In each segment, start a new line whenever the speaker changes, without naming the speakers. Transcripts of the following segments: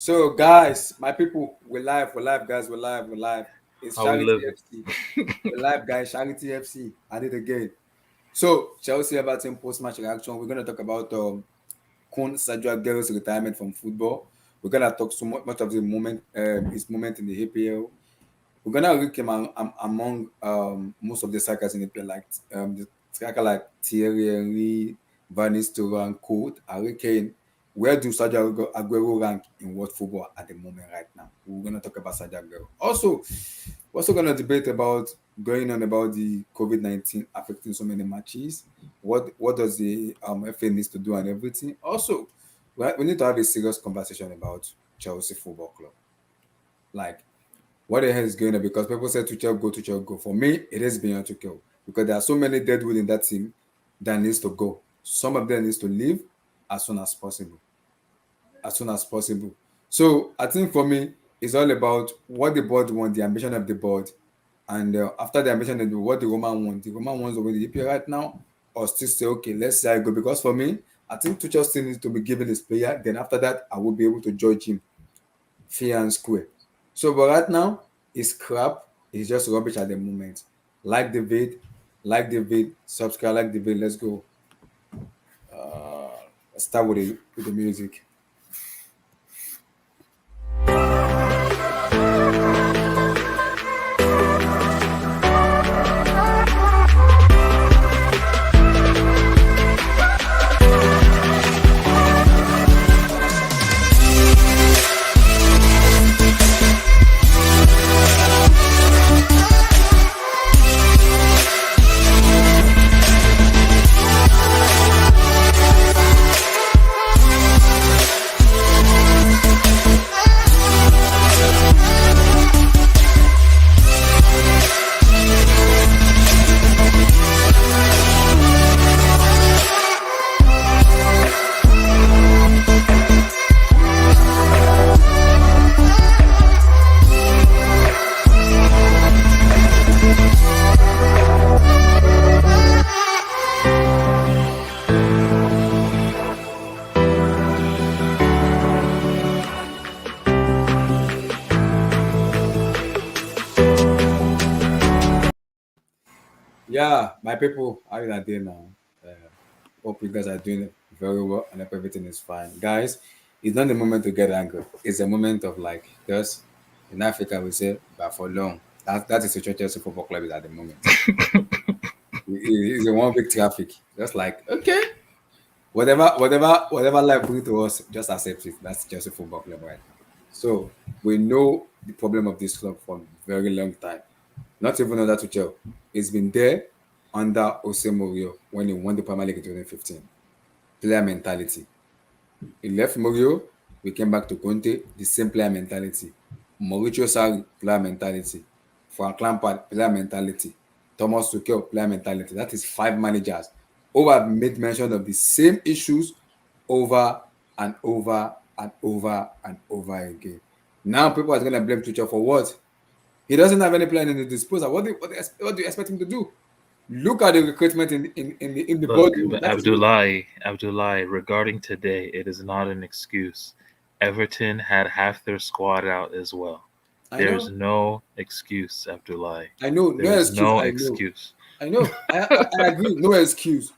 So, guys, my people, we're live, guys, we're live. It's
How we
Charity
living?
FC. We're live, guys, Charity FC. I did again. So, Chelsea Everton post match reaction. We're gonna talk about Kun Aguero's retirement from football. We're gonna talk so much of the moment, his moment in the APL. We're gonna rank him among most of the strikers in the play, like the striker like Thierry Henry, Van Nistelrooy, and Code, Harry Kane. Where do Sergio Aguero rank in world football at the moment right now? We're gonna talk about Sergio Aguero. Also, we're also gonna debate about going on about the COVID-19 affecting so many matches. What does the FA needs to do and everything. Also, we need to have a serious conversation about Chelsea Football Club. Like what the hell is going on? Because people say Tuchel go, Tuchel go. For me, it is beyond Tuchel because there are so many deadwood in that team that needs to go. Some of them needs to leave as soon as possible. As soon as possible. So I think for me, it's all about what the board want, the ambition of the board, and after the ambition of what the Roman wants. The Roman wants to win the EPL right now, or still say, okay, let's see how it go. Because for me, I think Tuchel still needs to be given his player. Then after that, I will be able to judge him fair and square. So, but right now, it's crap. It's just rubbish at the moment. Like the vid, subscribe, like the vid. Let's go. Uh, let's start with the music. Yeah, my people, how you are doing now? Uh, Hope you guys are doing very well and hope everything is fine. Guys, it's not the moment to get angry. It's a moment of like just in Africa we say, but for long. That is the Chelsea Football Club is at the moment. It's a one big traffic. Just like, okay, whatever life brings to us, just accept it. That's Chelsea Football Club right now. So we know the problem of this club for a very long time. Not even under Tuchel. It's been there under Jose Mourinho when he won the Premier League in 2015. Player mentality. He left Mourinho, we came back to Conte, the same player mentality. Mauricio Sarri, player mentality. Frank Lampard, player mentality. Thomas Tuchel, player mentality. That is five managers who have made mention of the same issues over and over and over and over again. Now people are going to blame Tuchel for what? He doesn't have any plan in the disposal. What do you expect him to do? Look at the recruitment in the
Look,
boardroom.
but
That is it.
Abdullahi, regarding today, it is not an excuse. Everton had half their squad out as well.
I
There's
know.
no excuse, Abdullahi.
I know. No
There's
excuse.
no
I know.
excuse.
I know. I agree. No excuse.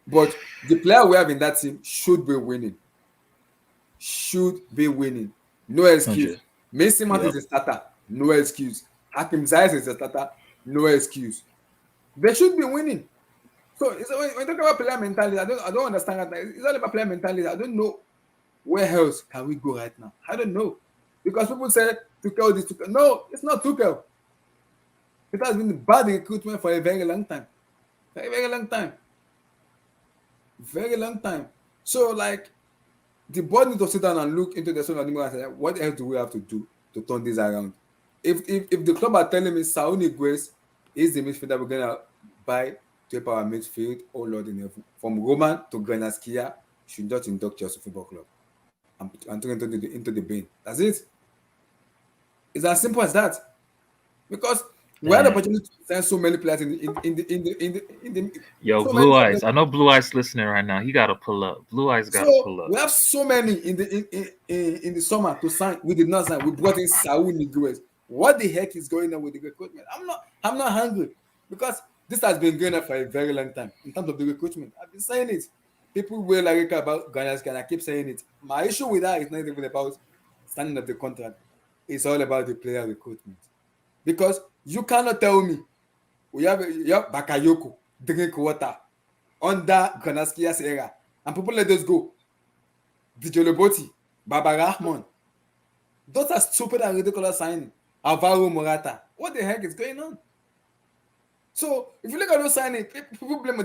But the player we have in that team should be winning. Should be winning. No excuse.
100.
Mason Mount is
Yep.
a starter. No excuse. Hakim Ziyech is a starter. No excuse. They should be winning. So when you talk about player mentality, I don't understand that. It's all about player mentality. I don't know where else can we go right now. I don't know. Because people say Tuchel this Tuchel. No, it's not Tuchel. It has been bad recruitment for a very long time. Very, very long time. Very long time. So like the board need to sit down and look into the son and say, what else do we have to do to turn this around? If the club are telling me Sauni Grace is the midfielder we're gonna buy to help our midfield, oh Lord in heaven, from Roman to Granaskia, should not induct Chelsea Football Club and turn into the bin. That's it. It's as simple as that. Because We had the
Damn.
opportunity to sign so many players in the
Yo,
so many
Blue
of them.
Eyes. I know Blue Eyes listening right now. He got to pull up. Blue Eyes got
So
to pull up.
we have so many in the summer to sign. We did not sign. We brought in Saul Niguez. What the heck is going on with the recruitment? I'm not hungry because this has been going on for a very long time in terms of the recruitment. I've been saying it. People will like about Ghana's and I keep saying it. My issue with that is not even about signing of the contract. It's all about the player recruitment. Because you cannot tell me you have Bakayoko drink water under Granaskia's era and people let us go. Dijoloboti, Baba Rahman. Those are stupid and ridiculous signing. Alvaro Morata. What the heck is going on? So if you look at those signings, people blame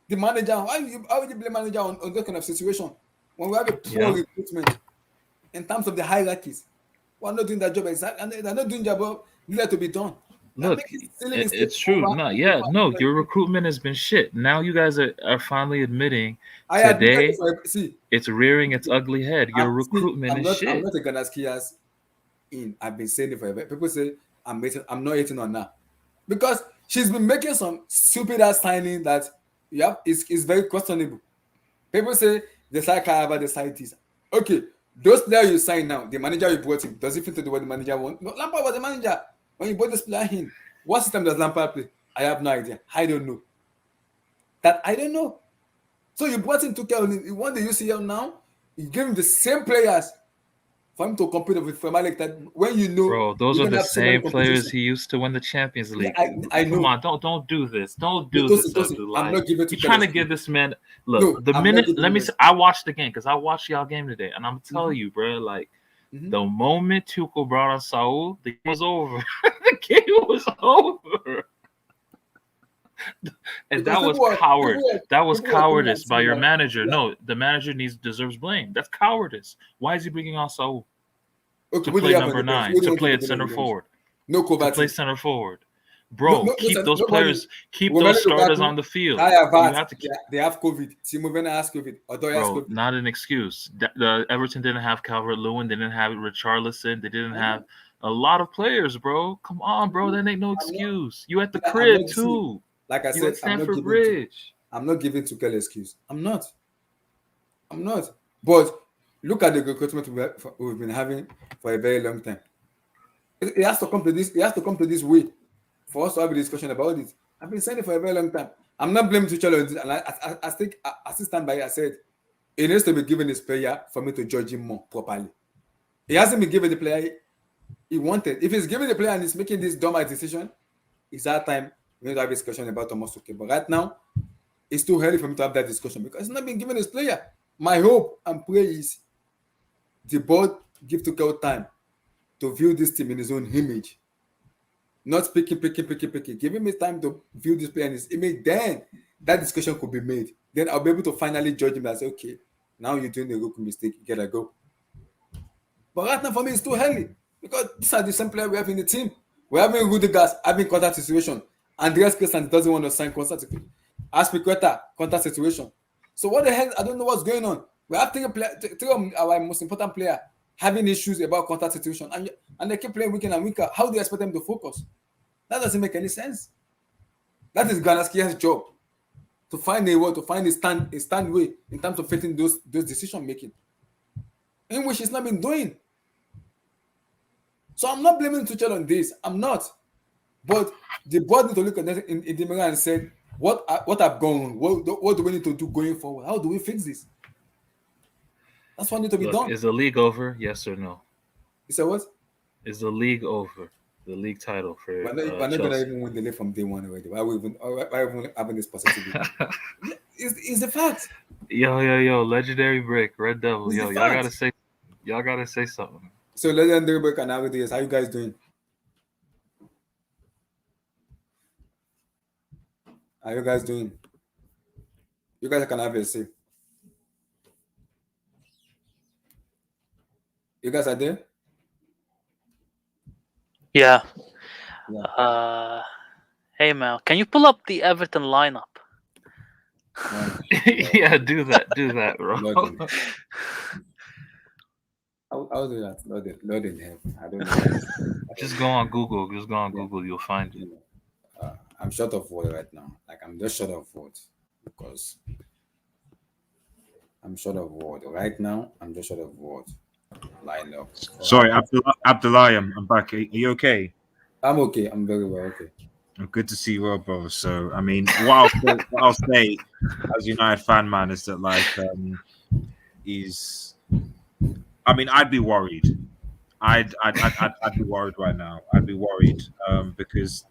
the manager. How would you blame manager on that kind of situation when we have a poor
Yeah.
recruitment in terms of the hierarchies? We're not doing that job exactly, and they're not doing their job needed to be done. They're
Look,
making silly mistakes
it's true.
over
No,
and
yeah,
over and
no,
over
your
again.
recruitment has been shit. Now you guys are finally admitting
I admitted it
today
for see.
it's rearing its ugly head. Your
See,
recruitment
I'm
is
not. I'm
shit.
not a Ganaskias in. I've been saying it forever. People say I'm not hating on her because she's been making some stupid ass signing that is very questionable. People say the side about the scientists. Okay, those players you sign now, the manager you brought him, does it fit to what the manager want? No, Lampard was the manager when you brought this player in. What system does Lampard play? I have no idea. I don't know. I don't know. So you brought in Tuchel, you want the UCL now? You give him the same players for him to compete with Premier League that when you know
Bro, those
you're
are
gonna
the
have so many
same players
competition.
he used to win the Champions
Yeah,
League.
I
Come
know.
on, don't do this. Don't
But
do
Tosin,
this,
Tosin, I'm
Abdullah.
not giving
You
Tuchel
trying to
excuse.
give this man look,
No,
the
I'm not
minute
giving
let
him
me say
excuse.
I watched the game because I watched y'all game today, and I'm
Mm-hmm,
telling you, bro, like
mm-hmm.
the moment Tuchel brought on Saul, the game was over. The game was over. And
Because
that was
people were people
coward.
were
That was
people were coming and
cowardice by
saying
your
that
manager.
yeah,
No, the manager deserves blame. That's cowardice. Why is he bringing on Saul
okay,
to
what do you
play
have on
number
the bench?
nine,
What do you
to
want him
play
to
at
do on
center
the bench?
forward,
No
to play
Kovacic.
center forward?
No,
Bro,
no, no,
keep those
nobody.
players, keep those
Romelu
starters
Lukaku,
on the field.
Kaya
You
Havertz,
have to keep,
they have COVID. Timo Werner has COVID. Odoy has
bro.
COVID.
Not an excuse. The Everton didn't have Calvert Lewin. They didn't have Richarlison. They didn't
Uh-huh.
have a lot of players, bro. Come on, bro. That ain't no
I'm not.
excuse. You at the
Yeah, I'm
crib
not. See,
too.
like I
You
said,
at Stamford Bridge.
I'm not giving Tuchel excuse. I'm not. I'm not. But look at the recruitment we've been having for a very long time. It has to come to this. It has to come to this way for us to have a discussion about it. I've been saying it for a very long time. I'm not blaming Tuchel on this, and I think I still stand by it. I said it needs to be given this player for me to judge him more properly. He hasn't been given the player he wanted. If he's giving the player and he's making this dumb decision, it's that time we need to have a discussion about Thomas Tuchel. But right now, it's too early for me to have that discussion because he's not been given his player. My hope and prayer is the board give Tuchel time to view this team in his own image. Not picking. Give him his time to view this player in his image. Then that discussion could be made. Then I'll be able to finally judge him and say, okay, now you're doing a rookie mistake. You gotta go. But right now for me, it's too early because these are the same players we have in the team. We're having Rudigas having contact situation. Andreas Christian doesn't want to sign contract. Aspiqueta contact situation. So what the hell? I don't know what's going on. We have three of our most important player having issues about contact situation, and they keep playing weaker and weaker. How do you expect them to focus? That doesn't make any sense. That is Ganaskia's job to find a way to find a stand way in terms of fitting those decision making, in which he's not been doing. So I'm not blaming Tuchel on this. I'm not. But the board need to look at that in the mirror and say, what have gone on? What do we need to do going forward? How do we fix this? That's what needs to be
Look,
done.
is the league over? Yes or no?
You say what?
Is the league over? The league title for
We're not gonna
Chelsea.
even win the league from day one already. Why even having this positivity? It's the fact.
Yo, legendary break, Red Devil.
It's the
Yo,
fact.
y'all gotta say something.
So legendary break and nowadays, how you guys doing? How you guys doing? You guys can have a say. You guys are there?
Yeah.
Yeah.
Hey Mel, can you pull up the Everton lineup?
Man,
Yeah, do that, bro.
Lord, I'll do that. Lord in heaven. I don't know.
Just go on Google. Just go on
Yeah.
Google. You'll find it.
Yeah. I'm short of words right now. Like I'm just short of words because I'm short of words right now. I'm just short of words. Line up for
Sorry,
how
Abdullah, I'm back. Are you okay?
I'm okay. I'm very well. Okay.
Good to see you, well, brother. So, I mean, what I'll say as a United fan, man, is that like, is I mean, I'd be worried. I'd be worried right now. I'd be worried because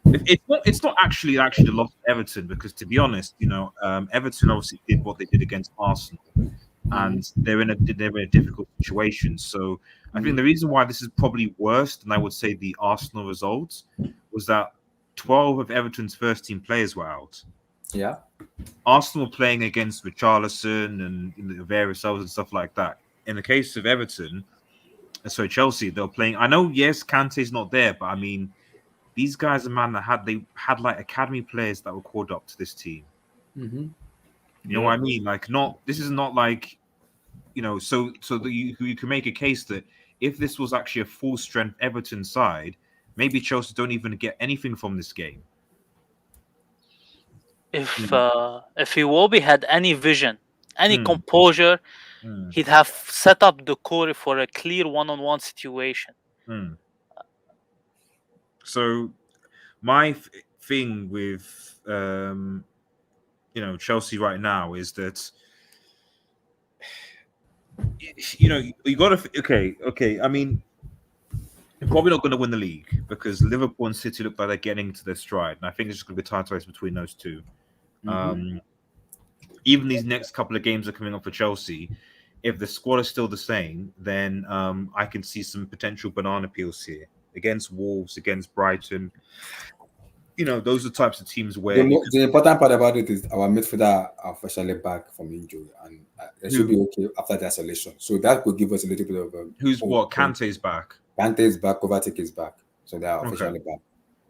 it's not actually the loss of Everton because to be honest, Everton obviously did what they did against Arsenal
Mhm.
and they're in a difficult situation. So I think
Mhm.
the reason why this is probably worse than I would say the Arsenal results was that 12 of Everton's first team players were out.
Yeah.
Arsenal playing against Richarlison and various others and stuff like that. In the case of Everton, so Chelsea, they're playing. I know, yes, Kante's not there, but I mean, these guys are man that they had like academy players that were called up to this team.
Mm-hmm.
You know what I mean? Like, not this is not like so that you can make a case that if this was actually a full strength Everton side, maybe Chelsea don't even get anything from this game. You know?
If Iwobi had any vision, any
Hmm,
composure,
hmm,
he'd have set up the core for a clear one-on-one situation.
hmm. So my thing with Chelsea right now is that you got to okay. I mean, you're probably not going to win the league because Liverpool and City look like they're getting into their stride, and I think it's just going to be a tight race between those two.
Mm-hmm.
Um, Even these next couple of games are coming up for Chelsea. If the squad is still the same, then I can see some potential banana peels here against Wolves, against Brighton. Those are the types of teams where you could.
The important part about it is our midfielder are officially back from injury and they should be
Who,
okay after the isolation. So that could give us a little bit of
who's
hope.
what? Kante's back.
Kante is back, Kovacic is back. So they are
Okay,
officially back.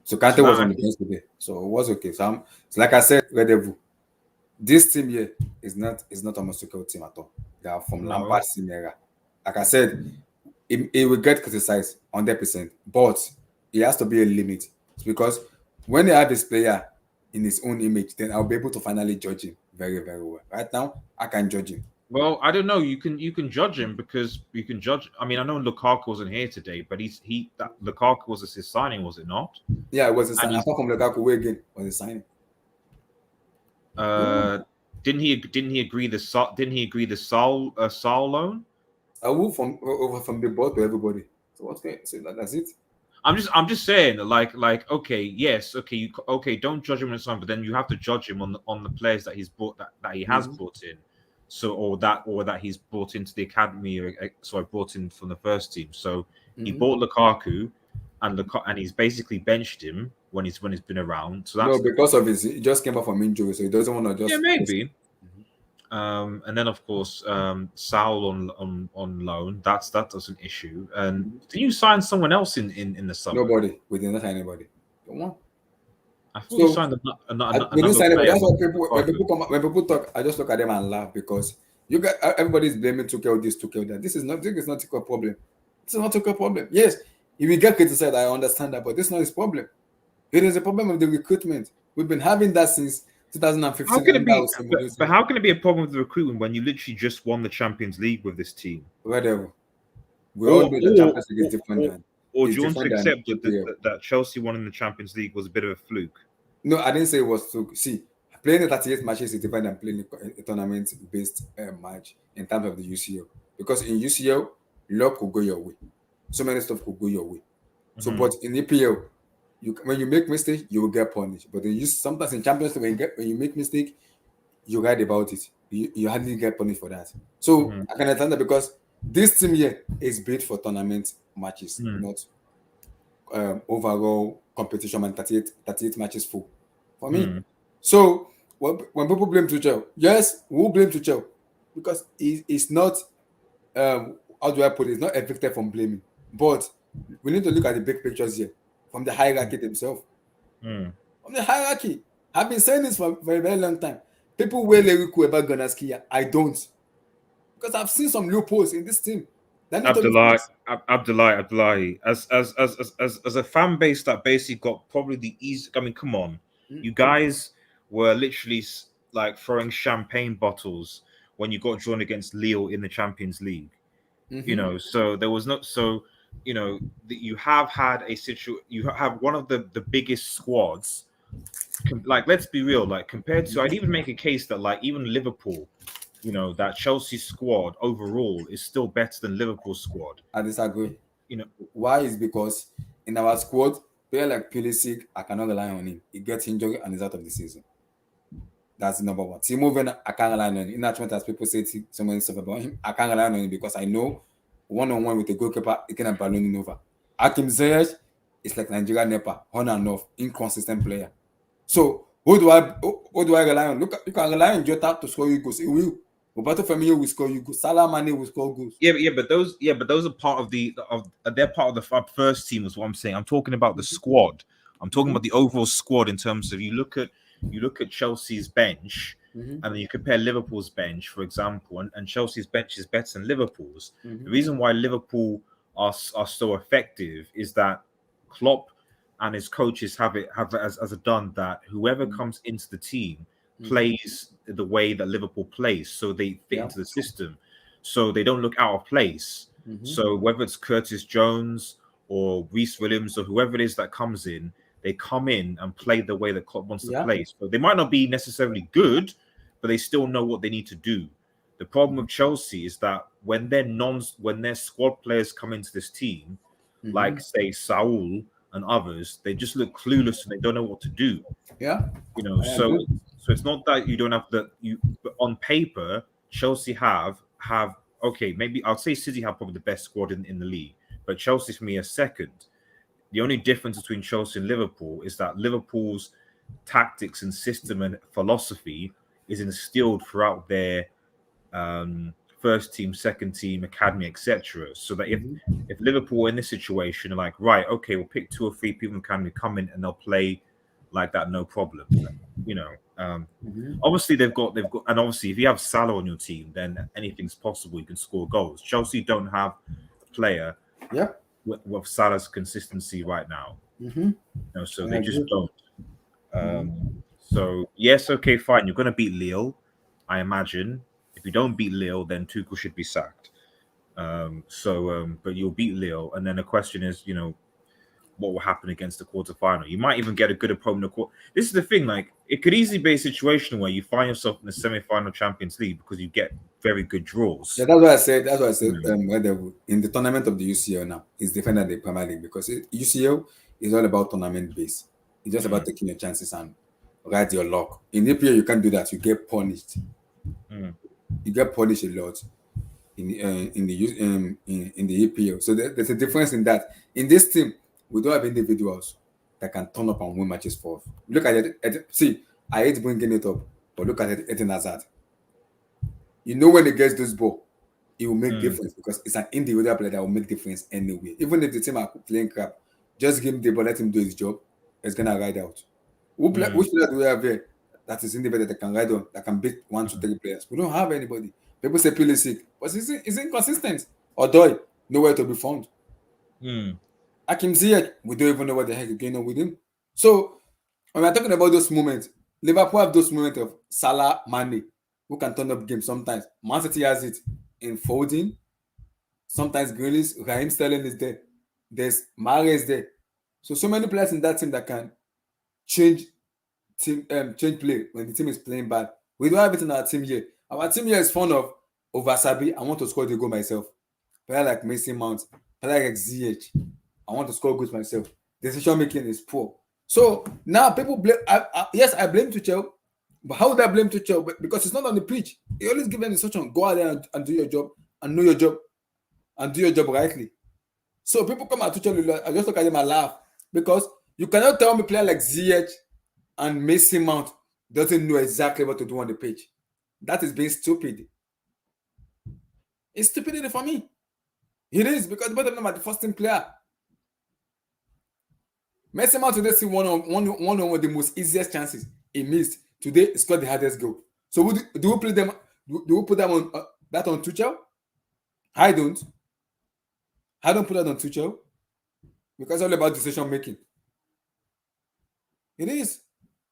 So
so
Kante was on
that
the bench today. So it was okay. So like I said, Rendezvous. This team here is not a musical team at all. They are from
no.
Lampard era. Like I said, it will get criticized 100%, but it has to be a limit. It's because when they have this player in his own image, then I'll be able to finally judge him very, very well. Right now, I can judge him.
Well, I don't know. You can judge him because you can judge. I mean, I know Lukaku wasn't here today, but that Lukaku was his signing, was it not?
Yeah, it was a
And
sign. Apart from Lukaku, where again was a signing. Yeah.
uh, didn't he agree the Saul loan?
I will from over from the board to everybody. So what's going? So that's it.
I'm just saying, like, okay, yes, okay, okay, don't judge him on his own, but then you have to judge him on the players that he's brought that he has
Mm-hmm.
brought in, so or that he's brought into the academy, or so I brought in from the first team. So he
Mm-hmm.
bought Lukaku, and he's basically benched him when he's been around. So
No,
that's
because of his, he just came back from injury, so he doesn't want to
yeah,
just.
maybe.
Mhm.
And then of course, Saul on loan. That's an issue. And
Mhm.
did you sign someone else in the summer?
Nobody. We did not sign anybody. Don't want.
I thought you
So
signed
we didn't
another
sign anybody.
player
That's why
with
people
Lukaku.
when people talk, I just look at them and laugh because you got everybody's blaming Tuchel this, Tuchel that. This is not Tuchel problem. This is not Tuchel problem. Yes, if we get criticized, I understand that, but this is not his problem. It is a problem of the recruitment. We've been having that since
How
2015
can it
under
be?
Jose
But
Mourinho.
how can it be a problem with the recruitment when you literally just won the Champions League with this team?
Whatever. We all
Or
know that
or
Champions League is
or,
different
or,
than
or do
is
you want to
different than
accept that,
EPL.
that Chelsea won in the Champions League was a bit of a fluke?
No, I didn't say it was to see playing the 38 matches is different than playing a tournament-based match in terms of the UCL. Because in UCL, luck could go your way. So many stuff could go your way. So,
Mhm.
but in EPL, when you make mistake, you will get punished. But sometimes in Champions League, when you make mistake, you write about it. You hardly get punished for that. So
Mhm.
I can understand that because this team here is built for tournament matches,
Mhm.
not overall competition and 38 matches full for me.
Mhm.
So when people blame Tuchel, yes, we'll blame Tuchel because it's not how do I put it? It's not evicted from blaming, but we need to look at the big pictures here from the hierarchy themselves.
Mhm.
From the hierarchy, I've been saying this for a very long time. People way lyrical about Ganaski. I don't because I've seen some loopholes in this team. That need to be fixed.
Abdullahi, as a fan base that basically got probably the easy. I mean, come on, you guys were literally like throwing champagne bottles when you got drawn against Lille in the Champions League. You know, so there was not so. You know, you have had a you have one of the biggest squads. Like, let's be real. Like, compared to, I'd even make a case that like even Liverpool, you know, that Chelsea squad overall is still better than Liverpool's squad.
I disagree.
You know,
Why is because in our squad, player like Pulisic, I cannot rely on him. He gets injured and is out of the season. That's the number one. Timo Werner, I can't rely on him. In that as people say so many stuff about him, I can't rely on him because I know one-on-one with the goalkeeper, he can have balloon over. Hakim Ziyech is like Nigeria Nepa, on and off, inconsistent player. So who do I rely on? Look, you can rely on Jota to score you goals. He will. Roberto Firmino will score you goals. Salah Mane will score goals.
but those are part of they're part of the first team. Is what I'm saying. I'm talking about the squad. I'm talking about the overall squad in terms of you look at Chelsea's bench and then you compare Liverpool's bench, for example, and Chelsea's bench is better than Liverpool's. The reason why Liverpool are so effective is that Klopp and his coaches have as a done that whoever comes into the team plays the way that Liverpool plays, so they fit into the system, so they don't look out of place. So whether it's Curtis Jones or Reece Williams or whoever it is that comes in, they come in and play the way that Klopp wants to play. So they might not be necessarily good, but they still know what they need to do. The problem with Chelsea is that when their squad players come into this team, like say Saul and others, they just look clueless and they don't know what to do.
Yeah,
you know. So it's not that you don't have but on paper, Chelsea have okay. Maybe I'll say City have probably the best squad in the league, but Chelsea for me are second. The only difference between Chelsea and Liverpool is that Liverpool's tactics and system and philosophy is instilled throughout their first team, second team, academy, etc. So that if Liverpool are in this situation are like, right, okay, we'll pick 2 or 3 people in the academy, come in and they'll play like that, no problem. You know, obviously they've got, and obviously if you have Salah on your team, then anything's possible. You can score goals. Chelsea don't have a player with Salah's consistency right now. You know, so they just don't. So yes, okay, fine. You're going to beat Lille, I imagine. If you don't beat Lille, then Tuchel should be sacked. But you'll beat Lille, and then the question is, you know, what will happen against the quarterfinal? You might even get a good opponent. This is the thing; like, it could easily be a situation where you find yourself in the semi-final Champions League because you get very good draws.
Yeah, that's what I said. That's what I said. In the tournament of the UCL now, it's different than the Premier League because UCL is all about tournament base. It's just about taking your chances and ride your luck. In EPL, you can't do that. You get punished. You get punished a lot in the EPL. So there's a difference in that. In this team, we don't have individuals that can turn up and win matches for us. Look at it. See, I hate bringing it up, but look at Eden Hazard. You know, when he gets this ball, it will make difference because it's an individual player that will make difference anyway. Even if the team are playing crap, just give him the ball, let him do his job. It's gonna ride out. Which player do we have here that is individual that can ride on, that can beat 1 to 3 players? We don't have anybody. People say Pulisic, but he's inconsistent. Odoi, nowhere to be found. Hakim Ziyech, we don't even know what the heck is going on with him. So when we're talking about those moments, Liverpool have those moments of Salah, Mane, who can turn up games sometimes. Man City has it in Foden. Sometimes Grealish, Raheem Sterling is there. There's Mahrez there. So many players in that team that can change play when the team is playing bad. We don't have it in our team here. Our team here is fond of Oversabi. I want to score the goal myself. Player like Mason Mount, player like Ziyech. I want to score goals myself. Decision making is poor. So now people blame. Yes, I blame Tuchel, but how would I blame Tuchel? Because it's not on the pitch. He always give them instruction: go out there and do your job, and know your job, and do your job rightly. So people come at Tuchel, I just look at him and laugh because you cannot tell me player like Ziyech and Mason Mount doesn't know exactly what to do on the pitch. That is being stupid. It's stupidity for me. It is because both of them are the first team player. Mason Mount today see one of the most easiest chances he missed. Today he scored the hardest goal. So do we play them? Do we put them on that on Tuchel? I don't. I don't put that on Tuchel because it's all about decision making. It is.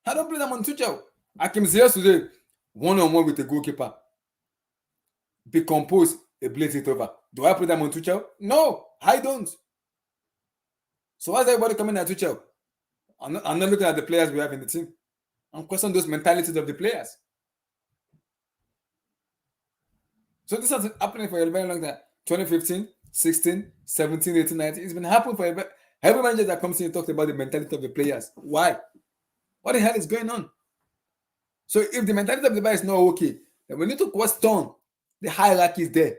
I don't put them on Tuchel. Hakim Ziyech today, one-on-one with the goalkeeper. Be composed, a blaze it over. Do I put them on Tuchel? No, I don't. So why is everybody coming at Tuchel? I'm not looking at the players we have in the team. I'm questioning those mentalities of the players. So this has been happening for a very long time. 2015, 16, 17, 18, 19. It's been happening for every manager that comes in and talks about the mentality of the players. Why? What the hell is going on? So if the mentality of the player is not okay, then we need to question the hierarchy is there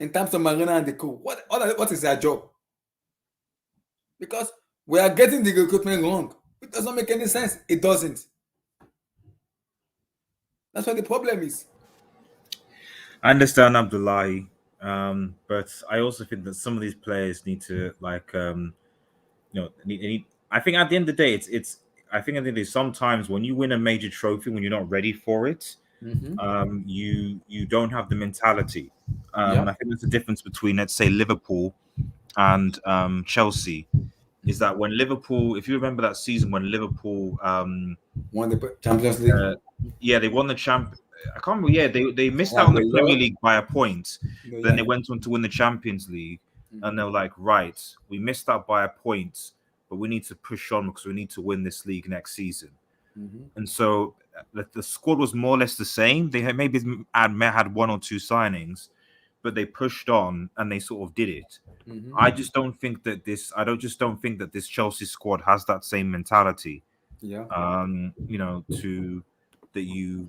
in terms of Marina and the co. What is their job? Because we are getting the recruitment wrong. It doesn't make any sense. It doesn't. That's what the problem is.
I understand Abdullahi, but I also think that some of these players need to I think at the end of the day, I think at the end of the day, sometimes when you win a major trophy, when you're not ready for it, you don't have the mentality. And I think there's a difference between, let's say, Liverpool and Chelsea. Is that when Liverpool, if you remember that season when Liverpool
won the Champions League?
They won the champ. I can't remember. Yeah, they missed out on the Premier League by a point. Then they went on to win the Champions League, and they were like, right, we missed out by a point, but we need to push on because we need to win this league next season. And so the squad was more or less the same. They had maybe had one or two signings, but they pushed on and they sort of did it. I just don't think that this Chelsea squad has that same mentality. That you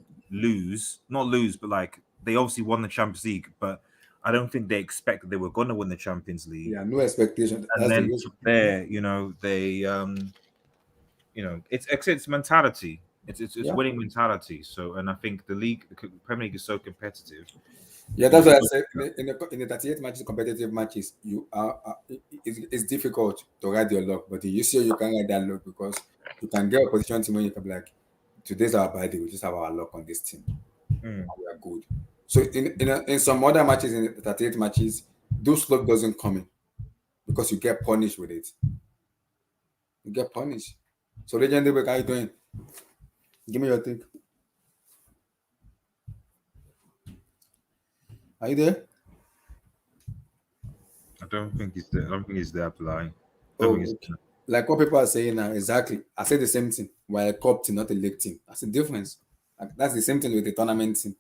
not lose, but like they obviously won the Champions League, but I don't think they expected they were going to win the Champions League.
Yeah, no expectation.
And then there, they, it's mentality. It's winning mentality. So, and I think the Premier League is so competitive.
Yeah, that's what I said. In the 38 matches, competitive matches, it's difficult to ride your luck, but you see, you can ride that luck because you can get a position team when you can be like, today's our bad day. We just have our luck on this team. We are good. So in some other matches, in the 38 matches, those luck doesn't come in because you get punished with it. You get punished. So Legendary, how are you doing? Give me your take. Are you there?
I don't think he's there. I don't think he's there, Abdullahi.
Okay. Like what people are saying now, exactly. I say the same thing. We're a cup team, not a league team. That's the difference. That's the same thing with the tournament team.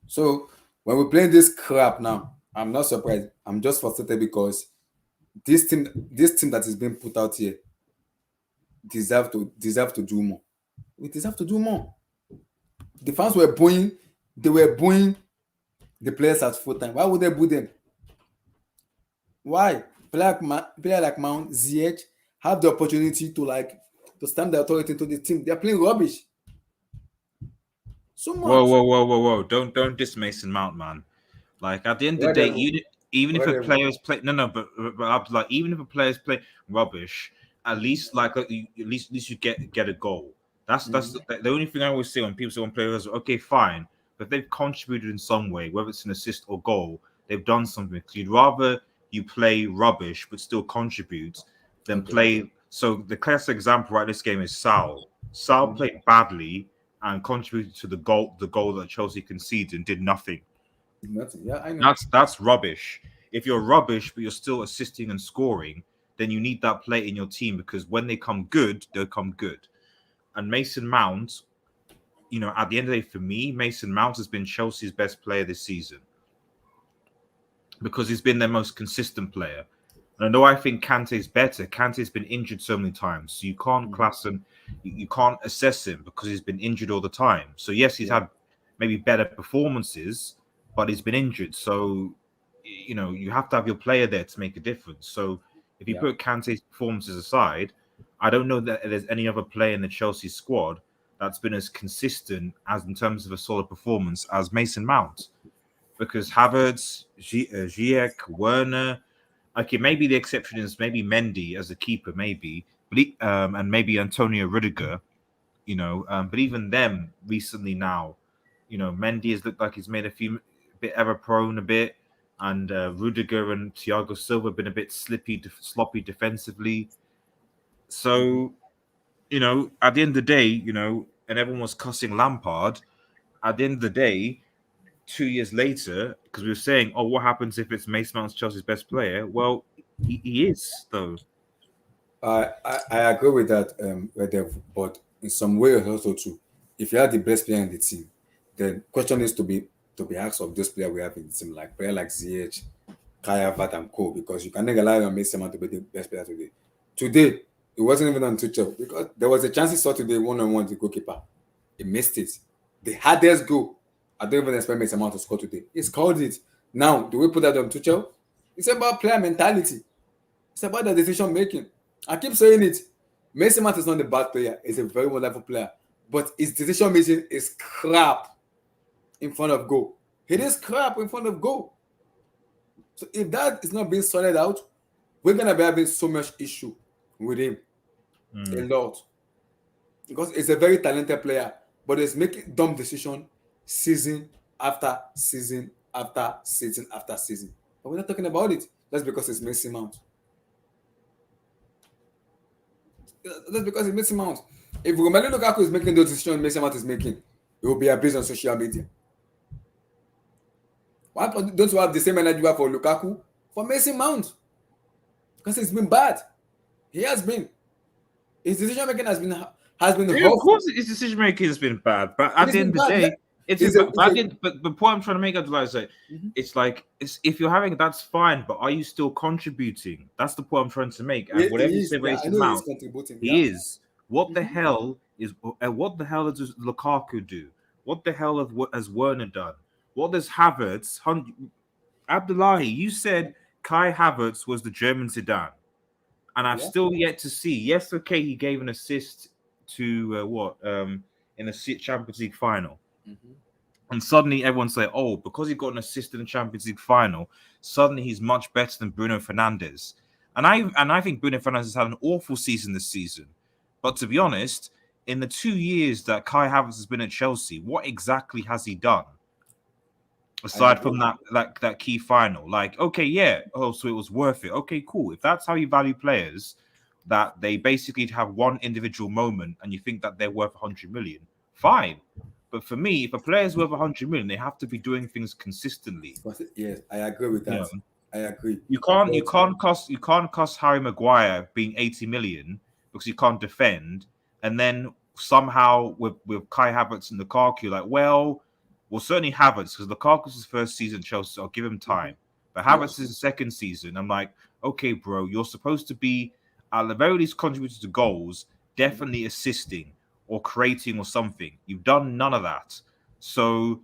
So when we play this crap now, I'm not surprised. I'm just frustrated because this team that is being put out here deserve to do more. We deserve to do more. The fans were booing. They were booing the players at full time. Why would they boo them? Why? Player like Mount, Ziyech have the opportunity to stamp the authority into the team. They're playing rubbish. So much.
Whoa! Don't diss Mason Mount, man. Like at the end of the day, even if a players play but like even if a players play rubbish, at least you get a goal. That's the only thing I always say when people say on players. Okay, fine, but they've contributed in some way, whether it's an assist or goal, they've done something. You'd rather you play rubbish but still contribute than play. So the classic example right this game is Sal. Sal played badly and contributed to the goal that Chelsea conceded and did nothing.
Nothing. Yeah, I know.
That's rubbish. If you're rubbish but you're still assisting and scoring, then you need that play in your team because when they come good, they'll come good. And Mason Mount, at the end of the day, for me, Mason Mount has been Chelsea's best player this season because he's been their most consistent player. And although I think Kante's better, Kante's been injured so many times, so you can't class him, you can't assess him because he's been injured all the time. So yes, he's had maybe better performances, but he's been injured. So, you have to have your player there to make a difference. So if you put Kante's performances aside, I don't know that there's any other player in the Chelsea squad that's been as consistent as in terms of a solid performance as Mason Mount. Because Havertz, Ziyech, Werner, okay, maybe the exception is maybe Mendy as a keeper, maybe, but and maybe Antonio Rudiger, but even them recently now, Mendy has looked like he's made a bit ever prone a bit. and Rudiger and Thiago Silva have been a bit sloppy defensively. So, at the end of the day, and everyone was cussing Lampard. At the end of the day, 2 years later, because we were saying, oh, what happens if it's Mason Mount's Chelsea's best player? Well, he is, though.
I agree with that, but in some way also too, if you are the best player in the team, the question is to be asked of this player we have in the team, like player like ZH, Kaya, Vat, and Co. Because you cannot rely on Mason Mount to be the best player today. Today, it wasn't even on Tuchel because there was a chance he saw today one-on-one with the goalkeeper. He missed it. The hardest goal. I don't even expect Mason Mount to score today. He scored it. Now, do we put that on Tuchel? It's about player mentality. It's about the decision making. I keep saying it. Mason Mount is not a bad player. He's a very wonderful player. But his decision making is crap in front of goal. It is crap in front of goal. So if that is not being sorted out, we're going to be having so much issue with him. A lot. Because he's a very talented player, but he's making dumb decisions season after season after season after season. But we're not talking about it. That's because it's Mason Mount. That's because it's Mason Mount. If Romelu Lukaku is making those decisions Mason Mount is making, it will be abused on social media. Why don't you have the same energy you have for Lukaku for Mason Mount? Because it's been bad. He has been. His decision making has been
Yeah, of course, his decision making has been bad, but at the end of the day, but the point I'm trying to make, is like, if you're having, that's fine, but are you still contributing? That's the point I'm trying to make. And whatever you say, Mason Mount, he is. What the hell does Lukaku do? What the hell has Werner done? What does Havertz? Abdullahi, you said Kai Havertz was the German Zidane, and I've still yet to see. Yes, okay, he gave an assist to in a Champions League final. And suddenly everyone's like, oh, because he got an assist in the Champions League final, suddenly he's much better than Bruno Fernandes. And I think Bruno Fernandes has had an awful season this season. But to be honest, in the 2 years that Kai Havertz has been at Chelsea, what exactly has he done? Aside from that key final. Like, okay, yeah. Oh, so it was worth it. Okay, cool. If that's how you value players, that they basically have one individual moment and you think that they're worth 100 million, fine. But for me, if a player's worth 100 million, they have to be doing things consistently.
Yes, I agree with that. I agree.
You can't cost Harry Maguire being 80 million because you can't defend, and then somehow with Kai Havertz and Lukaku, like, well, certainly Havertz, because Lukaku's first season at Chelsea, so I'll give him time. But Havertz is the second season. I'm like, okay, bro, you're supposed to be at the very least contributing to goals, definitely assisting or creating or something. You've done none of that. So,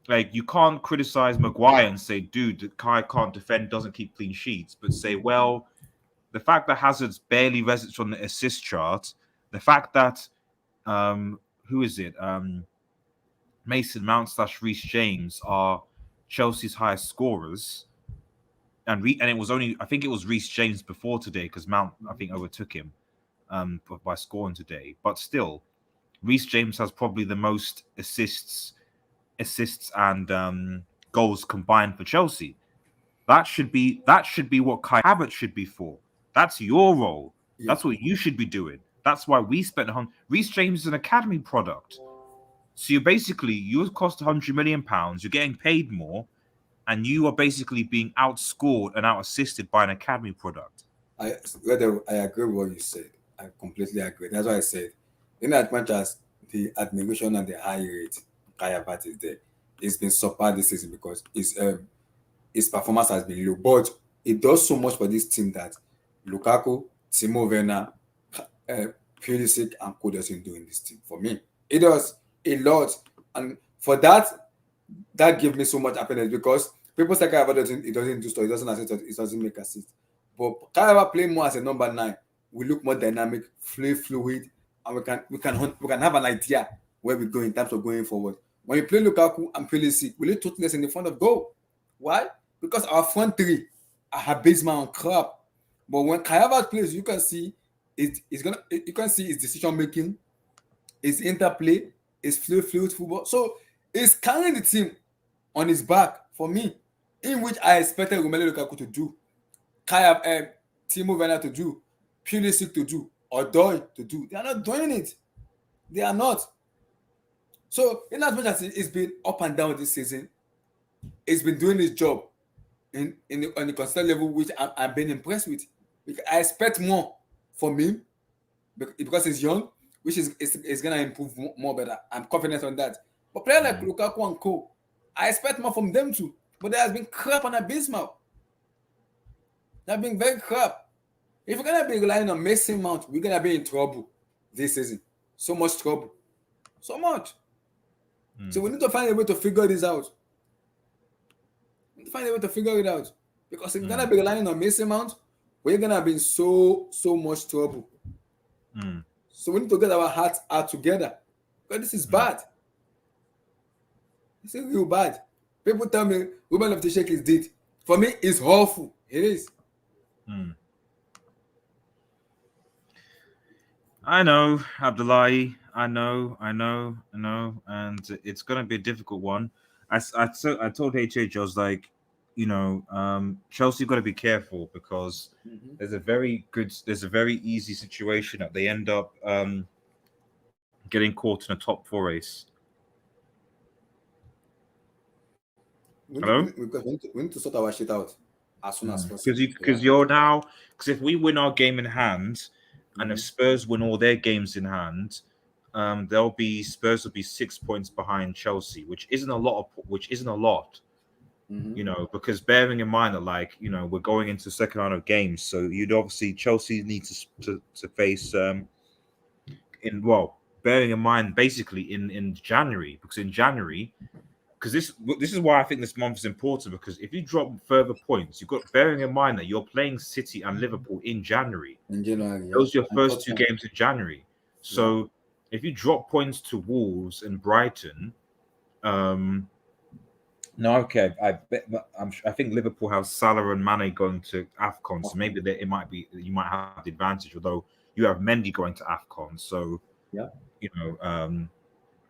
like, you can't criticize Maguire and say, dude, Kai can't defend, doesn't keep clean sheets, but say, well, the fact that Hazard's barely rests on the assist chart, the fact that who is it? Mason Mount / Reece James are Chelsea's highest scorers, and it was only, I think it was Reece James before today, because Mount, I think, overtook him by scoring today. But still, Reece James has probably the most assists and goals combined for Chelsea. That should be what Kai Havertz should be for. That's your role. Yeah. That's what you should be doing. That's why we spent on Reece James is an academy product. So you cost £100 million, you're getting paid more, and you are basically being outscored and out-assisted by an academy product.
I agree with what you said. I completely agree. That's why I said, in as much as the admiration and the high rate Kai Havertz is there, it's been subpar this season because his performance has been low. But it does so much for this team that Lukaku, Timo Werner, Pulisic, and Co doesn't do in this team. For me, it does a lot, and for that gives me so much happiness because people say Kai Havertz it doesn't do stuff, it doesn't assist, it doesn't make assist. But Kai Havertz playing more as a number 9, we look more dynamic, fluid, and we can have an idea where we go in terms of going forward. When you play Lukaku and Pulisic, we need toughness in the front of goal. Why? Because our front three are based on crap. But when Kai Havertz plays, you can see you can see his decision making, his interplay, his fluid football. So he's carrying the team on his back for me. in which I expected Romelu Lukaku to do, Kaya, Timo Werner to do, Pulisic to do, or Doi to do. They are not doing it. They are not. So, in as much as it's been up and down this season, it's been doing its job on the constant level, which I'm being impressed with. I expect more from him because he's young, which is going to improve more better. I'm confident on that. But players like Lukaku and Co, I expect more from them too. But there has been crap and abysmal. They've been very crap. If we're going to be relying on Mason Mount, we're going to be in trouble this season. So much trouble. So much. So we need to find a way to figure this out. We need to find a way to figure it out. Because if we're going to be relying on Mason Mount, we're going to be in so much trouble. So we need to get our hearts out together. Because this is bad. This is real bad. People tell me Ruben Loftus-Cheek is dead. For me, it's awful. It is.
I know, Abdullahi. I know, and it's gonna be a difficult one. I told HH, I was like, Chelsea got to be careful because there's a very easy situation that they end up getting caught in a top 4 race. Hello?
We need to sort our shit out as soon as possible.
Because if we win our game in hand, and if Spurs win all their games in hand, Spurs will be 6 points behind Chelsea, which isn't a lot. Because bearing in mind that we're going into the second round of games, so you'd obviously Chelsea need to face bearing in mind basically in January, because in January. Because this is why I think this month is important, because if you drop further points, you've got bearing in mind that you're playing City and Liverpool in January. Those are your first 2 games in January. So if you drop points to Wolves and Brighton, I think Liverpool have Salah and Mane going to AFCON, so maybe you might have the advantage, although you have Mendy going to AFCON. So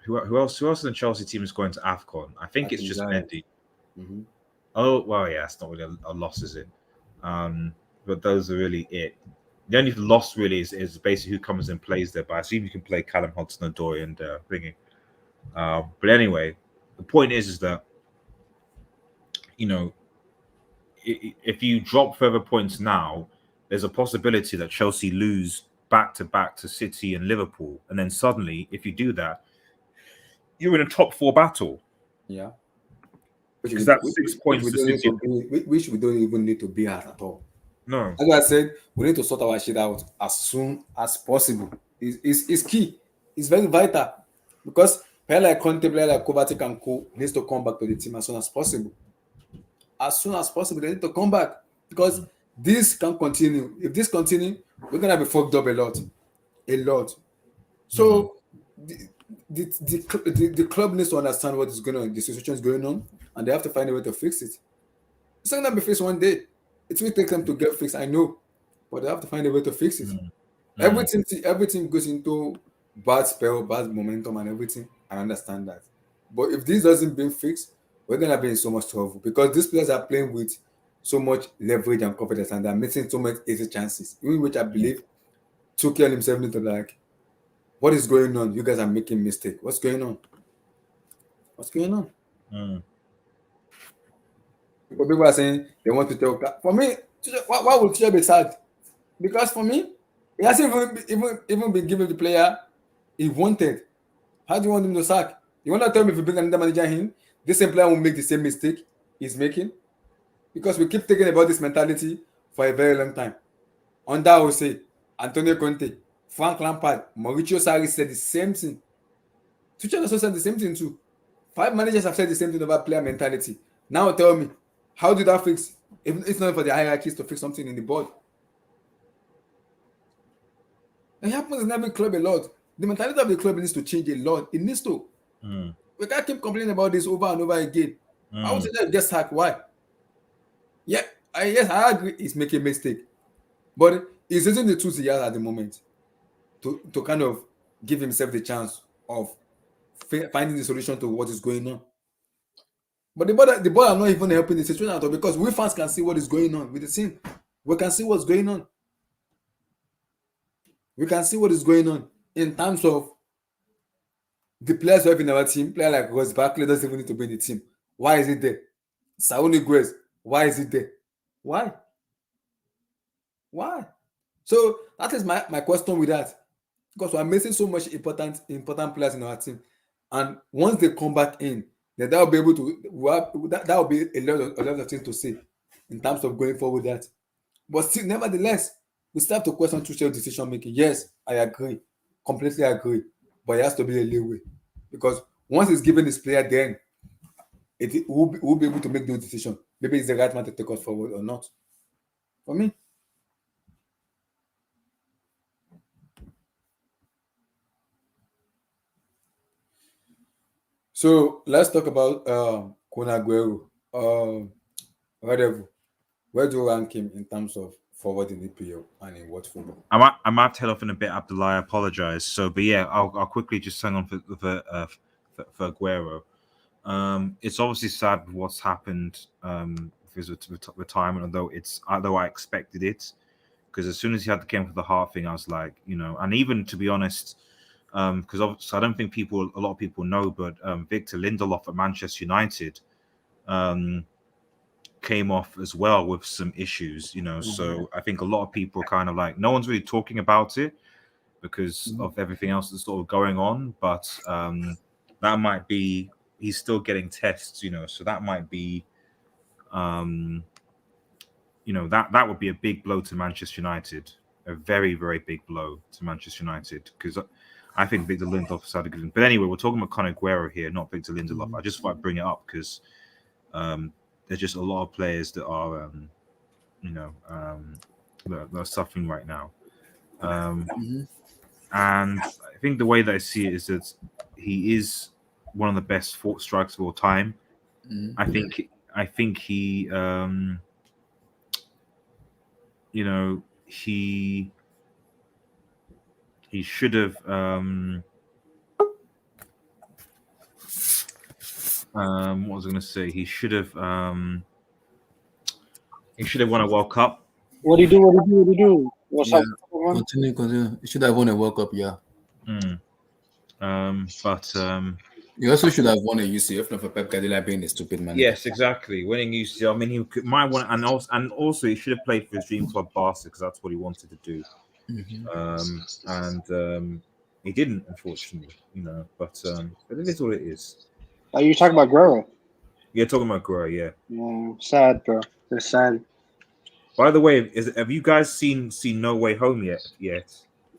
Who else in the Chelsea team is going to AFCON? I think it's just Mendy. Oh, well, yeah, it's not really a loss, is it? But those are really it. The only loss really is basically who comes and plays there. But I assume you can play Callum Hudson-Odoi and thingy. But anyway, the point is that if you drop further points now, there's a possibility that Chelsea lose back-to-back to City and Liverpool, and then suddenly, if you do that, you're in a top 4 battle.
Yeah.
Because that's 6 points
which we don't even need to be at all.
No.
As I said, we need to sort our shit out as soon as possible. It's key. It's very vital. Because player like Conte, player like Kovacic and Co needs to come back to the team as soon as possible. As soon as possible, they need to come back. Because this can continue. If this continues, we're going to be fucked up a lot. A lot. So, the club needs to understand what is going on, the situation is going on, and they have to find a way to fix it. It's not going to be fixed one day. It will take them to get fixed, I know, but they have to find a way to fix it. Everything goes into bad spell, bad momentum, and everything. I understand that, but if this doesn't be fixed, we're going to be in so much trouble because these players are playing with so much leverage and confidence, and they're missing so much easy chances. In which I believe Tuchel himself need to what is going on? You guys are making mistake. What's going on? People are saying they want to tell. For me, why would Tuchel be sad? Because for me, he hasn't even been given the player he wanted. How do you want him to sack? You want to tell me if you bring another manager in, this same player will make the same mistake he's making? Because we keep thinking about this mentality for a very long time. Under Jose, Antonio Conte, Frank Lampard, Mauricio Sarri said the same thing. Tuchel also said the same thing too. 5 managers have said the same thing about player mentality. Now tell me, how did that fix? It's not for the hierarchies to fix something in the board. It happens in every club a lot. The mentality of the club needs to change a lot. It needs to. We can't keep complaining about this over and over again. I would say that just sacked. Why? Yeah, yes, I agree. He's making a mistake, but he's using the tools he has at the moment to kind of give himself the chance of finding the solution to what is going on. But the ball are not even helping the situation at all because we fans can see what is going on with the team. We can see what's going on. We can see what is going on in terms of the players we have in our team. Player like Ross Barkley doesn't even need to be in the team. Why is it there? Saul Niguez, why is it there? Why? Why? So that is my question with that. Because we're missing so much important players in our team. And once they come back in, then that will be able to that will be a lot of things to say in terms of going forward with that. But still, nevertheless, we still have to question Tuchel's decision making. Yes, I agree. Completely agree. But it has to be a leeway. Because once he's given his player, then we'll be able to make those decisions. Maybe it's the right man to take us forward or not. For me. So let's talk about Kun Aguero. Whatever. Where do you rank him in terms of forward in EPL and in what football?
I might have to head off in a bit, Abdullah. I apologize. So, but yeah, I'll quickly just hang on for Aguero. It's obviously sad what's happened with his retirement, although I expected it, because as soon as he had the game for the heart thing, I was like, and even to be honest, because I don't think a lot of people know, but Victor Lindelof at Manchester United came off as well with some issues, So I think a lot of people are kind of like, no one's really talking about it because of everything else that's sort of going on, but that might be he's still getting tests, so that might be that would be a big blow to Manchester United, a very, very big blow to Manchester United, because I think Victor Lindelof had a good one. But anyway, we're talking about Con Aguero here, not Victor Lindelof. I just thought I'd bring it up because there's just a lot of players that are that are suffering right now. And I think the way that I see it is that he is one of the best strikers of all time. I think he he should have what was I going to say? He should have won a World Cup.
What do you do? What's up?
Continue. You should have won a World Cup, yeah.
But
you also should have won a UCF, not for Pep Guardiola being a stupid man.
Yes, exactly. Winning UCL. I mean, might want, and also he should have played for his dream club Barca because that's what he wanted to do. And he didn't, unfortunately. But it is what it is.
Are you talking about Guerrero?
Yeah, talking about Guerrero. Yeah.
Yeah, sad, bro. It's sad.
By the way, have you guys seen No Way Home yet?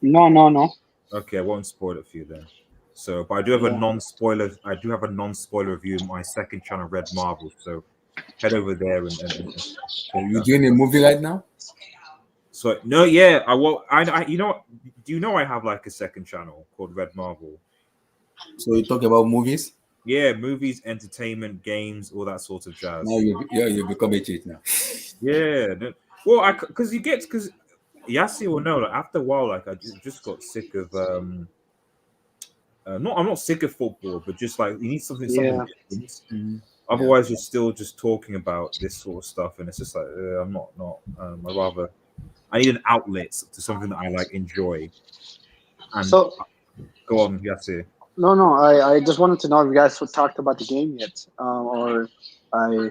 No.
Okay, I won't spoil it for you then. So, but I do have a non-spoiler. I do have a non-spoiler review in my second channel, Red Marble. So, head over there and
are you doing a movie right now?
So no, yeah, I will. I do you know I have like a second channel called Red Marble?
So you talk about movies?
Yeah, movies, entertainment, games, all that sort of jazz.
Now you become a cheat now.
Yeah, well, because Yassi will know. Like after a while, like I just got sick of I'm not sick of football, but just like you need something different. Otherwise, you're still just talking about this sort of stuff, and it's just like I'm not. I need an outlet to something that I like enjoy. And
so,
go on, Yassi.
No. I just wanted to know if you guys talked about the game yet, or I.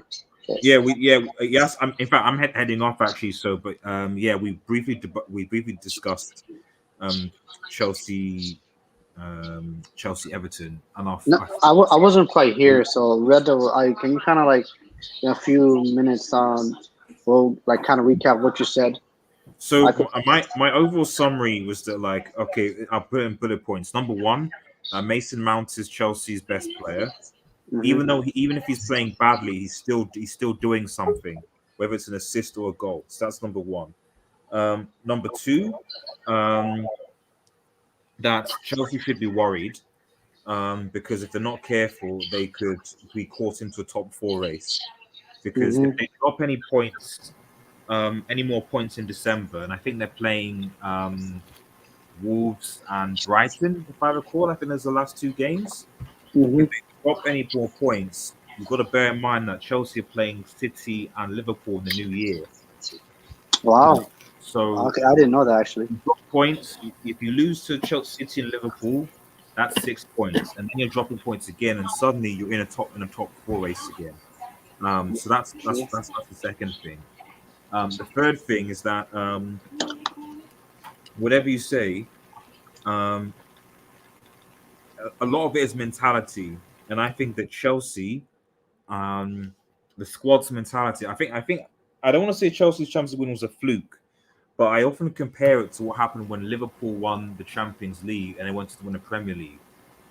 Yes. In fact, I'm heading off actually. So, but we briefly discussed Chelsea Everton, and
I wasn't quite here. So, can you kind of like in a few minutes we'll like kind of recap what you said.
So my overall summary was that like okay, I'll put in bullet points. Number one, Mason Mount is Chelsea's best player. Even if he's playing badly, he's still doing something, whether it's an assist or a goal. So that's number one. Number two, that Chelsea should be worried because if they're not careful, they could be caught into a top four race. Because if they drop any points, any more points in December, and I think they're playing Wolves and Brighton, if I recall. I think there's the last two games. If they drop any more points, you've got to bear in mind that Chelsea are playing City and Liverpool in the new year.
Wow.
So
Okay, I didn't know that actually.
you've got points. If you lose to Chelsea, City, and Liverpool, that's 6 points, and then you're dropping points again, and suddenly you're in a top four race again. So that's the second thing. The third thing is that whatever you say, um, a lot of it is mentality, and I think that Chelsea, um, the squad's mentality. I think I don't want to say Chelsea's Champions League win was a fluke, but I often compare it to what happened when Liverpool won the Champions League and they wanted to win the Premier League.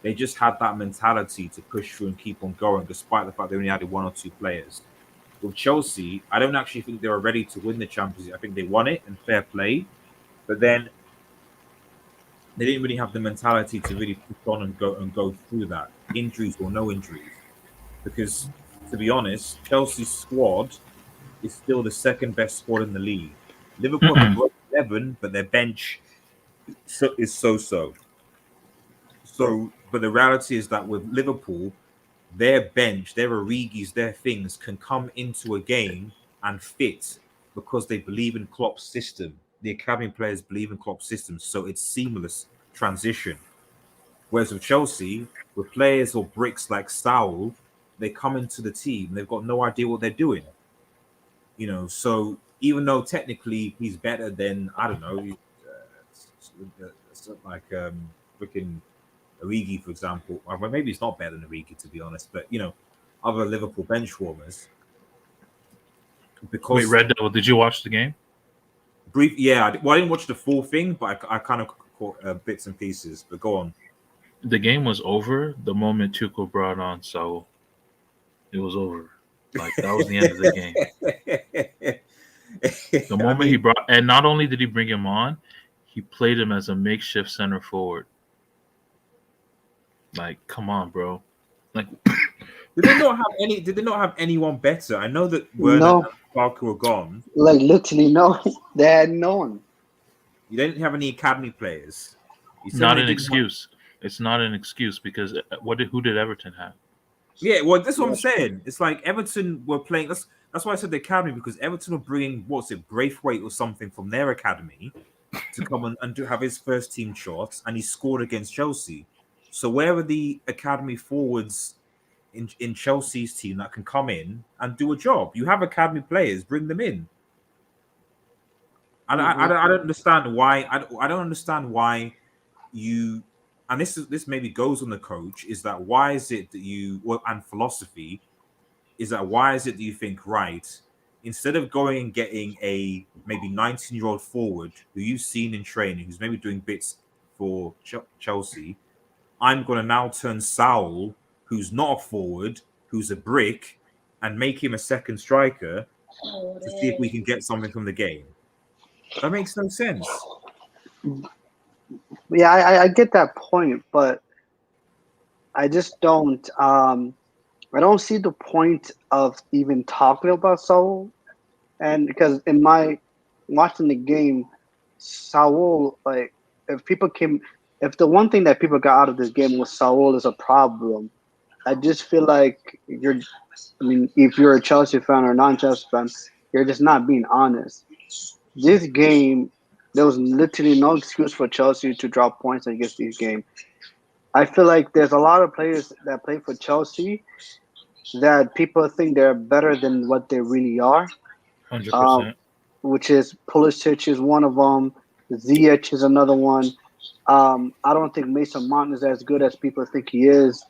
They just had that mentality to push through and keep on going, despite the fact they only had one or two players. With Chelsea, I don't actually think they were ready to win the Champions League. I think they won it and fair play, but then they didn't really have the mentality to really push on and go through that, injuries or no injuries. Because to be honest, Chelsea's squad is still the second best squad in the league. Liverpool have a
Mm-mm.
great 11, but their bench is so. So, but the reality is that with Liverpool, their bench, their Origis, their things can come into a game and fit because they believe in Klopp's system. The academy players believe in Klopp's system, so it's seamless transition. Whereas with Chelsea, with players or bricks like Saul, they come into the team, they've got no idea what they're doing. So even though technically he's better than I don't know, like freaking Origi, for example. Or maybe it's not better than Origi, to be honest. But other Liverpool bench warmers,
Wait,
because
Red Devil, did you watch the game?
well, I didn't watch the full thing, but I kind of caught bits and pieces. But go on.
The game was over the moment Tuchel brought on Saul. It was over. Like that was the end of the game. The
I
moment
mean,
he brought, and not only did he bring him on, he played him as a makeshift center forward. Like, come on, bro. Like,
did they not have any? Did they not have anyone better? I know that Werner
No,
and Barker were gone.
like literally no. They had no one.
You didn't have any academy players. You said
not
they
an
didn't have.
excuse. It's not an excuse because who did Everton have?
Yeah, well, that's what I'm saying. It's like Everton were playing. That's why I said the academy, because Everton were bringing what's it, Braithwaite or something from their academy to come and to have his first team shots, and he scored against Chelsea. So where are the academy forwards in Chelsea's team that can come in and do a job? You have academy players, bring them in. And I don't understand why. I don't understand why you. And this maybe goes on the coach. Is that why is it that and philosophy is that why is it that you think, right, instead of going and getting a maybe 19-year-old forward who you've seen in training, who's maybe doing bits for Chelsea, I'm going to now turn Saul, who's not a forward, who's a brick, and make him a second striker to see if we can get something from the game. That makes no sense.
Yeah, I get that point, but I just don't. I don't see the point of even talking about Saul, and because in my watching the game, Saul, like if the one thing that people got out of this game was Saul is a problem, I just feel like I mean, if you're a Chelsea fan or a non-Chelsea fan, you're just not being honest. This game, there was literally no excuse for Chelsea to drop points against this game. I feel like there's a lot of players that play for Chelsea that people think they're better than what they really are.
100%.
Which is Pulisic is one of them. Ziyech is another one. I don't think Mason Mount is as good as people think he is.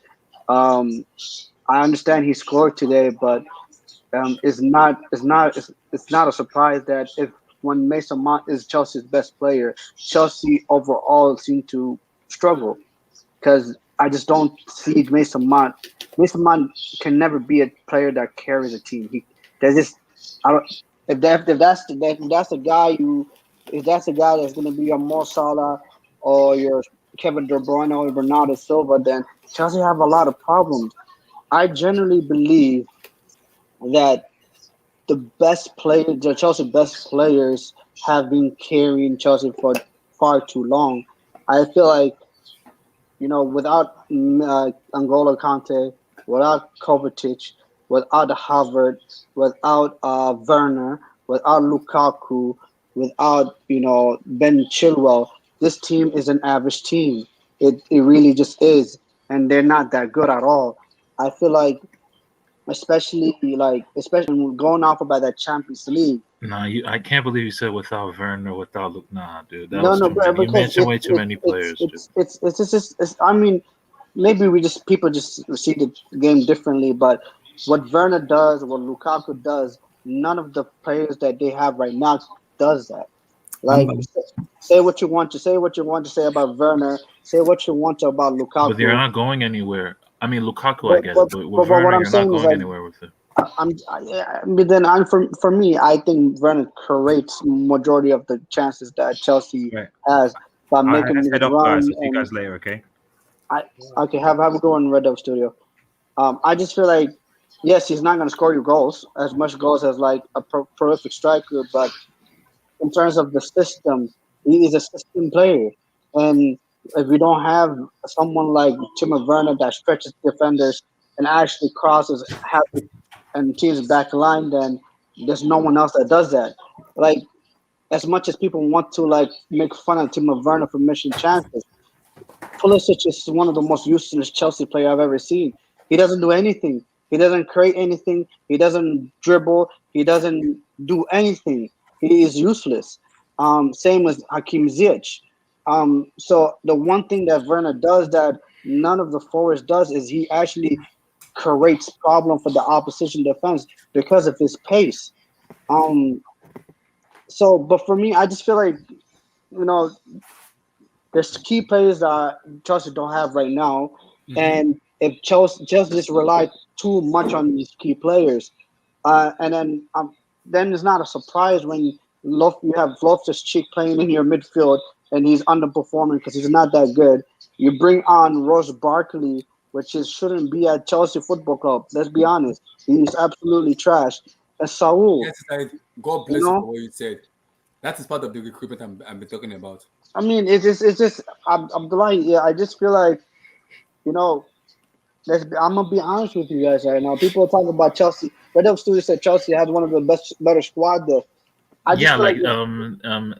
Um, I understand he scored today, but it's not a surprise that if when Mason Mount is Chelsea's best player, Chelsea overall seem to struggle because I just don't see Mason Mount. Mason Mount can never be a player that carries a team. There's just I don't if that's the guy if that's the guy that's going to be your Mo Salah or your Kevin De Bruyne or Bernardo Silva, then Chelsea have a lot of problems. I generally believe that the Chelsea best players have been carrying Chelsea for far too long. I feel like without Angola Kante, without Kovacic, without Harvard, without Werner, without Lukaku, without Ben Chilwell. This team is an average team. It really just is, and they're not that good at all. I feel like, especially when we're going off about that Champions League.
Nah, I can't believe you said without Werner, without Luke. Nah, dude, that
No,
was
no,
too many. You
because
mentioned way too many players, dude.
I mean, maybe people just see the game differently, but what Werner does, what Lukaku does, none of the players that they have right now does that. Like,
Um,
say what you want to say, about Werner, say what you want to about
But you're
Lukaku.
not going anywhere. I mean, Lukaku, I
But,
get
but,
it, but
but
with
what
Werner,
I'm
you're not
saying is
going
like,
anywhere with it.
but then for me, I think Werner creates majority of the chances that Chelsea
Right.
has by
I
making
head
these
off, guys.
runs.
I'll see you
And
guys later. Okay.
I okay, have a go in Red Dove Studio. I just feel like, yes, he's not going to score you goals, as much goals as like a prolific striker, but in terms of the system, he is a system player. And if we don't have someone like Timo Werner that stretches defenders and actually crosses half and team's back line, then there's no one else that does that. Like, as much as people want to like make fun of Timo Werner for missing chances, Pulisic is one of the most useless Chelsea player I've ever seen. He doesn't do anything. He doesn't create anything. He doesn't dribble. He doesn't do anything. He is useless. Same as Hakim Ziyech. So the one thing that Werner does that none of the forwards does is he actually creates problem for the opposition defense because of his pace. Um, but for me, I just feel like you know there's key players that Chelsea don't have right now, and if Chelsea just rely too much on these key players, and then it's not a surprise when you have Loftus Cheek playing in your midfield and he's underperforming because he's not that good. You bring on Ross Barkley, which shouldn't be at Chelsea Football Club. Let's be honest, he's absolutely trash. And Saul,
yes, like, God
you
bless you for
know,
what you said. That is part of the recruitment I'm been talking about.
I mean, it's just Abdullah. Yeah, I just feel like you know I'm gonna be honest with you guys right now. People are talking about Chelsea. Red Up Studio said Chelsea had one of the better squad there. I just
Yeah,
feel like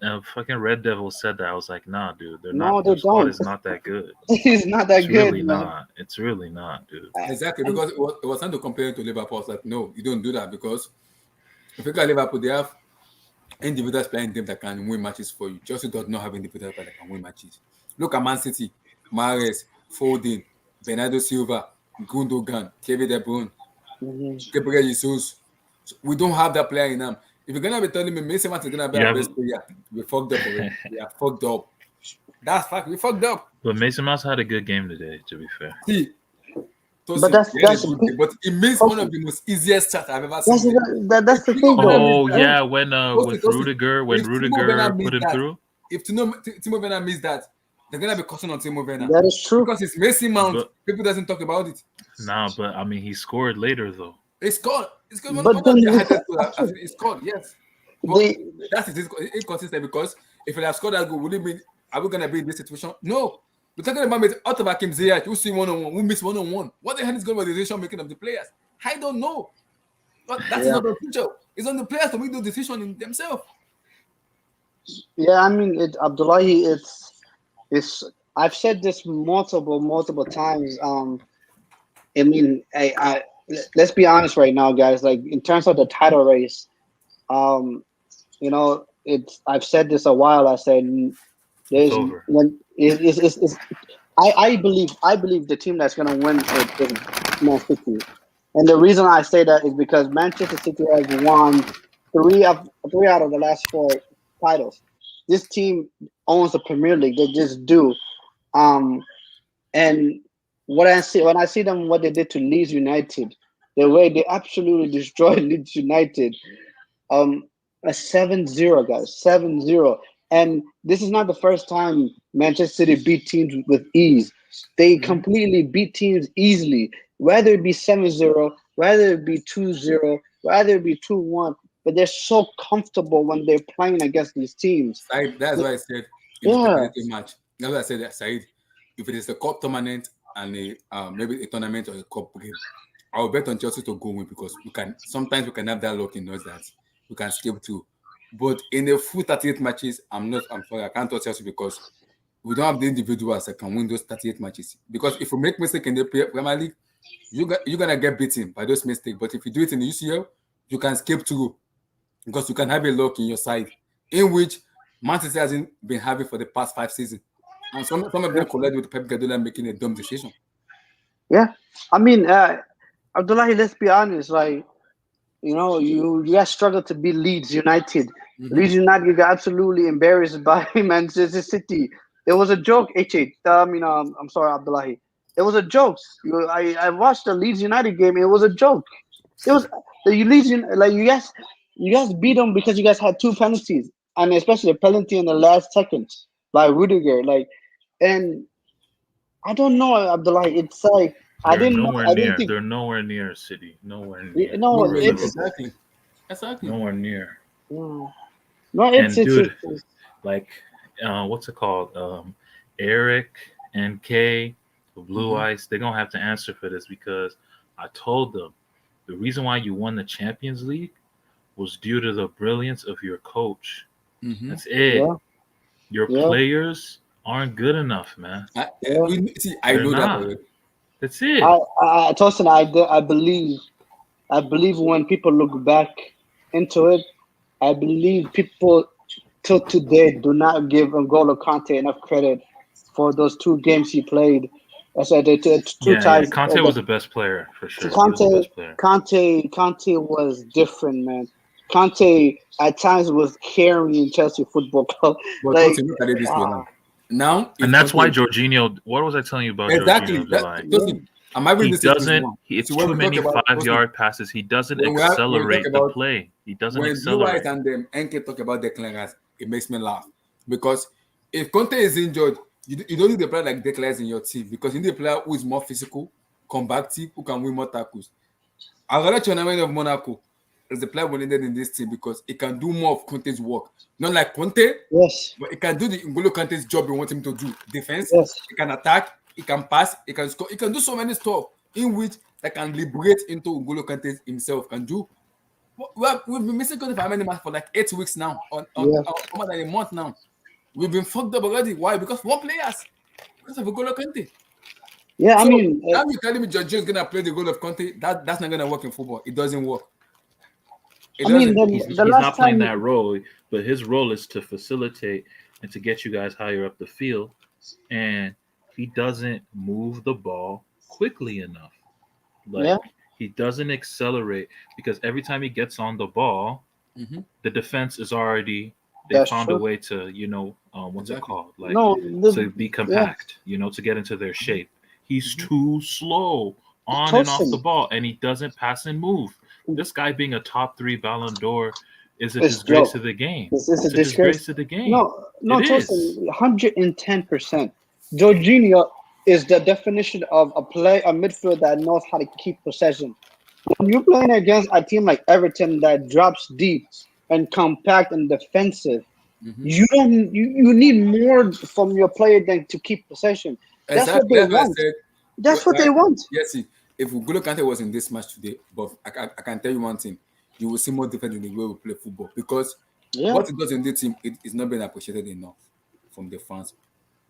like fucking Red Devil said that. I was like, nah, dude, they're not.
no,
Their
they
squad
don't.
is not that good.
He's not that
It's
good,
really
man.
not. It's really not, dude.
Exactly, because it was time to compare it to Liverpool. I was like, no, you don't do that because if you look at Liverpool, they have individuals playing them that can win matches for you. Chelsea does not have individuals that can win matches. Look at Man City, Mahrez, Foden, Bernardo Silva, Gundogan, Kevin De Bruyne,
Mhm.
Gabriel Jesus. So we don't have that player in them. If you're gonna be telling me Mason Mount is gonna be
You
our
have,
best player, we fucked up already. We are fucked up. That's fact. We fucked up.
but Mason Mouse had a good game today. To be fair,
See,
But
Tosin,
that's
he had a
that's
good game, but it missed one of the most easiest shots I've ever seen.
that's
If
the
Timo
thing
Werner
though.
missed
oh
that,
yeah, when
Tosin,
with
Tosin,
Rudiger, when
if Timo Werner
Rudiger put
missed
him
that,
through,
if Timo Werner missed that, they're gonna be cutting on Timo Werner
That is true.
because it's Mason Mount.
but
People doesn't talk about it.
nah, but I mean, he scored later though.
It's called. It's called one
But
of
then
the highest goals. It's called, yes, but
they
that is inconsistent because if we have scored that goal, would it mean are we gonna be in this situation? No. We're talking about out of Hakim Ziyech, who see one on one, who miss one on one. What the hell is going on with the decision making of the players? I don't know. But that is
yeah
not the future. It's on the players to make the decision in themselves.
yeah. I mean, Abdullahi. It's. I've said this multiple times. I mean, let's be honest right now, guys. Like in terms of the title race, um, it's. I've said this a while. I said
It's
there's
over.
when it's I believe the team that's gonna win it is Man City, and the reason I say that is because Manchester City has won three out of the last four titles. This team owns the Premier League. They just do. Um, and when I see them, what they did to Leeds United, the way they absolutely destroyed Leeds United, um, a 7-0, guys, 7-0. And this is not the first time Manchester City beat teams with ease. They completely beat teams easily, whether it be 7-0, whether it be 2-0, whether it be 2-1. But they're so comfortable when they're playing against these teams.
Said, that's why I said if it's a
Yeah,
competitive match. That's why I said that, Said, if it is a cup tournament and maybe a tournament or a cup game, I'll bet on Chelsea to go win because sometimes we can have that luck in us that we can skip through. But in the full 38 matches, I'm sorry, I can't touch Chelsea because we don't have the individuals that can win those 38 matches. Because if we make mistake in the Premier League, you're gonna get beaten by those mistakes. But if you do it in the UCL, you can skip through because you can have a luck in your side, in which Manchester hasn't been having for the past 5 seasons. And some of them collide with Pep Guardiola making a dumb decision.
Yeah, I mean, Abdullahi, let's be honest. Like, you guys struggled to beat Leeds United. Leeds United got absolutely embarrassed by Manchester City. It was a joke, HH. I'm sorry, Abdullahi. It was a joke. I watched the Leeds United game. It was a joke. It was you guys beat them because you guys had 2 penalties, and especially a penalty in the last seconds by Rudiger. And I don't know, Abdullahi. It's like I
They're
didn't
nowhere
think.
They're nowhere near City. Nowhere near.
No, it's
exactly.
Nowhere near.
no,
And dude, like, what's it called? Eric and Kay, Blue Ice. They're gonna have to answer for this because I told them the reason why you won the Champions League was due to the brilliance of your coach. That's it.
Yeah.
Your players aren't good enough, man.
I
They're
know
not.
that.
That's it.
Tosin, I believe when people look back into it, I believe people till today do not give N'Golo Kante enough credit for those 2 games he played. I said two times.
Kante was the best player for sure. He was the best player.
Kante was different, man. Kante at times was carrying Chelsea Football Club.
But look at it this way now.
And that's why Jorginho. What was I telling you about
exactly?
Jorginho? It's too many 5-yard passes. He doesn't accelerate the play. He doesn't accelerate.
When Blue Eyes and NK talk about Declan Rice, it makes me laugh because if Conte is injured, you don't need a player like Declan Rice in your team because you need a player who is more physical, combative, who can win more tackles. I rather tournament of Monaco is the player we needed in this team because it can do more of Conte's work. Not like Conte,
yes,
but it can do the N'Golo Kante's job we want him to do. Defense,
yes.
It can attack, it can pass, it can score, it can do so many stuff in which that can liberate into N'Golo Kante himself can do. We've been missing Conte for how many months? For like 8 weeks now, on more than a month now. We've been fucked up already. Why? Because 4 players. Because of N'Golo Kante.
Yeah,
so,
I mean,
now you're telling me Jorginho is gonna play the role of Conte. That's not gonna work in football. It doesn't work.
He's not playing that role, but his role is to facilitate and to get you guys higher up the field. And he doesn't move the ball quickly enough. He doesn't accelerate because every time he gets on the ball, the defense is already found a way to, what's it called? To be compact, to get into their shape. He's too slow on and off the ball, and he doesn't pass and move. This guy being a top 3 Ballon d'Or is a disgrace to the game.
It's a disgrace to the game. No, 110%. Jorginho is the definition of a midfielder that knows how to keep possession. When you're playing against a team like Everton that drops deep and compact and defensive, you need more from your player than to keep possession. That's what they want. That's what they want.
Yes, see, if N'Golo Kante was in this match today, but I can tell you one thing, you will see more different in the way we play football because what he does in this team is not being appreciated enough from the fans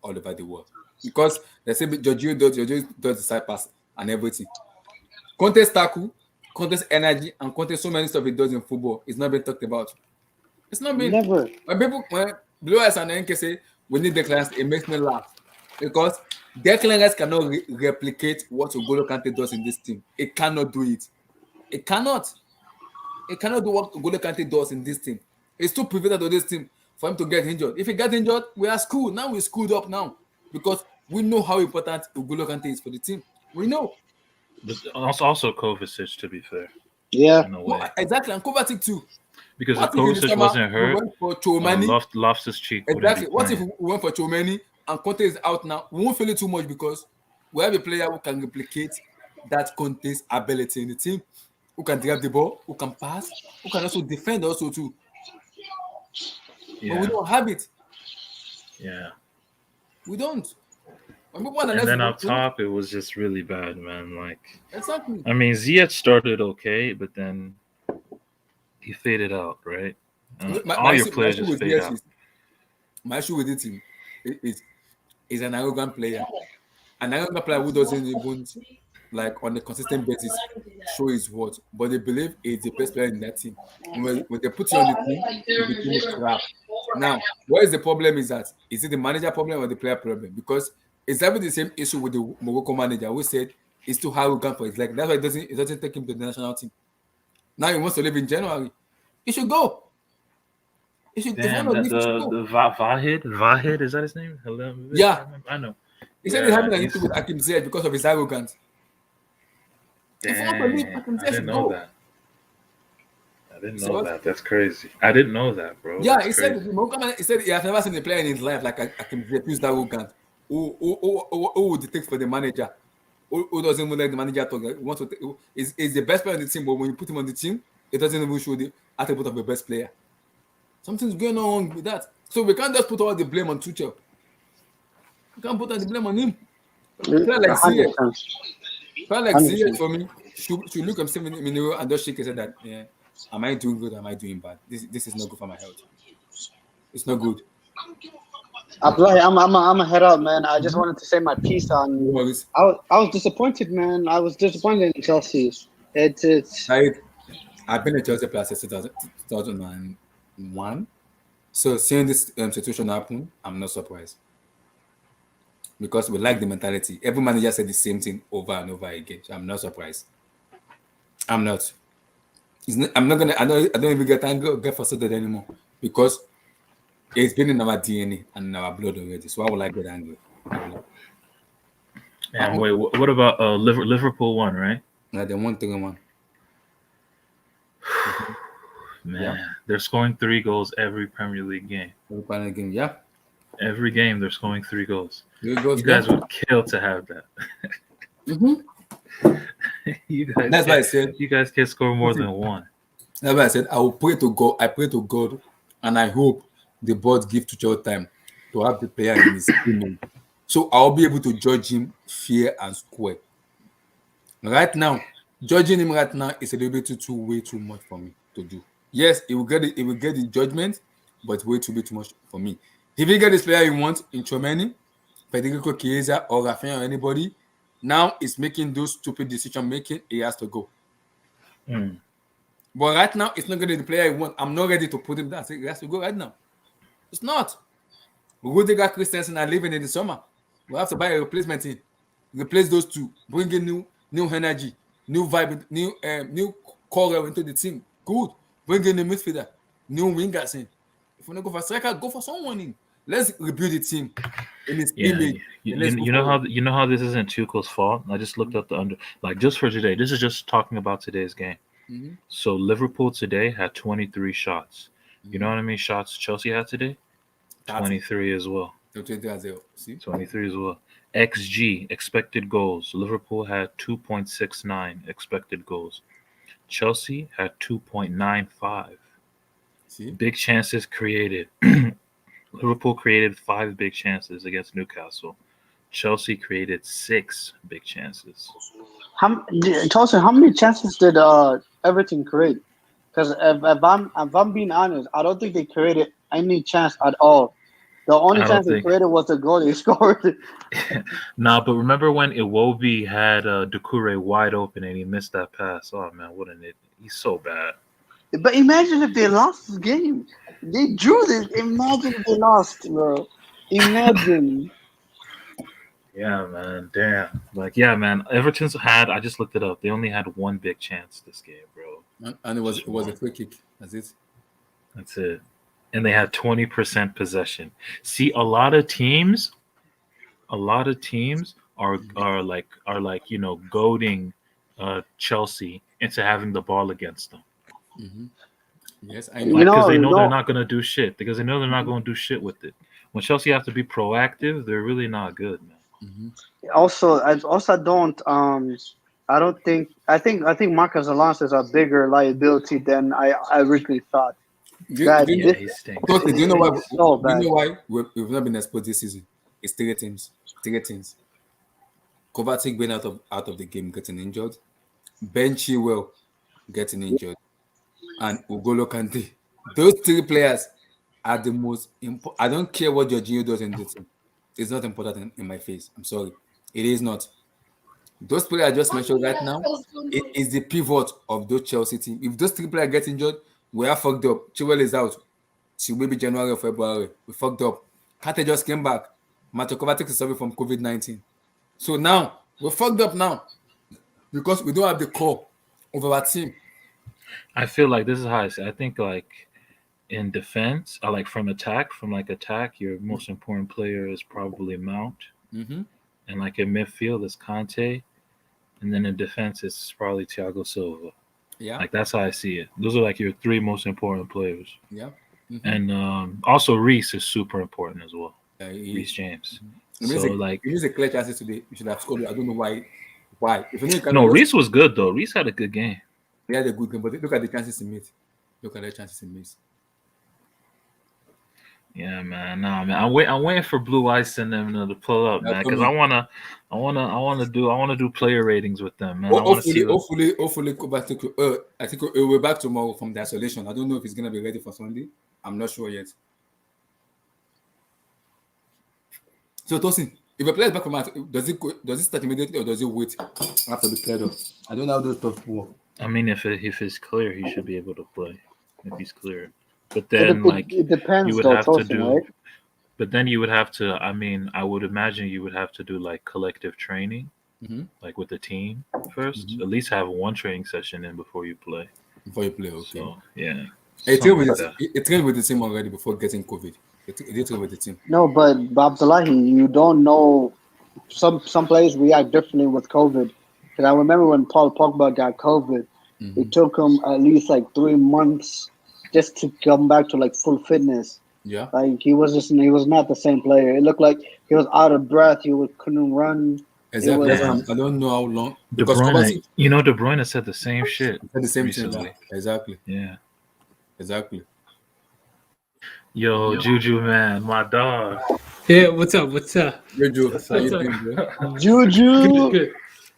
all over the world. Because they say Jorginho does the side pass and everything. Conte's tackle, Conte's energy, and Conte's so many stuff he does in football is not being talked about. It's not being.
Never.
When Blue Eyes and NK say we need Declan Rice, it makes me laugh because Declan Rice cannot replicate what N'Golo Kante does in this team. It cannot do it. It cannot. It cannot do what N'Golo Kante does in this team. It's too pivotal to this team for him to get injured. If he gets injured, we are screwed. Now we're screwed up now because we know how important N'Golo Kante is for the team. We know.
But also Kovacic, to be fair.
Yeah.
Exactly. And Kovacic too.
Because if Kovacic wasn't hurt,
Loftus
Cheek.
Exactly. What if we went for Chouameni and Conte is out now? We won't feel it too much because we have a player who can replicate that Conte's ability in the team, who can grab the ball, who can pass, who can also defend also too. Yeah. But we don't have it.
Yeah.
We don't. When we won,
And
let's
then
go
up
to-
top, it was just really bad, man. Like,
Exactly.
I mean, Ziyech started okay, but then he faded out, right? All your players just
with
fade
Ziyech
out.
my issue with it is an arrogant player. An arrogant player who doesn't even like on a consistent basis show his worth, but they believe he's the best player in that team. When they put you on the team, you become a crap. Now, what is the problem? Is it the manager problem or the player problem? Because it's having the same issue with the Morocco manager who said he's too arrogant for his leg. That's why it doesn't take him to the national team. Now he wants to leave in January. He should go. He should. If one
Damn,
of
that
these, he should go.
the Vahid, is that his name? Hello,
Yeah.
I know.
He said he's having an
he's-
issue with Akim Ziyech because of his arrogance. If you want to leave,
Damn,
Akim
I
Ziyech
didn't
should
know
go.
that. I didn't
So
know
what?
that. That's crazy. I didn't know that, bro.
Yeah,
That's
he
crazy.
said he said he has never seen a player in his life like Akim Ziyech who's that arrogant. Who would dictate for the manager? Who doesn't even let the manager talk? Like, wants to is the best player on the team, but when you put him on the team, it doesn't even show the attribute of the best player. Something's going on with that. So we can't just put all the blame on Tuchel. We can't put all the blame on him. Player like Ziyech,
100%.
player like
100%.
Ziyech for me should look himself in the mirror and just shake his head that yeah, am I doing good? Am I doing bad? This is not good for my health. It's not good.
Abdullah, I'm a head up, man. I just wanted to say my piece on.
No worries.
I was disappointed, man. I was disappointed in Chelsea. It's
Like, I've been a Chelsea player since 2001. So seeing this situation happen, I'm not surprised. Because we like the mentality. Every manager said the same thing over and over again. So I'm not surprised. I'm not. I'm not gonna. I don't even get angry or get frustrated anymore because it's been in our DNA and in our blood already. So why would I get angry?
And wait, what about Liverpool won, right?
Like the 1-3-1.
Man,
Yeah.
they're scoring 3 goals every Premier League game.
Final game, yeah.
Every game, they're scoring 3 goals.
Here goes
You guys
yeah.
would kill to have that.
Mhm.
you guys,
That's why I said.
you guys can't score more than 1.
That's why I said I will pray to God. I pray to God, and I hope the board give Tuchel time to have the player in his image, so I'll be able to judge him fair and square. Right now, judging him right now is a little bit way too much for me to do. Yes, he will get it. He will get the judgment, but way too much for me. If he get this player he wants in Chomeni, Federico Chiesa or Rafinha or anybody, now it's making those stupid decision making. He has to go.
Mm.
But right now, it's not going to be the player I want. I'm not ready to put him down. He has to go right now. It's not. Rudiger Christensen are leaving in the summer. We have to buy a replacement team. Replace those two. Bring in new energy, new vibe, new core into the team. Good. Bring in the midfielder, new wingers in. If we don't go for striker, go for someone in. Let's rebuild the team in its
Yeah,
image.
you know how this isn't Tuchel's fault. I just looked up the under, like just for today. This is just talking about today's game.
Mm-hmm.
So Liverpool today had 23 shots. You know how many shots Chelsea had today? 23 as well.
23-0. See?
23 as well. XG, expected goals. Liverpool had 2.69 expected goals. Chelsea had 2.95.
See?
Big chances created. Liverpool created 5 big chances against Newcastle. Chelsea created 6 big chances.
Chelsea, how many chances did Everton create? Because if I'm being honest, I don't think they created any chance at all. The only chance they created was the goal they scored.
Nah, but remember when Iwobi had Doucouré wide open and he missed that pass? Oh man, what an idiot! He's so bad.
But imagine if they lost this game. They drew this. Imagine if they lost, bro. Imagine.
Yeah, man. Damn. Like, yeah, man. Everton's had. I just looked it up. They only had 1 big chance this game, bro.
And it was a free kick. That's it.
That's it. And they had 20% possession. See, a lot of teams are like goading Chelsea into having the ball against them.
Mm-hmm. Yes, I
Like,
know.
because they know they're not going to do shit. Because they know they're not going to do shit with it. When Chelsea have to be proactive, they're really not good, man.
Mm-hmm.
I think Marcus Alonso is a bigger liability than I originally thought.
He stinks.
Do you know why?
So
Do you
bad.
know why we've not been exposed this season? It's 3 teams. three things: Kovacic being out of the game, getting injured, Ben Chilwell getting injured, and Ugolo Kante. Those three players are the most important. I don't care what Jorginho does in the team. It's not important in my face. I'm sorry. It is not. Those players I just mentioned right now, it is the pivot of those Chelsea team. If those three players get injured, we are fucked up. Chilwell is out. Till maybe January or February. We fucked up. Kante just came back. Mateo Kovacic is suffering from COVID-19. So now, we're fucked up now. Because we don't have the core of our team.
I feel like this is how I say. I think like in defense, or like from attack, your most important player is probably Mount,
Mm-hmm.
and like in midfield is Conte, and then in defense it's probably Thiago Silva.
Yeah.
Like that's how I see it. Those are like your three most important players,
Yeah. Mm-hmm.
and also Reece is super important as well.
He-
Reece James.
He
So
missed a,
like,
he missed a clear chances today. You should have scored. I don't know why. Why? If you know you can
no, Reece was good though. Reece had a good game.
he had a good game, but look at the chances he made. Look at the chances he missed.
Yeah, man. Nah, man. I'm waiting for Blue Ice and them to pull up, man, because I wanna do player ratings with them, man. I want to see.
Hopefully, Kovacic. I think we're back tomorrow from the isolation. I don't know if he's gonna be ready for Sunday. I'm not sure yet. So Tosin, if a player is back from match, does it start immediately or does it wait after the cleared up? I don't know how those stuff work.
I mean, if it's clear, he should be able to play if he's clear. But then,
it depends,
you would
though,
have to
Tosin,
do.
right?
But then you would have to. I mean, I would imagine you would have to do like collective training,
Mhm.
like with the team 1st.
Mhm.
At least have one training session in before you play.
Before you play, okay.
So yeah,
It
something like that.
trained with the team already before getting COVID. It trained with the team.
No, but Abdullahi, you don't know. Some players react differently with COVID. Because I remember when Paul Pogba got COVID,
Mhm.
it took him at least like 3 months just to come back to like full fitness.
Yeah.
Like he was not the same player. It looked like he was out of breath. Couldn't run.
Exactly.
was-
I don't know how long
De
because
Bruyne,
Kovacic
De Bruyne said the same shit
said the same
recently.
thing. Exactly.
Yeah.
Exactly.
Yo, Juju, man, my dog.
Yeah, what's up? What's up?
Jojo,
What's
how you
up?
doing, bro?
Juju.
Good.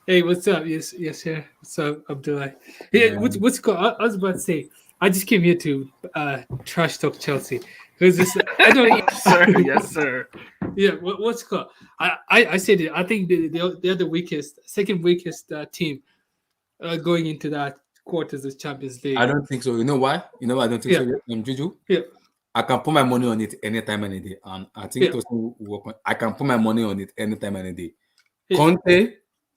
Hey, what's up? Yes, sir. What's up, Abdullah? Yeah,
Yeah.
what's called? I was about to say, I just came here to trash talk Chelsea because this. I don't.
Yes, sir. Yes, sir.
Yeah, what's called? I said it. I think they're the second weakest team going into that quarters of Champions League.
I don't think so. You know why? I don't think
Yeah.
so. Juju.
Yeah.
I can put my money on it anytime, any day, and I think
Yeah.
Tosin will work on. I can put my money on it anytime, any day.
Yeah.
Conte,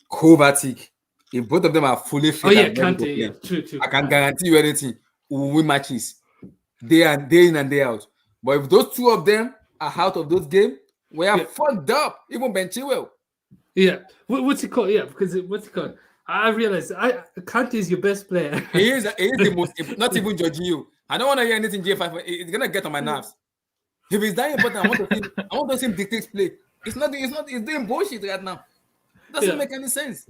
Kovacic, if both of them are fully fit,
Oh yeah,
and ready to
Kante.
play,
Yeah, true.
I can guarantee you anything. We will win matches day in and day out. But if those two of them are out of those games, we are
Yeah.
fucked up. Even Ben Chilwell.
Yeah. What's it called? Yeah, because what's it called? I realized Kante is your best player.
He is the most. Not even Jorginho. I don't want to hear anything J5. It's gonna get on my nerves. If it's that important, I want to see him dictate play. It's not. He's doing bullshit right now. Doesn't
Yeah.
make any sense.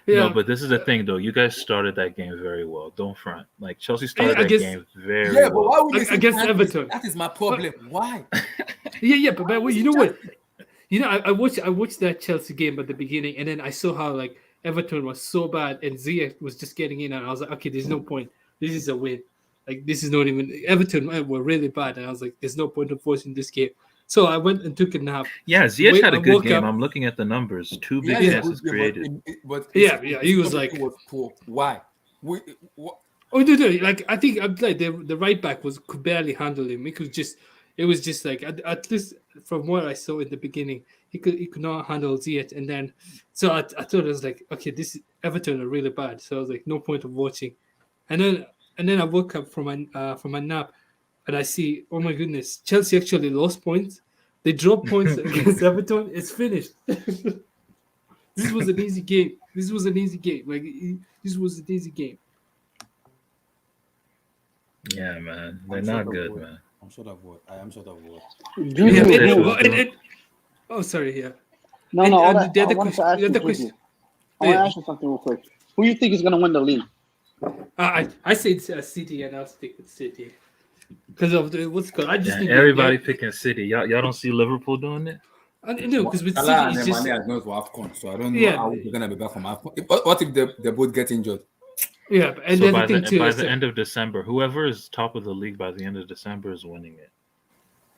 Yeah.
No, but this is the thing, though. You guys started that game very well. Don't front. Like Chelsea started
I
that
guess-
game very
Yeah, but
well.
why would you say
Against
that?
Everton.
That is my problem. Why?
Yeah, but well, you know what? You know, I watched that Chelsea game at the beginning, and then I saw how like Everton was so bad, and Ziyech was just getting in, and I was like, okay, there's no point. This is a win. Like this is not even Everton were really bad, and I was like, there's no point of forcing this game. So I went and took a nap.
Yeah, Ziyech
Wait,
had a
I
good
woke
game.
up-
I'm looking at the numbers. Two big
Yeah,
chances
but-
created.
but
Yeah,
his
he was
quality
like-
was poor. Why? What?
Oh no! Like I think I'm like the right back could barely handle him. It was just like at least from what I saw in the beginning, he could not handle Ziyech, and then so I thought it was like, okay, this Everton are really bad. So I was like, no point of watching, and then I woke up from my nap, and I see, oh my goodness, Chelsea actually lost points. They dropped points against Everton. It's finished. This was an easy game. This was an easy game.
Yeah, man. They're not good, man.
I'm short of word. I am short of word.
Juju.
Yeah,
Yeah,
it
and-
was
and-
good.
and- oh, sorry. Yeah.
No,
And-
no.
and
I
the other
wanted to
question-
ask
the
you,
other
Juju.
question-
I want
Yeah.
to ask you something real quick. Who do you think is going to win the league?
I said City, and I'll stick with City because of the what's it called. I just
Yeah,
think
everybody picking City. Y'all don't see Liverpool doing it?
And no, because with City,
Salah and
it's just
Mane are not for AFCON, so I don't know
yeah,
how they're gonna be back from AFCON. What if they both get injured?
yeah. And
So
the
by
other thing
the
too
by
is
the end of December, whoever is top of the league by the end of December is winning it.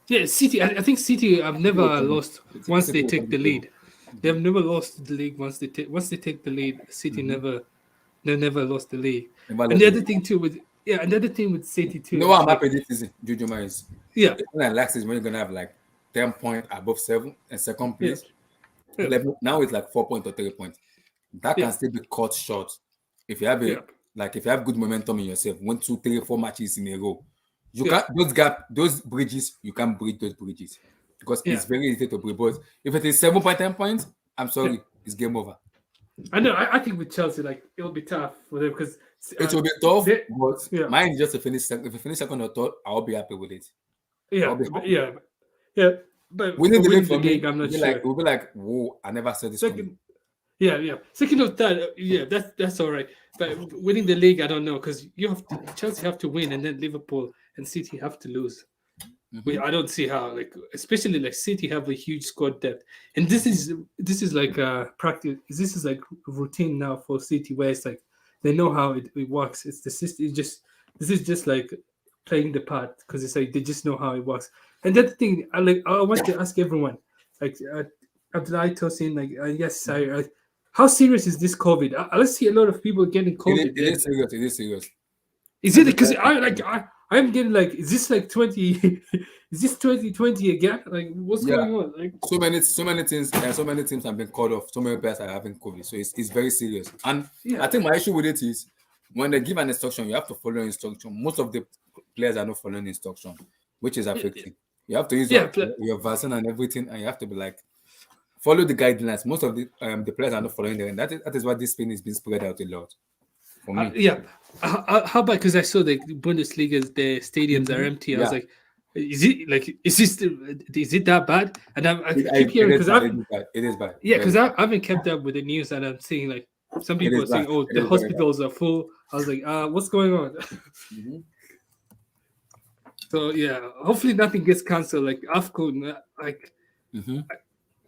yeah, City. I think City have never lost once they take the lead. They have never lost the league once they take the lead. City they never lost the league.
Never
And
lost
the
the
other
league.
thing too with and the other thing with City too,
You know what
it's
I'm
like
happy this season, Jujuma is
yeah,
it's not like last season when you're gonna have like 10 points above 7 and second
yeah,
place.
yeah,
Like, now it's like 4 points or 3 points. That
yeah,
can still be cut short if you have
yeah,
if you have good momentum in yourself, 1, 2, 3, 4 matches in a row. You
yeah,
can't those bridges, you can't bridge those bridges because
yeah,
it's very easy to bridge. But if it is 7.10 points, I'm
yeah.
sorry, it's game over.
I know. I think with Chelsea, like it'll be tough for them because
It will be tough,
they,
but
yeah,
mine is just to finish second. If you finish second or third, I'll be happy with it. I'll
yeah,
be
but
happy.
yeah, yeah. But
Winning
for
the league
winning the
for me
league, I'm not
will be
sure.
like will be like, whoa, I never said this coming.
Second, yeah. Second of that, yeah, that's all right. But winning the league, I don't know because Chelsea have to win, and then Liverpool and City have to lose. I don't see how, like, especially like City have a huge squad depth, and this is like practice. This is like routine now for City, where it's like they know how it works. It's the system. This is just like playing the part because it's like they just know how it works. And that thing, I want to ask everyone, like Abdullahi Tosin, like yes, how serious is this COVID? I see a lot of people getting COVID.
It is serious. It is serious.
Is it because I'm getting like, is this like 20? Is this 2020 again? Like, what's going on? Like,
so many things, so many teams have been called off. So many players are having COVID, so it's very serious. And
yeah,
I think my issue with it is when they give an instruction, you have to follow instruction. Most of the players are not following instruction, which is affecting. You have to use your vaccine and everything, and you have to be like follow the guidelines. Most of the players are not following them, and that is why this thing is being spread out a lot. For me,
yeah. How about because I saw the Bundesliga's the stadiums are empty? I was like, is it that bad? And I keep hearing because
it is bad.
Yeah, because I haven't kept up with the news, and I'm seeing like some people are saying, "Oh, the hospitals are full." I was like, what's going on? So yeah, hopefully nothing gets cancelled. Like AFCON, like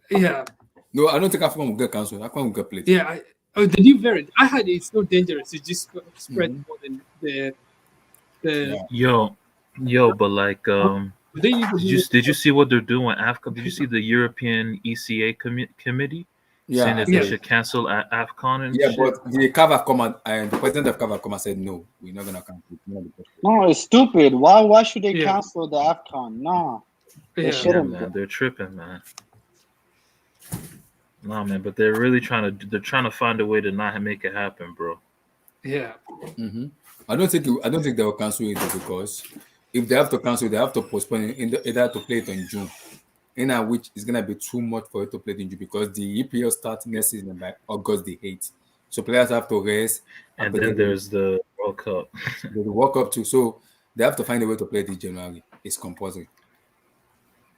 yeah.
No, I don't think AFCON will get cancelled. AFCON will get played.
Yeah, the new variant. I heard it's so dangerous. It just spread more than the.
Yo, but like, did you see what they're doing? AFCON? Did you see the European ECA committee saying that they should cancel AFCON and shit?
But the CAF and the president of CAF said no, we're not gonna cancel.
No, it's stupid. Why should they cancel the AFCON? No, they shouldn't.
Man, they're tripping, man. No, man, but they're really trying to find a way to not make it happen, bro.
Yeah.
I don't think they will cancel it because if they have to cancel, they have to postpone it. Either to play it in June, in which is gonna be too much for it to play in June because the EPL starts next season by August the 8th. So players have to rest.
And then there's the World Cup.
There's the World Cup too. So they have to find a way to play it in January. It's compulsory.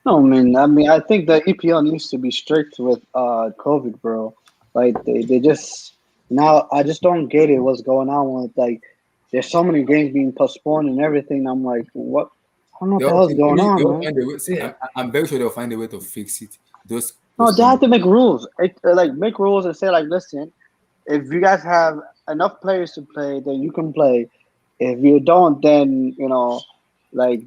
No, I think the EPL needs to be strict with COVID, bro. Like they just now, I just don't get it. What's going on with like? There's so many games being postponed and everything. I'm like, what? I don't know what the hell's going on, man.
I'm very sure they'll find a way to fix it.
No, they have to make rules. Make rules and say like, listen, if you guys have enough players to play, then you can play. If you don't, then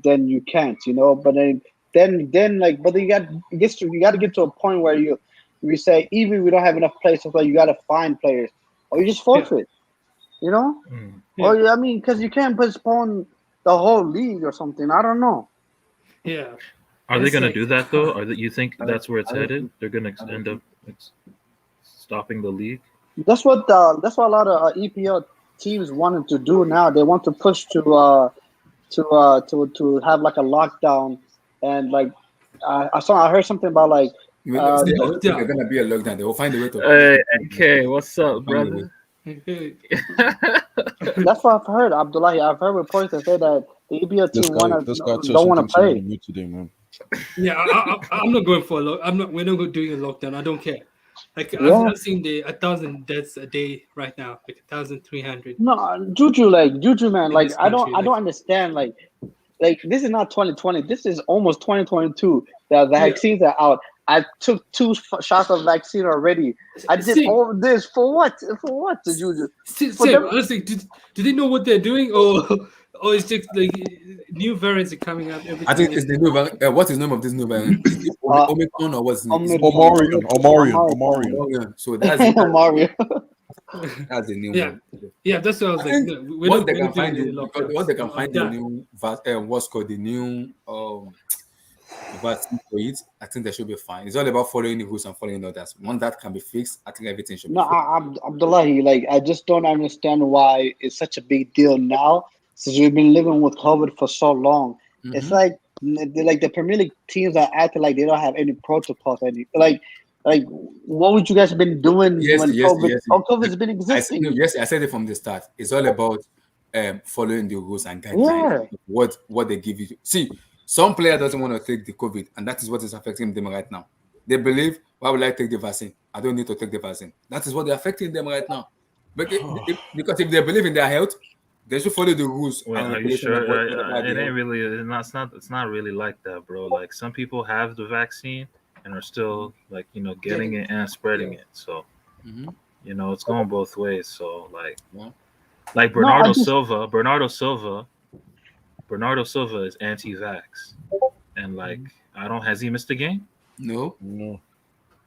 then you can't. But then but you got to get to a point where you say even if we don't have enough players to play, you got to find players or you just forfeit. Or because you can't postpone the whole league or something. I don't know.
Yeah.
Are they going to do that though? You think that's where it's headed? They're going to end up stopping the league.
That's what a lot of EPL teams wanted to do now. They want to push to have like a lockdown, and like I heard something about like
they're gonna be a lockdown. They will find a way to.
Hey, NK, what's up, brother?
That's what I've heard, Abdullahi. I've heard reports that say that the EPL team don't want to play.
Today, man.
Yeah, I'm not going for we're not doing a lockdown. I don't care. Like I've seen 1,000 deaths a day right now, like 1,300.
No, Juju, man. Like I don't understand. Like this is not 2020. This is almost 2022. The vaccines are out. I took 2 shots of vaccine already. I did
See-
all this for what? For what did you do? For
Say,
them-
honestly, do they know what they're doing, or it's just like new variants are coming out every
I
time?
think it's the new variant. What is the name of this new variant? Is it Omicron or what's the name? Is it Omicron? So that's
Mario.
that's the new
Yeah.
one.
Yeah, that's what I was
I
like.
think
No, we're
once
not,
they
we're
can
not doing
find
any
the because
lockdowns
once they can
on
find the
that.
new what's called the new vaccine for it, I think they should be fine. It's all about following the rules and following others. Once that can be fixed, I think everything should be
No,
fixed.
Abdullahi, like I just don't understand why it's such a big deal now since we've been living with COVID for so long. It's like the Premier League teams are acting like they don't have any protocols. Like what would you guys been doing
Yes,
when
yes,
COVID?
yes.
Oh, COVID's been
No,
existing.
yes, I said it from the start. It's all about following the rules and guidelines.
Yeah.
What they give you. See, some player doesn't want to take the COVID, and that is what is affecting them right now. They believe, why would I take the vaccine? I don't need to take the vaccine. That is what they're affecting them right now. But because if they believe in their health, they should follow the rules
Wait,
and
are you
regulations of
sure?
what about the
It ain't
health.
really. It's not really like that, bro. Like some people have the vaccine and are still like getting it and spreading it. So
Mhm.
it's going both ways. So
Yeah.
like
No, I just
Bernardo Silva is anti-vax, and like I don't. Has he missed a game?
No.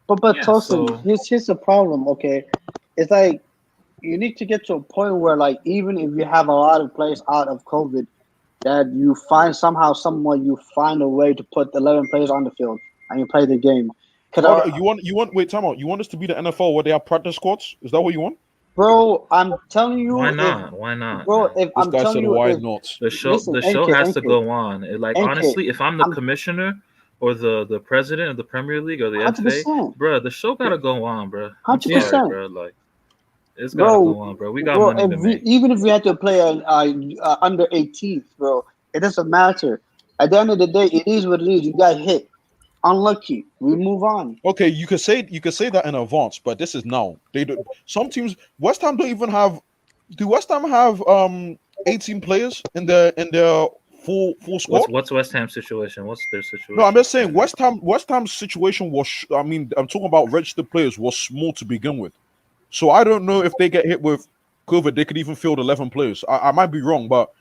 but
Yeah,
Tosin,
so-
here's the problem. Okay, it's like you need to get to a point where like even if you have a lot of players out of COVID, that you find you find a way to put 11 players on the field and you play the game.
Wait, time out. You want us to be the NFL where they have practice squads? Is that what you want?
Bro, I'm telling you,
Why not? Why not?
Bro,
man?
if
This
I'm
guy
telling
said
you,
why
if,
not?
The show
listen,
the show
NK,
has to
NK,
go on. Like
NK,
honestly, if I'm the
I'm
commissioner or the president of the Premier League or the FA,
100%,
bro, the show gotta go on, bro. I'm sorry,
100%,
bro. Like it's gotta
bro.
go on, bro. We got money to make.
Even if we had to play under 18s, bro, it doesn't matter. At the end of the day, it is what it is. You got hit, unlucky. We move on.
Okay, you could say that in advance, but this is now. They do. Some teams, West Ham don't even have. Do West Ham have 18 players in their full squad?
What's West Ham's situation? What's their situation?
No, I'm just saying West Ham's situation was. I mean, I'm talking about registered players was small to begin with. So I don't know if they get hit with COVID, they could even field 11 players. I might be wrong, but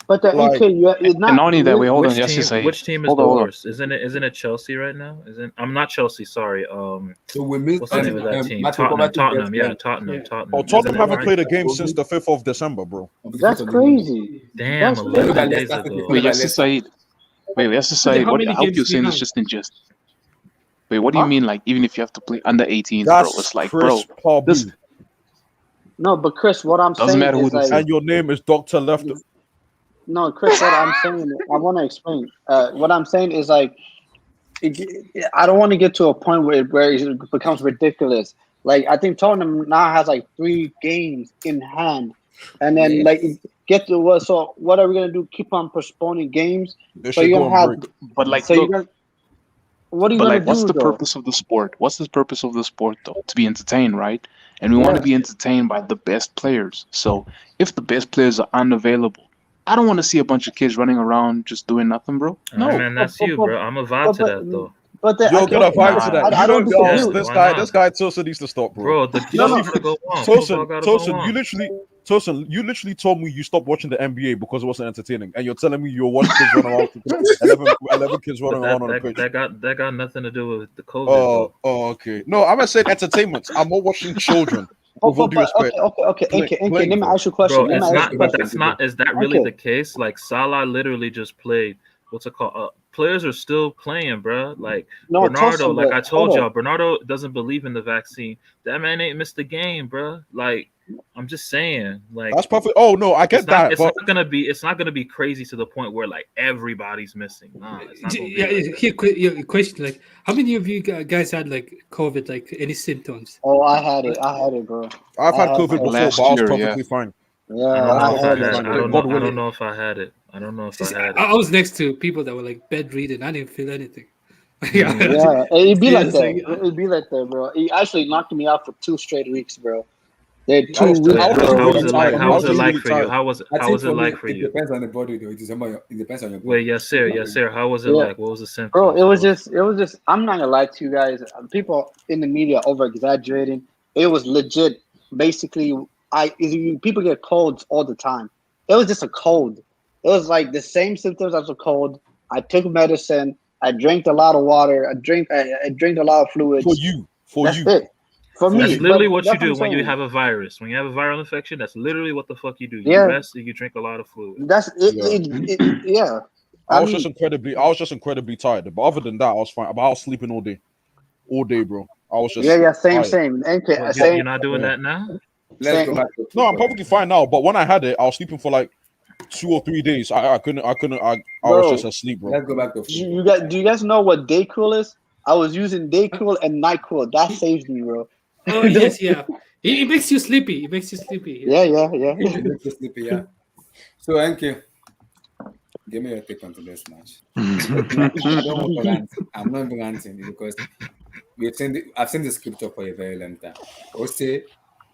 But
like,
NK, it's not.
And not only that, wait, hold on,
Which team is
hold
the
on.
worst? Isn't it Chelsea right now? I'm not Chelsea. Sorry.
So we missed
What's the name of that team?
Tottenham.
Tottenham. Yeah,
Yeah.
Tottenham.
oh,
Isn't
Tottenham
it
haven't
right?
played a game since the 5th of December, bro.
That's crazy.
Damn,
That's
11
crazy.
days ago.
Wait, Yasser Said. Wait, Yasser Said.
How
What?
many
I hope
games
you're saying
behind?
this just in jest. Wait, what do you mean? Like, even if you have to play under 18s, bro?
That's
It's like,
Chris
bro,
Parby.
this
No, but Chris, what I'm
Doesn't
saying
matter who
is
this
like,
is.
And your name is Dr. Left.
no, Chris, what I'm saying, I want to explain. What I'm saying is like, I don't want to get to a point where it becomes ridiculous. Like, I think Tottenham now has like 3 games in hand, and then like get to what? So what are we gonna do? Keep on postponing games?
They
So
should
you're
go
gonna
on
have.
break.
But like,
So
look,
you're gonna. What are you
but
gonna
like, what's
do
the
though?
purpose of the sport? What's the purpose of the sport though? To be entertained, right? And we want to
Yeah.
be entertained by the best players. So if the best players are unavailable, I don't want to see a bunch of kids running around just doing nothing, bro.
All right,
No.
man, that's you, bro. I'm a vibe to that though.
But
You're gonna vibe to that.
I don't disagree.
Yeah,
This
why
guy,
not?
this guy Tosin needs to stop, bro.
Bro, the show
no.
gotta go on. Football gotta go
Tosin,
on.
you literally told me you stopped watching the NBA because it wasn't entertaining, and you're telling me you're watching kids running around, 11 kids running around on the pitch.
That got nothing to do with the COVID.
Oh,
though.
okay. No, I'm saying entertainment. I'm not watching children.
Oh,
With all due respect.
okay. Let me
Playing,
ask you a question.
Bro,
Let me
it's
ask you
not.
a
But
question.
that's not. Is that really
Okay.
the case? Like Salah literally just played. What's it called? Players are still playing, bro. Like
No,
Bernardo.
Tosin,
Like
but
I told
hold
y'all,
on.
Bernardo doesn't believe in the vaccine. That man ain't missed a game, bro. Like I'm just saying. Like
That's perfect. Oh no, I get that.
It's
But
not gonna be crazy to the point where like everybody's missing. Nah, it's not gonna be
Yeah,
like
here, question: like, how many of you guys had like COVID? Like any symptoms?
Oh, I had it, bro.
I've had
I had
COVID before,
last
but I was
year,
perfectly fine.
Yeah,
I don't know
I
if I
had
had.
it.
I don't
God
know. I
willing.
don't know if I had it. I don't know if I had it.
I was next to people that were like bedridden. I didn't feel anything.
Yeah, it'd be
Yeah,
like
it's
that.
like-
It'd be like that, bro. He actually knocked me out for 2 straight weeks, bro. They're
I
2
was
weeks,
just
How
bro.
was it like?
tired.
How
I
was
was
it
just
like
really
for you?
tired.
How was it?
I
How
think
was it
for me,
like for
it
you?
depends on the body, though. It depends on your body.
Wait, Yasir, how was it
Yeah.
like? What was the
Bro,
symptoms?
it was just. I'm not gonna lie to you guys. People in the media over exaggerating. It was legit. Basically, people get colds all the time. It was just a cold. It was like the same symptoms as a cold. I took medicine. I drank a lot of water. I drank a lot of
For
fluids.
you, for
That's
you,
it for
for
That's
me.
you.
But
literally what you
that's what I'm
do when you
saying.
have a virus. When you have a viral infection, that's literally what the fuck you do. You
Yeah,
rest and you drink a lot of fluid.
that's it.
Yeah.
Yeah.
I
I
was just
mean,
incredibly tired. But other than that, I was fine. But I was sleeping all day, bro. I was
yeah,
just
yeah. Same,
tired.
same. NK,
Well, you're
same,
not doing
Yeah.
that now.
Let's go
same.
back to
No, I'm
football.
perfectly fine now. But when I had it, I was sleeping for like 2 or 3 days. I was just
Bro,
asleep, bro.
Let's go back to football.
do you guys know what Dayquil is? I was using Dayquil and NyQuil. That saved me, bro.
Oh yes, yeah. It makes you sleepy. It makes you sleepy.
Yeah, yeah, yeah.
It makes you sleepy, yeah. So, NK, give me your take on today's match. Because I don't want to rant. I'm not even ranting because I've seen the scripture for a very long time. Jose,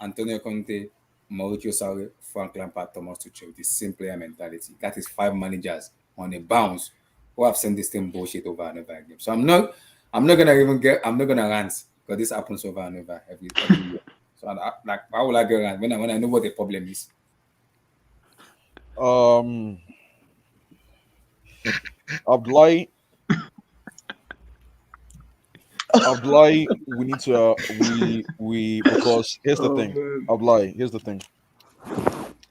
Antonio Conte, Mauricio Sarri, Frank Lampard, Thomas Tuchel, the same player mentality. That is 5 managers on a bounce who have seen this same bullshit over and over again. So I'm not gonna rant because this happens over and over every year. So like, why would I get rant when I know what the problem is?
Abdullahi, we need to we because here's the
Oh
thing.
man.
Abdullahi, here's the thing.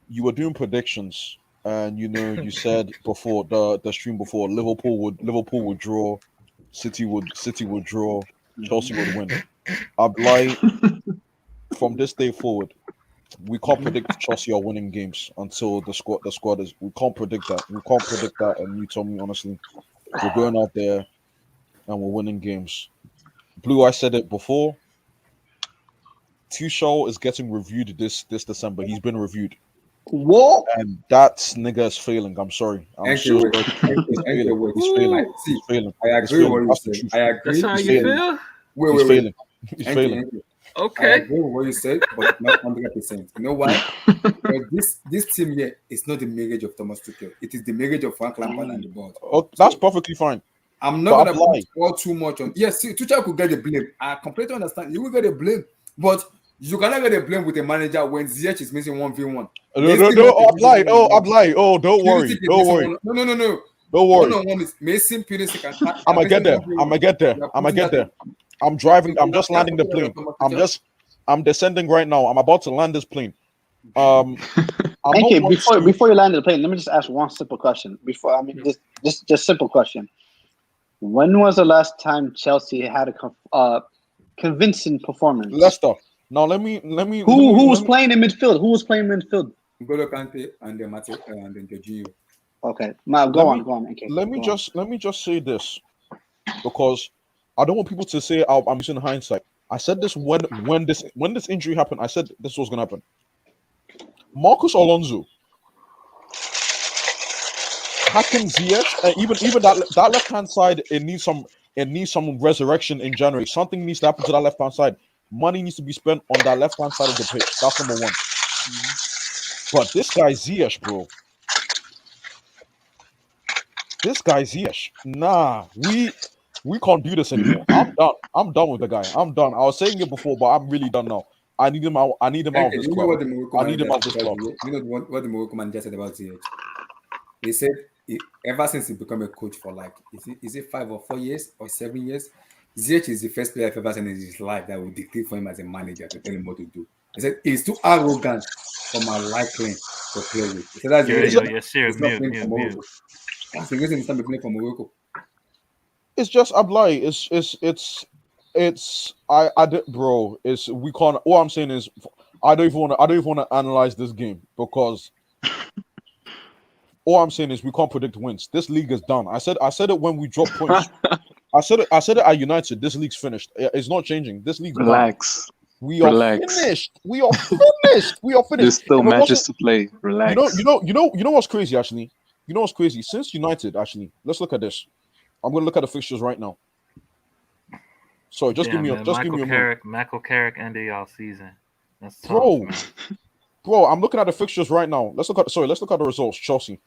You were doing predictions, and you said before the stream before Liverpool would draw, City would draw, Chelsea would win. Abdullahi, from this day forward, we can't predict Chelsea are winning games until the squad is. We can't predict that. We can't predict that. And you told me honestly, we're going out there and we're winning games. Blue, I said it before. Tuchel is getting reviewed this December. He's been reviewed,
What?
and that nigga is failing. I'm sorry. I'm
NK,
so
wait.
sorry. He's
NK,
failing.
wait.
He's failing.
See,
He's failing.
I
He's
agree with what
failing.
you
That's the
said.
truth.
I
That's
agree.
how
He's
you
failing.
feel.
Wait,
He's
wait, wait.
failing. He's
NK,
failing.
NK. I
Okay.
agree with what you said, but not 100%. You know why? Because this team here is not the marriage of Thomas Tuchel. It is the marriage of Frank Lampard and the board.
Oh, that's
So
perfectly fine.
I'm not
But
gonna
I'm
put
lying.
all too much on. Yes, see, Tuchel could get the blame. I completely understand. You will get the blame, but you cannot get the blame with a manager when Ziyech is missing 1v1.
No, I'm lying. Oh, I'm lying. Oh, don't worry.
Pulisic is
Don't
missing
worry.
one. No.
Don't
One
worry.
on one is Mason Pulisic
I'm gonna
missing
get there.
1v1.
I'm gonna get there.
You are
I'm gonna
putting
get
that
there.
on-
I'm driving. I'm
you
just
have
landing
to
the
put that on
plane.
Thomas Tuchel.
I'm descending right now. I'm about to land this plane. I'm not
NK,
one to.
before you land the plane, let me just ask one simple question. Just simple question. When was the last time Chelsea had a convincing performance?
Leicester. Now let me
Who was playing in midfield? Who was playing in midfield?
N'Golo Kante and then Mateo and then Jorginho.
Okay, now
let me
go on, NK.
let me
Go on.
just let me just say this because I don't want people to say I'm using hindsight. I said this when this injury happened. I said this was gonna happen. Marcus Alonso, Hakim Ziyech, and even that left hand side, it needs some resurrection in January. Something needs to happen to that left hand side. Money needs to be spent on that left hand side of the pitch. That's number one. But this guy Ziyech, bro. This guy Ziyech. Nah, we can't do this anymore. I'm done. I'm done with the guy. I'm done. I was saying it before, but I'm really done now. I need him out. I need him out of
Okay,
this
you know
club.
what the Morocco
I need him
manager
out of
said
this
about
club.
Ziyech? You know what the Morocco manager said about Ziyech? He said ever since he become a coach for like is it 5 or 4 years or 7 years, Ziyech is the first player I've ever seen in his life that will dictate for him as a manager to tell him what to do. He said he's too arrogant for my liking to play with. He said that's the reason
Yes, sir.
he's not
Mute,
playing for
mute, mute.
Morocco. That's the reason he's not playing for Morocco.
It's just Ablai. It's bro. It's we can't. All I'm saying is I don't even want to analyze this game because all I'm saying is we can't predict wins. This league is done. I said it when we dropped points. I said it at United. This league's finished. It's not changing. This league's done.
Relax.
We are
Relax.
finished. We are finished. We are finished.
There's still
If it
matches
wasn't-
to play. Relax.
you know what's crazy actually. You know what's crazy? Since United actually, let's look at this. I'm gonna look at the fixtures right now. Sorry, just give me a minute.
Michael Carrick ended y'all season. That's tough,
Bro.
man.
Bro, I'm looking at the fixtures right now. Let's look at the results. Chelsea,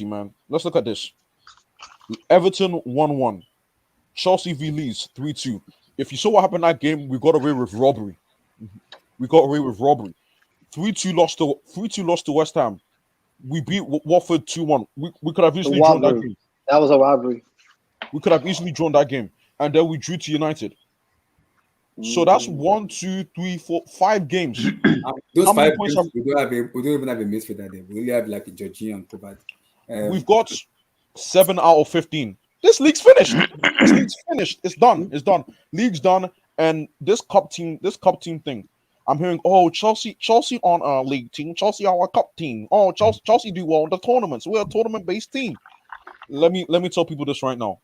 man. Let's look at this. Everton 1-1. Chelsea v Leeds 3-2. If you saw what happened that game, we got away with robbery. 3-2 lost to West Ham. We beat Watford 2-1. We could have easily drawn that game.
That was a robbery.
We could have easily drawn that game. And then we drew to United. So that's 1, 2, 3, 4, 5 games.
Those
How many
5
points
games, we don't even have a midfielder there. We only have like a Georgian and Kovac.
We've got 7 out of 15. This league's finished. It's done. League's done. And this cup team thing. I'm hearing, Chelsea on our league team. Chelsea our cup team. Chelsea do well in the tournaments. We're a tournament-based team. Let me tell people this right now.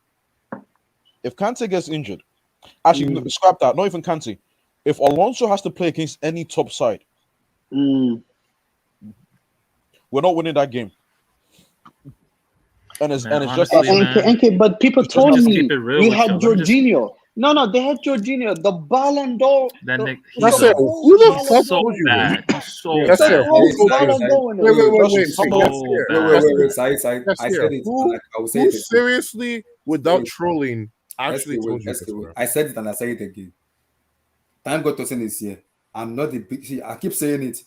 If Kante gets injured, actually scrap that. Not even Kante. If Alonso has to play against any top side, we're not winning that game. And it's just
but people told me we had
you.
Jorginho. No, they had Jorginho, the Ballon d'Or.
That Nick,
That's it.
who the fuck so bad? He's so
That's
bad.
it.
Wait. I will say
Who
it.
seriously, without trolling, actually told you this, bro?
I said it and I say it again. Thank God Tosin is here. I'm not the big. See, I keep saying it.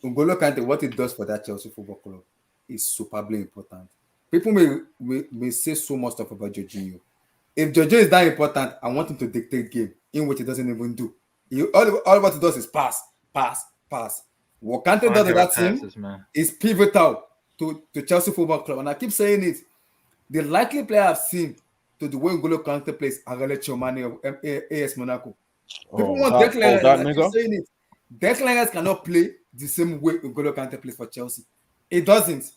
N'Golo Kante, what it does for that Chelsea Football Club is superbly important. People may say so much stuff about Jorginho. If Jorginho is that important, I want him to dictate game in which he doesn't even do. All what he does is pass. What Kante does to that team is pivotal to Chelsea Football Club. And I keep saying it. The likely player I've seen to the way N'Golo Kante plays, Aurelien Tchouameni of AS Monaco. People want Declan Rice. I keep saying it. Declan Rice cannot play the same way N'Golo Kante plays for Chelsea. It doesn't.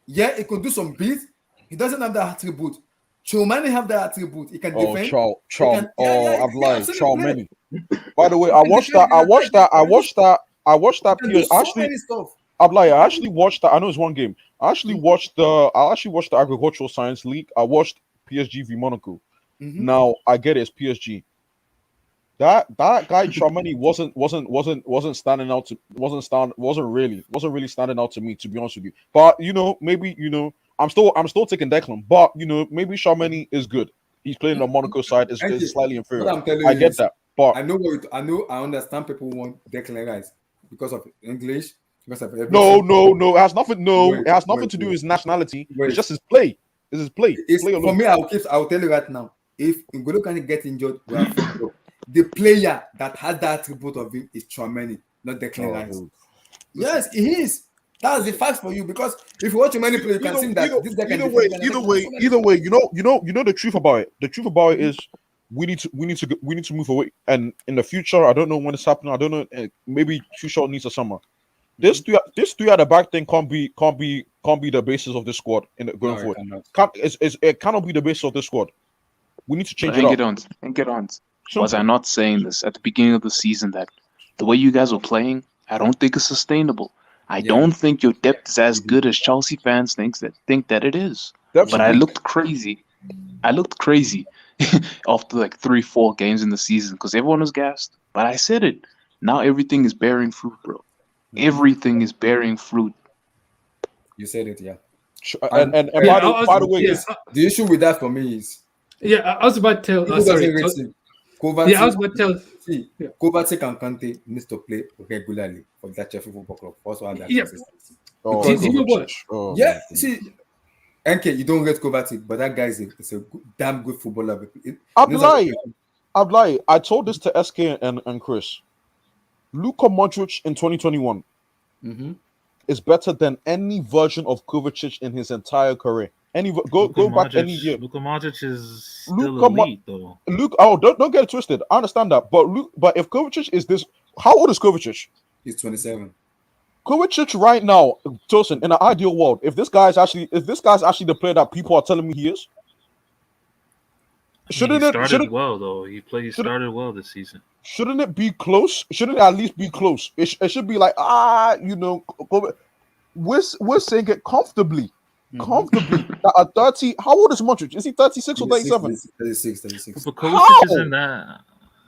Yeah, he could do some beats. He doesn't have that attribute. Tchouameni have that attribute. He can defend.
I've lied. Tchouameni. By the way, I watched that. I actually watched that. I know it's one game. I actually watched the Agricultural Science League. I watched PSG v Monaco. Now I get it, it's PSG. That guy Tchouameni wasn't standing out to wasn't really standing out to me, to be honest with you. But maybe I'm still taking Declan, but maybe Tchouameni is good. He's playing on the Monaco side is slightly inferior. I get that, but
I understand people want Declan Rice because of English, because of everything.
No, it has nothing. It has nothing to do with his nationality. It's just his play. It's his play.
For me, I'll tell you right now. If N'Golo Kante gets injured, we are the player that has that attribute of him is Tchouameni, not Declan Rice. Yes, he is. That's the fact for you, because if you watch many players, you can see that this guy can
either way. The truth about it. The truth about it is we need to move away. And in the future, I don't know when it's happening. I don't know. Maybe too short needs a summer. This three at the back thing can't be the basis of this squad going forward. It cannot be the basis of this squad. We need to change it up.
Get on. Was I not saying this at the beginning of the season that the way you guys were playing, I don't think it's sustainable. I don't think your depth is as good as Chelsea fans think that it is. But I looked crazy. After like 3-4 games in the season because everyone was gassed. But I said it. Now everything is bearing fruit, bro. Everything is bearing fruit.
You said it, yeah.
By the way,
the issue with that for me is
I was about to tell.
Kovacic and Kante needs to play regularly for that Chelsea Football Club. Also have that consistency. See, NK, you don't rate Kovacic, but that guy is a damn good footballer.
Abdullahi, I told this to SK and Chris. Luka Modric in 2021 is better than any version of Kovacic in his entire career. Go back any year.
Luka Modric is still elite, though.
Don't get it twisted. I understand that, but if Kovacic is this, how old is Kovacic?
He's 27.
Kovacic right now, Tosin, in an ideal world, if this guy's actually the player that people are telling me he is,
he started well though. He started well this season.
Shouldn't it be close? Shouldn't it at least be close? It should be like we're saying it comfortably. At 30, how old is Modric? Is he 36 or 37?
36.
But Kovacic isn't that.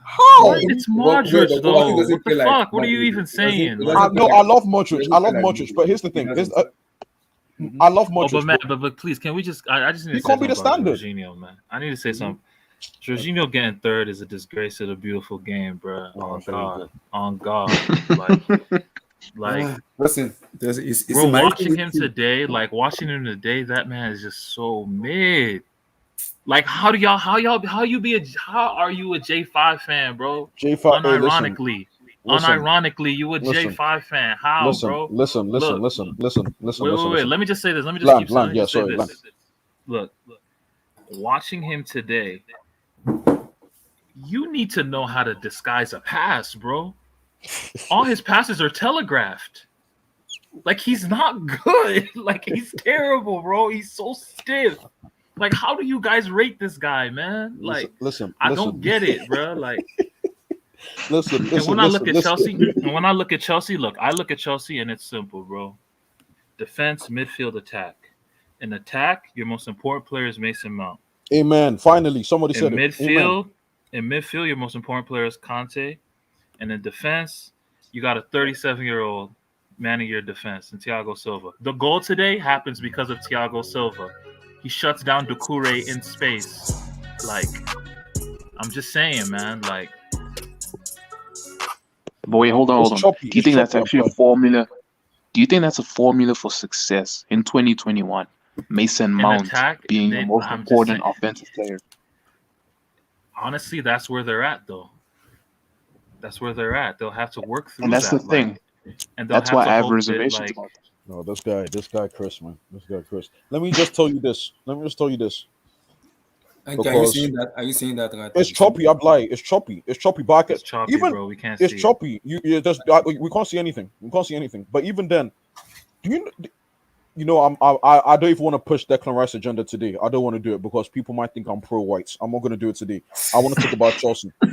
How?
What? It's Modric
But
though.
Kovacic
What
doesn't
the
play like
fuck? What are you
Modric.
even
He doesn't-
saying?
he
Like,
doesn't
No,
play
I
like-
love
he
Modric.
doesn't
I
play
love
like
Modric. But here's the
He
thing:
doesn't.
I love
oh,
Modric.
but please, can we just? I just need
He
to say
can't be
something
the
about
standard.
Jorginho, man. I need to say something. Jorginho getting third is a disgrace to the beautiful game, bro.
Oh,
On
there you
God, on God, like,
Listen, it's
bro.
my
Watching him today, that man is just so mid. Like, how are you a J5 fan, bro?
J5. Hey, listen.
Unironically, you a
Listen.
J5 fan. How, bro?
Listen.
Look,
Wait.
Let me just say this. Let me just
Land,
keep saying.
land. Yeah, sorry, land.
Look, watching him today, you need to know how to disguise a pass, bro. All his passes are telegraphed. Like, he's not good. Like, he's terrible, bro. He's so stiff. Like, how do you guys rate this guy, man? Like,
listen.
I don't get it, bro. Like,
Listen.
and when I look at Chelsea, look, I look at Chelsea and it's simple, bro. Defense, midfield, attack. In attack, your most important player is Mason Mount.
Amen. Finally, somebody
In
said
midfield,
it.
your most important player is Conte. And in defense, you got a 37-year-old manning your defense in Thiago Silva. The goal today happens because of Thiago Silva. He shuts down Doucouré in space. Like, I'm just saying, man. Like,
But wait, hold on.
choppy,
Do you think that's actually a
choppy.
formula? Do you think that's a formula for success in 2021? Mason Mount
attack,
being the most
I'm just
important
saying-
offensive player.
honestly, that's where they're at, though. That's where they're at. They'll have to work through
And that's
that.
the thing.
Like, and they'll
That's
have
why
to
I have
hope that,
reservations
like,
about this.
No, this guy, Chris, man. This guy, Chris. Let me just tell you this.
And
Because-
are you seeing that right?
It's choppy. I'm lying. It's choppy. But
it's choppy,
even
bro. We can't
it's
see.
choppy. We can't see anything. But even then, I don't even want to push Declan Rice agenda today. I don't want to do it because people might think I'm pro-whites. I'm not going to do it today. I want to talk about Chelsea. I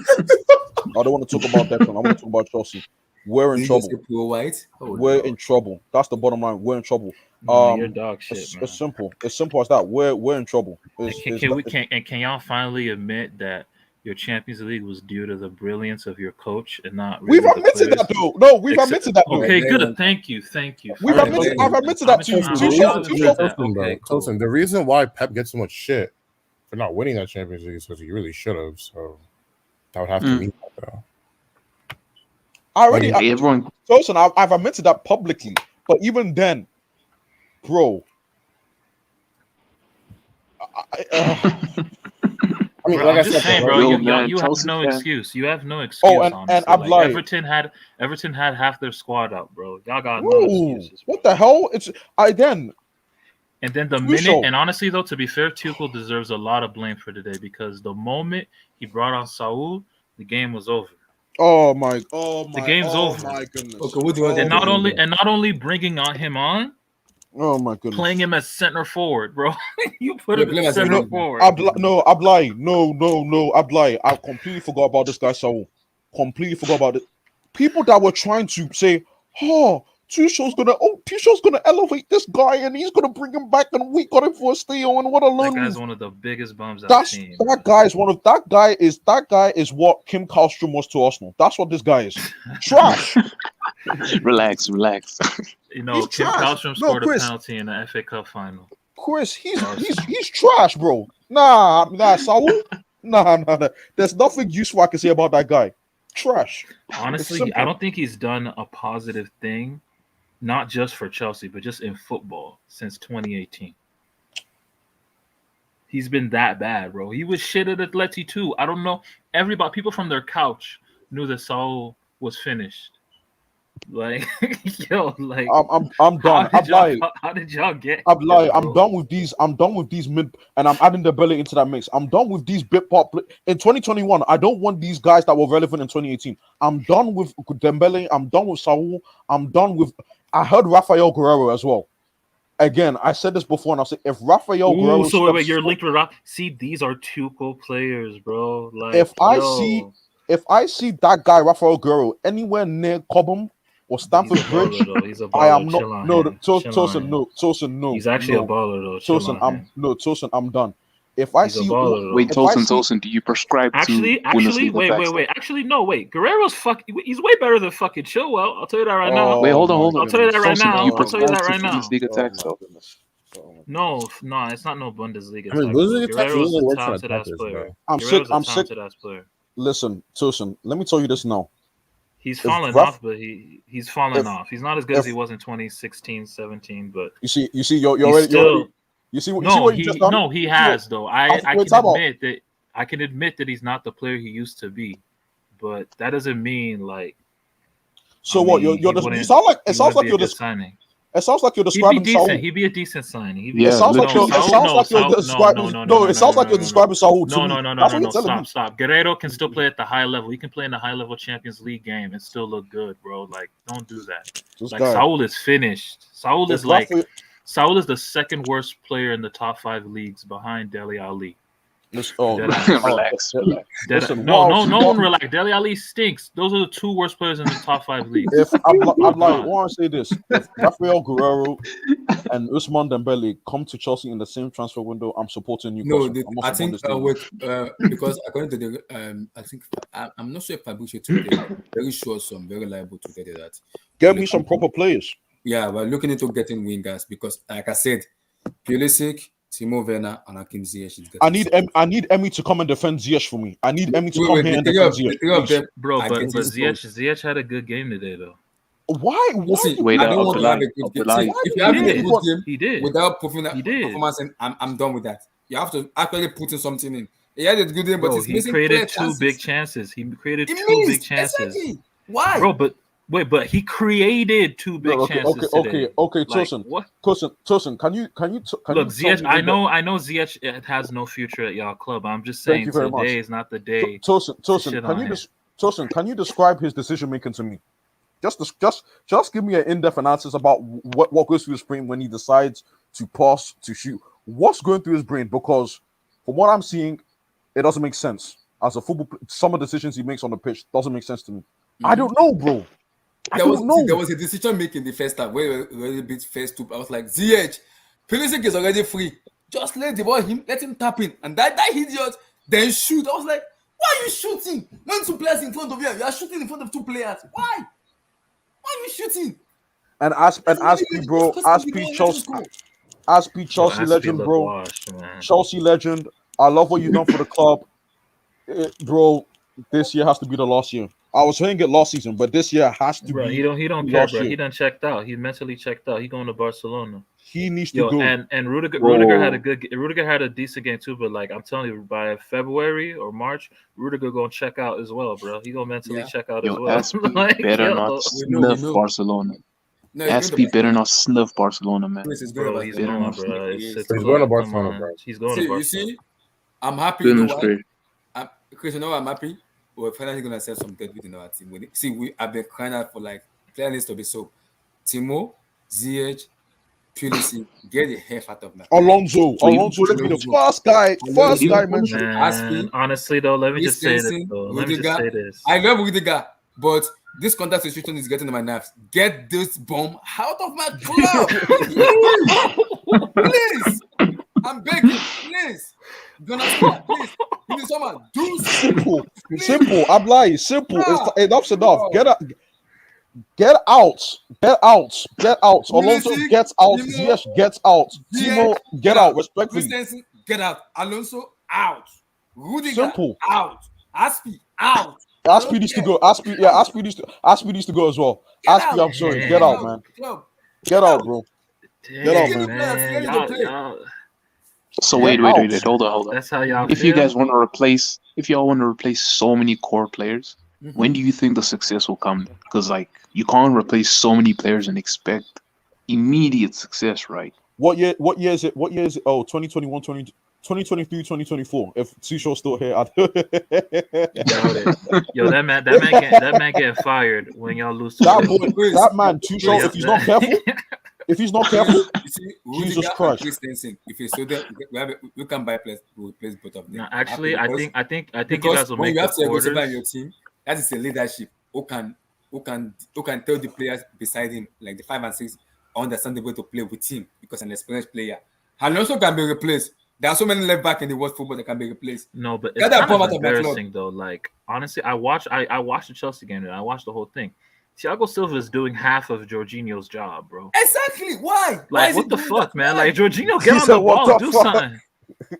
don't want to talk about Declan. I want to talk about Chelsea. We're in trouble.
White.
We're in trouble. That's the bottom line. We're in trouble.
No, you're dog shit,
It's
man.
simple. It's simple as that. We're in trouble.
Can y'all finally admit that your Champions League was due to the brilliance of your coach and not really
We've
the
admitted
players?
that though. No, we've admitted that though.
Okay,
Yeah,
good.
yeah.
Thank you.
We've
Alright,
admitted.
yeah.
I've admitted that too.
How
Two
many
shows.
times
Two
is
shows.
that?
Tosin,
Okay,
bro.
cool.
Tosin, the reason why Pep gets so much shit for not winning that Champions League is because he really should have. So that would have to mean that, though.
I already.
Hey, everyone,
Listen, I've admitted that publicly, but even then, bro.
I mean,
Bro,
like
I'm
I
just
said,
saying,
bro,
bro.
Yo,
You
man,
have
Chelsea
no
fan.
excuse. You have no excuse.
and
honestly.
I'm
Like,
lying.
Everton had half their squad out, bro. Y'all got no
Ooh,
excuses.
what the hell? Again.
And then the
Tuchel.
minute, and honestly though, to be fair, Tuchel deserves a lot of blame for today because the moment he brought on Saul, the game was over.
Oh my.
The game's over.
My goodness.
Okay, what do you want
And
to do?
not only bringing him on,
Oh my goodness.
playing him as center forward, bro. You put
Yeah,
him
play him
as
as
center
center
forward.
I'm lying. No, I'm lying. I completely forgot about this guy, Saul. Completely forgot about it. People that were trying to say, oh, Tuchel's gonna elevate this guy and he's gonna bring him back and we got him for a steal and what a
That
loan
guy's
move.
one of the biggest bums I've
That's
seen.
that guy is what Kim Kallstrom was to Arsenal. That's what this guy is. Trash.
relax.
You know,
He's
Kim
trash.
Kallstrom
No,
scored
Chris.
a penalty in the FA Cup final.
Chris, he's trash, bro. Nah, Saul. Nah. There's nothing useful I can say about that guy. Trash.
Honestly,
simple.
I don't think he's done a positive thing, not just for Chelsea, but just in football since 2018. He's been that bad, bro. He was shit at Atleti too. I don't know. People from their couch knew that Saul was finished. Like, yo, like
I'm done.
How did y'all get?
I'm lying.
here,
I'm
bro?
done with these mid, and I'm adding the belly into that mix. I'm done with these bit pop in 2021. I don't want these guys that were relevant in 2018. I'm done with Dembele. I'm done with Saul. I'm done with. I heard Rafael Guerrero as well. Again, I said this before, and I'll say if Rafael Guerrero.
So wait, you're linked with Rafa. See, these are Tuchel players, bro. Like,
If I see that guy Rafael Guerrero anywhere near Cobham or Stamford Bridge,
he's a baller.
I am
Chill
not.
on
No,
him.
Tosin, no.
He's actually a baller, though. Chill on him.
Tosin, I'm done. if I
He's a
see
baller, though.
Wait,
if I
Tosin,
see
do you prescribe
Actually,
to Bundesliga
wait.
backstop?
Actually, no, wait. Guerrero's he's way better than fucking Chilwell. I'll tell you that right now.
Wait, hold on,
my
hold on.
I'll tell you that right
goodness.
Tosin, do
now.
you
I'll tell you
prescribe
that
to
right now.
Bundesliga
Oh my
backstop?
goodness. Oh,
No, it's not no Bundesliga.
I mean,
tactical.
Bundesliga tactical
Guerrero's
only
a
works for
talented ass
attackers,
player.
bro.
I'm sick.
Guerrero's a
I'm sick.
talented ass player.
Listen, Tosin, let me tell you this now.
He's
If
fallen
Raf-
off, but he's fallen
if
off. He's not as good as he
if
was in 2016, 17, but
you see, you're
he's
already,
still
you see
no.
what you just done.
He
You see
has though. I
wait,
can
time out.
admit that he's not the player he used to be, but that doesn't mean like
So
I
what?
mean,
You
wouldn't
sound like
he
it sounds
wouldn't
like
be a
you're
good signing.
it sounds like you're
He'd be
describing
decent.
Saul.
He'd be a decent signing. He'd be
Yeah,
It sounds like
literally.
you're describing. No, it sounds like you're describing Saul to me. That's what you're telling me.
Stop. Guerrero can still play at the high level. He can play in the high level Champions League game and still look good, bro. Like, don't do that.
This
Like,
guy.
Saul is finished. Saul
If
is like
Rafael-
Saul is the second worst player in the top 5 leagues behind Dele Ali.
Listen,
Relax.
Listen,
no one relax. Dele Ali stinks. Those are the 2 worst players in the top 5 leagues.
If I
God.
want to say this, if Rafael Guerrero and Ousmane Dembele come to Chelsea in the same transfer window, I'm supporting Newcastle.
No, I think because according to the I think I'm not sure if Fabricio today, very sure some very liable to get that.
Get me some proper players.
Yeah, we're looking into getting wingers because, like I said, Pulisic, Timo Werner, and Hakim Ziyech is getting.
I need Emmy to come and defend Ziyech for me. I need Emmy to come here and
the
defend
three of
Ziyech.
them,
Bro,
I
but
get it.
Ziyech had a good game today though.
Why?
Listen,
Wait,
I don't want to have a
Abdullahi,
good game.
Abdullahi.
See, if
He
you're having a
did.
good game
He did.
without proving that
He did.
performance, I'm done with that. You have to actually put in something in. He had a good game, but
Bro,
he's
he
missing
created
clear
2
chances.
big chances. He created
He
2 big
missed.
chances.
Exactly. Why?
Bro, but he created 2 big chances today.
Okay.
Like,
Tosin,
what?
Tosin, can you
Look,
tell
Ziyech,
me
I know Ziyech has no future at y'all club. I'm just
Thank
saying
you very much.
today is not the day.
Tosin, can you describe his decision making to me? Just give me an in-depth analysis about what goes through his brain when he decides to pass, to shoot. What's going through his brain? Because from what I'm seeing, it doesn't make sense. As a football, some of the decisions he makes on the pitch doesn't make sense to me. I don't know, bro.
There was a decision making the first time where we already beat first 2. I was like, Ziyech, Pulisic is already free. Just let the ball him, let him tap in, and that idiot then shoot. I was like, why are you shooting? When 2 players in front of you, you are shooting in front of 2 players. Why? Why are you shooting?
And Aspi, bro, Aspi, Chelsea legend, bro.
Washed,
Chelsea legend. I love what you've done for the club, bro. This year has to be the last year. I was saying it last season, but this year has to be.
He don't care, bro. He done checked out. He mentally checked out. He going to Barcelona.
He needs to go.
And Rudiger had a decent game too, but like I'm telling you, by February or March, Rudiger gonna check out as well, bro. He gonna mentally check out as well.
Aspi better not sniff Barcelona.
No,
Aspi better not sniff Barcelona, man.
He's
bro.
going
to Barcelona, bro.
He's going to Barcelona.
You see, I'm happy.
Goodness gracious.
Chris, you know I'm happy. We're finally gonna sell some dead within our team. See, I've been crying out for like player list to be so. Timo, Ziyech, Pulisic, get the hell out of my.
Alonso should be the first guy mentioned.
Man, honestly though, let me just say this.
I love Rudiger, but this contact situation is getting on my nerves. Get this bomb out of my club, please. I'm begging, please. Gonna stop, please. Please, someone do
simple. I'm lying. Simple. Enough's enough. Get out. Alonso gets out. Ziyech gets out. Timo get out. Respectfully.
Christensen get out. Alonso out. Rudiger
simple.
Out. Aspi out.
Aspi needs to go. Aspi needs to go as well. Aspi, I'm sorry. Get out, man. Get out, bro. Get out, man.
So wait, hold on.
That's how y'all.
If y'all want to replace so many core players, when do you think the success will come? Because like you can't replace so many players and expect immediate success, right?
What year is it? Oh, 2021, 2023, 2024. If Tuchel's still here, I'd
doubt it. Yo, that man getting fired when y'all lose to
that man, Tuchel, if he's not careful. If he's not careful,
you see,
Jesus Christ!
If he's so there, we can buy players. We replace both of them.
No, actually, I think you guys will
when
make
you have
the
to
quarters.
in your team, that is a leadership. Who can tell the players beside him, like the 5 and 6, understand the way to play with him because an experienced player. Alonso can be replaced, There are so many left back in the world football that can be replaced.
No, but
Get
it's
that
kind of
bomb out of my club.
embarrassing though. Like honestly, I watched the Chelsea game and I watched the whole thing. Thiago Silva is doing half of Jorginho's job, bro.
Exactly. Why? Why
Like
is
what
he
the
doing
fuck,
that?
man?
Why?
Like Jorginho,
He
get on
said,
the
"What
ball,
the
do
fuck?"
something.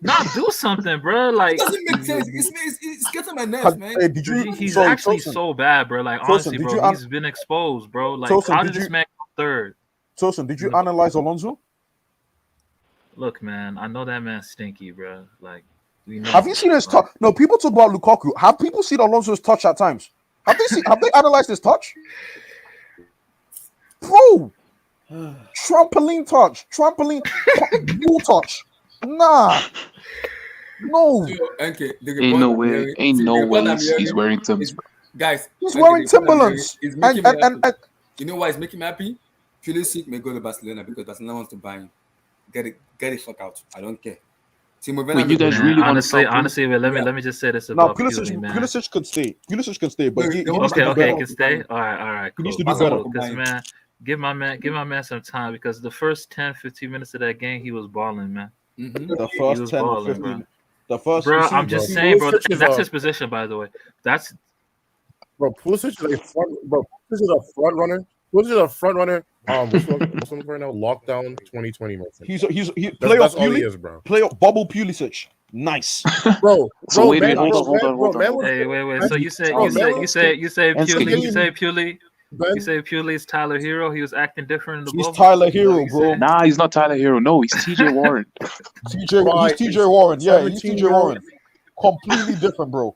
Not do something, bro.
It
Like
doesn't make sense. It's getting my nerves, man.
Hey, did you?
he's
Sorry,
actually
Tosin.
so bad, bro. Like
Tosin,
honestly,
did
bro,
you
he's been exposed, bro. Like
Tosin,
how
did
did this
you-
man go third?
Tosin, did you
No.
analyze Alonso?
Look, man, I know that man's stinky, bro. Like we know.
Have you seen his touch? No, people talk about Lukaku. Have people seen Alonso's touch at times? Have they analyzed his touch? Bro, trampoline touch, wall touch. Nah, no,
So, okay, the
Ain't no
report I'm
way.
hearing-
Ain't
see,
no
the report
way
I'm
he's
hearing
wearing Timbs.
is- Guys,
he's
okay,
wearing
the report I'm hearing
Timberlands.
is
And,
making me happy.
and
You know why it's making me happy? Pulisic may go to Barcelona because Barcelona wants to buy him. Get it fuck out. I don't care. Timo Werner
Wait, you
may go
guys
to-
really want to
honestly,
talk?
honestly, wait, let
Yeah.
me just say this
now
about Pulisic, man.
Pulisic could stay. Pulisic can stay, but
No,
he
they
needs
want
to do
to
Okay,
better.
he can stay. All right,
He needs
cool.
to do
better.
Because man, give my man some time because the first 10-15 minutes of that game he was balling, man.
Mhm.
The
He
first
was
10 or
balling,
15.
bro.
The first,
Bro,
you see,
I'm just
bro,
saying, bro.
Pulisic
And
is
that's
a-
his position, by the way. That's
Pulisic is a front. Bro, Pulisic is a front runner. Pulisic is a front runner. What's on right now? Lockdown 2020.
He's
That's
playoff
all he
Puli,
is, bro.
playoff bubble Pulisic. Nice.
Bro,
So wait,
man,
hold
bro,
on, hold
man,
on,
bro,
hold on,
man
hold
was-
hey, wait.
man-
So you say
bro,
you
man
say
was-
you say you say
And
Puli,
Skinny.
you say Puli,
Ben-
you say Puli's Tyler Hero. He was acting different in the
He's
bubble.
Tyler
Is that
Hero,
what you
bro.
saying?
Nah, he's not Tyler Hero. No, he's TJ Warren.
He's TJ Warren. Yeah, he's TJ Warren. Completely different, bro.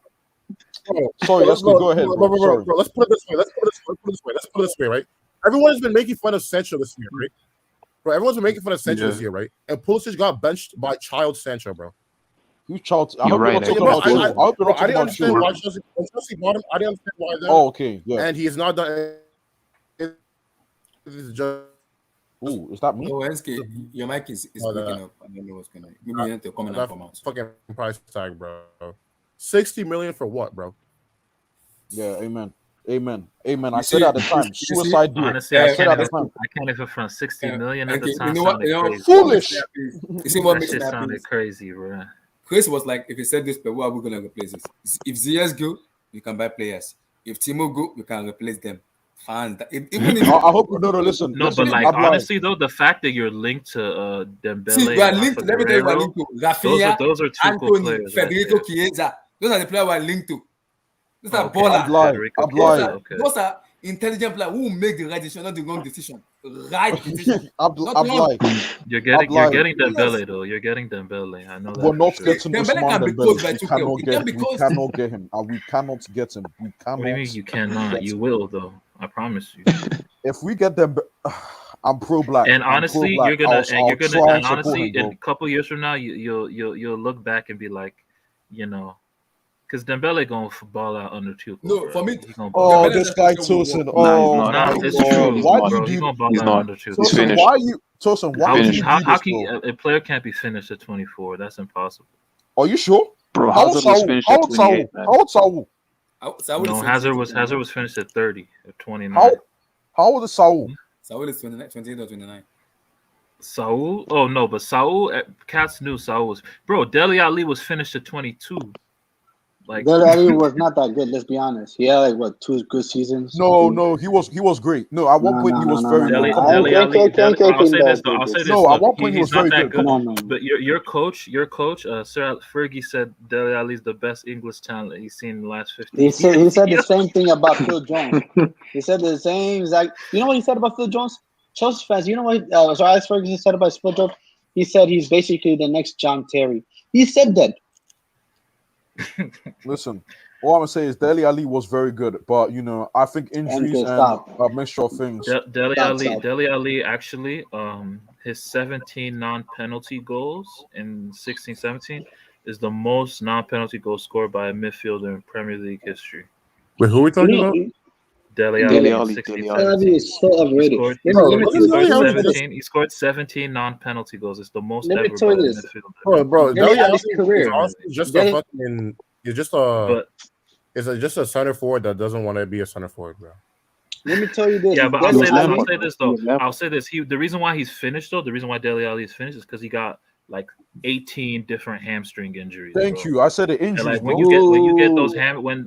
Bro,
Sorry, let's go ahead, bro. Sorry.
Bro, let's put it this way. Let's put it this way, right? Everyone has been making fun of Sancho this year, right? Bro, everyone's been making fun of Sancho this year, right? And Pulisic got benched by child Sancho, bro.
Who's Charles? I
You're
hope you're
right,
not talking
actually.
about
Bro,
Chilwell. I hope you're
bro,
not
I
talking
didn't
about
understand
Chilwell.
why Chelsea bought him. I didn't understand why then.
Oh, okay, yeah.
And he is not done. It's just
Ooh, is that me?
Oh, SK, your mic is
Oh,
breaking
that-
up. I don't know what's going on. Maybe you have to come in and
that
come out.
fucking price tag, bro. 60 million for what, bro?
Yeah, amen. I
You
said
see-
at the time,
you see-
suicide deal.
Honestly,
Yeah,
I
I said at the time.
can't even front 60
Yeah,
million at
okay,
the time.
you know what?
Sounded
You know,
crazy.
Foolish.
You see what
That
makes me
shit
happy?
sounded crazy, bro.
Chris was like, if he said this, but who are we going to replace this? If Ziyech go, you can buy players. If Timo go, you can replace them. Fans. Even if
I hope no. Listen,
No,
listen,
but like
I'm lying.
honestly though, the fact that you're linked to Dembele
see, we are
and
linked.
Rafa
Let me tell you, we are
Guerrero,
linked to Rafinha,
those are two cool
Anthony,
players. Right
Federico
there.
Chiesa. Those are the players we are linked to. Those are
Okay,
ballers.
I'm lying.
Federico
I'm
Chiesa,
lying.
okay.
Those are intelligent players who will make the right decision, not the wrong decision. Right decision.
I'm
Not wrong.
lying.
You're getting
lying.
Dembele though. You're getting Dembele. I know that.
We're
for
not
sure.
getting this
Dembele
man
can be
Dembele.
coached by
We
Tuchel.
cannot
He
get
can be
him. We
coached.
cannot get him. We cannot get him. We
What do you mean
cannot.
you cannot? You will though. I promise you.
If we get them, I'm pro black.
And honestly, you're gonna and honestly, in
bro.
a couple years from now, you'll look back and be like, you know, because Dembele gonna ball out under Tuchel.
No,
bro.
for me-
He gonna ball
Oh,
out.
this guy Tosin.
Nah,
Oh,
he's not.
Nah,
my
it's
God.
true.
Why
bro.
do you
He
do
gonna ball
He's
out
not.
under Tuchel.
He's
Tosin?
finished.
Why you Tosin? Why would
Finished.
you
How
do this,
can
bro?
a player can't be finished at 24? That's impossible.
Are you sure?
Bro,
How old
Hazard was
Saul?
finished
How
at
old Saul?
28, man.
How old Saul?
No, Hazard was finished at 30 or 29.
How old is Saul?
Saul is 29, 28 or 29.
Saul? Oh no, but Saul, Cats knew Saul was. Bro, Dele Ali was finished at 22. Like
Dele Alli was not that good. Let's be honest. He had like what 2 good seasons.
No, he was great. No, at one point he was very
Dele
good. Come on.
Ali. I'll say this though. I'll say this.
No, at
look,
one point he was
he's not
very
that
good.
good.
No.
But your coach, Sir Fergie said Dele Ali's the best English talent he's seen in the last 50
He
years.
said the same thing about Phil Jones. He said the same exact. You know what he said about Phil Jones? Chelsea fans. You know what? So Alex Ferguson said about Phil Jones. He said he's basically the next John Terry. He said that.
Listen, all I'm gonna say is Dele Ali was very good, but you know, I think injuries and
stop.
a mixture of things.
Dele
Stop.
Ali actually, his 17 non-penalty goals in 16-17 is the most non-penalty goals scored by a midfielder in Premier League history.
Wait, who are we talking about?
Dele
Dele
Ali,
Ali,
16-17.
is so overrated.
He scored 17 non-penalty goals. It's the most
Let me
ever
tell
by
you
a
this.
midfielder.
Bro,
Dele
Dele
Alli's
Alli
career.
is honestly just
Dele-
a fucking. You're just a.
But
It's just a center forward that doesn't want to be a center forward, bro.
Let me tell you this.
yeah, but
Dele
I'll say
Alli-
this though. I'll say this. The reason why he's finished though, the reason why Dele Ali is finished is because he got like 18 different hamstring injuries.
Thank
bro.
you. I said the
And
injuries,
like when
bro.
you get those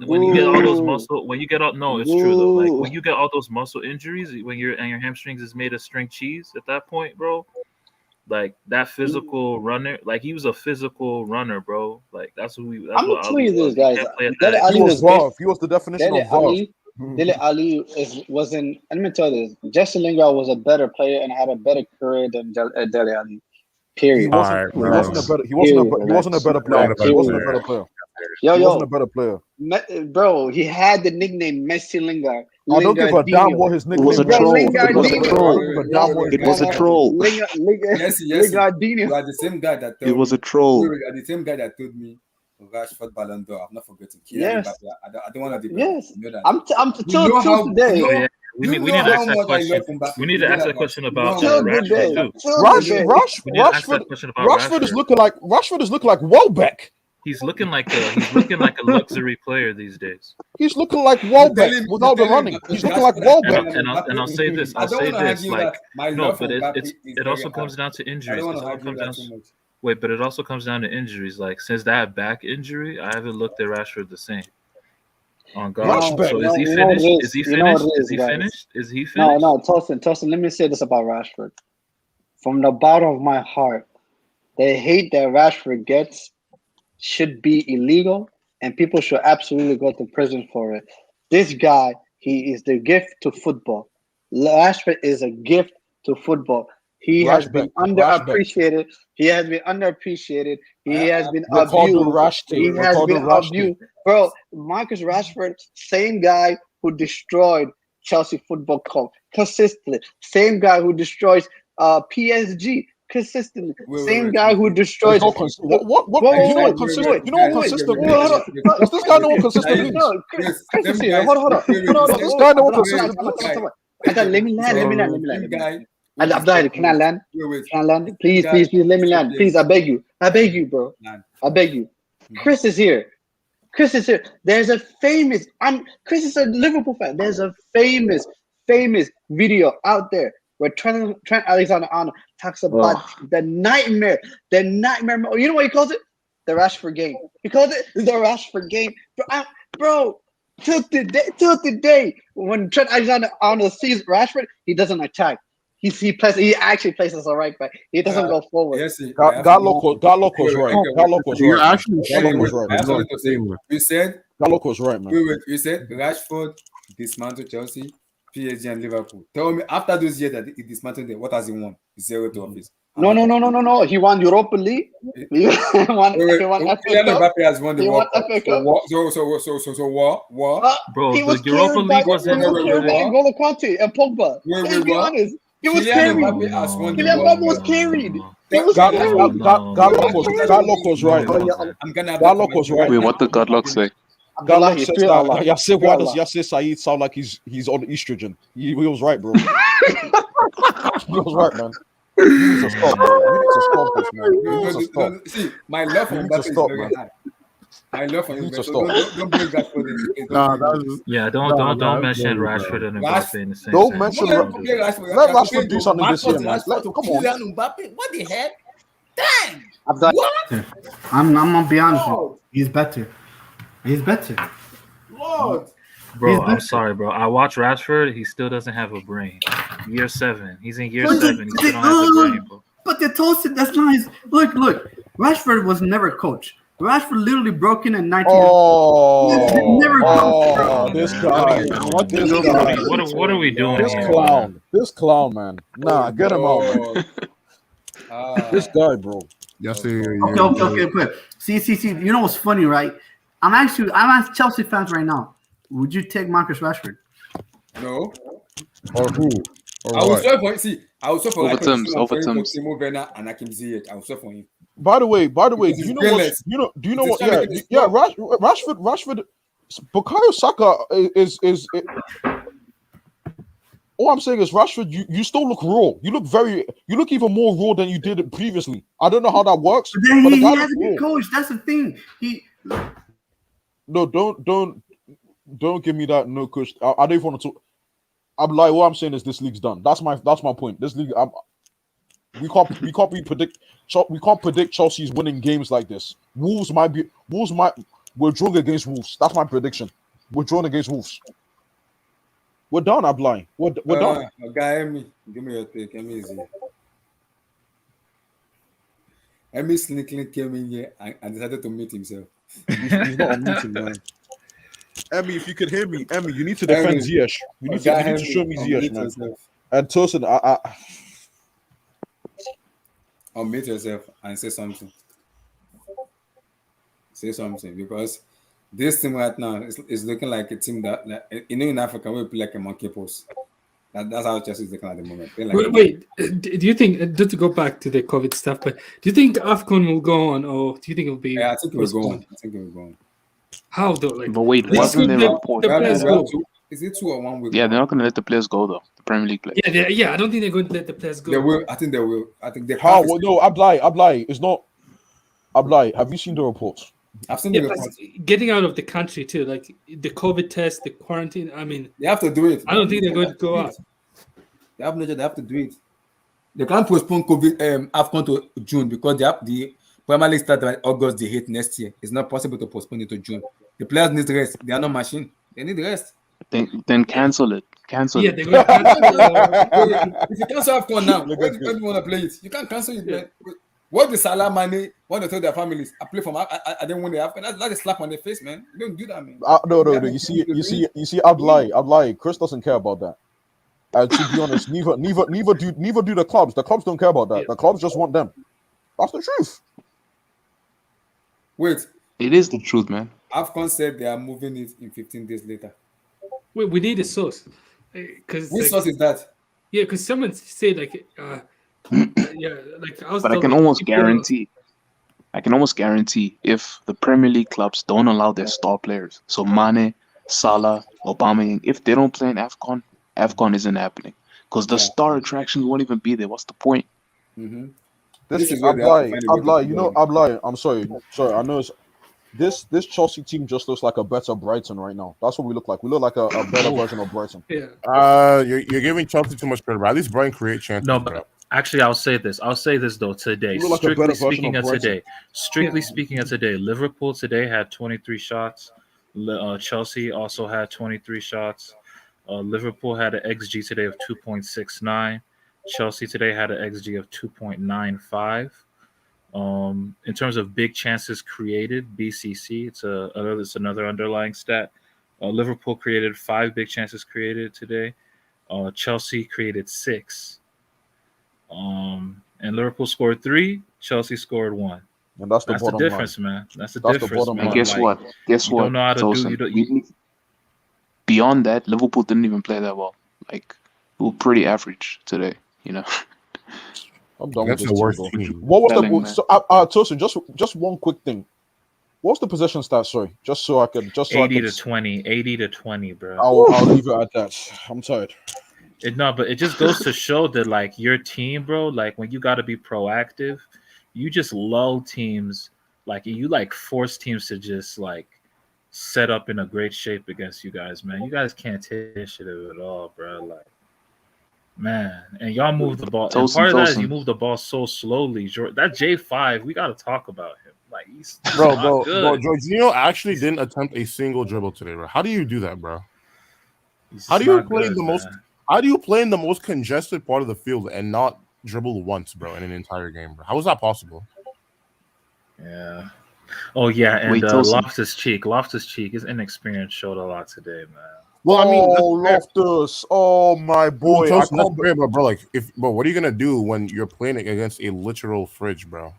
when you get all those muscle when you get all no, it's true though. Like when you get all those muscle injuries when your hamstrings is made of string cheese at that point, bro. Like that physical runner, like he was a physical runner, bro. Like that's who we. That's
I'm
what
gonna tell
Ali
you this,
was. You
guys.
can't play at
Dele
that.
He
Ali
was
was
Vav. He was the definition
Dele
of Vav.
Ali wasn't. Let me tell you this: Jesse Lingard was a better player and had a better career than Dele Ali.
He
Period.
wasn't.
Alright,
He wasn't a
relax.
better. He wasn't a.
Period,
He wasn't a better
Not
player.
a
He
better
wasn't a
player.
better player.
Yo,
He wasn't a better player.
bro, he had the nickname Messi Lingard.
I don't give a damn what his nickname
was a
was.
troll.
He wasn't a
It was a
better player.
troll.
I don't give a damn what his
It was a
nickname
troll.
Yes, yes. You
Lingardinho.
are the same guy that
It
told
was
me.
a troll.
You are the same guy that told me Rashford Ballon d'Or. I'm not forgetting.
Yes.
I don't want to debate.
Yes.
You know that.
I'm
You know how-
till today.
you know-
Oh, yeah. We
You
need
know
to
how
ask that
much I
question.
love Mbappe.
We need
You
to
know
ask
that
that question
much.
about
You know how
Till
much
the
I
day.
love
Rashford too.
Till
Rash,
the day.
Rash,
We need to ask that
Rashford,
question about
Rashford is
Rashford.
looking like Welbeck.
He's looking like a luxury player these days.
He's looking like
You're
Welbeck
telling me-
without the
you're telling
running.
me
He's
that
looking like
Rashford has
Welbeck.
better than
And I'll say this.
I
I'll
don't
say
want to
this.
argue
Like
that my
no,
love for
but
Mbappe
it
is
also
very
comes
high.
down to
I
injuries.
don't want
It
to
all
argue
comes
that
down.
too much.
Wait, but it also comes down to injuries. Like since that back injury, I haven't looked at Rashford the same. On God.
Rushback.
So is he
You know what it
finished?
is.
Is he
You know what
finished?
it
Is
is,
he
guys.
finished? Is he
No,
finished?
Tosin, let me say this about Rashford. From the bottom of my heart, the hate that Rashford gets should be illegal, and people should absolutely go to prison for it. This guy, he is the gift to football. Rashford is a gift to football. He has been underappreciated. He has been underappreciated. He has been
Ricardo
abused.
Rashti.
He has
Ricardo
been
Rashti.
abused. Bro, Marcus Rashford, same guy who destroyed Chelsea Football Club consistently. Same guy who destroys PSG consistently. Same guy who destroys.
What? You know what consistent? You know what consistent means? Does this guy know what consistent means?
Chris is here. Hold on.
Does this guy know what consistent means?
Let me land. Abdullah, can I land? Can I land? Please, let me land. Please, I beg you, bro. I beg you. Chris is here. There's a famous. Chris is a Liverpool fan. There's a famous video out there where Trent Alexander-Arnold talks about the nightmare. You know what he calls it? The Rashford game. He calls it the Rashford game, bro. Till today, when Trent Alexander-Arnold sees Rashford, he doesn't attack. He actually plays as a right back. He doesn't go forward.
Yes,
Galloc was right. Galloc was
You're
right.
actually
Galloc was right.
I have something to say. You said
Galloc was right, man.
you said Rashford dismantled Chelsea, PSG, and Liverpool. Tell me, after those years that he dismantled them, what has he won? 0 to office.
No. He won Europa League. He won FA Cup.
Mbappe has won the
He
World
won
Cup.
FA Cup.
So war.
Bro,
He was
the Europa
carried by
League wasn't.
N'Golo Kante and Pogba. Let's be honest. He was carried.
Mbappe has won the
Kylian
World
Mbappe was
Cup.
carried. He was carried.
Galloc was right.
I'm gonna
Galloc was right.
Wait, what did Godlock say?
Galloc says that
Allah.
Yasser, why does Yasser Saeed sound like he's on estrogen? He was right, bro. He was right, man. You need to stop, bro. You need to stop this, man. You need to stop.
See, my love for
You need
Mbappe
to
is
stop,
very
man.
high. I love for
You need
Mbappe.
to
So
stop.
don't bring Rashford in.
Yeah, don't mention Rashford and Mbappe in the same
Don't
sentence.
mention Let Rashford do something this year, man. Come on.
Mbappe. What the heck? Damn.
What?
I'm gonna be honest with you. He's better.
Lord.
Bro, I'm sorry, bro. I watch Rashford. He still doesn't have a brain. Year 7. He's in year 7. He still don't have a brain, bro.
But the toasted, that's nice. Look. Rashford was never a coach. Rashford literally broke in 19.
This guy.
What are we doing
This
here?
clown. This clown, man. Nah, get him out, man. This guy, bro.
Yes,
Okay. See. You know what's funny, right? I'm asking Chelsea fans right now. Would you take Marcus Rashford?
No.
Or who?
I will swear for
Over terms.
Timo Werner and Hakim Ziyech. I will swear for him.
By the way, do you know what? Do you know what? Yeah. Rashford. Bukayo Saka is. All I'm saying is, Rashford, you still look raw. You look even more raw than you did previously. I don't know how that works.
But then he hasn't been coached. That's the thing.
No, don't give me that no coach. I don't even want to talk. I'm like, what I'm saying is this league's done. That's my point. This league, We can't predict Chelsea's winning games like this. Wolves might. We're drawing against Wolves. That's my prediction. We're drawing against Wolves. We're done, Ablai. We're done.
Guy, give me your take. Emi is here. Emi sneakily came in here and decided to meet himself.
He's not on meeting, man. Emmy, if you could hear me, Emmy, you need to defend Ziyech. You need to show me Ziyech, man.
Yourself.
And Tosin,
Unmute yourself and say something. Say something, because this team right now is looking like a team that, in Africa, we play like a monkey post. That's how Chelsea is looking at the moment.
Wait, do you think, just to go back to the COVID stuff, but do you think AFCON will go on, or do you think it will be?
Yeah, I think it will go on.
How though? Like,
but wait, wasn't there a report?
Is it 2 or 1 week?
Yeah, they're not going to let the players go though. The Premier League players.
Yeah, I don't think they're going to let the players go.
They will. I think they will. I think they.
How? Well, no, Ablai, it's not. Ablai, have you seen the reports?
I've seen the reports.
Getting out of the country too, like the COVID test, the quarantine. I mean,
they have to do it.
I don't think they're going to go out.
They have no choice. They have to do it. They can't postpone COVID AFCON to June because the Premier League starts by August the 8th next year. It's not possible to postpone it to June. The players need rest. They are not machine. They need rest.
Then cancel it.
Yeah, they're going to cancel it.
If you cancel AFCON now, when do you want to play it? You can't cancel it, man. What the Salah money? What they tell their families? I play from. I didn't win the AFCON. That's a slap on their face, man. You don't do that, man.
No. You see, Ablai. Chris doesn't care about that. To be honest, neither do the clubs. The clubs don't care about that. The clubs just want them. That's the truth.
Wait.
It is the truth, man.
AFCON said they are moving it in 15 days later.
Wait, we need a source.
Which source is that?
Yeah, because someone said like,
But I can almost guarantee. If the Premier League clubs don't allow their star players, so Mane, Salah, Aubameyang, if they don't play in AFCON isn't happening because the star attractions won't even be there. What's the point?
Mm-hmm.
This is Ablai. You know, Ablai. I'm sorry. I know this Chelsea team just looks like a better Brighton right now. That's what we look like. We look like a better version of Brighton.
Yeah.
You're giving Chelsea too much credit. At least Brighton create chances.
No, but actually, I'll say this though today.
Like
strictly speaking of today, Liverpool today had 23 shots. Chelsea also had 23 shots. Liverpool had an XG today of 2.69. Chelsea today had an XG of 2.95. In terms of big chances created, BCC, it's another underlying stat. Liverpool created 5 big chances created today. Chelsea created 6. And Liverpool scored 3. Chelsea scored 1.
And that's the
difference,
line.
Man. That's the difference, man.
And guess what? You don't know how to do. Beyond that, Liverpool didn't even play that well. Like, we were pretty average today. You know.
I'm done
That's
with
the
this
worst
team,
team.
What was Tosin, just one quick thing. What's the possession stat? Sorry, just so I can
80 to 20, bro.
I'll leave it at that. I'm tired.
But it just goes to show that like your team, bro, like when you got to be proactive, you just lull teams, like you like force teams to just like set up in a great shape against you guys, man. You guys can't take initiative at all, bro. Like, man, and y'all move the ball. And part of that is you move the ball so slowly. That J5, we got to talk about him. Like, he's
bro. Jorginho actually didn't attempt a single dribble today, bro. How do you do that, bro? How do you play How do you play in the most congested part of the field and not dribble once, bro, in an entire game, bro? How is that possible?
Yeah. Oh yeah, and Loftus-Cheek, his inexperience showed a lot today, man.
Well, I mean, Loftus, oh my boy,
bro. Like, what are you gonna do when you're playing against a literal fridge, bro?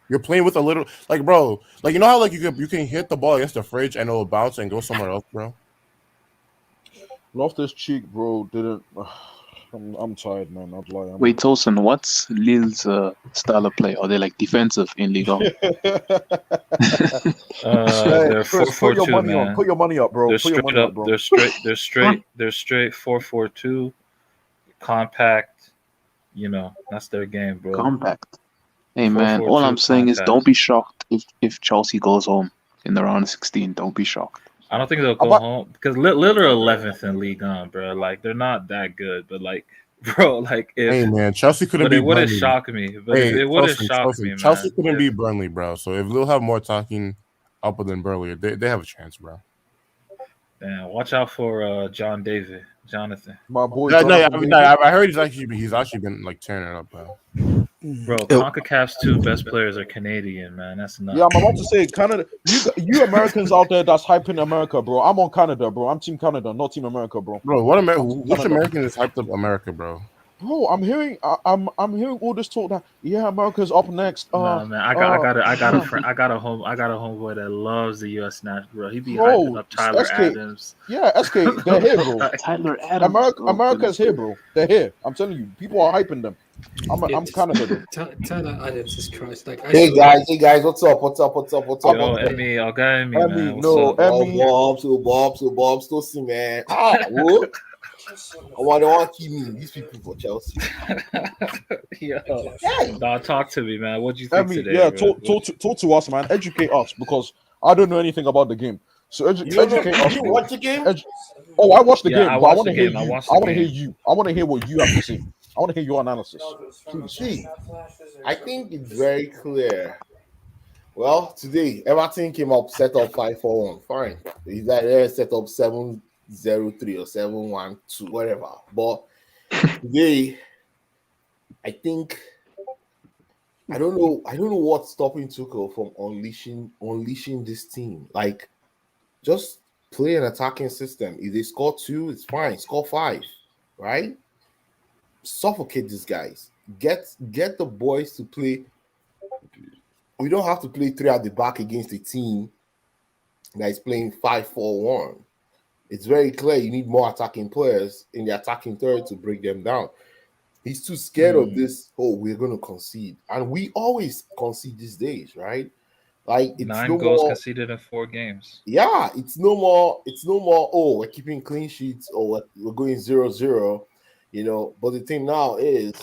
You're playing with a little, like, bro, like, you know how like you can hit the ball against the fridge and it'll bounce and go somewhere else, bro.
Loftus-Cheek, bro, didn't. I'm tired, man. I'm lying.
Wait, Tosin, what's Lille's style of play? Are they like defensive in Ligue 1?
They're 4-4-2, man.
Put your money up, bro.
They're straight up, bro. They're straight 4-4-2, compact. You know, that's their game, bro.
Compact. Hey, man, all I'm saying is don't be shocked if Chelsea goes home in the round of 16. Don't be shocked.
I don't think they'll go home because Lille are 11th in Ligue 1, bro. Like, they're not that good, but like bro. Like
Hey
if,
man, Chelsea couldn't
but it
beat
wouldn't
Burnley.
shock me. But
Hey,
it wouldn't
trust me,
shock
trust me.
me,
Chelsea
man.
couldn't beat Burnley, bro. So if they'll have more talking upper than Burnley, they have a chance, bro.
Damn, watch out for Jonathan.
My boy,
No,
Jonathan
I mean,
David.
I heard he's actually been like tearing it up, bro.
Bro, CONCACAF's two best players are Canadian, man. That's nuts.
Yeah, I'm about to say Canada. You Americans out there that's hyping America, bro. I'm on Canada, bro. I'm Team Canada, not Team America, bro.
Bro, which American is hyped up America, bro?
Bro, I'm hearing all this talk that America's up next.
Nah, man, I got a friend, I got a homeboy that loves the U.S. national, bro. He be hyping up Tyler
SK,
Adams.
Yeah, SK, they're here, bro.
Tyler Adams.
America's here, bro. They're here. I'm telling you, people are hyping them. I'm Canada.
Tyler Adams is Christ. Like,
hey guys, what's up?
Yo, Emmy, I'll get me, man. What's up?
Emmy, Bob, still see, man. Whoa. I want to keep me these people for Chelsea.
Yo, nah, talk to me, man. What'd you think
Emmy,
today?
yeah,
bro?
talk to us, man. Educate us because I don't know anything about the game. So educate us.
You watch the game?
I watched the game,
I
but I
watched
want to
the
hear
game.
you.
I watched
I
the
want to hear
game.
you. I want to hear what you have to say. I want to hear your analysis.
See, I think it's very clear. Well, today Everton came up, set up 5-4-1. Fine, is that they set up 7-0-3 or 7-1-2, whatever. But today, I think I don't know what's stopping Tuchel from unleashing this team. Like, just play an attacking system. If they score 2, it's fine. Score 5, right? Suffocate these guys. Get the boys to play. We don't have to play 3 at the back against a team that is playing 5-4-1. It's very clear you need more attacking players in the attacking third to break them down. He's too scared of this. Oh, we're going to concede, and we always concede these days, right? Like, it's
9 goals conceded in 4 games.
Yeah, it's no more. Oh, we're keeping clean sheets, or we're going 0-0. You know, but the thing now is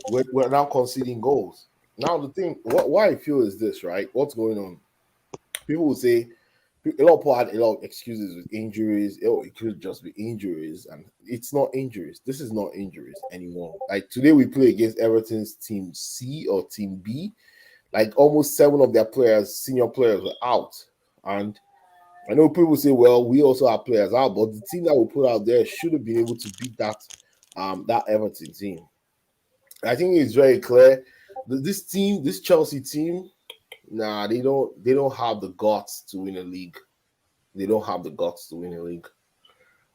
we're now conceding goals. Now the thing, what I feel is this, right? What's going on? People will say a lot of people had a lot of excuses with injuries. Oh, it could just be injuries, and it's not injuries. This is not injuries anymore. Like, today we play against Everton's team C or team B. Like, almost 7 of their players, senior players, were out, and I know people say, well, we also have players out, but the team that we put out there should have been able to beat that Everton team. I think it's very clear. This Chelsea team, nah, they don't have the guts to win a league. They don't have the guts to win a league.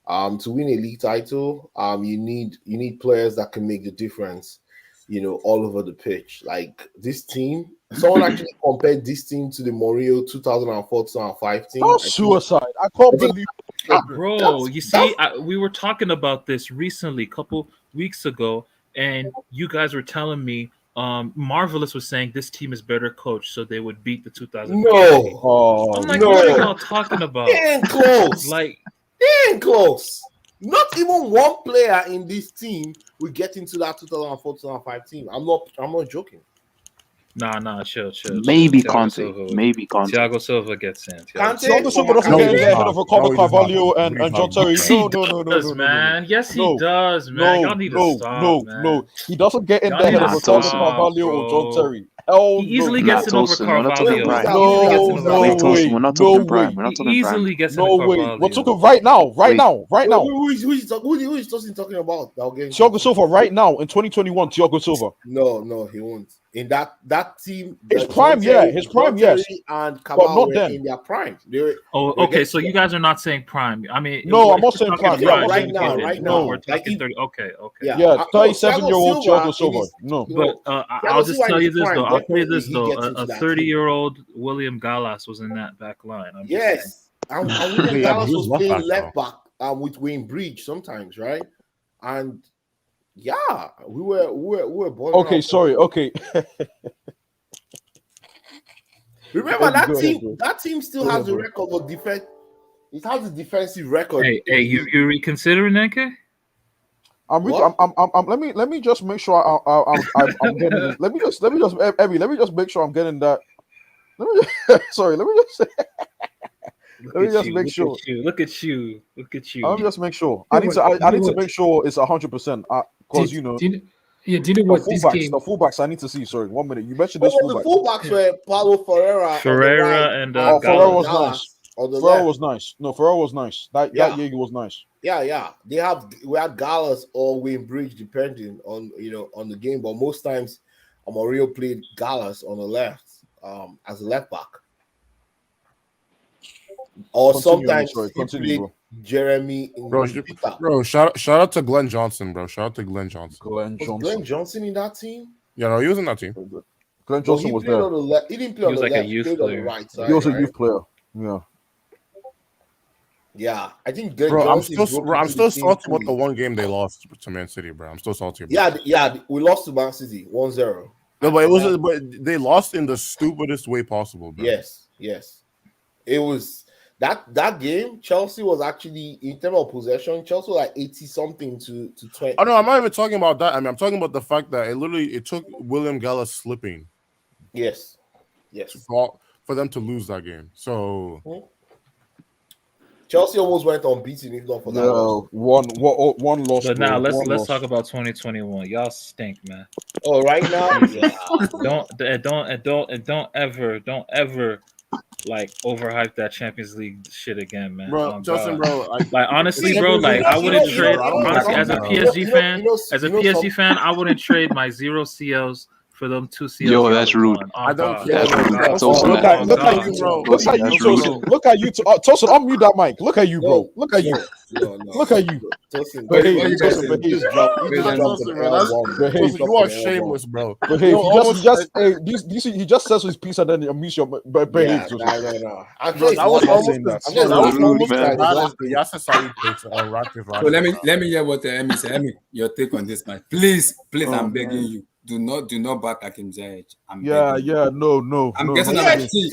To win a league title, you need players that can make the difference, you know, all over the pitch. Like, this team, someone actually compared this team to the Mourinho 2004-2005 team.
That's suicide. I can't believe
Bro, you see, we were talking about this recently, a couple weeks ago, and you guys were telling me Marvelous was saying this team is better coached, so they would beat the 2000.
No.
I'm like,
no.
what are y'all talking about?
They ain't close.
Like,
they ain't close. Not even one player in this team will get into that 2004-2005 team. I'm not joking.
Nah, chill.
Maybe
Thiago
Conte.
Silva.
Maybe Conte.
Thiago Silva gets in.
Thiago Silva doesn't get in there ahead of Ricardo Carvalho and John Terry.
No, man. Yes, he does, man. Y'all need to stop, man.
No. He doesn't get in
Y'all
there
need
ahead
to
of Ricardo
stop,
Carvalho or John
bro.
Terry. Hell
He easily gets in over Carvalho.
We're not talking prime. We're not talking
He
prime.
easily gets in
No
over
way.
Carvalho.
We're talking right now.
Who is Tosin talking about?
Thiago Silva right now in 2021. Thiago Silva.
No, he won't. In that team,
His prime, yes.
And
But
Cabal
not
were
then.
in their prime.
Okay, so you guys are not saying prime. I mean,
No, I'm not saying prime. Yeah,
right now.
We're talking 30. Okay.
Yeah, 37-year-old Thiago Silva. No,
but I'll just tell you this though. I'll tell you this though. A 30-year-old William Gallas was in that back line.
Yes, and William Gallas was playing left back with Wayne Bridge sometimes, right? And yeah, we were born.
Okay, sorry. Okay.
Remember that team still has a record of defense. It has a defensive record.
Hey, you reconsidering that, K?
Let me just make sure I'm getting this. Let me just Abby, let me just make sure I'm getting that. Let me just Let me just make sure.
Look at you.
Let me just make sure. I need to make sure it's 100%. Because
Do
know.
you know what this game?
The fullbacks. I need to see. Sorry, 1 minute. You mentioned
Oh,
this
the
fullback.
fullbacks were Paulo Ferreira
and
Ferreira was nice.
On the
Ferreira
left.
was nice. No, Ferreira was nice. That year he was nice.
Yeah. We had Gallas or Wayne Bridge, depending on on the game, but most times Amarillo played Gallas on the left, as a left back. Or sometimes he played Jeremy in
bro, shout out to Glenn Johnson, bro. Shout out to Glenn Johnson.
Was Glenn Johnson in that team?
Yeah, no, he was in that team.
Glenn Johnson was there.
He didn't play on the left. He played on the right side.
He was a youth player. Yeah.
Yeah, I think Glenn
bro,
Johnson
I'm still salty about the one game they lost to Man City, bro. I'm still salty about
it. We lost to Man City 1-0.
No, but they lost in the stupidest way possible, bro.
Yes. It was that game. Chelsea was actually, in terms of possession, Chelsea was like 80 something to 20.
Oh no, I'm not even talking about that. I mean, I'm talking about the fact that it took William Gallas slipping.
Yes.
For them to lose that game. So
Chelsea almost went unbeaten if not for that.
One loss.
But now let's talk about 2021. Y'all stink, man.
Oh, right now,
don't ever like overhype that Champions League shit again, man.
Bro, Justin, bro,
honestly, bro, like I wouldn't trade. Honestly, as a PSG fan, I wouldn't trade my 0 CLs for them 2 CLs.
Yo, that's rude.
I don't care.
That's
look at you, bro. Look at you, Tosin. Look at you, Tosin. Unmute that mic. Look at you, bro. Look at you. Look at you.
You are shameless, bro.
He just says his piece and then he unmutes your behave.
No.
So let me hear what Emmy said. Emmy, your take on this match, please. I'm begging you. Do not back Hakim Ziyech.
No.
I'm getting on my teeth.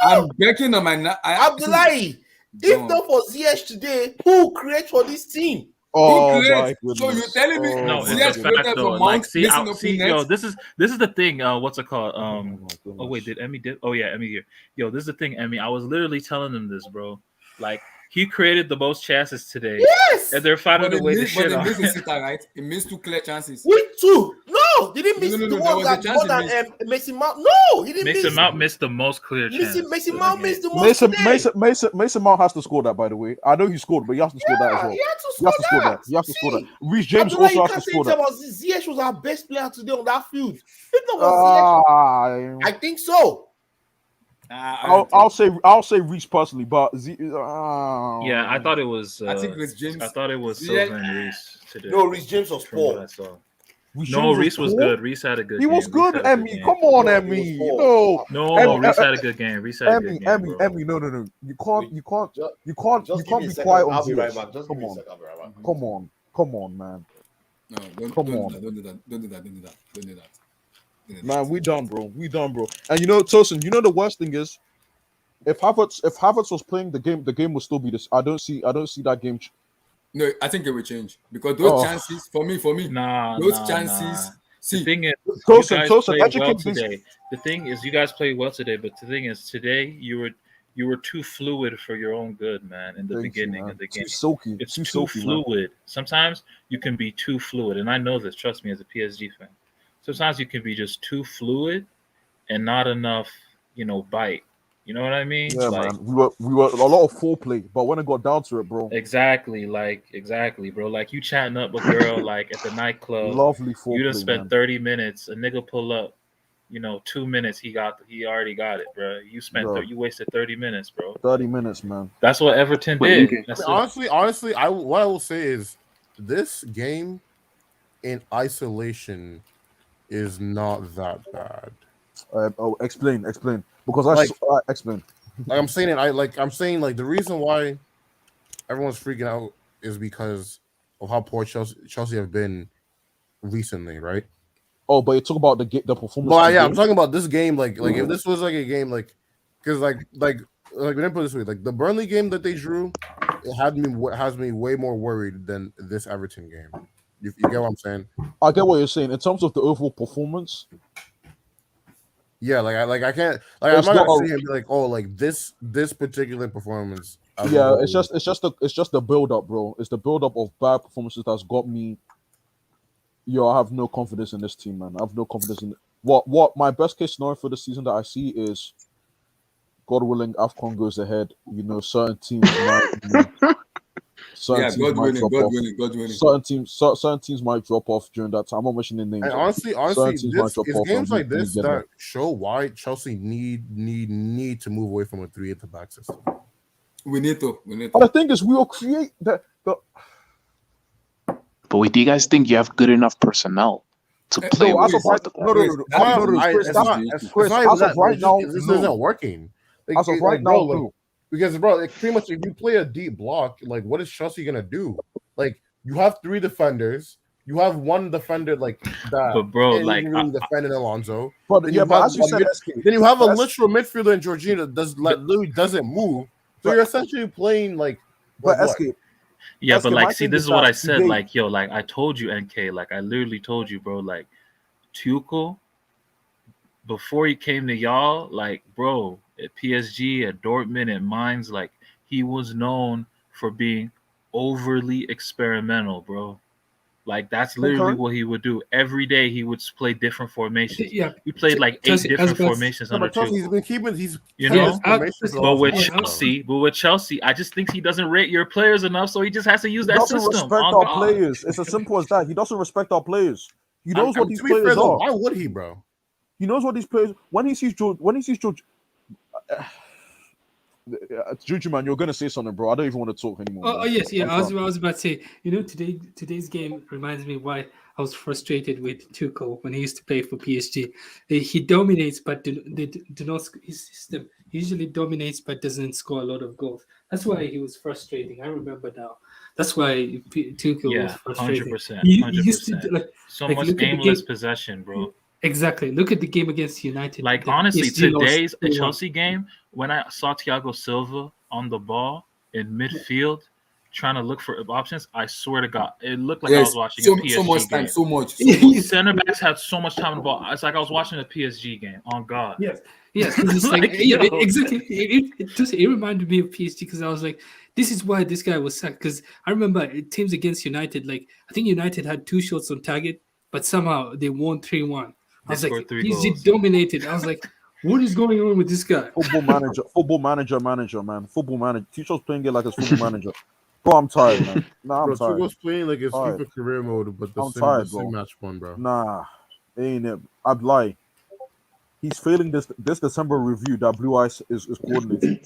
I'm begging on my.
Abdullahi, if not for Ziyech today, who create for this team?
Oh my goodness.
So you're telling me
no, it's a fact though. Like, see, yo, this is the thing. What's it called? Oh wait, did Emmy did? Oh yeah, Emmy here. Yo, this is the thing, Emmy. I was literally telling them this, bro. Like, he created the most chances today.
Yes,
and they're finding a way to shit on.
Right? He missed 2 clear chances.
With 2? No, he didn't miss the one that more than Mason Mount. No, he didn't miss.
Mason Mount missed the most clear chances.
Mason Mount missed the most.
Mason Mount has to score that, by the way. I know he scored, but he has to score that as well. He has to score that. Reece James also has to score that.
Ziyech was our best player today on that field. I think so.
I'll say Reece personally, but
yeah, I thought it was.
I think Reece James.
I thought it was Silva and Reece today.
No, Reece James was poor.
No, Reece was good. Reece had a good game.
He was good, Emmy. Come on, Emmy. No,
Reece had a good game. Reece had a good game.
Emmy, no. You can't be quiet on Ziyech. Come on, man.
No, don't do that.
Man, we done, bro. And Tosin, the worst thing is, if Havertz was playing the game would still be this. I don't see that game.
No, I think it will change because those chances for me, those chances. See,
the thing is,
Tosin,
well today. The thing is, you guys played well today, but the thing is, today you were too fluid for your own good, man. In the beginning of the game, it's too fluid. Man. Sometimes you can be too fluid, and I know this. Trust me, as a PSG fan. Sometimes you can be just too fluid and not enough, bite. You know what I mean?
Yeah, man. We were a lot of foreplay, but when it got down to it, bro.
Exactly, bro. Like you chatting up a girl like at the nightclub.
Lovely foreplay.
You just spent 30 minutes. A nigga pull up, 2 minutes. He already got it, bro. You wasted 30 minutes, bro.
30 minutes, man.
That's what Everton did.
Honestly, what I will say is this game in isolation is not that bad.
Explain. Because explain.
I'm saying the reason why everyone's freaking out is because of how poor Chelsea have been recently, right?
Oh, but you talk about the performance.
But yeah, I'm talking about this game. Like if this was like a game, because we didn't put it this way. Like the Burnley game that they drew, it has me way more worried than this Everton game. You get what I'm saying?
I get what you're saying. In terms of the overall performance,
Yeah, I can't like
It's
I'm not
not
gonna
a-
sit here and be like, oh, like this particular performance. as a
Yeah,
whole.
it's just the build up, bro. It's the build up of bad performances that's got me. Yo, I have no confidence in this team, man. I have no confidence in what my best case scenario for the season that I see is, God willing, AFCON goes ahead. You know, certain teams might
Yeah, God willing,
drop
God
off.
willing, God willing.
Certain teams might drop off during that time. I'm not mentioning names.
And
Certain
honestly,
teams might
this
drop
it's
off,
games
and we
like
can
this
get there.
that show why Chelsea need to move away from a 3 at the back system.
We need to.
But the thing is, we will create the.
But wait, do you guys think you have good enough personnel to play
No, as of right,
without the
no,
ball?
It's not
as of right now,
this
no.
isn't working. Like,
As of right
bro,
now, no.
because bro, like pretty much if you play a deep block, like what is Chelsea gonna do? Like you have 3 defenders, you have 1 defender like that.
But bro,
can't
like
even really defending Alonso.
But
Then
yeah,
you
but
have
as you said,
then you have a
but as-
literal midfielder in Jorginho that literally doesn't move. So you're essentially playing like
but
what?
Escape.
Yeah, but
Escape,
like,
my
see,
thing
this
is
is what
that
I said.
today-
Like, yo, like I told you, NK. Like, I literally told you, bro. Like, Tuchel, before he came to y'all, like, bro, at PSG, at Dortmund, at Mainz, like, he was known for being overly experimental, bro. Like, that's literally what he would do. Every day he would play different formations.
Yeah,
He played like 8
Chelsea-
different
as well-
formations
No,
under
but Chelsea, he's
Tuchel.
been keeping he's
You
keeping
know,
his formations
but with
along.
Chelsea, I just think he doesn't rate your players enough, so he just has to use
He
that
doesn't
system.
respect
On
our
God.
players. It's as simple as that. He doesn't respect our players. He knows what these
to be fair,
players
though,
are.
why would he, bro?
He knows what these players. When he sees George, Juju, man, you're gonna say something, bro. I don't even want to talk anymore.
Oh,
man.
yes, yeah.
I'm
I
done.
was about to say, you know, today's game reminds me why I was frustrated with Tuchel when he used to play for PSG. He dominates, but do not. His system usually dominates, but doesn't score a lot of goals. That's why he was frustrating. I remember now. That's why Tuchel was
Yeah,
frustrating.
100%.
He
100%.
used to
So
like,
much
look at the
aimless
game-
possession, bro.
Exactly. Look at the game against United.
Like,
The
honestly,
PSG lost
today's
3-1.
Chelsea game, when I saw Thiago Silva on the ball in midfield trying to look for options, I swear to God, it looked like I was watching a PSG
so much time,
game.
so much.
Center backs had so much time on the ball. It's like I was watching a PSG game. On God.
Yes, because it's like,
Like,
yeah,
yo.
exactly. It reminded me of PSG because I was like, this is why this guy was sacked. Because I remember teams against United, like I think United had 2 shots on target, but somehow they won 3-1. I was like,
scored 3
PSG
goals.
dominated. I was like, what is going on with this guy?
Football manager, man. Football manager. Tuchel's playing it like a football manager. Bro, I'm tired, man. Nah, I'm
Bro,
tired.
Tuchel's playing like his
Tired.
FIFA career mode, but the
I'm
sim,
tired,
the sim
bro.
match one, bro.
Nah, ain't it? I'd lie. He's failing this December review that Blue Eyes is coordinating.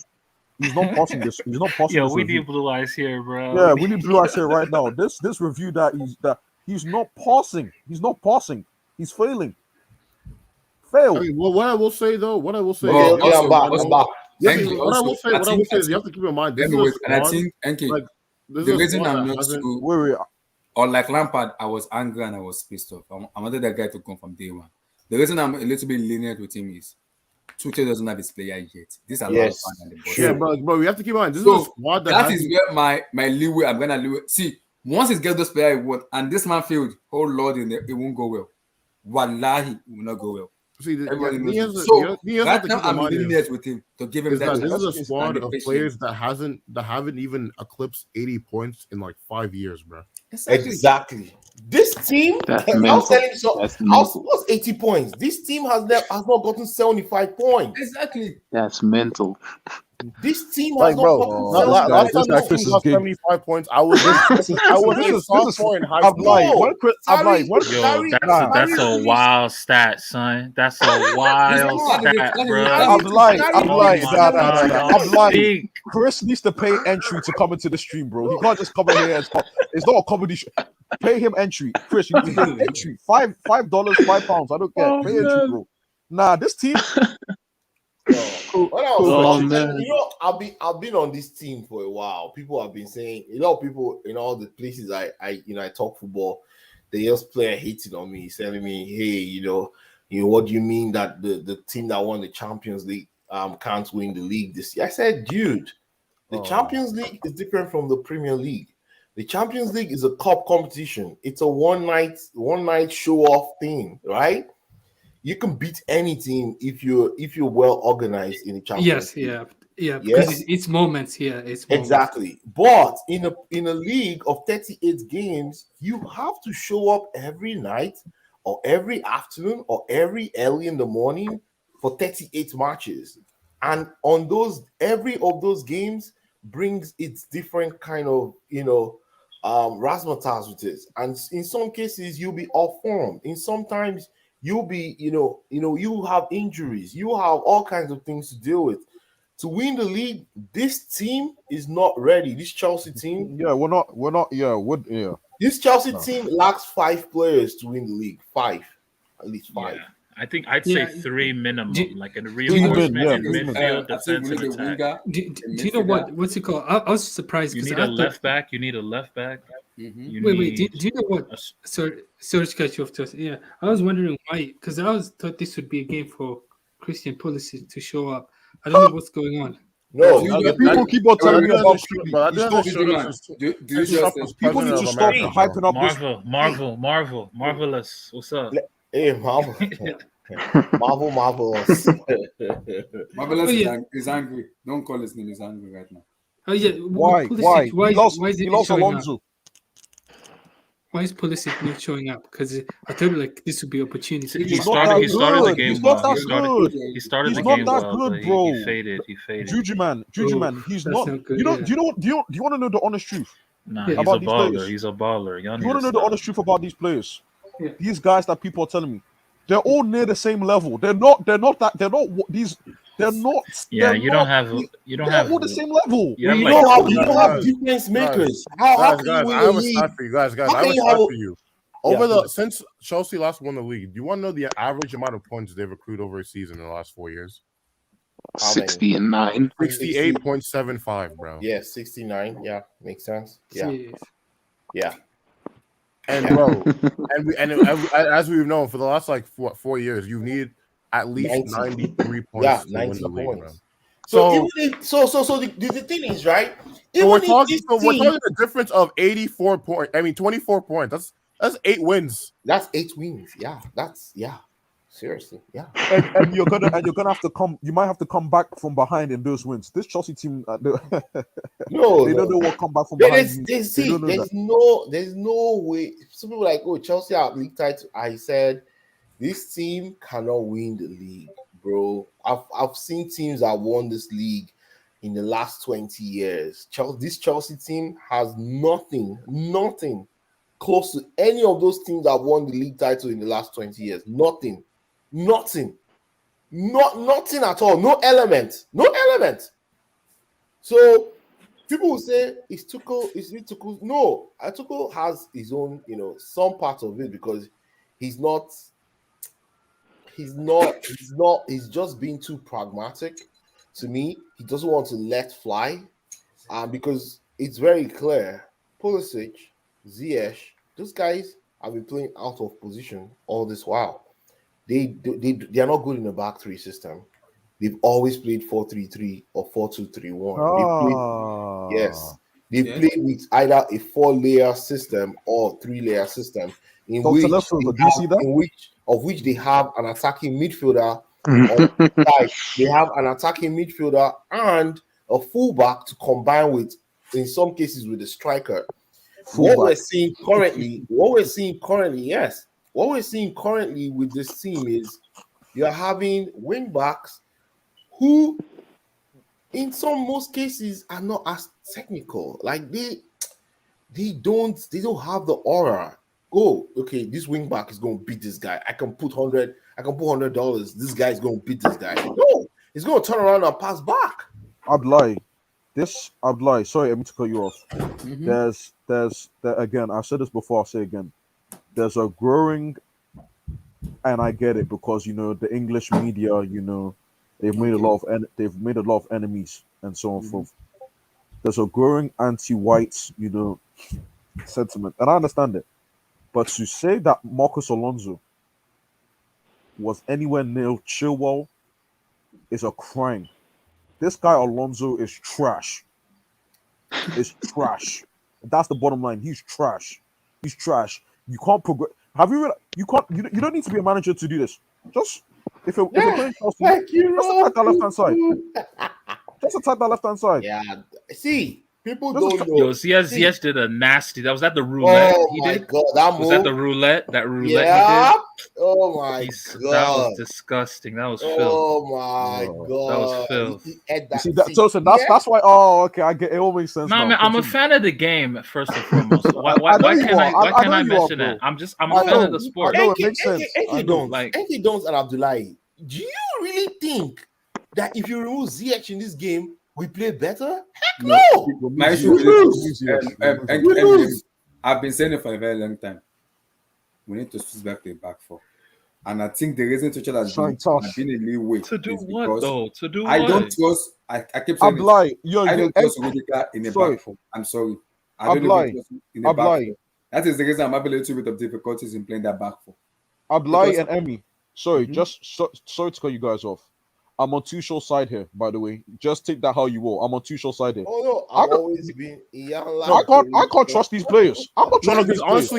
He's not passing this. He's not passing
Yo,
this
we
review.
need blue eyes here, bro.
Yeah, we need Blue Eyes here right now. This review that he's not passing. He's not passing. He's failing. Fail.
I mean, what I will say though, what I will say,
Okay,
is,
I'm back. I'm back.
what I will say is you have to keep in mind this is a
Anyways, and I
squad.
think, NK,
Like this
the
is a
reason
squad
I'm
that
not
hasn't.
so, or like Lampard, I was angry and I was pissed off. I wanted that guy to come from day one. The reason I'm a little bit lenient with him is Tuchel doesn't have his player yet. This is a lot of
Yes.
fun and the boss.
Yeah, bro, we have to keep in mind this is
So
a squad that
that
hasn't.
is where my leeway. I'm gonna leeway. See, once he gets those players, he won't. And this man failed. Oh Lord, it won't go well. Wallahi, it will not go well.
See,
Everybody
he
knows
has
it.
to-
So
he has
right
to
now,
keep in
I'm
mind
lenient with him to give him
is
that.
that this is a
chance
squad
and the
of
patience.
players that haven't even eclipsed 80 points in like 5 years, bro.
Exactly. This team,
That's
I was
mental.
telling you so.
That's
What's 80 points? This team has not gotten 75 points.
Exactly.
That's mental.
This team
Like,
has not
bro,
gotten
last
75
time
guy
this
Chris
team
is
got
gig.
75 points, I was a sophomore in high
I'm
school.
lying.
No.
I'm lying.
Yo, that's a wild stat, son. That's a wild stat, bro.
I'm lying. I'm
Oh
lying.
my
Nah,
God, y'all
I'm lying.
stink.
Chris needs to pay entry to come into the stream, bro. He can't just come in here. It's not a comedy show. Pay him entry, Chris. You need to pay entry. $5, £5. I don't care.
Oh,
Pay entry,
man.
bro. Nah, this team.
When I was
Oh,
watching,
man.
you know, I've been on this team for a while. People have been saying, a lot of people in all the places I talk football, they just play hating on me, telling me, hey, what do you mean that the team that won the Champions League can't win the league this year? I said, dude, the Champions League is different from the Premier League. The Champions League is a cup competition. It's a one night show off thing, right? you can beat any team if you're well organized in the
Yes,
championship.
yeah, because
Yes,
it's moments here. It's moments.
exactly. But in a league of 38 games, you have to show up every night or every afternoon or every early in the morning for 38 matches. And on those, every of those games brings its different kind of, razzmatazz with it. And in some cases, you'll be off form. In sometimes you'll be, you have injuries, you have all kinds of things to deal with. To win the league, this team is not ready. This Chelsea team,
Yeah, we're not. Yeah.
this Chelsea
No.
team lacks 5 players to win the league. At least 5.
Yeah, I think I'd
Yeah.
say 3 minimum,
Do-
like a
Even,
reinforcement
yeah,
in
even.
midfield,
I think
defense,
we
and
need a
attack.
winger.
Do you know what's it called? I was surprised
You
because
need
I
a
thought.
left back. You need a left back.
Mhm.
You
Wait.
need
Do you know what?
a s-
Sorry to cut you off, Justin. Yeah, I was wondering why, because I thought this would be a game for Christian Pulisic to show up. I don't know what's going on.
No,
Do you
The
just-
people keep on
But that
telling me
hasn't
about
showed-
Pili.
but that
He's
hasn't
not.
showed
Busy
up
man.
since
Do you
since Trump
just
was
People need
president
to
of
stop
America, bro.
hyping up this.
Marvelous. What's up?
hey, marvelous.
Marvelous
Oh, yeah.
is angry. Don't call his name. He's angry right now.
Oh yeah,
Why?
Pulisic,
Why?
why is
He
it
lost
showing up?
Alonso.
Why is Pulisic not showing up? Because I thought like this would be opportunity.
He
He's not that
started the
good.
game
He's not
well.
that good.
He started
He's
the
not
game
that
well,
good,
but
bro.
he faded.
Juju man. He's
That's
not.
not good,
You know.
yeah.
Do you want to know the honest truth
Nah,
Yeah.
he's
about
a
these
baller.
players?
He's a baller. Y'all
You
need
want
to
to know the
stop.
honest truth about these players?
Yeah.
These guys that people are telling me, they're all near the same level. They're not that. They're not these. They're not.
Yeah,
they're
you
not,
don't have.
They're all the same level.
You
Well,
have
you
like
don't have
two.
you don't have difference makers. How can you win
I
a
have a
league?
stat for you guys.
How
I have
can
a
you
stat
have a-
for you.
Yeah, go
Since Chelsea last won the league, do you want to know the average amount of points they've accrued over a season in the last 4 years?
How many?
69.
68.75, bro.
Yeah, 69. Yeah, makes sense. Yeah,
Jeez.
yeah.
And
Yeah.
bro, and as we've known for the last like 4 years, you need at least 93 points
Yeah,
to
90
win the league,
points.
bro.
So
So-
even if the thing is, right?
So we're
Even if
talking.
this
So we're
team-
talking a difference of 84 points. I mean, 24 points. That's 8 wins.
That's 8 wins. Yeah, seriously. Yeah.
And you're gonna have to come. You might have to come back from behind in those wins. This Chelsea team,
No,
they don't know what come back from behind.
There's
They don't know that.
no way. Some people are like, oh, Chelsea are league title. I said this team cannot win the league, bro. I've seen teams that won this league in the last 20 years. This Chelsea team has nothing close to any of those teams that won the league title in the last 20 years. Nothing at all. No element. So people will say, is it Tuchel? No, Tuchel has his own, some part of it because he's just being too pragmatic. To me, he doesn't want to let fly, because it's very clear. Pulisic, Ziyech, those guys have been playing out of position all this while. They are not good in the back three system. They've always played 4-3-3 or 4-2-3-1. They've played with either a 4-layer system or 3-layer system in which they have an attacking midfielder on the side. They have an attacking midfielder and a fullback to combine with, in some cases, with a striker. What we're seeing currently with this team is you're having wing backs who, in most cases, are not as technical. Like they don't have the aura. Oh, okay, this wing back is going to beat this guy. I can put $100. This guy is going to beat this guy. No, he's going to turn around and pass back.
I'd lie. Sorry, I mean to cut you off.
Mm-hmm.
There's again. I've said this before. I'll say again. There's a growing, and I get it because the English media. They've made a lot of enemies and so on and forth. There's a growing anti-white, sentiment, and I understand it. But to say that Marcus Alonso was anywhere near Chilwell is a crime. This guy Alonso is trash. That's the bottom line. He's trash. You can't progress. Have you realized? You don't need to be a manager to do this. Just if you're playing Chelsea,
Thank you,
just attack that left hand side. Just attack that left hand side.
Yeah. See, people
Just
don't know.
Yo, CS did a nasty. That was that the roulette
Oh
he
my
did.
god, that
Was that
move.
the roulette? That roulette
Yeah.
he did.
Oh my
That
god.
was disgusting. That was filth.
Oh my god.
That was filth.
He had
You
that.
see that,
See,
Tosin, that's why. Oh, okay, I get it. All makes sense.
No,
now.
man, I'm a
Continue.
fan of the game first and foremost. Why
I know you
can't
are.
why
I
can't
know
I
you are,
mention
bro.
that? I'm a
I
fan
know.
of the sport.
I know it makes sense. I know.
Enki Dons and Abdullahi. Do you really think that if you remove ZH in this game, we play better? Heck no.
My issue
We
with
lose.
it, I've been saying it for a very long time. We need to switch back to a back four. And I think the reason Tuchel has been a leeway
To do
is
what
because
though? To do
I
what?
don't trust. I keep saying
Abdullahi,
it. I don't trust Rudiger in a back four. I'm sorry. I don't even trust him in a back four. That is the reason I'm having a little bit of difficulties in playing that back four.
Abdullahi and Emmy. Sorry, sorry to cut you guys off. I'm on Tuchel's side here, by the way. Just take that how you will. I'm on Tuchel's side here.
Oh no, I've always been.
I can't trust these players. I'm not trusting these players.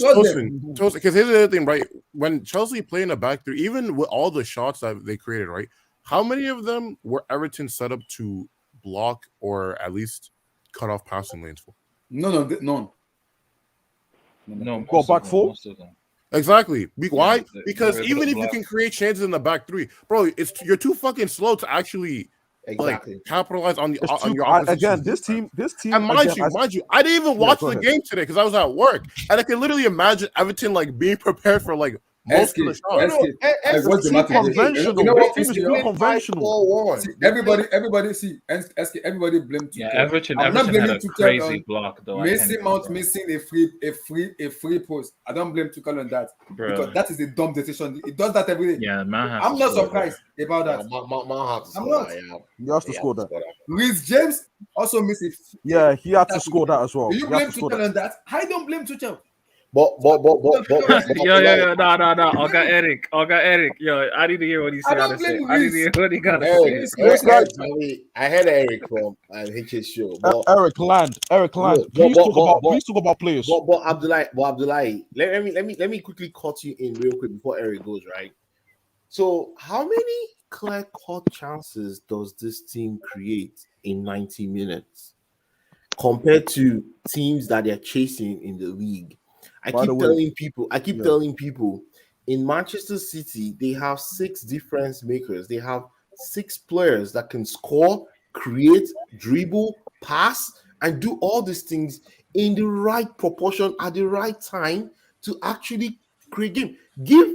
Honestly, because here's the other thing, right? When Chelsea play in a back three, even with all the shots that they created, right? How many of them were Everton set up to block or at least cut off passing lanes for?
None.
Go back four.
Exactly. Why?
Yeah,
because even if you can create chances in the back three, bro, you're too fucking slow to actually capitalize on your opposition.
Again, this team.
And mind you, I didn't even watch the game today because I was at work, and I can literally imagine Everton like being prepared for like most of the shots.
What's the matter?
Conventional.
You know what?
This team is too conventional.
Everybody blame Tuchel.
Yeah, Everton had a crazy block though.
Mason Mount missing a free post. I don't blame Tuchel on that because that is a dumb decision. It does that every day.
Yeah, man.
I'm not surprised about that. I'm not.
He has to score that.
Reece James also missed it.
Yeah, he had to score that as well.
Do you blame Tuchel on that? I don't blame Tuchel.
But
yo, no. I got Eric. Yo, I need to hear what he said. I need to hear what he got to say.
I had Eric from HH show.
Eric Land. Please talk about players.
But Abdullahi, let me quickly cut you in real quick before Eric goes, right? So how many clear-cut chances does this team create in 90 minutes compared to teams that they're chasing in the league? I keep telling people in Manchester City, they have 6 difference makers. They have 6 players that can score, create, dribble, pass, and do all these things in the right proportion at the right time to actually create game. Give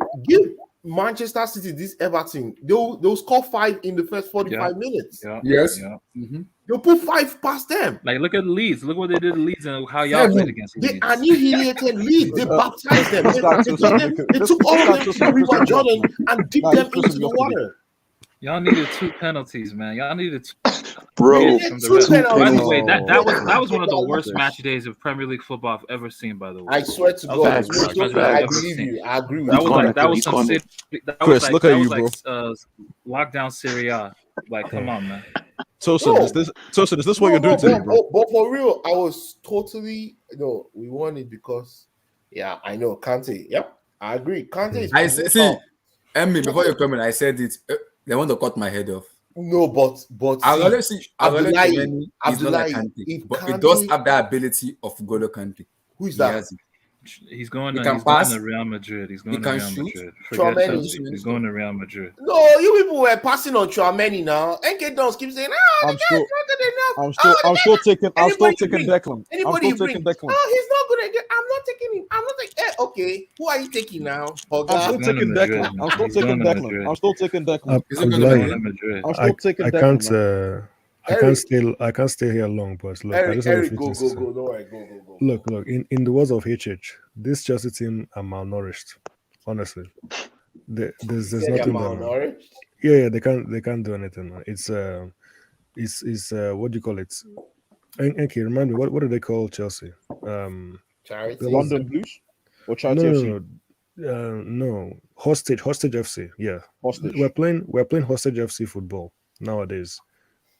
Manchester City this Everton. They'll score 5 in the first 45 minutes.
Yeah.
Yes.
Yeah.
Mm-hmm.
They'll put 5 past them.
Like, look at Leeds. Look what they did to Leeds and how y'all played against Leeds.
They annihilated Leeds. They baptized them. They took all of them to the River Jordan and dipped them into the water.
Y'all needed 2 penalties, man. Y'all needed 2.
Bro,
By the way, that was one of the worst match days of Premier League football I've ever seen. By the way,
I swear to God, I believe you. I agree with you.
That was some shit.
Chris, look at you, bro.
Lockdown Serie A. Like, come on, man.
Tosin, is this what you're doing today, bro?
But for real, I was totally we won it because I know Kante. Yep, I agree. Kante is.
I see. Emmy, before you come in, I said it. They want to cut my head off.
No, but
I always see
Abdullahi,
he's not like Kante, but he does have the ability of Golo Kante.
Who is that?
He's going
He
to
can pass.
Real Madrid. He's going
He
to
can
Real
shoot.
Madrid. Forget Chelsea. He's going to Real Madrid.
No, you people were passing on Chouameni now. NK Dons keep saying,
I'm still taking Declan.
Anybody bring? Oh, he's not good at it. I'm not taking him. I'm not taking. Okay, who are you taking now?
I'm still taking Declan. I'm still taking Declan. I'm still taking Declan.
I can't stay here long, but look, I just have a few things to say.
Go.
Look. In the words of HH, this Chelsea team are malnourished. Honestly, there's nothing there. Yeah, they can't do anything. Man. It's what do you call it? Okay, remind me, what do they call Chelsea?
Charity?
The London Blues or Charity FC?
No, Hostage FC. Yeah,
Hostage.
We're playing Hostage FC football nowadays.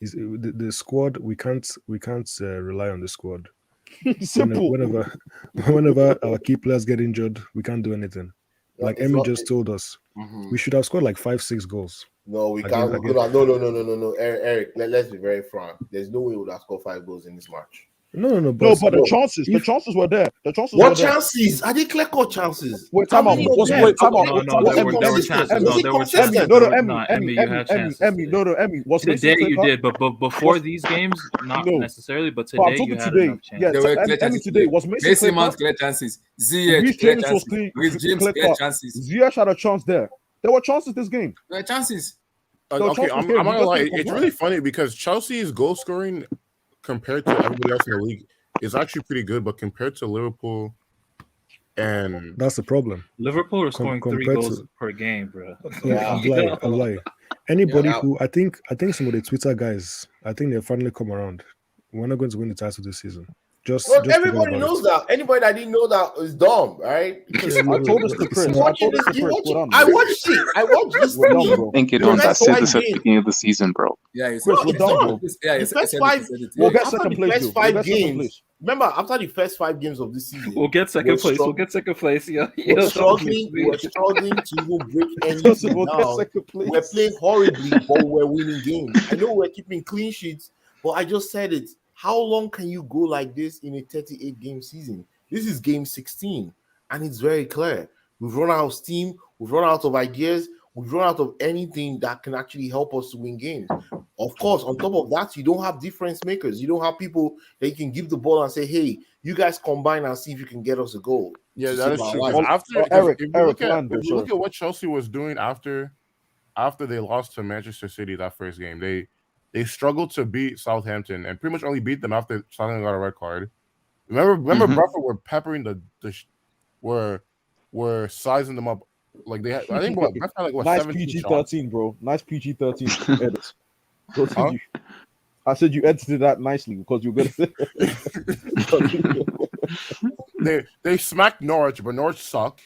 The squad, we can't rely on the squad.
Simple.
Whenever our key players get injured, we can't do anything. Like
It's
Emmy
not-
just told us,
Mhm.
we should have scored like 5-6 goals.
No, we
Again-
can't.
again.
No. Eric, let's be very frank. There's no way we would have scored 5 goals in this match.
No,
No, but the chances were there. The chances
What
were there.
chances? Are they clear-cut chances?
Wait,
How
time out.
many of
Wait,
them?
wait, time out.
No,
Time out.
there
Emmy,
were
Emmy,
chances.
Emmy,
No, there were
Emmy,
chances.
no,
There were-
Emmy,
no,
Emmy,
you had chances
Emmy,
today.
no, Emmy. Was Mason
Today you
clear-cut?
did, but before these games, not
No.
necessarily. But
But I'm
today you
talking
had
today.
enough chances.
Yeah,
There were
Emmy,
clear
Emmy
chances
today. Was Mason
Mason Mount
clear-cut?
clear chances.
Reece
Ziyech clear
James was
chances.
clean.
Reece James clear
clear-cut.
chances.
Ziyech had a chance there. There were chances this game.
There were chances.
Okay, I'm not gonna lie. It's really funny because Chelsea's goal scoring compared to everybody else in the league is actually pretty good, but compared to Liverpool, and
That's the problem.
Liverpool are scoring 3
compared
goals
to-
per game, bro.
I'm lying. Anybody
Yeah.
who I think some of the Twitter guys, I think they've finally come around. We're not going to win the title this season. Just
Well,
forget
everybody
about
knows
it.
that. Anybody that didn't know that is dumb, right? Because
Yeah,
I told us to
it's
Chris.
not-
I
watching
told us
this,
to
you
Chris.
watch
Hold
it.
on.
I watched it. I watched this
We're done,
team.
bro.
Think you
The
don't. I
first
said
5
this at the
games.
beginning of the season, bro.
Yeah, you
Chris,
said
we're
it.
done,
done.
bro.
Yeah,
The
you
first
said
5
it. You
We'll
said it.
get
after
second
the
place,
first
dude.
5
We'll get second
games.
place.
Remember, after the first 5 games of this season,
We'll get second
we're
place.
strong-
We'll get second place. Yeah,
we're struggling. We're struggling to even break anything
We'll get
down.
second place.
We're playing horribly, but we're winning games. I know we're keeping clean sheets, but I just said it. How long can you go like this in a 38-game season? This is game 16, and it's very clear. We've run out of steam. We've run out of ideas. We've run out of anything that can actually help us to win games. Of course, on top of that, you don't have difference makers. You don't have people that you can give the ball and say, hey, you guys combine and see if you can get us a goal.
yeah,
to
that
save
is
our
true.
lives.
After
Eric,
if you
Eric,
look at
land,
if you look
sorry.
at what Chelsea was doing after they lost to Manchester City that first game, they struggled to beat Southampton and pretty much only beat them after Southampton got a red card. Remember, Brentford were peppering were sizing them up like they had. I think what Brentford had like what
Nice
17 shots.
PG-13, bro. Nice PG-13 edit. I said you edited that nicely because you're gonna say
They smacked Norwich, but Norwich suck,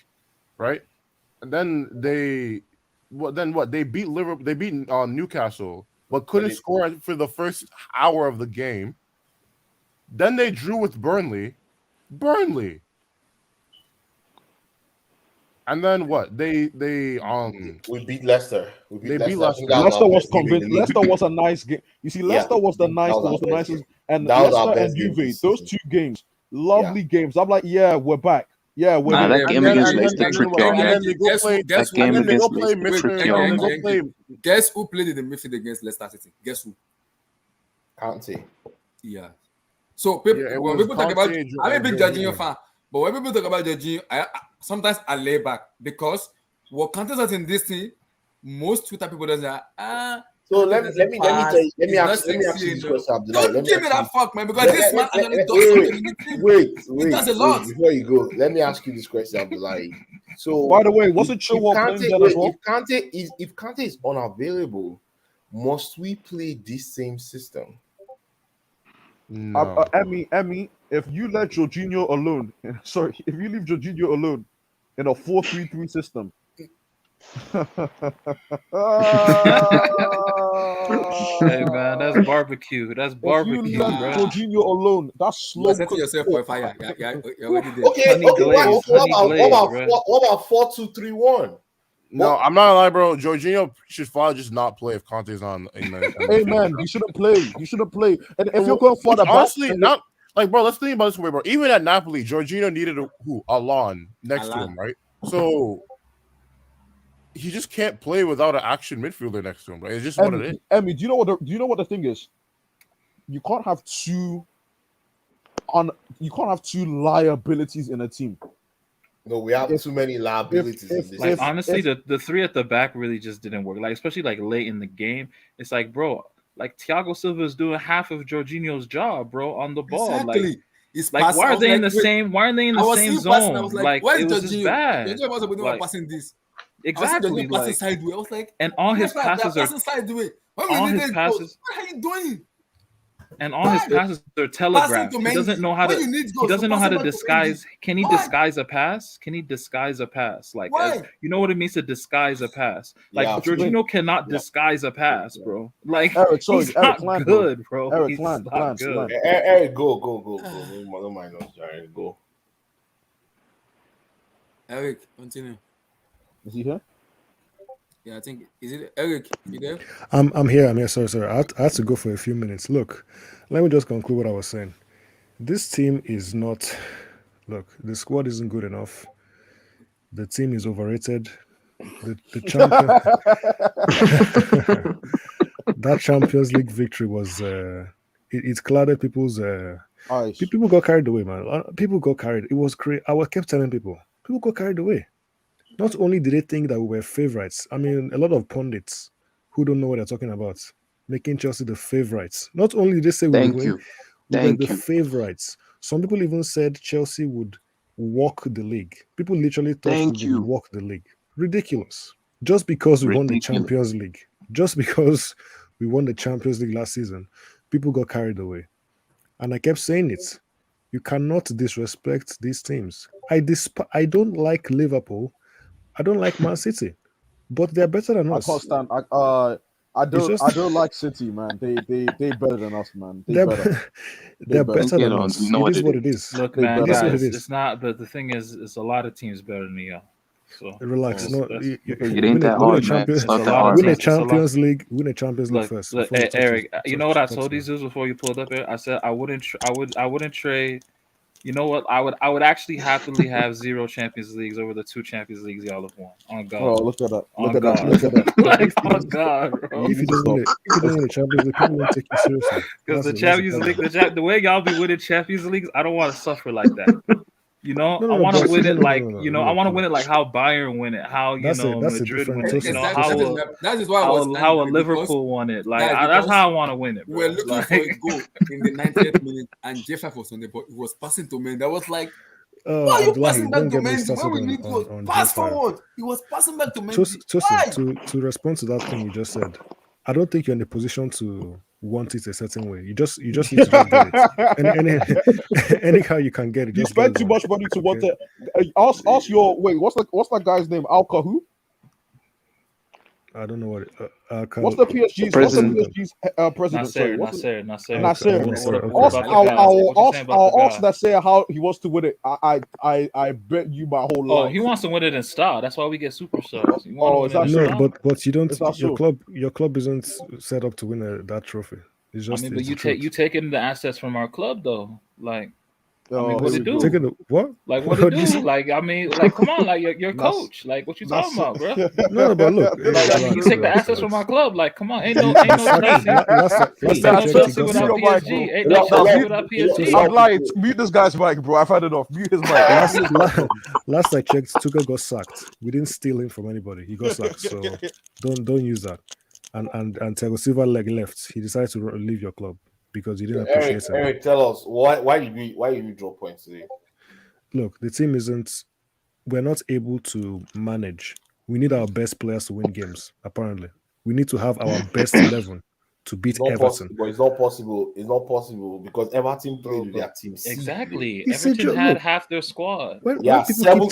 right? And then they beat Liverpool. They beat Newcastle, but couldn't score for the first hour of the game. Then they drew with Burnley, and then what? They
We beat Leicester.
They beat
I think
Leicester.
that
Leicester
our
was
best game in the
convinced.
league.
Leicester was a nice game. You see, Leicester was the
that was our best
nicest,
game.
and
That was our
Leicester and
best game
Juve.
this
Those
season.
2 games, lovely games. I'm like, yeah, we're back. Yeah, we're
Nah,
here.
that game against Leicester tricked y'all.
and then they go play.
That game
And then they go
against
play
Leicester tricked
Mr.
y'all,
And then
man.
go play.
Guess who played in the midfield against Leicester City? Guess who?
Kante.
Yeah. So people,
Yeah, it
when
was
people talk about,
Conte,
I'm a big
Jorginho.
Jorginho fan, but when people talk about Jorginho, sometimes I lay back because what counts as in this thing, most Twitter people does that.
So let me tell you, let me ask you this question, Abdullah.
Don't give me that fuck, man, because this man actually does something in the team.
Wait,
He does a lot.
before you go, let me ask you this question, Abdullah. So,
By the way, wasn't Chilwell playing then as well?
If Kante is unavailable, must we play this same system?
No.
Emmy, if you let Jorginho alone, sorry, if you leave Jorginho alone in a 4-3-3 system.
Hey man, that's barbecue. That's barbecue,
If you
bro.
let Jorginho alone, that's slow.
You're setting yourself for a fire. Yeah, you're already there.
Okay,
Honey glaze,
what about 4-2-3-1?
No, I'm not gonna lie, bro. Jorginho should probably just not play if Conte's on. In the
Hey man, he shouldn't play. He shouldn't play. And if you're going for the
honestly,
back,
not like, bro. Let's think about this way, bro. Even at Napoli, Jorginho needed a lawn next to him, right? So he just can't play without an action midfielder next to him, bro. It's just what it is.
Emmy, do you know what the thing is? You can't have two liabilities in a team.
No, we have too many liabilities in this.
Like honestly, the 3 at the back really just didn't work. Like especially like late in the game, it's like, bro, like Thiago Silva is doing half of Jorginho's job, bro, on the ball.
Exactly.
Like why are they in the same? Why aren't they in the same zone?
I was
like
where's
it was just
Jorginho?
bad.
Jorginho wasn't
Like,
passing this.
exactly.
Passing
Like,
sideways. I was like,
and all his passes are
sideways.
all his passes.
What are you doing?
And all his passes are telegraphed.
to
He
Mendy.
doesn't know how to.
When you need
He
goals,
doesn't
you
know how
pass
to
it back to
disguise. Can he
Why?
disguise a pass? Can he disguise a pass? Like,
Why?
you know what it means to disguise a pass. Like
Yeah,
Jorginho cannot disguise a pass, bro. Like
Eric, sorry,
he's
Eric,
not
land, bro.
good, bro.
Eric,
He's
land,
not
land,
good.
land.
Eric, go. Don't mind us, Jared. Go.
Eric, continue.
Is he here?
Yeah, I think is it Eric? You there?
I'm here. I'm here. Sorry. I had to go for a few minutes. Look, let me just conclude what I was saying. This team is not. Look, the squad isn't good enough. The team is overrated. The champion. That Champions League victory was. It clouded people's. People got carried away, man. People got carried. It was great. I kept telling people got carried away. Not only did they think that we were favorites, I mean, a lot of pundits who don't know what they're talking about, making Chelsea the favorites. Not only did they say we were the favorites, some people even said Chelsea would walk the league. People literally thought we would walk the league. Ridiculous. Just because we won the Champions League. Just because we won the Champions League last season, people got carried away. And I kept saying it. You cannot disrespect these teams. I don't like Liverpool. I don't like Man City, but they're better than us.
I can't stand. I don't like City, man. They better than us, man. They're better.
They're better than us. It is what it is.
Look, man, guys, it's not. But the thing is, it's a lot of teams better than y'all. So
relax. No,
it ain't that hard, man. It's not that hard.
Win a Champions League. Win a Champions League first.
Look, hey, Eric, you know what I told these dudes before you pulled up here? I said I wouldn't trade. You know what? I would actually happily have 0 Champions Leagues over the 2 Champions Leagues y'all have won. On God.
Bro, look at that. Look at that.
Like, on God, bro.
If you don't win the Champions League, people won't take you seriously.
Because the Champions League, the way y'all be winning Champions Leagues, I don't want to suffer like that. You know, I want to win it like I want to win it like how Bayern win it, how Madrid win it. You know, how a Liverpool won it. Like that's how I want to win it.
We were looking for a goal in the 90th minute, and Jeffrey was on the ball. He was passing to me. That was like, why are you passing back to Mendy? When we need to pass forward, he was passing back to Mendy.
To respond to that thing you just said, I don't think you're in a position to want it a certain way. You just need to just get it. Anyhow you can get it.
You spend too much money to want it. Ask your what's that guy's name? Al-Kahu?
I don't know what.
What's the PSG's president? Nasser. I'll ask Nasser how he wants to win it. I bet you my whole life.
Oh, he wants to win it in style. That's why we get superstars.
But you don't. Your club isn't set up to win that trophy. It's just.
But you taking the assets from our club though, like. What it do?
What?
Like what it do? Like come on, like your coach. Like what you talking about, bro?
No, but look,
you take the assets from our club. Like come on, ain't no Chelsea without PSG. Ain't no Chelsea without PSG.
I'm lying. Mute this guy's mic, bro. I've had enough. Mute his mic.
Last I checked, Tuchel got sacked. We didn't steal him from anybody. He got sacked. So don't use that. And Thiago Silva left. He decided to leave your club. Because you didn't appreciate it.
Eric, tell us why did we drop points today?
Look, the team isn't. We're not able to manage. We need our best players to win games. Apparently, we need to have our best 11 to beat Everton.
It's not possible. It's not possible because Everton played with their team.
Exactly. Everton had half their squad.
Seven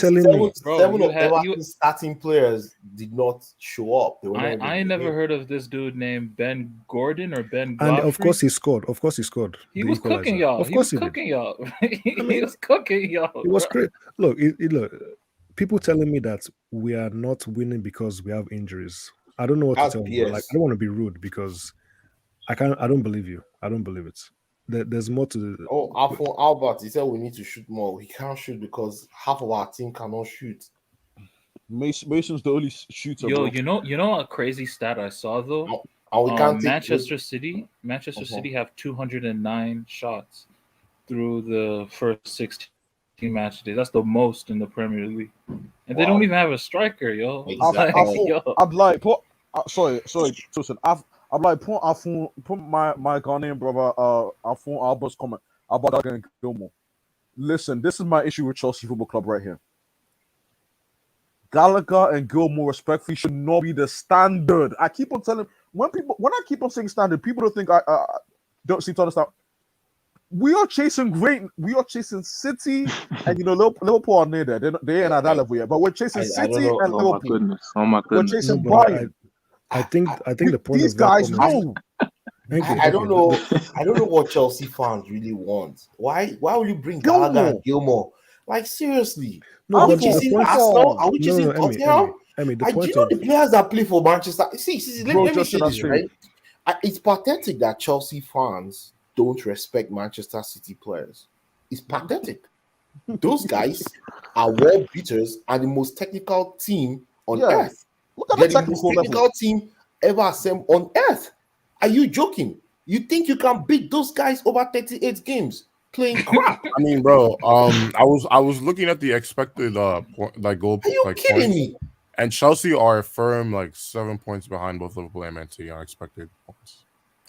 of Everton's starting players did not show up.
I ain't never heard of this dude named Ben Gordon or Ben Godfrey.
And of course he scored.
He was cooking y'all. Of course he was cooking y'all. He was cooking y'all.
It was great. Look, people telling me that we are not winning because we have injuries. I don't know what to tell you. Like, I don't want to be rude because I don't believe you. I don't believe it. There's more to the.
Albert, he said we need to shoot more. We can't shoot because half of our team cannot shoot.
Mason's the only shooter.
Yo, you know a crazy stat I saw though. Manchester City have 209 shots through the first 16 match days. That's the most in the Premier League, and they don't even have a striker, yo.
Sorry, Tosin. I'm like, put my Ghanaian brother, Albert's comment about that game, Gilmore. Listen, this is my issue with Chelsea Football Club right here. Gallagher and Gilmore, respectfully, should not be the standard. I keep on telling when I keep on saying standard, people don't think I don't seem to understand. We are chasing City, and Liverpool are near there. They ain't at that level yet, but we're chasing City and Liverpool.
Oh my goodness!
We're chasing Bayern.
I think the point
these guys know.
I don't know what Chelsea fans really want. Why will you bring Gallagher and Gilmore? Like seriously, are we chasing Arsenal? Are we chasing Tottenham?
I mean, the
Do
point
you know
of
the players that play for Manchester? See,
Bro,
let me
just
say
in that
this,
stream.
right? It's pathetic that Chelsea fans don't respect Manchester City players. It's pathetic. Those guys are world beaters and the most technical team on
Yeah.
earth.
Look at
They're
the
the most
technical level.
technical team ever assembled on earth. Are you joking? You think you can beat those guys over 38 games playing crap?
I mean, bro, I was looking at the expected like goal
Are you
like
kidding
points,
me?
and Chelsea are firm like 7 points behind both Liverpool and Man City on expected points.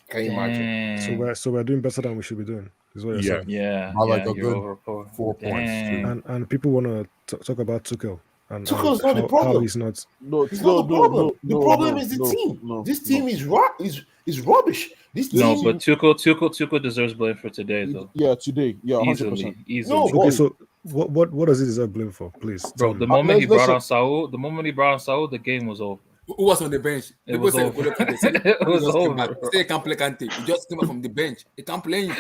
Can you imagine?
So we're doing better than we should be doing. Is what you're saying?
Yeah,
By like a
you're
good
over
4 points too.
And people want to talk about Tuchel and
Tuchel's not the
how
problem.
he's not.
No,
It's not the problem. The problem is the
no,
team.
no,
This
no.
team is rubbish. This team.
No, but Tuchel deserves blame for today, though.
Yeah, today. Yeah, 100%.
Easily.
No,
Okay, so what does he deserve blame for? Please,
Bro,
tell me.
the moment he brought
listen.
on Saul, the game was over.
Who was on the bench?
It
People
was
say
over.
N'Golo Kante. Say,
It was
he just came
over,
back.
bro.
Say he can't play Kante. He just came back from the bench. He can't play him.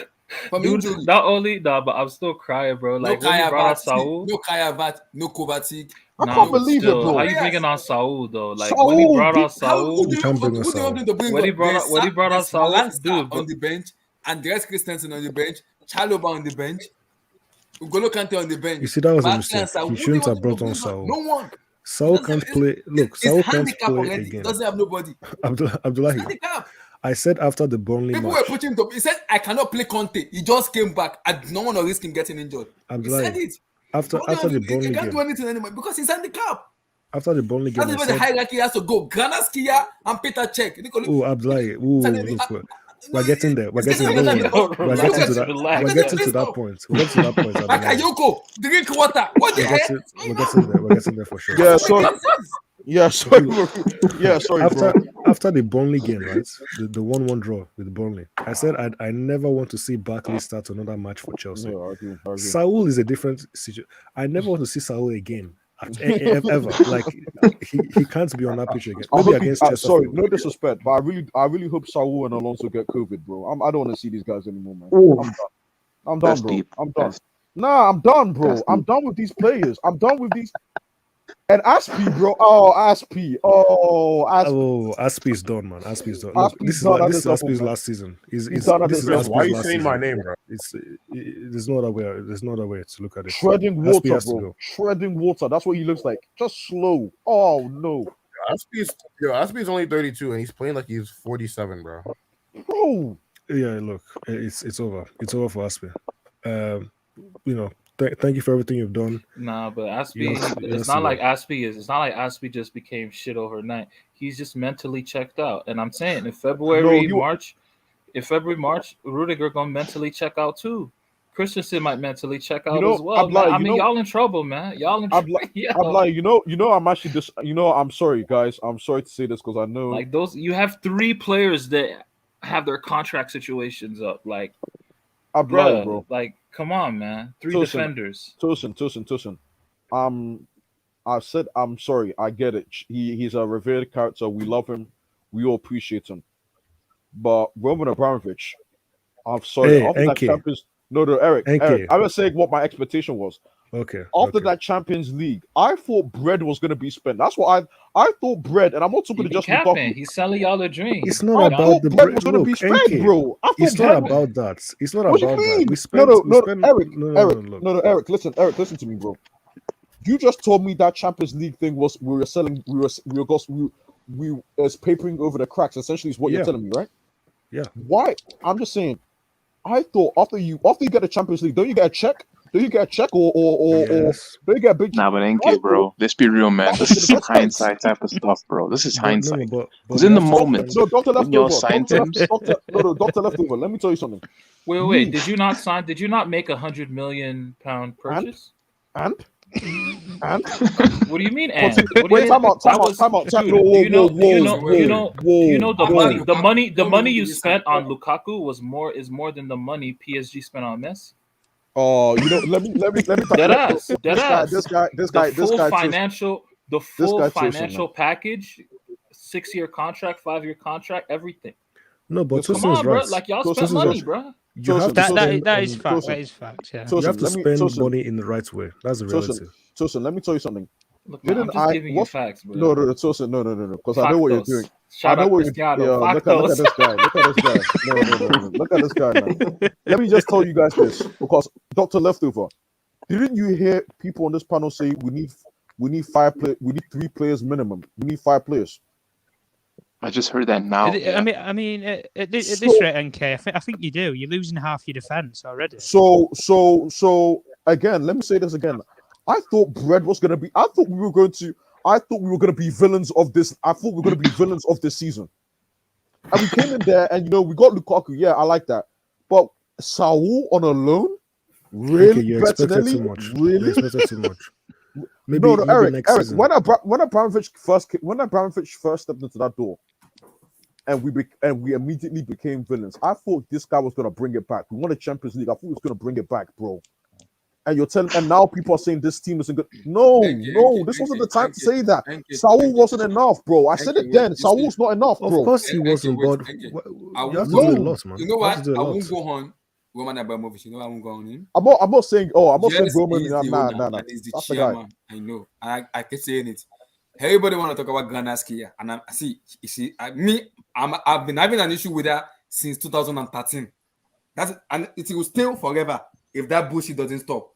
From
Dude,
injury.
not only but I'm still crying, bro.
No
Like when he
Kaya
brought on
Vat,
Saul,
no Kaya Vat, no Kovacic.
I can't believe it,
still,
bro.
how you
Yes.
bringing on Saul though? Like when he
Saul,
brought on
dude,
Saul,
You can't bring us
Who do you
Saul.
want to bring
when he
up?
brought on
There's
Saul,
Malanska
dude, but
on the bench, Andreas Christensen on the bench, Chaloba on the bench, N'Golo Kante on the bench.
You see, that was a
Barkley and
mistake.
Saul.
He
Who do you
shouldn't
want
have
to
brought on
bring
Saul.
No one.
Saul can't play. Look, Saul
His
can't
handicap
play
already. He
again.
doesn't have nobody.
Abdullahi,
His handicap.
I said after the Burnley
People were
match,
putting him to. He said, "I cannot play Conte." He just came back, and no one will risk him getting injured.
Abdullahi,
He said it.
after
What do you
the
want to do?
Burnley
He can't
game,
do anything anymore because he's handicapped.
after the Burnley game,
That is
I
where the
said,
hierarchy has to go. Granaskia and Peter Cech.
"Oh, Abdullahi, look, we're getting there. We're
It's
getting
getting
there.
better
Don't worry.
because
We're
look
getting
at
to that.
relax.
We're getting to that point. We're getting to that point. Abdullahi.
Bakayoko, drink water. What the heck?
We're getting there. We're getting there for sure."
Yeah, so yeah, sorry, yeah, sorry, bro.
After the Burnley game, right? The 1-1 draw with Burnley. I said I never want to see Barkley start another match for Chelsea.
Yeah, I agree.
Saul is a different situation. I never want to see Saul again. Ever. Like he can't be on that pitch again.
I
Maybe
hope
against
sorry,
Chesterfield.
no disrespect, but I really hope Saul and Alonso get COVID, bro. I don't want to see these guys anymore, man. I'm done,
That's
bro.
deep.
I'm done.
That's-
Nah, I'm done, bro.
That's
I'm
deep.
done with these players. I'm done with these. And Aspie, bro. Oh, Aspie. Oh, Aspie.
Oh, Aspie's done, man. Aspie's done. Look,
Aspie's done at this level,
Aspie's
man.
last season.
He's done at
This
this
is
level.
Aspie's
Why are you
last
saying
season.
my name, bro?
There's no other way. There's no other way to look at it.
Treading
Aspie
water,
has to
bro.
go.
Treading water. That's what he looks like. Just slow. Oh no,
Aspie's only 32 and he's playing like he's 47, bro.
bro.
Yeah, look, it's over. It's over for Aspie. Thank you for everything you've done.
Nah, but Aspie,
Yes,
it's not like Aspie is. It's not like Aspie just became shit overnight. He's just mentally checked out. And I'm saying in February, March, Rudiger gonna mentally check out too. Christensen might mentally check out as well. Y'all in trouble, man. Y'all in trouble.
I'm like, I'm actually just, I'm sorry, guys. I'm sorry to say this because I know,
like those. You have 3 players that have their contract situations up. Like,
bro.
Like, come on, man. 3 defenders.
Tosin. I said I'm sorry. I get it. He's a revered character. We love him. We all appreciate him. But Roman Abramovich, I'm sorry.
Hey,
after that Champions, no, Eric. I was saying what my expectation was.
Okay.
After that Champions League, I thought bread was going to be spent. That's what I thought bread, and I'm not talking to just
Lukaku. He's selling y'all a dream.
It's not about the bread.
Was going to be spent, bro.
It's not about that. It's not about that. We spent.
Eric. Listen to me, bro. You just told me that Champions League thing was we was papering over the cracks. Essentially, is what you're telling me, right?
Yeah.
Why? I'm just saying. I thought after you get a Champions League, don't you get a check? Do you get a check or do you get a big?
Nah, but ain't it, bro? Let's be real, man. This is some hindsight type of stuff, bro. This is hindsight. Because in the moment, when y'all signed him,
Doctor Leftover. Let me tell you something.
Wait. Did you not sign? Did you not make £100 million purchase?
And?
What do you mean? And
wait, time out.
You know the money you spent on Lukaku is more than the money PSG spent on Messi.
Oh, let me
dead ass. The full financial package, 6-year contract, 5-year contract, everything.
No, but
come on, bro. Like y'all spent money, bro.
That is fact. That is fact. Yeah.
You have to spend money in the right way. That's the reality.
Tosin, let me tell you something.
Look, man, I'm
Didn't
just
I?
giving you
What?
facts, bro.
No, it's also no. Because I know what you're doing.
Factos. Shout
I know
out
what
Cristiano.
you're. Yeah, look at this guy. Look at this guy. No. Look at this guy now. Let me just tell you guys this, because Dr. Leftover, didn't you hear people on this panel say we need 3 players minimum. We need 5 players.
I just heard that now.
I mean, at this rate, NK, I think you do. You're losing half your defense already.
So again, let me say this again. I thought Bread was gonna be. I thought we were gonna be villains of this. I thought we were gonna be villains of this season. And we came in there, and we got Lukaku. Yeah, I like that. But Saul on a loan, really?
Okay, you expected too much.
Really?
You expected too much. Maybe,
no,
maybe
Eric.
next season.
When Abramovich first stepped into that door, and we immediately became villains. I thought this guy was gonna bring it back. We won the Champions League. I thought he was gonna bring it back, bro. And and now people are saying this team isn't good. No, this wasn't the time to say that. Saul wasn't enough, bro. I said it then. Saul's not enough, bro.
Of course he wasn't, but you have to do a lot, man.
You know what? I won't go on Roman Abramovich. You know I won't go on him.
I'm not saying. I'm not saying Roman.
Nah. He's the chairman. I know. I keep saying it. Everybody want to talk about Granaski here, and I've been having an issue with that since 2013. And it will stay forever if that bullshit doesn't stop.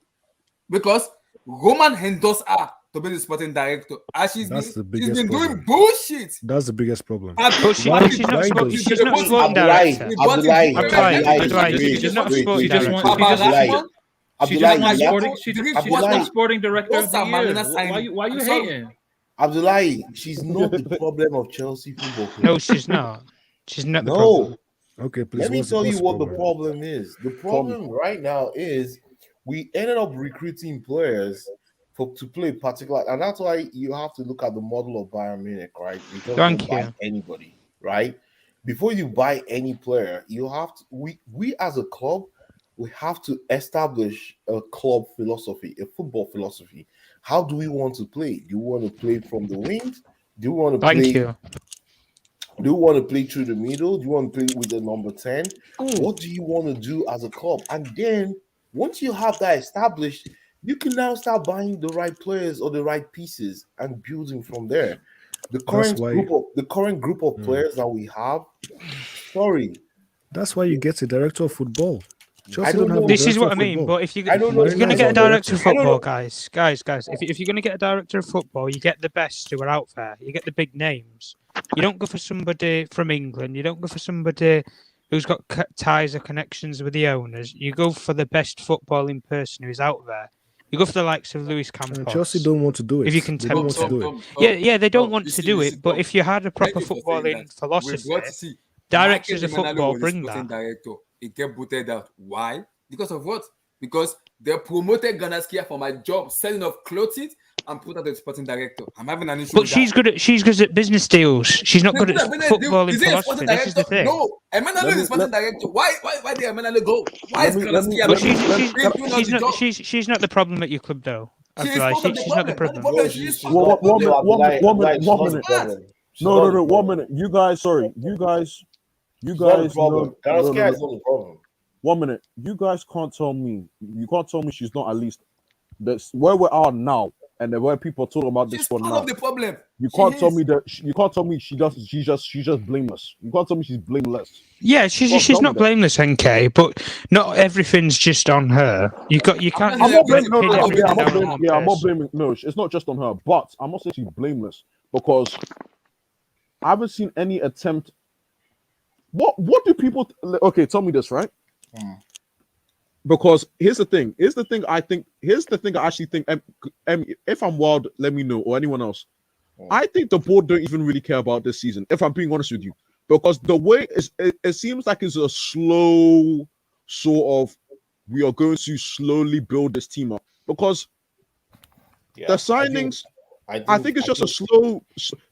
Because Roman endorsed her to be the sporting director, and she's been doing bullshit.
That's the biggest problem.
She's not sporting director. She's not sporting director.
She's not sporting director of the year. Why are you hating?
Abdullahi, she's not the problem of Chelsea football club.
No, she's not. She's not the problem.
Okay, please.
Let me tell you what the problem is. The problem right now is we ended up recruiting players to play particular, and that's why you have to look at the model of Bayern Munich, right? You don't buy anybody, right? Before you buy any player, you have to. We as a club, we have to establish a club philosophy, a football philosophy. How do we want to play? Do you want to play from the wings? Do you want to play? Do you want to play through the middle? Do you want to play with the number 10? What do you want to do as a club? And then once you have that established, you can now start buying the right players or the right pieces and building from there. The current group of players that we have,
that's why you get a director of football.
This is what I mean. But if you're going to get a director of football, guys, if you're going to get a director of football, you get the best who are out there. You get the big names. You don't go for somebody from England. You don't go for somebody who's got ties or connections with the owners. You go for the best footballing person who's out there. You go for the likes of Luis Campos.
Chelsea don't want to do it.
If you can tell them to do it. Yeah, they don't want to do it. But if you had a proper footballing philosophy, directors of football bring that.
Director, it get booted out. Why? Because of what? Because they promoted Ganaskia for my job, selling of clothes, and put out a sporting director. I'm having an issue.
But she's good at business deals. She's not good at footballing philosophy. This is the thing.
No, Emmanuel is sporting director. Why did Emmanuel go? Why is Ganaskia?
She's not the problem at your club, though. She's not the problem.
1 minute. No. 1 minute. You guys.
Ganaskia is not the problem.
1 minute. You guys can't tell me. You can't tell me she's not at least. That's where we are now. And the way people talk about this one now,
the problem.
You can't tell me that. You can't tell me she's just blameless. You can't tell me she's blameless.
Yeah, she's not blameless, NK. But not everything's just on her. You can't.
I'm not blaming. I'm not blaming. No, it's not just on her. But I'm not saying she's blameless because I haven't seen any attempt. What do people? Okay, tell me this, right? Because here's the thing. Here's the thing I actually think. If I'm wild, let me know, or anyone else. I think the board don't even really care about this season, if I'm being honest with you. Because the way it seems like it's a slow sort of, we are going to slowly build this team up. Because the signings, I think it's just a slow,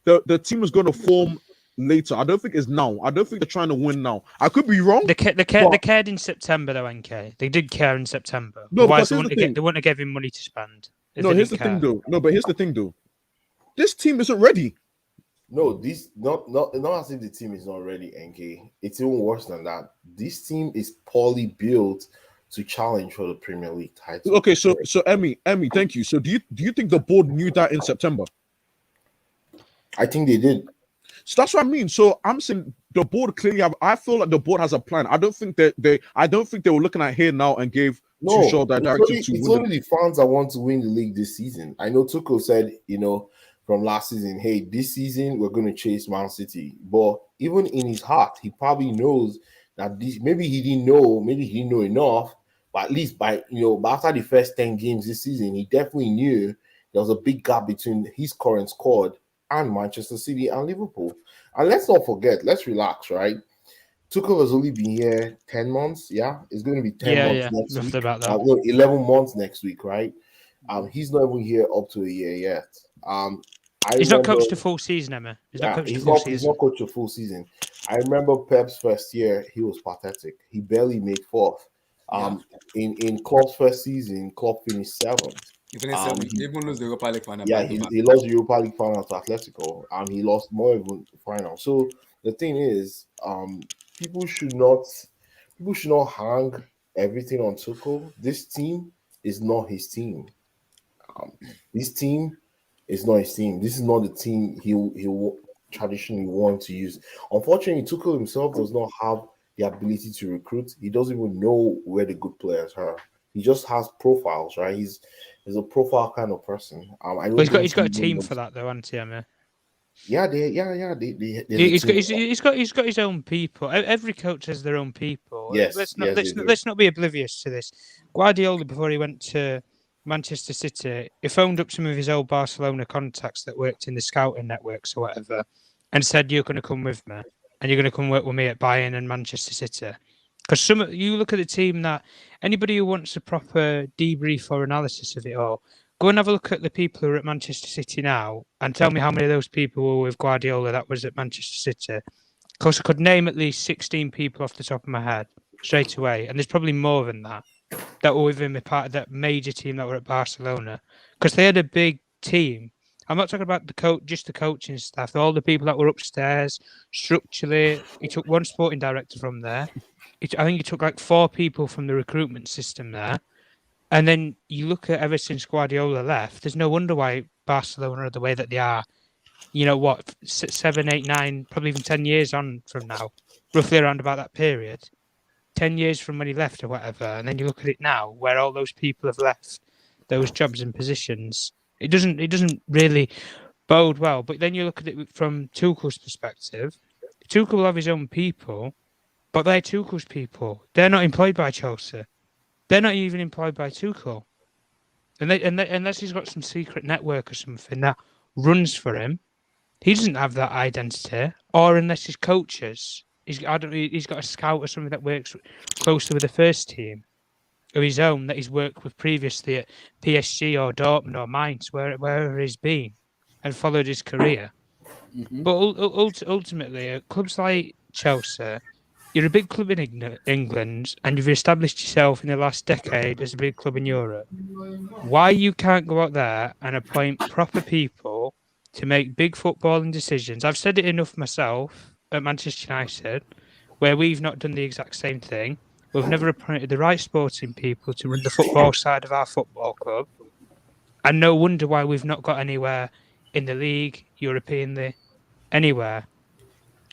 the team is going to form later. I don't think it's now. I don't think they're trying to win now. I could be wrong.
They cared in September, though, NK. They did care in September.
No,
otherwise they wouldn't have given him money to spend.
No, here's the thing, though. No, but here's the thing, though. This team isn't ready.
No, this not as if the team is not ready, NK. It's even worse than that. This team is poorly built to challenge for the Premier League title.
Okay, so Emmy, thank you. So do you think the board knew that in September?
I think they did.
So that's what I mean. So I'm saying the board clearly have. I feel like the board has a plan. I don't think they were looking at here now and gave Tuchel that directive to
it's
win.
only the fans that want to win the league this season. I know Tuchel said, from last season, hey, this season we're going to chase Man City. But even in his heart, he probably knows that maybe he didn't know enough. But at least after the first 10 games this season, he definitely knew there was a big gap between his current squad and Manchester City and Liverpool. And let's not forget, let's relax, right? Tuchel has only been here 10 months. Yeah, it's going to be 10 months next week.
About that.
11 months next week, right? He's not even here up to a year yet.
He's not coached a full season, Emma. He's not
coached a full season. I remember Pep's first year, he was pathetic. He barely made fourth. In Klopp's first season, Klopp finished seventh.
He even lost the Europa League final.
Yeah, he lost the Europa League final to Atletico. He lost more even final. So the thing is, people should not hang everything on Tuchel. This team is not his team. This team is not his team. This is not the team he traditionally want to use. Unfortunately, Tuchel himself does not have the ability to recruit. He doesn't even know where the good players are. He just has profiles, right? He's a profile kind of person.
He's got a team for that, though, hasn't he, Emma?
Yeah,
he's got his own people. Every coach has their own people.
Yes,
let's not be oblivious to this. Guardiola, before he went to Manchester City, he phoned up some of his old Barcelona contacts that worked in the scouting networks or whatever, and said, "You're going to come with me, and you're going to come work with me at Bayern and Manchester City." Because you look at the team that anybody who wants a proper debrief or analysis of it all, go and have a look at the people who are at Manchester City now and tell me how many of those people were with Guardiola that was at Manchester City. Because I could name at least 16 people off the top of my head straight away. And there's probably more than that were with him, a part of that major team that were at Barcelona. Because they had a big team. I'm not talking about just the coaching staff, all the people that were upstairs structurally. He took one sporting director from there. I think he took like 4 people from the recruitment system there. And then you look at ever since Guardiola left, there's no wonder why Barcelona are the way that they are. 7, 8, 9, probably even 10 years on from now, roughly around about that period. 10 years from when he left or whatever. And then you look at it now, where all those people have left those jobs and positions. It doesn't really bode well. But then you look at it from Tuchel's perspective. Tuchel will have his own people, but they're Tuchel's people. They're not employed by Chelsea. They're not even employed by Tuchel. Unless he's got some secret network or something that runs for him, he doesn't have that identity. Or unless his coaches, he's got a scout or something that works closely with the first team of his own that he's worked with previously at PSG or Dortmund or Mainz, wherever he's been, and followed his career. Mm-hmm. But ultimately, clubs like Chelsea, you're a big club in England, and you've established yourself in the last decade as a big club in Europe. Why you can't go out there and appoint proper people to make big footballing decisions? I've said it enough myself at Manchester United, where we've not done the exact same thing. We've never appointed the right sporting people to run the football side of our football club. And no wonder why we've not got anywhere in the league, Europeanly, anywhere.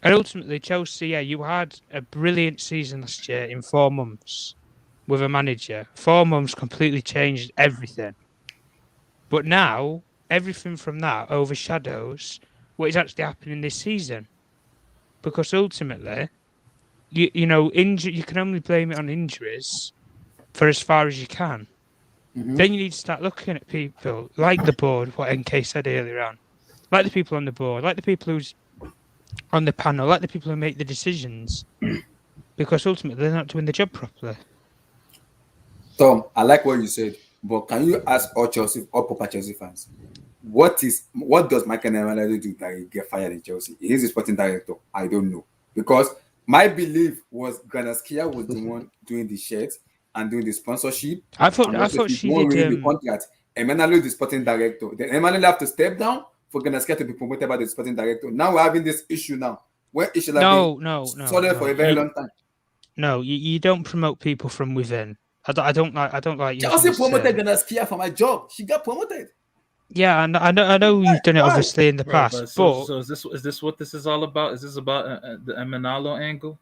And ultimately, Chelsea, you had a brilliant season last year in 4 months with a manager. 4 months completely changed everything. But now, everything from that overshadows what is actually happening this season. Because ultimately, you can only blame it on injuries for as far as you can. Mm-hmm. Then you need to start looking at people like the board, what NK said earlier on, like the people on the board, like the people who's on the panel, like the people who make the decisions, because ultimately they're not doing the job properly.
Tom, I like what you said, but can you ask all proper Chelsea fans, what does Michael Emerald do that he get fired in Chelsea? He's the sporting director. I don't know, because my belief was Granaskia was the one doing the shirts and doing the sponsorship.
I thought she did
the contract. Emmanuel is the sporting director. Then Emmanuel have to step down for Granaskia to be promoted by the sporting director. Now we're having this issue now. Where it should have been solid for a very long time.
No, you don't promote people from within. I don't like using
Chelsea
this
promoted
term.
Ganaskia for my job. She got promoted.
Yeah, I know you've done it obviously in the
Bro,
past,
so
but
is this what this is all about? Is this about the Emanalo angle?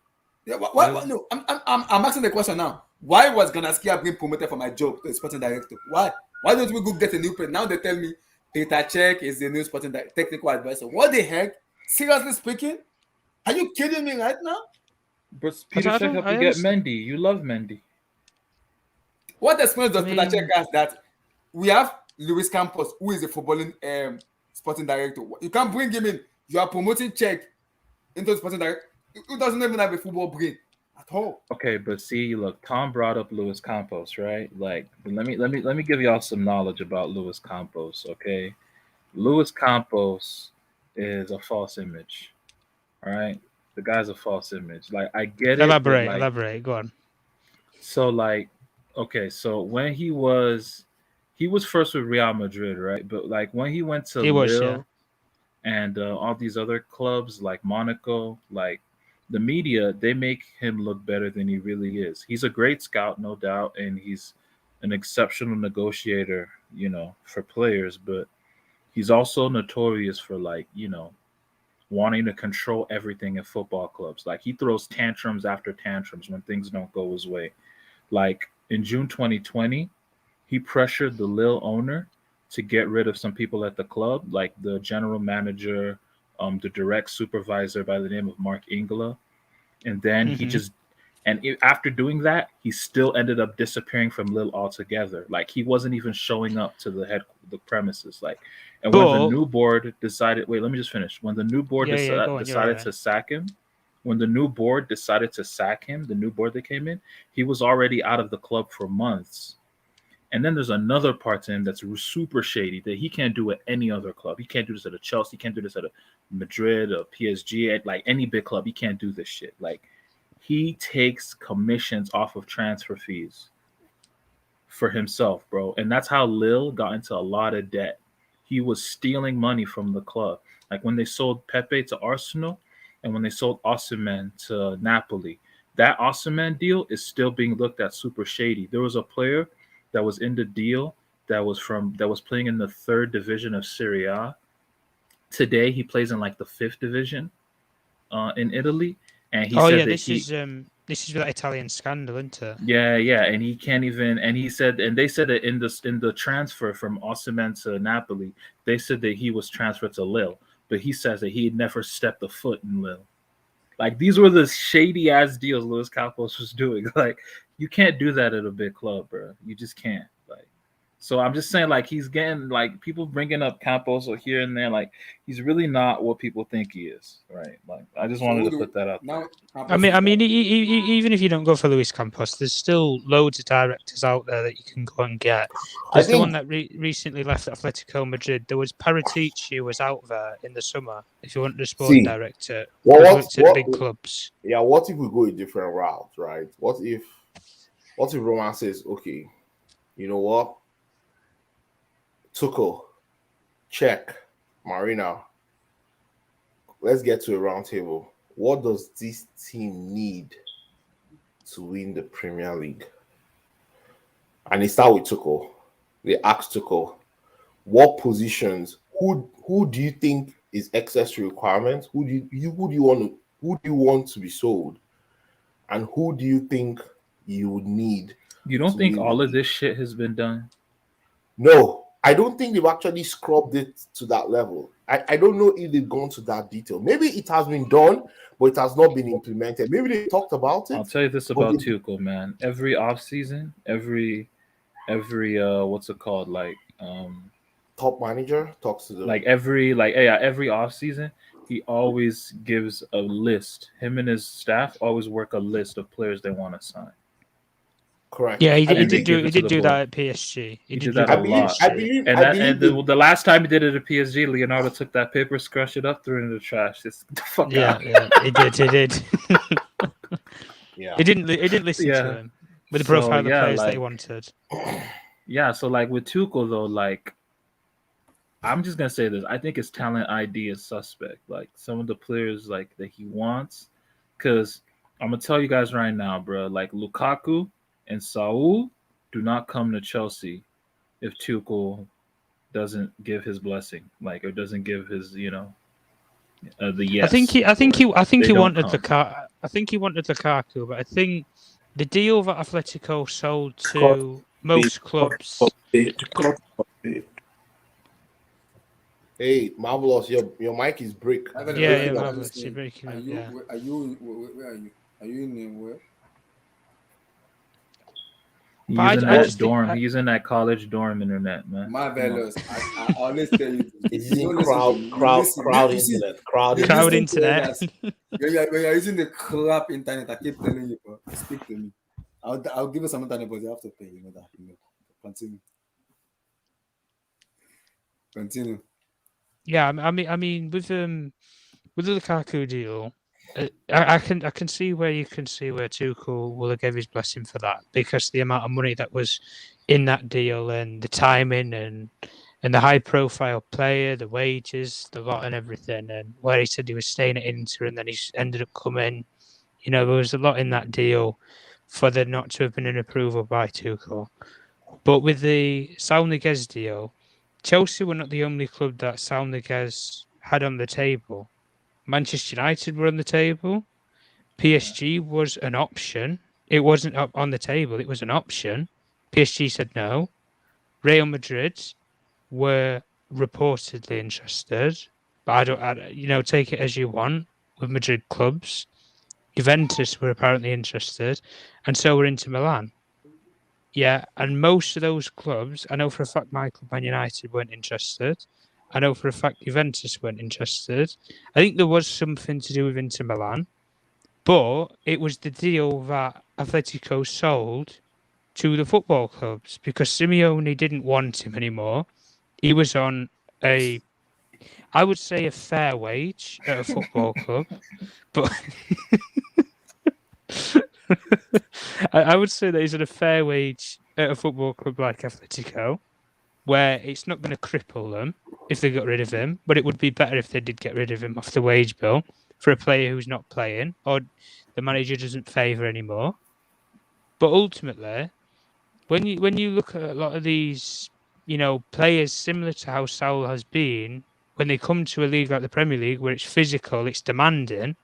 Yeah, why, no, I'm asking the question now. Why was Ganaskia being promoted for my job to sporting director? Why? Why don't we go get a new person? Now they tell me Peter Cech is the new technical advisor. What the heck? Seriously speaking? Are you kidding me right now?
But Peter Cech helped you get Mendy. You love Mendy.
What experience does Peter Cech has that we have Luis Campos, who is a footballing sporting director? You can't bring him in. You are promoting Cech into the sporting director. Who doesn't even have a football brain at all?
Okay, but see, look, Tom brought up Luis Campos, right? Like, let me give y'all some knowledge about Luis Campos, okay? Luis Campos is a false image. All right? The guy's a false image. Like, I get it.
Elaborate, go on.
So like, okay, so when he was first with Real Madrid, right? But like when he went to Lille and all these other clubs like Monaco, like the media, they make him look better than he really is. He's a great scout, no doubt, and he's an exceptional negotiator, for players, but he's also notorious for wanting to control everything in football clubs. Like he throws tantrums after tantrums when things don't go his way. Like in June 2020, he pressured the Lille owner to get rid of some people at the club, like the general manager, the direct supervisor by the name of Mark Ingela. And then after doing that, he still ended up disappearing from Lille altogether. Like he wasn't even showing up to the premises. Like, and when the new board decided, wait, let me just finish. When the new board decided to sack him, when the new board decided to sack him, the new board that came in, he was already out of the club for months. And then there's another part to him that's super shady that he can't do at any other club. He can't do this at a Chelsea. He can't do this at a Madrid, a PSG, at like any big club. He can't do this shit. Like he takes commissions off of transfer fees for himself, bro. And that's how Lille got into a lot of debt. He was stealing money from the club. Like when they sold Pepe to Arsenal and when they sold Osimhen to Napoli, that Osimhen deal is still being looked at super shady. There was a player that was in the deal that was playing in the 3rd division of Serie A. Today he plays in like the 5th division in Italy, and he said that
this is that Italian scandal, isn't it?
Yeah, and he can't even. And he said, and they said that in the transfer from Osimhen to Napoli, they said that he was transferred to Lille, but he says that he had never stepped a foot in Lille. Like these were the shady ass deals Luis Campos was doing. Like you can't do that at a big club, bro. You just can't. Like, so I'm just saying, like he's getting like people bringing up Campos or here and there. Like he's really not what people think he is, right? Like I just wanted to put that out there.
I mean, even if you don't go for Luis Campos, there's still loads of directors out there that you can go and get. There's the one that recently left Atletico Madrid. There was Paratici who was out there in the summer. If you want the sporting director,
what
big clubs.
Yeah, what if we go a different route, right? What if Roman says, okay, you know what? Tuchel, check, Marina. Let's get to a round table. What does this team need to win the Premier League? And they start with Tuchel. They ask Tuchel, what positions? Who do you think is excess to requirements? Who do you want to be sold? And who do you think you would need?
You don't think all of this shit has been done?
No, I don't think they've actually scrubbed it to that level. I don't know if they've gone to that detail. Maybe it has been done, but it has not been implemented. Maybe they talked about it.
I'll tell you this about Tuchel, man. Every offseason, every what's it called? Like
top manager talks to them.
Like every offseason, he always gives a list. Him and his staff always work a list of players they want to sign.
Correct.
Yeah, he did do that at PSG.
He did that a lot. And the last time he did it at PSG, Leonardo took that paper, scratched it up, threw it in the trash. Just the fuck out.
Yeah, he did.
Yeah.
He didn't listen to him with the profile of the players that he wanted.
Yeah, so like with Tuchel though, like I'm just gonna say this. I think his talent ID is suspect. Like some of the players like that he wants, because I'm gonna tell you guys right now, bro. Like Lukaku and Saul do not come to Chelsea if Tuchel doesn't give his blessing, like, or doesn't give his, the yes.
I think he
They don't
wanted
come.
I think he wanted Lukaku, but I think the deal that Atletico sold to most clubs.
Hey, Marvelous, your mic is break.
Yeah, Marvelous. You're breaking up.
Where are you? Are you in where?
He's in that college dorm internet, man.
Marvelous. I always tell you.
He's using crowd internet. Crowd
internet.
When you're using the crap internet, I keep telling you, bro, speak to me. I'll give you some internet, but you have to pay. You know that. Continue.
Yeah, I mean, with the Lukaku deal, I can see where Tuchel will have gave his blessing for that, because the amount of money that was in that deal and the timing and the high profile player, the wages, the lot and everything, and where he said he was staying at Inter and then he ended up coming. There was a lot in that deal for there not to have been an approval by Tuchel. But with the Saul Niguez deal, Chelsea were not the only club that Saul Niguez had on the table. Manchester United were on the table. PSG was an option. It wasn't up on the table. It was an option. PSG said no. Real Madrid were reportedly interested, but I don't, take it as you want with Madrid clubs. Juventus were apparently interested, and so were Inter Milan. Yeah, and most of those clubs, I know for a fact my club, Man United, weren't interested. I know for a fact Juventus weren't interested. I think there was something to do with Inter Milan, but it was the deal that Atletico sold to the football clubs because Simeone didn't want him anymore. He was on I would say a fair wage at a football club, but I would say that he's at a fair wage at a football club like Atletico, where it's not going to cripple them if they got rid of him, but it would be better if they did get rid of him off the wage bill for a player who's not playing or the manager doesn't favour anymore. But ultimately, when you look at a lot of these, players similar to how Saul has been, when they come to a league like the Premier League where it's physical, it's demanding,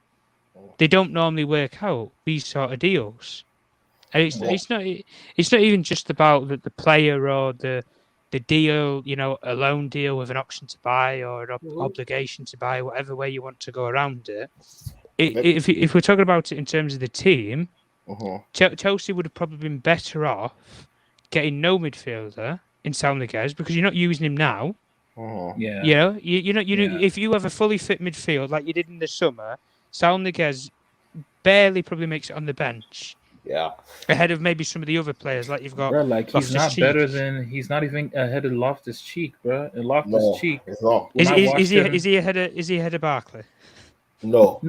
they don't normally work out these sort of deals. And it's not even just about the player or the deal, a loan deal with an option to buy or an obligation to buy, whatever way you want to go around it. If we're talking about it in terms of the team, Chelsea would have probably been better off getting no midfielder in Saul Niguez because you're not using him now.
Yeah.
If you have a fully fit midfield like you did in the summer, Saul Niguez barely probably makes it on the bench.
Yeah.
Ahead of maybe some of the other players, like you've got.
Bro, like he's not
Loftus-Cheek.
better than. He's not even ahead of Loftus Cheek, bro. And Loftus Cheek.
No,
is he ahead of Barkley?
No.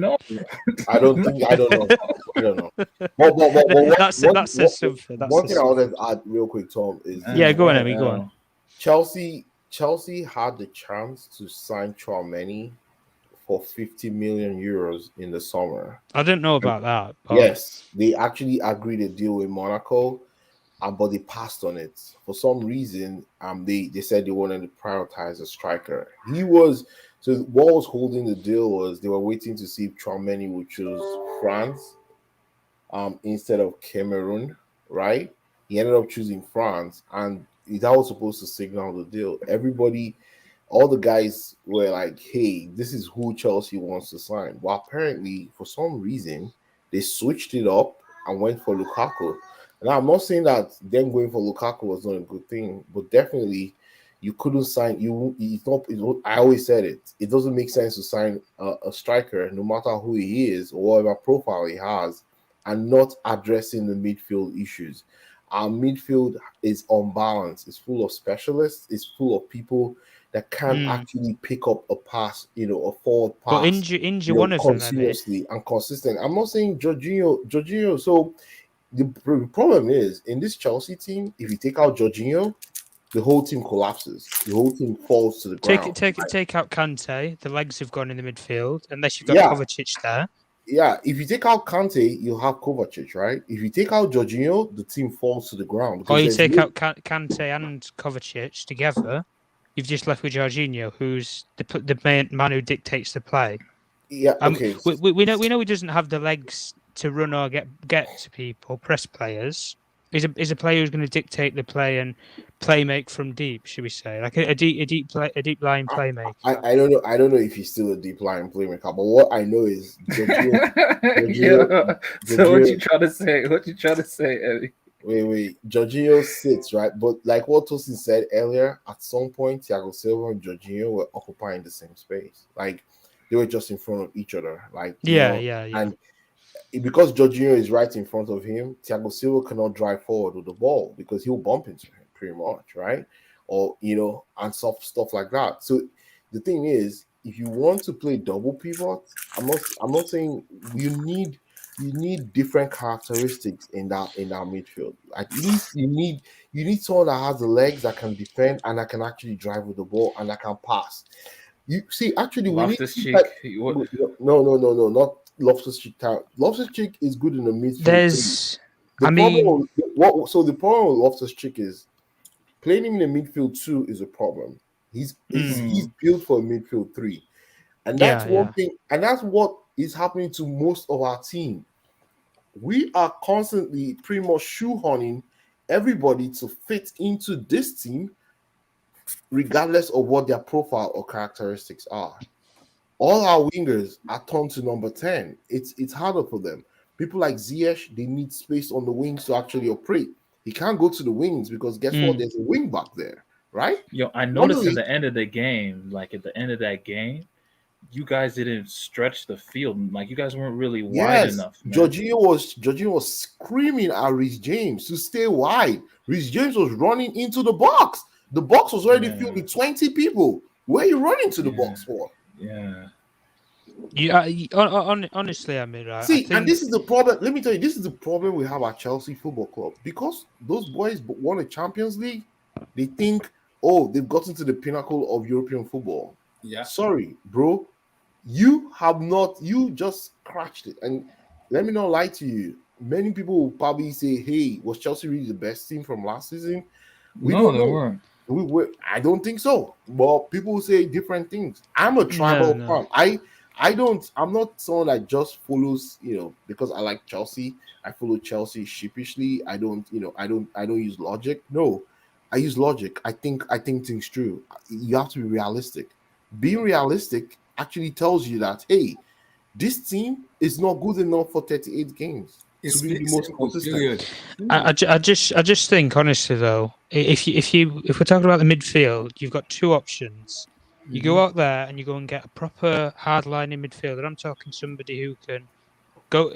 I don't know. But
that says something.
One thing I wanted to add real quick, Tom, is
go on, Emmy, go on.
Chelsea had the chance to sign Tchouaméni for 50 million euros in the summer.
I didn't know about that.
Yes, they actually agreed a deal with Monaco, but they passed on it for some reason. They said they wanted to prioritize a striker. So what was holding the deal was they were waiting to see if Tchouaméni would choose France instead of Cameroon, right? He ended up choosing France, and that was supposed to signal the deal. All the guys were like, hey, this is who Chelsea wants to sign. Well, apparently, for some reason, they switched it up and went for Lukaku. Now, I'm not saying that them going for Lukaku was not a good thing, but definitely you couldn't sign. I always said it. It doesn't make sense to sign a striker, no matter who he is or whatever profile he has, and not addressing the midfield issues. Our midfield is unbalanced. It's full of specialists. It's full of people that can actually pick up a pass, a forward pass.
But injure one of them
continuously and consistent. I'm not saying Jorginho. So the problem is in this Chelsea team, if you take out Jorginho, the whole team collapses. The whole team falls to the ground.
Take out Kante. The legs have gone in the midfield, unless you've got Kovacic there.
Yeah, if you take out Kante, you have Kovacic, right? If you take out Jorginho, the team falls to the ground.
Or you take
no...
out Kante and Kovacic together, you've just left with Jorginho, who's the main man who dictates the play.
Yeah, okay.
We know he doesn't have the legs to run or get to people, press players. He's a player who's going to dictate the play and make from deep, should we say, like a deep line playmaker.
I don't know. I don't know if he's still a deep line playmaker, but what I know is
Jorginho. So what you trying to say? What you trying to say, Eddie?
Wait. Jorginho sits, right? But like what Tosin said earlier, at some point, Thiago Silva and Jorginho were occupying the same space. Like they were just in front of each other. Like
yeah.
And because Jorginho is right in front of him, Thiago Silva cannot drive forward with the ball because he'll bump into him pretty much, right? Or and stuff like that. So the thing is, if you want to play double pivot, I'm not saying you need different characteristics in that midfield. Like you need someone that has the legs that can defend and that can actually drive with the ball and that can pass. You see, actually, we need no, not Loftus-Cheek. Loftus-Cheek is good in the midfield. The problem with Loftus-Cheek is playing him in the midfield 2 is a problem. He's built for a midfield 3, and that's one thing. And that's what is happening to most of our team. We are constantly pretty much shoehorning everybody to fit into this team, regardless of what their profile or characteristics are. All our wingers are turned to number 10. It's harder for them. People like Ziyech, they need space on the wings to actually operate. He can't go to the wings because guess what? There's a wing back there, right?
Yo, I noticed at the end of the game, you guys didn't stretch the field. Like you guys weren't really wide enough. Man.
Jorginho was screaming at Reece James to stay wide. Reece James was running into the box. The box was already filled with 20 people. Where are you running to the box for?
Yeah.
Honestly, I mean, right.
See, and this is the problem. Let me tell you, this is the problem we have at Chelsea Football Club. Because those boys won a Champions League, they think, they've gotten to the pinnacle of European football.
Yeah.
Sorry, bro. You have not. You just scratched it. And let me not lie to you. Many people will probably say, "Hey, was Chelsea really the best team from last season?" We don't know. I don't think so. But people say different things. I'm a tribal fan. I'm not someone that just follows, because I like Chelsea. I follow Chelsea sheepishly. I don't use logic. No, I use logic. I think things through. You have to be realistic. Being realistic actually tells you that, hey, this team is not good enough for 38 games.
It's
to be the most consistent.
I just think, honestly, though, if we're talking about the midfield, you've got two options. You go out there and you go and get a proper hard-lining midfielder. I'm talking somebody who can go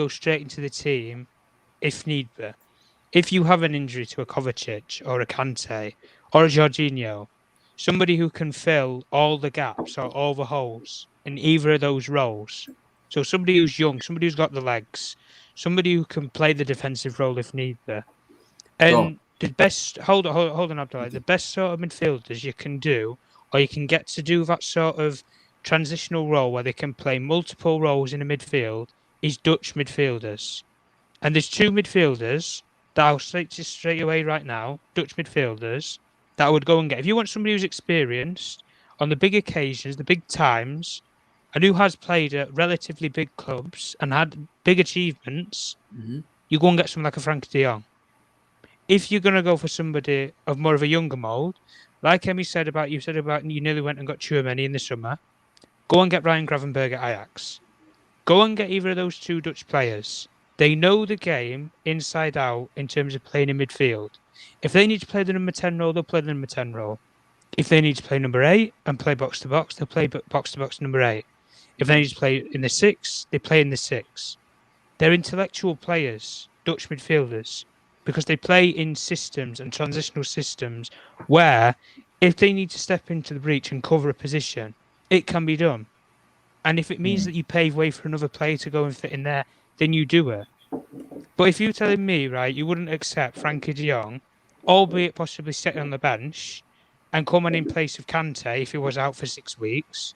straight into the team if need be. If you have an injury to a Kovacic or a Kante or a Jorginho, somebody who can fill all the gaps or all the holes in either of those roles. So somebody who's young, somebody who's got the legs, somebody who can play the defensive role if need be. And the best, hold on, Abdullah, the best sort of midfielders you can do, or you can get to do that sort of transitional role where they can play multiple roles in a midfield, is Dutch midfielders. And there's two midfielders that I'll say straight away right now, Dutch midfielders, that I would go and get. If you want somebody who's experienced on the big occasions, the big times, and who has played at relatively big clubs and had big achievements, you go and get someone like a Frankie de Jong. If you're going to go for somebody of more of a younger mould, like Emmy said about you nearly went and got Tchouaméni in the summer, go and get Ryan Gravenberg at Ajax. Go and get either of those two Dutch players. They know the game inside out in terms of playing in midfield. If they need to play the number 10 role, they'll play the number 10 role. If they need to play number 8 and play box-to-box, they'll play box-to-box number 8. If they need to play in the 6, they play in the 6. They're intellectual players, Dutch midfielders, because they play in systems and transitional systems where if they need to step into the breach and cover a position, it can be done. And if it means that you pave way for another player to go and fit in there, then you do it. But if you're telling me, right, you wouldn't accept Frankie de Jong, albeit possibly sitting on the bench, and come on in place of Kante if he was out for 6 weeks,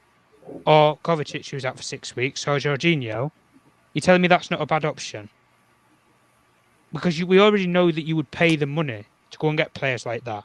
or Kovacic, who's out for 6 weeks, or Jorginho, you're telling me that's not a bad option? Because we already know that you would pay the money to go and get players like that.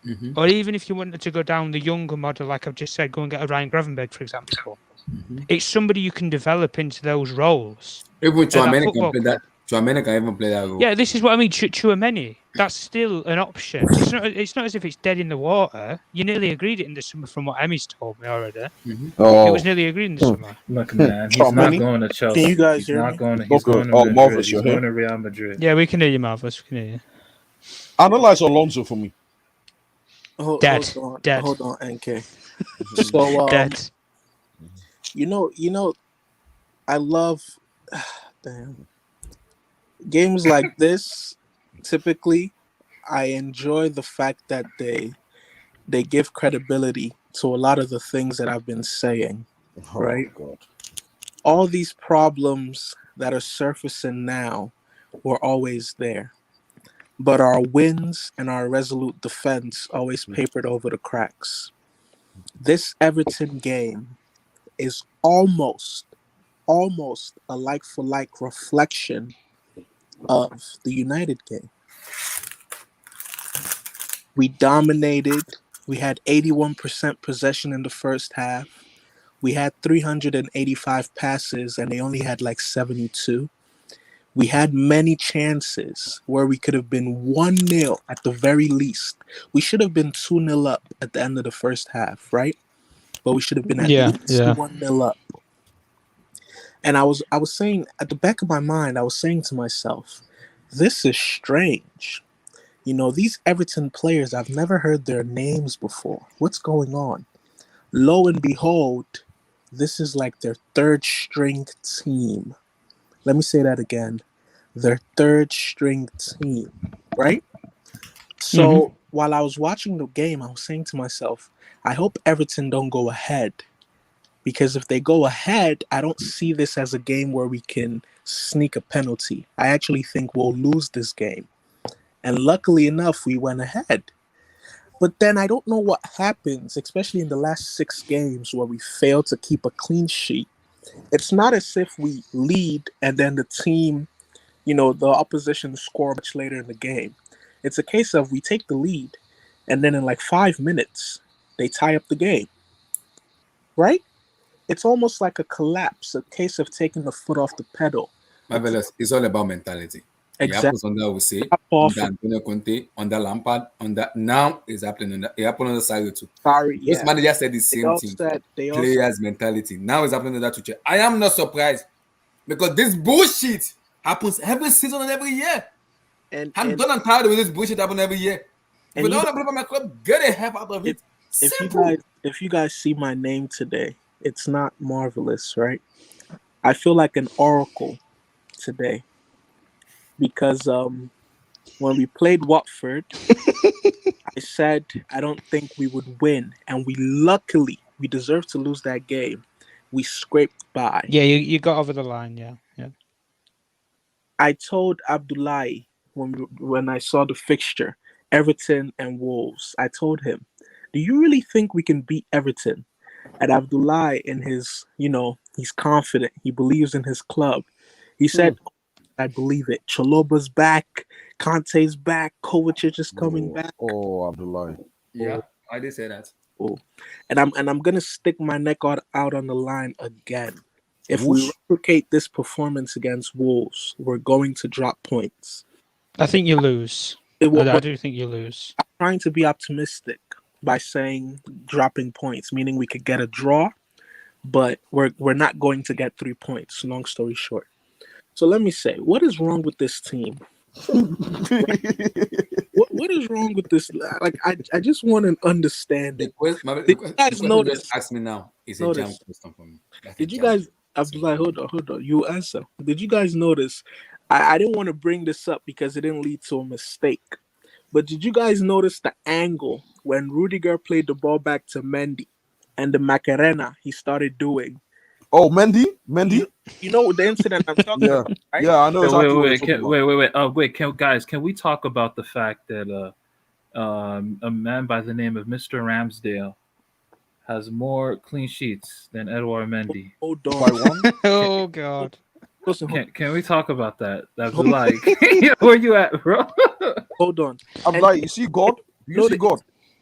Mm-hmm.
Or even if you wanted to go down the younger model, like I've just said, go and get a Ryan Gravenberg, for example.
Mm-hmm.
It's somebody you can develop into those roles.
Even Tchouaméni can play that. Tchouaméni can even play that role.
Yeah, this is what I mean. Tchouaméni, that's still an option. It's not as if it's dead in the water. You nearly agreed it in the summer, from what Emmy's told me already.
Mm-hmm.
It was nearly agreed in the summer.
Look, man, he's not going to Chelsea.
Can you guys
he's
hear
not
me?
going to. He's going to Madrid.
Marvis,
He's
you're
going
here?
to Real Madrid.
Yeah, we can hear you, Marvis. We can hear you.
Analyze Alonso for me.
Dead.
Hold on, NK. So,
Dead.
you know, I love, damn, games like this. Typically, I enjoy the fact that they give credibility to a lot of the things that I've been saying. Right?
God.
All these problems that are surfacing now were always there. But our wins and our resolute defense always papered over the cracks. This Everton game is almost a like-for-like reflection of the United game. We dominated. We had 81% possession in the first half. We had 385 passes, and they only had like 72. We had many chances where we could have been 1-0 at the very least. We should have been 2-0 up at the end of the first half, right? But we should have been at least 1-0 up. And I was saying, at the back of my mind, I was saying to myself, this is strange. You know, these Everton players, I've never heard their names before. What's going on? Lo and behold, this is like their third string team. Let me say that again. Their third string team, right? So while I was watching the game, I was saying to myself, I hope Everton don't go ahead. Because if they go ahead, I don't see this as a game where we can sneak a penalty. I actually think we'll lose this game. And luckily enough, we went ahead. But then I don't know what happens, especially in the last 6 games where we fail to keep a clean sheet. It's not as if we lead and then the team, the opposition score much later in the game. It's a case of we take the lead and then in like 5 minutes, they tie up the game. Right? It's almost like a collapse, a case of taking the foot off the pedal.
Marvelous. It's all about mentality.
Exactly.
It happens under Jose, under Antonio Conte, under Lampard, now it's happening it happened on the side too. This manager said the same thing. Players' mentality. Now it's happening under Tuchel. I am not surprised because this bullshit happens every season and every year. I'm done and tired with this bullshit happening every year. If you don't want to believe in my club, get the hell out of it.
If you guys see my name today, it's not Marvelous, right? I feel like an oracle today. Because when we played Watford, I said I don't think we would win. And we deserved to lose that game. We scraped by.
Yeah, you got over the line, yeah.
I told Abdullahi when I saw the fixture, Everton and Wolves, I told him, do you really think we can beat Everton? And Abdullahi, in his, he's confident. He believes in his club. He said, I believe it. Chaloba's back. Conte's back. Kovacic is coming back.
Oh, Abdullahi.
Yeah, I did say that.
Oh. And I'm gonna stick my neck out on the line again. If we replicate this performance against Wolves, we're going to drop points.
I think you lose. I do think you lose.
I'm trying to be optimistic by saying dropping points, meaning we could get a draw, but we're not going to get 3 points. Long story short. So let me say, what is wrong with this team? what is wrong with this? Like, I just want to understand it. Did you guys notice?
Ask me now. It's a jam question for me.
Did you guys, Abdullah, hold on. You answer. Did you guys notice? I didn't want to bring this up because it didn't lead to a mistake. But did you guys notice the angle when Rudiger played the ball back to Mendy and the Macarena he started doing?
Oh, Mendy?
You know the incident I'm talking about, right?
Yeah, I know exactly
wait, can we talk about the fact that a man by the name of Mr. Ramsdale has more clean sheets than Edouard Mendy.
Hold on.
By one?
Oh God.
Can we talk about that? That's like, where you at, bro?
Hold on.
I'm like, you see God? You see God?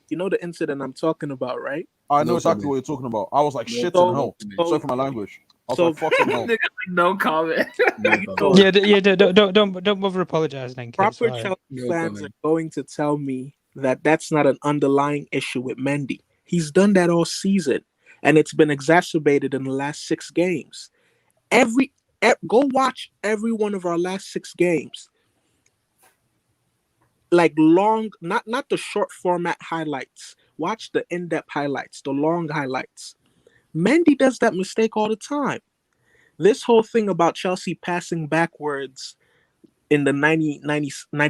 You know the incident I'm talking about, right?
I know exactly what you're talking about. I was like, shit in hell. Sorry for my language. I was like, fucking hell.
No comment.
Don't bother apologizing.
Proper Chelsea fans are going to tell me that that's not an underlying issue with Mendy. He's done that all season, and it's been exacerbated in the last 6 games. Go watch every one of our last 6 games. Like long, not the short format highlights. Watch the in-depth highlights, the long highlights. Mendy does that mistake all the time. This whole thing about Chelsea passing backwards in the 90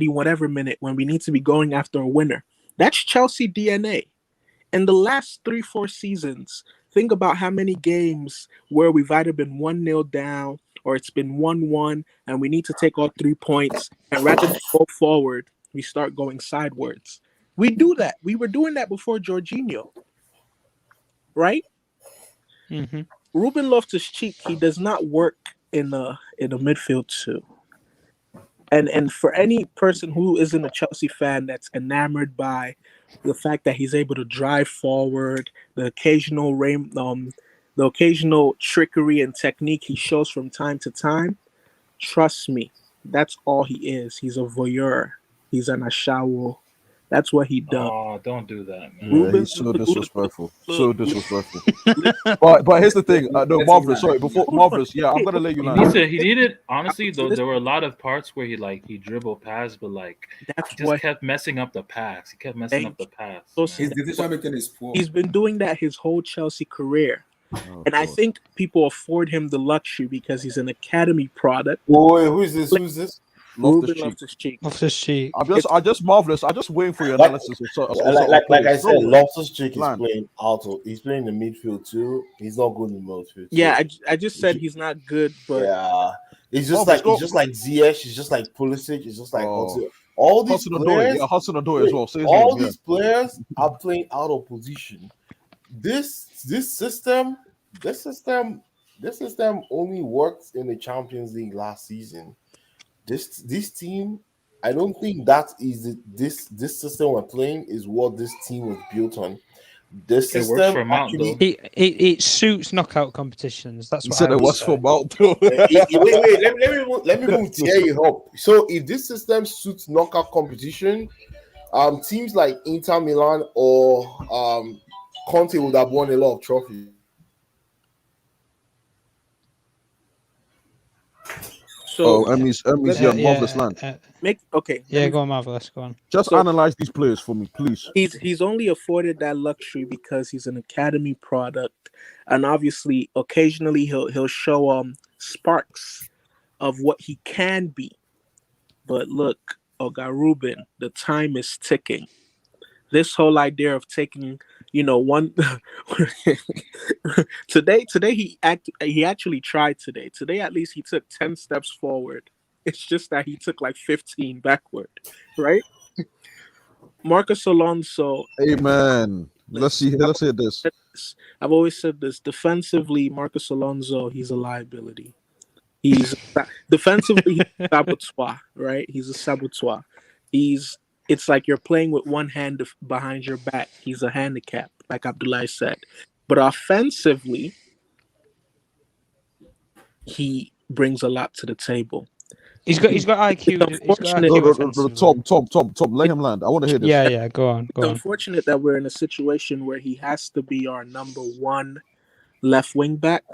whatever minute when we need to be going after a winner, that's Chelsea DNA. In the last 3-4 seasons, think about how many games where we've either been 1-0 down or it's been 1-1 and we need to take all 3 points, and rather than go forward, we start going sidewards. We do that. We were doing that before Jorginho, right?
Mm-hmm.
Ruben Loftus-Cheek, he does not work in the midfield too. And for any person who isn't a Chelsea fan that's enamored by the fact that he's able to drive forward, the occasional trickery and technique he shows from time to time, trust me, that's all he is. He's a voyeur. He's an ashawo. That's what he does.
Oh, don't do that, man.
Yeah, he's so disrespectful. So disrespectful. but here's the thing. No, Marvelous. Sorry, before Marvelous. Yeah, I'm gonna let you land.
He needed honestly though. There were a lot of parts where he dribbled past, but he just kept messing up the pass. He kept messing up the pass.
His decision making is poor.
He's been doing that his whole Chelsea career. And I think people afford him the luxury because he's an academy product.
Boy, who's this?
Loftus-Cheek.
I just Marvelous. I'm just waiting for your analysis.
Like I said, Loftus-Cheek is playing out. He's playing the midfield too. He's not good in the midfield.
Yeah, I just said he's not good, but
yeah, it's just like Ziyech. It's just like Pulisic. It's just like all these players.
Hudson-Odoi as well.
All these players are playing out of position. This system only worked in the Champions League last season. This team, I don't think that is this system we're playing is what this team was built on. This system actually
it suits knockout competitions. That's what
said. It was for Mount.
Wait. Let me move tear you up. So if this system suits knockout competition, teams like Inter Milan or Conte would have won a lot of trophies.
So,
Emmy's Marvelous land.
Go on, Marvelous. Go on.
Just analyze these players for me, please.
He's only afforded that luxury because he's an academy product, and obviously, occasionally he'll show sparks of what he can be. But look, Oga Ruben, the time is ticking. This whole idea of taking, one today he actually tried today. Today at least he took 10 steps forward. It's just that he took like 15 backward, right? Marcus Alonso.
Amen. Let's hear this.
I've always said this. Defensively, Marcus Alonso, he's a liability. He's defensively he's a saboteur, right? He's a saboteur. It's like you're playing with one hand behind your back. He's a handicap, like Abdullah said. But offensively, he brings a lot to the table.
He's got IQ.
Tom, let him land. I want to hear this.
Yeah, go on.
It's unfortunate that we're in a situation where he has to be our number one left wing back,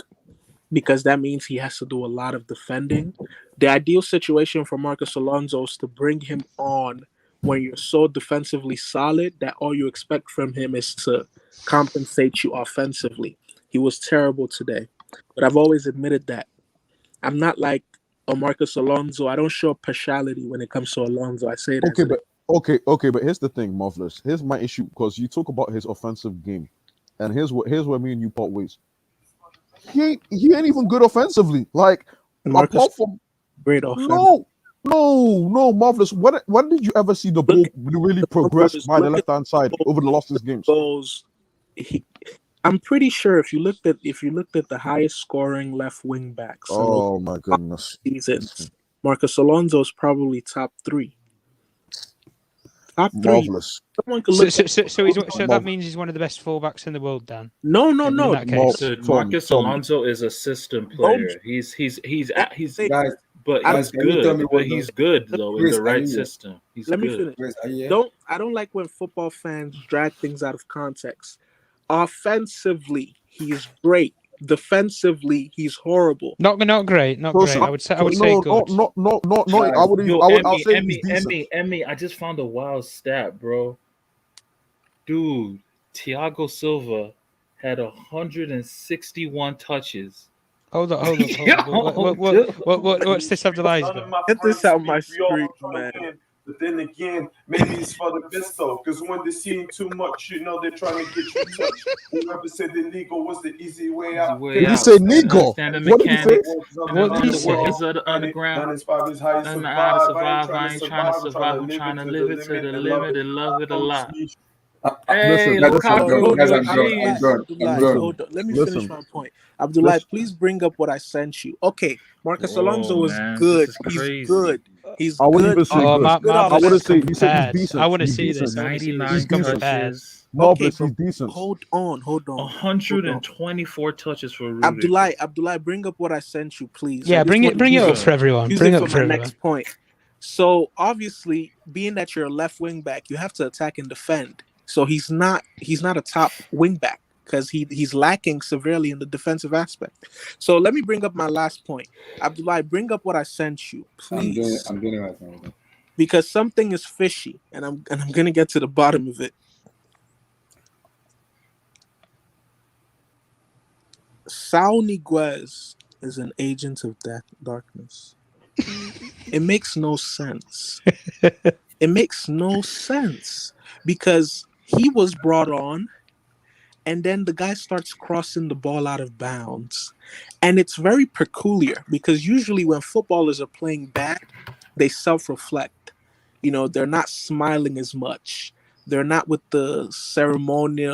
because that means he has to do a lot of defending. The ideal situation for Marcus Alonso is to bring him on when you're so defensively solid that all you expect from him is to compensate you offensively. He was terrible today, but I've always admitted that. I'm not like a Marcus Alonso. I don't show partiality when it comes to Alonso. I say that.
Okay, but here's the thing, Marvelous. Here's my issue, because you talk about his offensive game, and here's where me and you part ways. He ain't even good offensively. Like,
Marcus,
apart from
great offense.
No, Marvelous. When did you ever see the ball really progress by the left-hand side over the last 6 games?
I'm pretty sure if you looked at the highest scoring left wing backs in the
Oh my goodness.
seasons, Marcus Alonso is probably top 3. Top 3.
Marvelous.
Someone could
So,
look.
so that means he's one of the best fullbacks in the world, Dan.
No.
In that case,
Dude, Marcus Alonso is a system player. He's
Guys,
but
guys,
he's
can you tell me
good.
what
But he's
the-
good though in
Chris,
the
are
right
you here?
system. He's
Let me
good.
finish.
Chris, are you here?
I don't like when football fans drag things out of context. Offensively, he's great. Defensively, he's horrible.
not great. I would say good.
No. I would. I'll say he's decent.
Emmy, I just found a wild stat, bro. Dude, Thiago Silva had 161 touches.
Hold on. What's this, Abdullah?
Get this out my screen, man.
But then again, maybe it's for the best though, because when they're seeing too much, they're trying to get you touched. Whoever said the legal was the easy way out.
Did he say legal?
What
did he say?
What did he say? Workers of the underground. And how to survive. I ain't trying to survive. I'm trying to live it to the limit and love it a lot. Hey,
Listen,
Lukaku,
guys, I'm done.
Hold on. Let me finish my point. Abdullah, please bring up what I sent you. Okay, Marcus Alonso is good. He's good. He's
I wouldn't
good.
even say good. I wouldn't say he said he's decent.
I want to
He's
see
decent.
this.
99 touches.
Marvelous, he's decent.
Hold on.
124 touches for Rudy.
Abdullah, bring up what I sent you, please.
Yeah, bring it up for everyone.
Use it for my next point. So obviously, being that you're a left wing back, you have to attack and defend. So he's not a top wing back because he's lacking severely in the defensive aspect. So let me bring up my last point. Abdullah, bring up what I sent you, please.
I'm doing it right now.
Because something is fishy, and I'm gonna get to the bottom of it. Saul Niguez is an agent of darkness. It makes no sense. It makes no sense because he was brought on, and then the guy starts crossing the ball out of bounds. And it's very peculiar because usually when footballers are playing bad, they self-reflect. They're not smiling as much. They're not with the ceremony.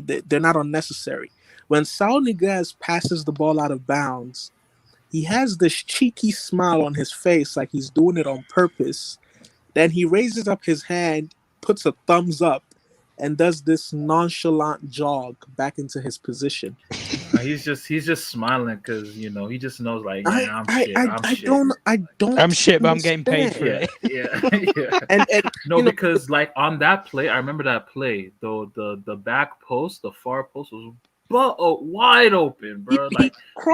They're not unnecessary. When Saul Niguez passes the ball out of bounds, he has this cheeky smile on his face like he's doing it on purpose. Then he raises up his hand, puts a thumbs up, and does this nonchalant jog back into his position.
He's just smiling because he just knows I'm shit.
I'm shit, but I'm getting paid for it.
Yeah. And because on that play, I remember that play. Though the back post, the far post was wide open, bro. He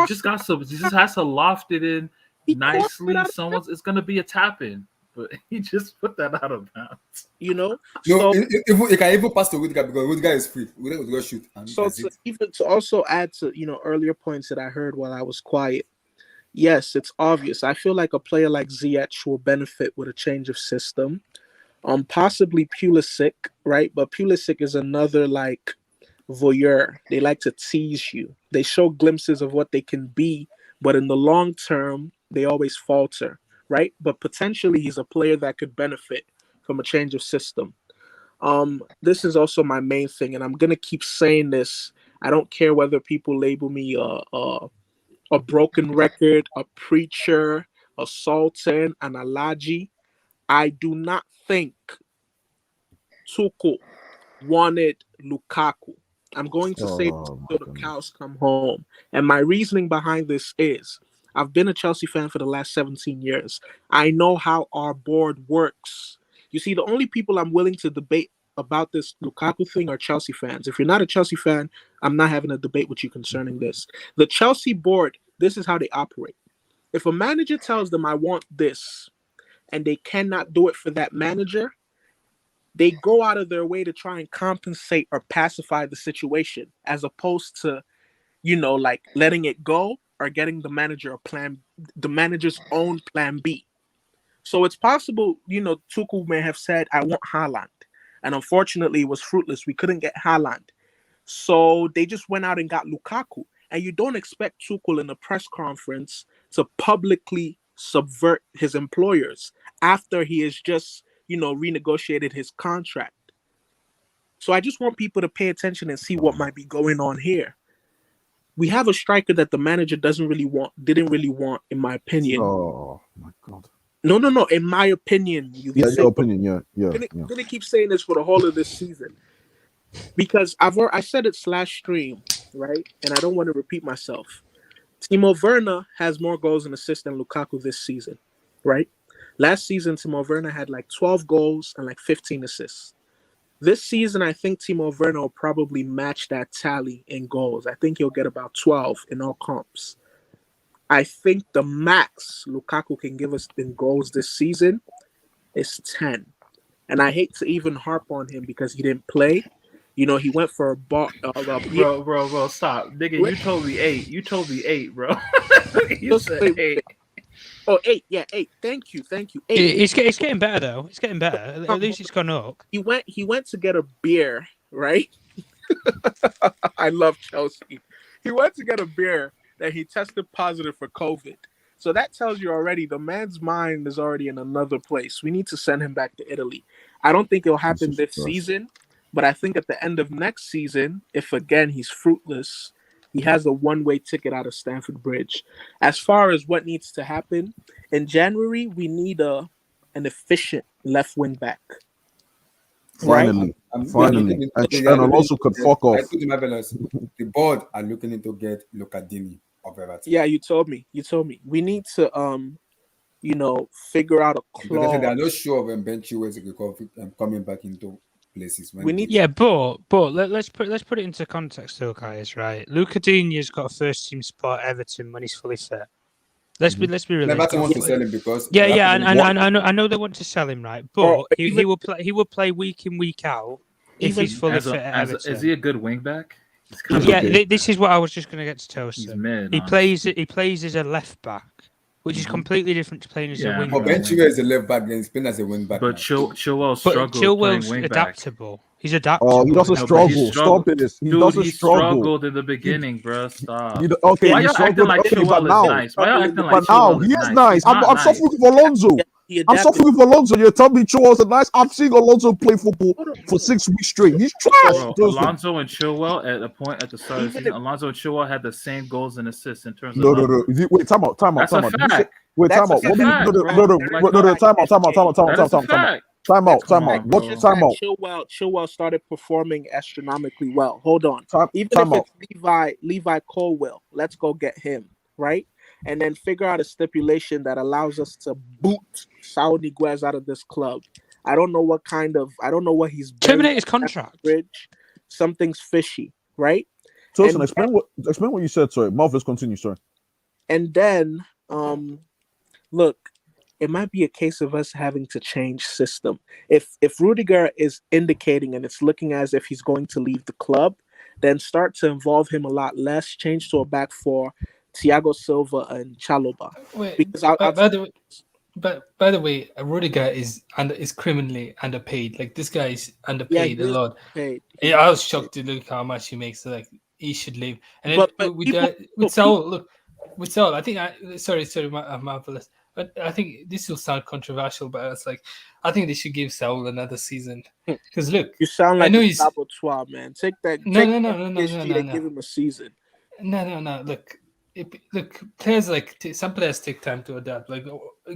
just has to loft it in nicely. It's gonna be a tap in. But he just put that out of bounds.
No, it can even pass to Woodguy because Woodguy is free. Woodguy shoot.
So to also add to earlier points that I heard while I was quiet. Yes, it's obvious. I feel like a player like Ziyech will benefit with a change of system. Possibly Pulisic, right? But Pulisic is another voyeur. They like to tease you. They show glimpses of what they can be, but in the long term, they always falter. Right, but potentially he's a player that could benefit from a change of system. This is also my main thing, and I'm gonna keep saying this. I don't care whether people label me a broken record, a preacher, a sultan, an alaji. I do not think Tuchel wanted Lukaku. I'm going to say this until the cows come home, and my reasoning behind this is. I've been a Chelsea fan for the last 17 years. I know how our board works. You see, the only people I'm willing to debate about this Lukaku thing are Chelsea fans. If you're not a Chelsea fan, I'm not having a debate with you concerning this. The Chelsea board, this is how they operate. If a manager tells them, I want this, and they cannot do it for that manager, they go out of their way to try and compensate or pacify the situation, as opposed to, letting it go or getting the manager's own plan B. So it's possible, Tuchel may have said, I want Haaland. And unfortunately, it was fruitless. We couldn't get Haaland. So they just went out and got Lukaku. And you don't expect Tuchel in a press conference to publicly subvert his employers after he has just, renegotiated his contract. So I just want people to pay attention and see what might be going on here. We have a striker that the manager didn't really want, in my opinion.
Oh my god.
No. In my opinion,
Your opinion. Yeah.
I'm gonna keep saying this for the whole of this season because I said it / stream, right? And I don't want to repeat myself. Timo Werner has more goals and assists than Lukaku this season, right? Last season, Timo Werner had like 12 goals and like 15 assists. This season, I think Timo Werner will probably match that tally in goals. I think he'll get about 12 in all comps. I think the max Lukaku can give us in goals this season is 10. And I hate to even harp on him because he didn't play. You know, he went for a ball.
Bro, stop. Nigga, you told me 8. You told me 8, bro. You said 8.
Oh, 8. Yeah, 8. Thank you. 8.
It's getting better, though. It's getting better. At least it's gone up.
He went to get a beer, right? I love Chelsea. He went to get a beer that he tested positive for COVID. So that tells you already the man's mind is already in another place. We need to send him back to Italy. I don't think it'll happen this season, but I think at the end of next season, if again he's fruitless, he has a one-way ticket out of Stamford Bridge. As far as what needs to happen, in January, we need an efficient left wing back.
Finally. And Alonso could fuck off.
The board are looking into get Locadini of Everton.
Yeah, you told me. We need to figure out a clause.
They are not sure when Ben Chilwell is coming back into places.
But let's put it into context, though, guys. Right, Luca Digne's got a first team spot at Everton when he's fully fit. Let's be realistic.
Everton wants to sell him because
I know they want to sell him, right? But he will play week in, week out if he's fully fit at Everton.
Is he a good wing back?
This is what I was just going to get to Toast. He plays as a left back, which is completely different to playing as a wing back.
But Ben Chilwell is a left back, and he's playing as a wing back.
But Chilwell struggled playing wing back.
Adaptable. He's adaptable.
Oh, he doesn't struggle. Stop it. He doesn't struggle.
Struggled in the beginning, bro. Stop.
Okay,
why y'all acting like Chilwell is nice? Why y'all acting like Chilwell
is nice? He is nice. I'm suffering with Alonso. I'm suffering with Alonso. You're telling me Chilwell's nice? I've seen Alonso play football for 6 weeks straight. He's trash.
Alonso and Chilwell at the start of the season, Alonso and Chilwell had the same goals and assists in terms of.
No. Wait, time out.
That's a fact.
Wait, time out. Time out.
Chilwell started performing astronomically well. Hold on. Even if it's Levi Colwill, let's go get him, right? And then figure out a stipulation that allows us to boot Saul Niguez out of this club. I don't know what he's
terminate his contract.
Bridge. Something's fishy, right?
Tosin, explain what you said. Sorry, Marvelous, continue. Sorry.
And then, look, it might be a case of us having to change system. If Rudiger is indicating and it's looking as if he's going to leave the club, then start to involve him a lot less. Change to a back four. Thiago Silva and Chalobah.
Because by the way, Rudiger is criminally underpaid. Like this guy is underpaid a lot. Yeah, I was shocked to look how much he makes. So like he should leave. And then with Saul, I think sorry, Marvelous. But I think this will sound controversial, but it's like I think they should give Saul another season. Because look,
you sound like
I know he's
saboteur, man. Take that.
No.
Give him a season.
No. Look, players some players take time to adapt. Like,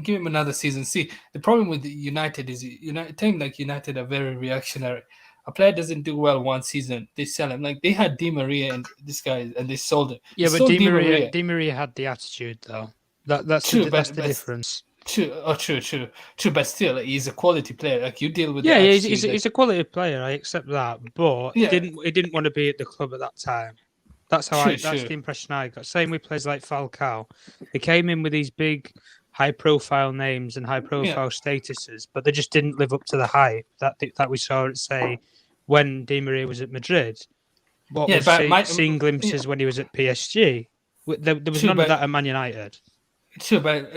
give him another season. See, the problem with United is a team like United are very reactionary. A player doesn't do well one season, they sell him. Like they had Di Maria and this guy, and they sold him.
Yeah, but Di Maria had the attitude though. That's true. That's the difference.
True. But still, he's a quality player. Like you deal with.
Yeah, he's a quality player. I accept that, but he didn't want to be at the club at that time. That's that's the impression I got. Same with players like Falcao. They came in with these big, high-profile names and high-profile statuses, but they just didn't live up to the hype that we saw, say, when Di Maria was at Madrid. Seeing glimpses when he was at PSG. There was none of that at Man United.
Sure, but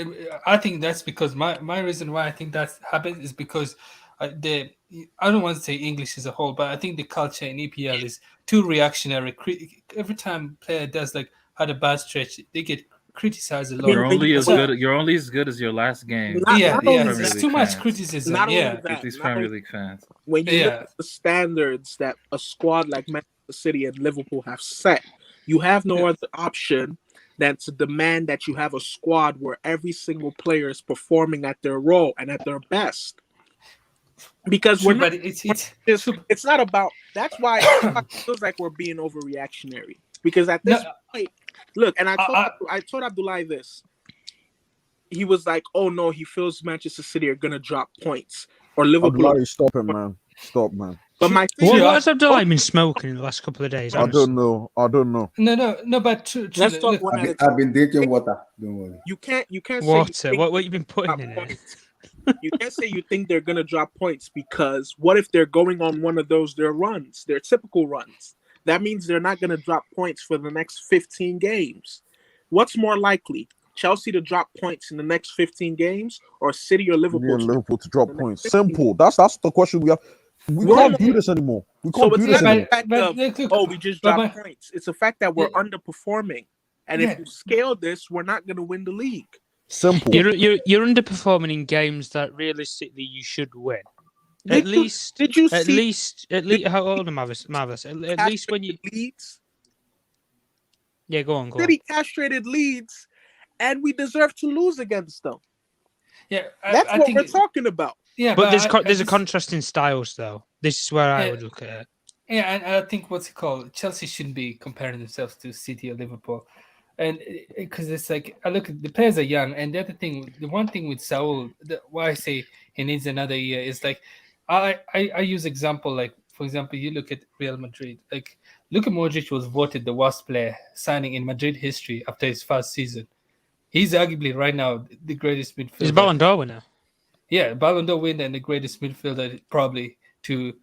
I think that's because my reason why I think that happens is because I don't want to say English as a whole, but I think the culture in EPL is too reactionary. Every time player does had a bad stretch, they get criticize a lot.
You're only as good as your last game.
It's too much criticism.
Not
yeah,
only that,
these
not
Premier
only-
League fans.
when you look at the standards that a squad like Manchester City and Liverpool have set, you have no other option than to demand that you have a squad where every single player is performing at their role and at their best. Because
True,
we're not,
but
it's not about. That's why it feels like we're being overreactionary. Because at this point, look, and I told Abdullah this. He was like, "Oh no, he feels Manchester City are gonna drop points or Liverpool."
Abdullah, stop him, man. Stop, man.
But my thing
what has Abdullah been smoking in the last couple of days?
I don't know.
No, but true,
let's talk one at a time.
I've been drinking water. Don't worry.
You can't
water.
Say
What you been putting in it?
You can't say you think they're gonna drop points because what if they're going on one of their runs, their typical runs? That means they're not gonna drop points for the next 15 games. What's more likely? Chelsea to drop points in the next 15 games, or City or Liverpool?
Liverpool to drop points. Simple. That's the question we have. We can't do this anymore. We can't do this anymore.
We just dropped points. It's a fact that we're underperforming, and if you scale this, we're not going to win the league.
Simple.
You're underperforming in games that realistically you should win. At least, how old am Mavis? At least when you
Leeds.
Yeah, go on.
City castrated Leeds, and we deserve to lose against them.
Yeah,
that's what we're talking about.
Yeah,
but there's a contrast in styles, though. This is where I would look at it.
Yeah, and I think Chelsea shouldn't be comparing themselves to City or Liverpool, and because it's like I look at the players are young, and the one thing with Saul, why I say he needs another year is like I use example like for example you look at Real Madrid, like Luka Modric was voted the worst player signing in Madrid history after his first season. He's arguably right now the greatest midfielder.
He's Ballon d'Or winner.
Yeah, Ballon d'Or winner and the greatest midfielder probably to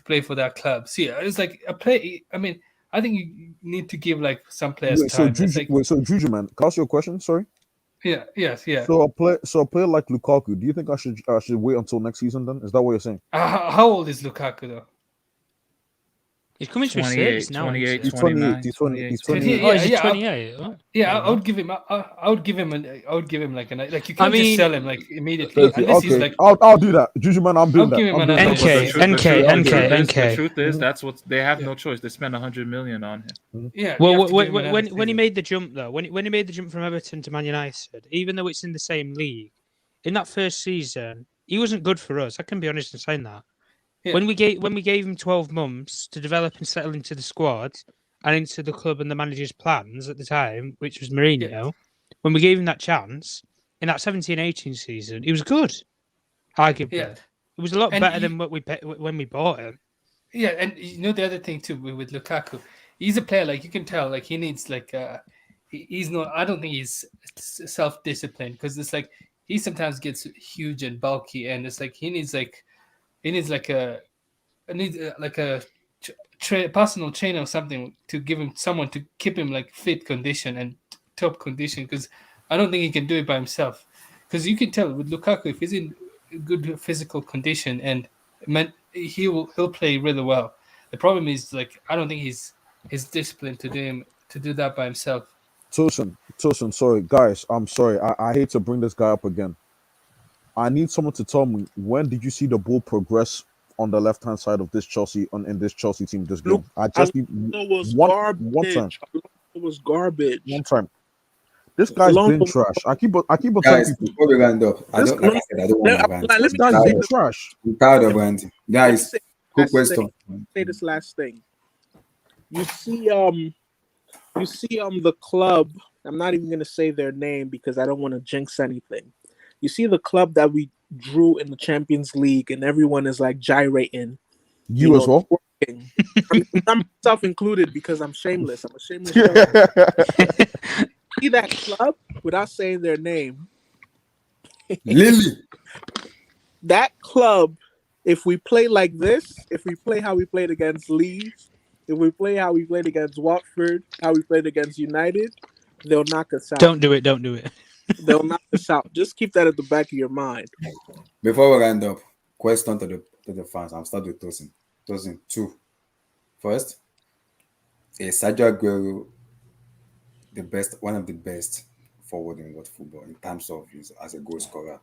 play for that club. See, it's like a play. I mean, I think you need to give like some players time.
So Juju, man, can I ask you a question? Sorry.
Yeah. Yes. Yeah.
So a player like Lukaku, do you think I should wait until next season? Then is that what you're saying?
How old is Lukaku though?
He's coming to his 30s now.
28, 29.
He's
28.
Yeah, I would give him. I would give him like you can't just sell him like immediately.
Okay.
Like,
I'll do that. Juju, man, I'm doing that.
NK.
The truth is, that's what they have no choice. They spent 100 million on him.
Yeah.
Well, when he made the jump though, when he made the jump from Everton to Man United, even though it's in the same league, in that first season, he wasn't good for us. I can be honest in saying that. Yeah. When we gave him 12 months to develop and settle into the squad and into the club and the manager's plans at the time, which was Mourinho, when we gave him that chance in that 17-18 season, he was good. Arguably, it was a lot better than what when we bought him.
Yeah, and you know the other thing too with Lukaku, he's a player like you can tell like he needs like he's not. I don't think he's self-disciplined because it's like he sometimes gets huge and bulky, and it's like he needs a personal trainer or something to give him someone to keep him like fit condition and top condition because I don't think he can do it by himself. Because you can tell with Lukaku if he's in good physical condition and he'll play really well. The problem is like I don't think he's disciplined to do that by himself.
Tosin, sorry guys, I'm sorry. I hate to bring this guy up again. I need someone to tell me when did you see the ball progress on the left-hand side of this Chelsea in this Chelsea team this game? I just need one time.
It was garbage.
One time. This guy's been trash. I keep on telling people.
Before we round up, I don't want to
This guy's been trash.
I'm tired of Randy. Guys, quick question.
Say this last thing. You see the club. I'm not even gonna say their name because I don't want to jinx anything. You see the club that we drew in the Champions League, and everyone is like gyrating.
You as well?
I'm myself included because I'm shameless. I'm a shameless. See that club without saying their name?
Lily.
That club, if we play like this, if we play how we played against Leeds, if we play how we played against Watford, how we played against United, they'll knock us out.
Don't do it.
They'll knock us out. Just keep that at the back of your mind.
Before we round up, question to the fans. I'll start with Tosin. Tosin, 2. First, is Sergio Aguero one of the best forward in world football in terms of his as a goal scorer.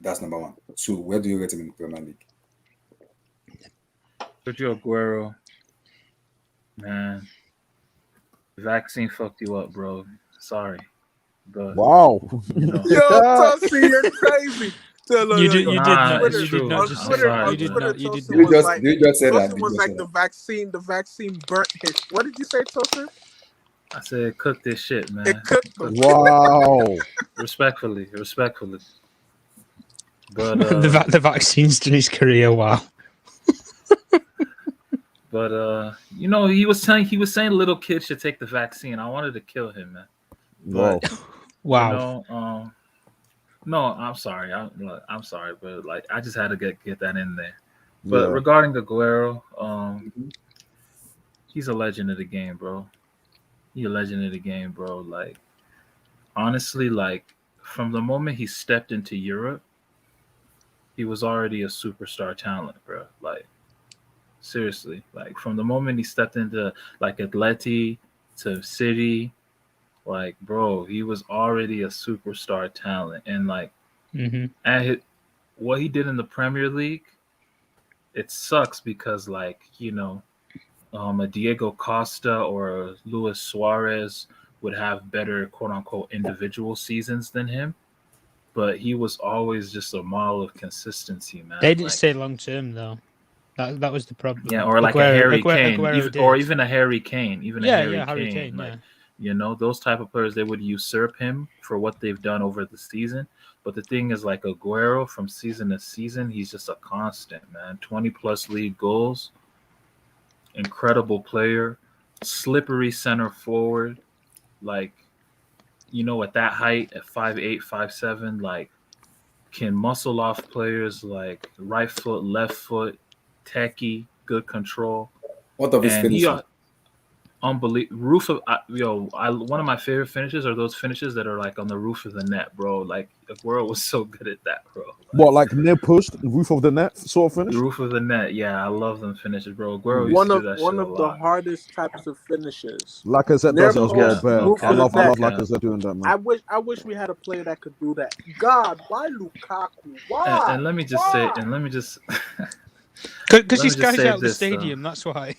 That's number one. Two, where do you rate him in the Premier League?
Sergio Aguero, man, the vaccine fucked you up, bro. Sorry, but
wow.
You know,
Yo, Tosi, you're crazy.
You did not.
it's
You
true.
did not
I'm
just say
sorry,
that. You did
man.
not. You did
You
not.
just you just said that.
Tosin
You
was
just
like
said
the vaccine burnt his. What did you say, Tosin?
I said, cook this shit, man.
It cooked them.
Wow.
Respectfully. But
The vaccine's done his career. Wow.
But you know, he was saying little kids should take the vaccine. I wanted to kill him, man. But,
wow.
You know, no, I'm sorry. I'm sorry, but like I just had to get that in there. But
Yeah.
regarding Aguero, he's a legend of the game, bro. He's a legend of the game, bro. Like honestly, like from the moment he stepped into Europe, he was already a superstar talent, bro. Like seriously, like from the moment he stepped into like Atleti to City, like bro, he was already a superstar talent. And like what he did in the Premier League, it sucks because like, you know, a Diego Costa or a Luis Suarez would have better quote unquote individual seasons than him. But he was always just a model of consistency, man.
They didn't
like,
stay long term though. That was the problem.
Yeah, or like
Aguero,
a Harry
Aguero,
Kane,
Aguero
or even a Harry Kane,
Harry Kane,
like
yeah.
you know, those type of players, they would usurp him for what they've done over the season. But the thing is, like Aguero, from season to season, he's just a constant, man. 20+ league goals, incredible player, slippery center forward, like you know, at that height, at 5'8", 5'7", like can muscle off players like right foot, left foot, techie, good control.
What of his
And
finishing?
unbelievable roof of one of my favorite finishes are those finishes that are like on the roof of the net, bro. Like Aguero was so good at that, bro.
What, like near post, roof of the net sort of finish?
Roof of the net, yeah, I love them finishes, bro. Aguero used to do that
One
shit a
of the
lot.
hardest types of finishes.
Lacazette does it as well, Bear.
Roof
I
of the
love
net.
Lacazette doing that, man.
I wish we had a player that could do that. God, why Lukaku? Why?
And let me just say, and let me just
Because
let
he's
me just
guys
say
out the
this,
stadium. That's why.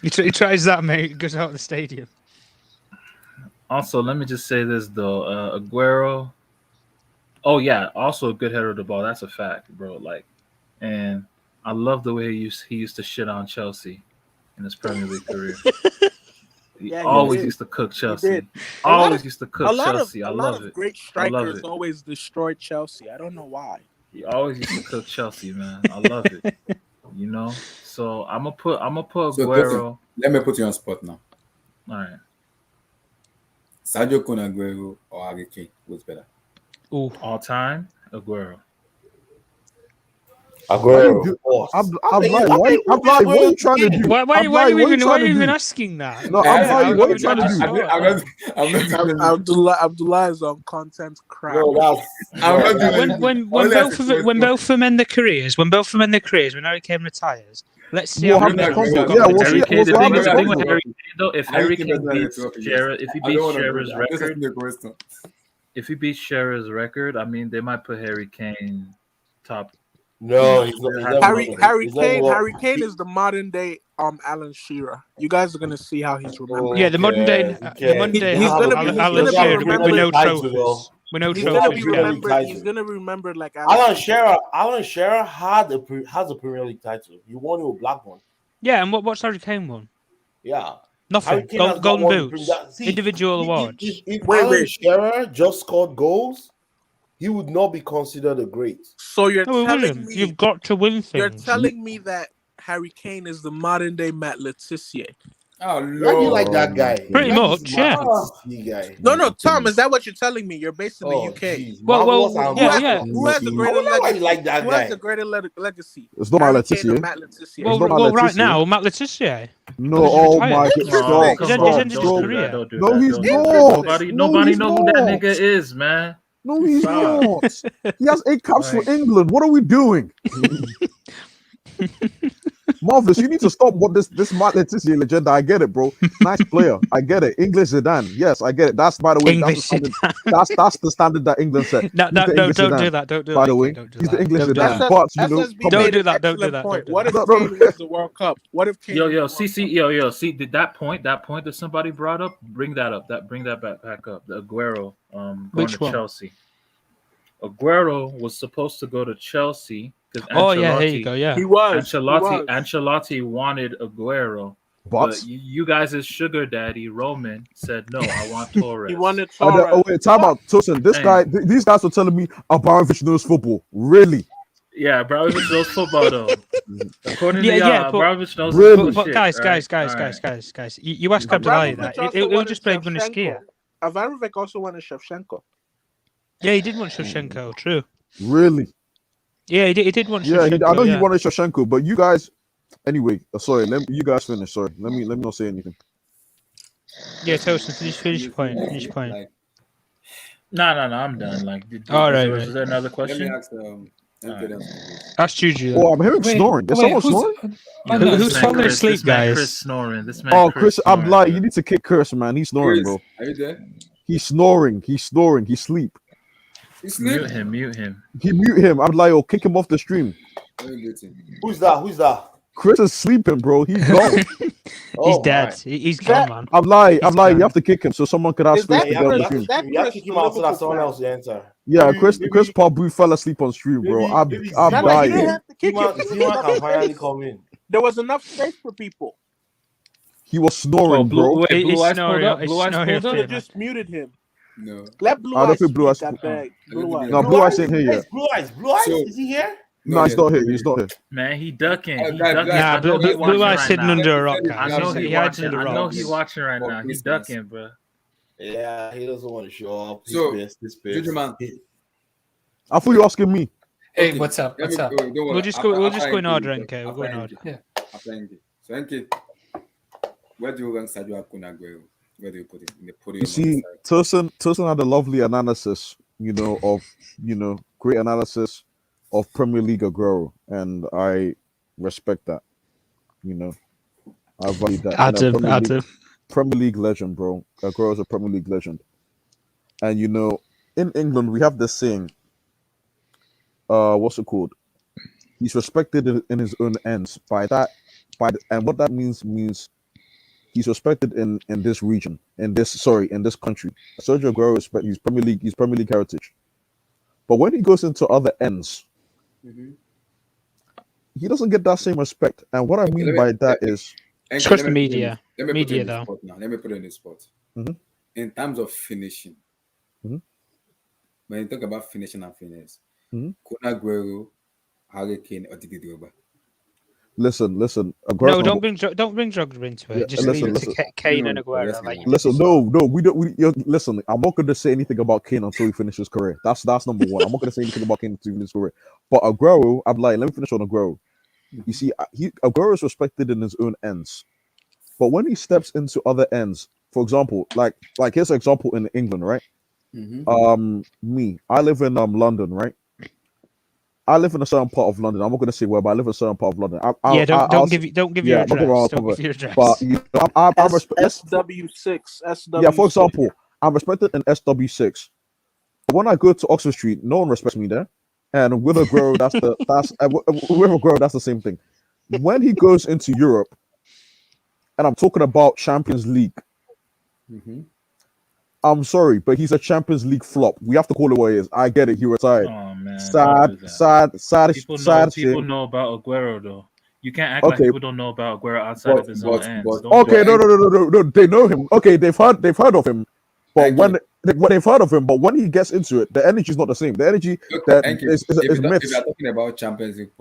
He tries that, mate. Goes out of the stadium.
Also, let me just say this though, Aguero. Oh yeah, also a good header of the ball. That's a fact, bro. Like, and I love the way he used to shit on Chelsea in his Premier League career. He always used to cook Chelsea. Always used to cook Chelsea. I love it.
Great strikers always destroyed Chelsea. I don't know why.
He always used to cook Chelsea, man. I love it. You know, so I'm gonna put Aguero.
Let me put you on spot now.
All right.
Sadio El-Kun Aguero or Harry Kane? Who's better?
Ooh. All time, Aguero.
Aguero.
What are you trying to do?
Why are you even asking that?
No, what are you trying to do?
Abdullah is on content crap.
When both of them end their careers, when Harry Kane retires, let's see how many
if Harry Kane beats if he beats Shearer's record, I mean, they might put Harry Kane top.
No,
Harry Kane is the modern day Alan Shearer. You guys are gonna see how he's remembered.
Yeah, the modern day Alan Shearer with no trophies.
He's gonna be remembered like
Alan Shearer. Alan Shearer has a Premier League title. He won it with Blackburn.
Yeah, and what's Harry Kane won?
Yeah,
nothing. Golden boots, individual awards.
If Alan Shearer just scored goals, he would not be considered a great.
So you're telling me
you've got to win things.
You're telling me that Harry Kane is the modern day Matt Letizia.
Oh, Lord. Why do you like that guy?
Pretty much, yeah.
No, Tom, is that what you're telling me? You're based in the UK.
Geez.
Well,
yeah.
Who has the greater legacy?
Like that
who
guy?
has the greater legacy?
It's not Matt Letizia.
Well, right now, Matt Letizia.
No, oh my God!
He's ended his career.
No, he's not.
Nobody know who that nigga is, man.
No, he's not. He has 8 caps for England. What are we doing? Marvelous, you need to stop what this Matt Letizia legend. I get it, bro. Nice player. I get it. English Zidane. Yes, I get it. That's, by the way,
English
that's the standard. That's the standard that England set.
No,
He's the English
don't
Zidane,
do that. Don't do
by
that.
the way,
Don't do
he's the
that.
English
Don't do
Zidane.
that.
But you know,
SSB
Don't
made
do
an
that. Don't do
excellent
that.
point.
Don't do
What if
that.
Kane wins the World Cup? What if Kane?
Yo, see, did that point that somebody brought up, bring that up. Bring that back up. The Aguero going
Which
to
one?
Chelsea. Aguero was supposed to go to Chelsea because
Oh yeah, there you go. Yeah,
He was.
Ancelotti wanted Aguero, but
but
you guys' sugar daddy Roman said no. I want Torres.
He wanted Torres.
oh wait, time out, Tosin. This
Hey.
guy, these guys were telling me Abramovich knows football. Really?
Yeah, Abramovich knows football though. According to
yeah,
y'all,
but,
Abramovich knows
really?
but
shit,
guys,
right?
guys, you ask Abdullahi that. He'll just play Buniskia.
Abramovich also wanted Shevchenko.
Yeah, he did want Shevchenko. True.
Really?
Yeah, he did want
Yeah,
Shevchenko.
I know he
yeah.
wanted Shevchenko, but you guys, anyway. Sorry, you guys finish. Sorry, let me not say anything.
Yeah, Tosin, finish your point. Finish your point.
No, I'm done. Like,
All right,
is there another
Let
question?
me ask
Ask Juju.
Oh, I'm hearing snoring. Is someone snoring?
Who's falling asleep, guys?
Chris snoring. This man.
Oh, Chris, I'm
snoring,
like,
bro.
you need to kick Chris, man. He's snoring, bro.
Are you there?
He's snoring. He's snoring. He's sleep.
You sleep?
Mute him.
He mute him. I'm like, oh, kick him off the stream.
Who's that?
Chris is sleeping, bro. He's gone.
He's dead. He's gone, man.
I'm like, you have to kick him so someone could have
Is
space
that
to get on the
Chris?
stream.
You have to kick him out so that someone else will enter.
Yeah, Chris Pabu fell asleep on stream, bro. I'm
No, you
dying.
didn't have to kick him.
Zima can finally come in.
There was enough space for people.
He was snoring, bro.
Blue Eyes pulled up.
He's
Blue Eyes
snoring.
pulled
Should
up.
have just muted him.
No.
Let Blue
I don't
Eyes
think Blue Eyes-
speak, I beg. Blue Eyes.
No, Blue Eyes ain't here yet.
Blue Eyes,
So-
is he here?
No, he's not here. He's not here.
Man, he ducking. He
guys,
ducking.
guys,
I know he
Blue
watching
Eyes
right
sitting
now.
under a rock,
I
guys.
know he
He hides
watching.
under
I know
rocks.
he watching right
For
now. He's
Christmas.
ducking, bro.
Yeah, he doesn't want to show up. He's
So,
pissed.
Juju man.
I thought you were asking me.
Hey,
Okay,
what's up?
let
What's
me
up?
don't worry.
We'll just go
After
in
NK,
order, NK. We'll go in
after
order.
NK. After NK. So NK, where do you rank Sadio El-Kun Aguero? Where do you put it? In the podium.
You see, Tosin had a lovely analysis, great analysis of Premier League Aguero, and I respect that. I value that.
Adam.
Premier League legend, bro. Aguero is a Premier League legend. And in England we have this saying, what's it called? He's respected in his own ends. And what that means he's respected in this region, in this country. Sergio Aguero he's Premier League heritage. But when he goes into other ends, he doesn't get that same respect. And what I mean by that is
It's because the media. Media, though.
Let me put it in the spot.
Mhm.
In terms of finishing,
Mhm.
when you talk about finishing and finesse,
Mhm.
Kun Aguero, Harry Kane, or Didier Drogba.
listen. Aguero,
No, don't bring Drogba into it.
Yeah,
Just
listen,
leave it to
listen.
Kane and Aguero. Like,
Listen, no, we don't. Listen, I'm not going to say anything about Kane until he finishes his career. That's number one. I'm not going to say anything about Kane until he finishes his career. But Aguero, I'm like, let me finish on Aguero. You see, Aguero is respected in his own ends, but when he steps into other ends, for example, like here's an example in England, right? I live in London, right? I live in a certain part of London. I'm not going to say where, but I live in a certain part of London.
don't give your address. Don't give your address.
But I respect
SW6. SW6.
Yeah, for example, I'm respected in SW6. But when I go to Oxford Street, no one respects me there. And with Aguero, with Aguero, that's the same thing. When he goes into Europe, and I'm talking about Champions League, I'm sorry, but he's a Champions League flop. We have to call it what it is. I get it. He retired.
Oh man,
sad.
People know about Aguero though. You can't act like people don't know about Aguero outside of his own ends.
No. They know him. Okay, they've heard of him. But when they've heard of him, but when he gets into it, the energy is not the same. The energy is
if
mixed.
you're talking about Champions League,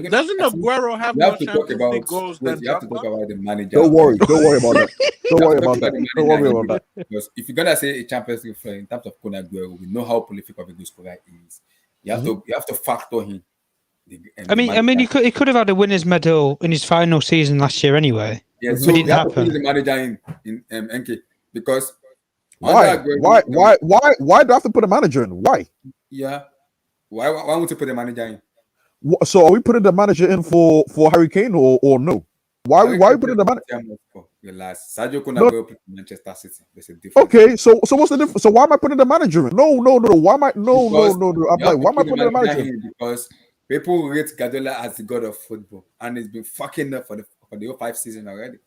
doesn't Aguero have more Champions League goals than
you have to talk about the manager.
Don't worry about that. Don't worry about that.
Because if you're gonna say a Champions League player in terms of Kun Aguero, we know how prolific of a goal scorer he is. You have to factor him.
I mean, he could have had a winners medal in his final season last year anyway.
Yeah,
but
so
it didn't
you have to
happen.
put the manager in NK because
Why do I have to put a manager in? Why?
Yeah. Why won't you put the manager in?
So are we putting the manager in for Harry Kane or no? Why are we putting the manager?
Relax. Sadio Kun
No.
Aguero Manchester City. There's a difference.
Okay, so what's the difference? So why am I putting the manager in? No. Why am I? No. I'm like, why am I putting the manager in?
Because people rate Guardiola as the god of football, and he's been fucking up for the whole 5 seasons already.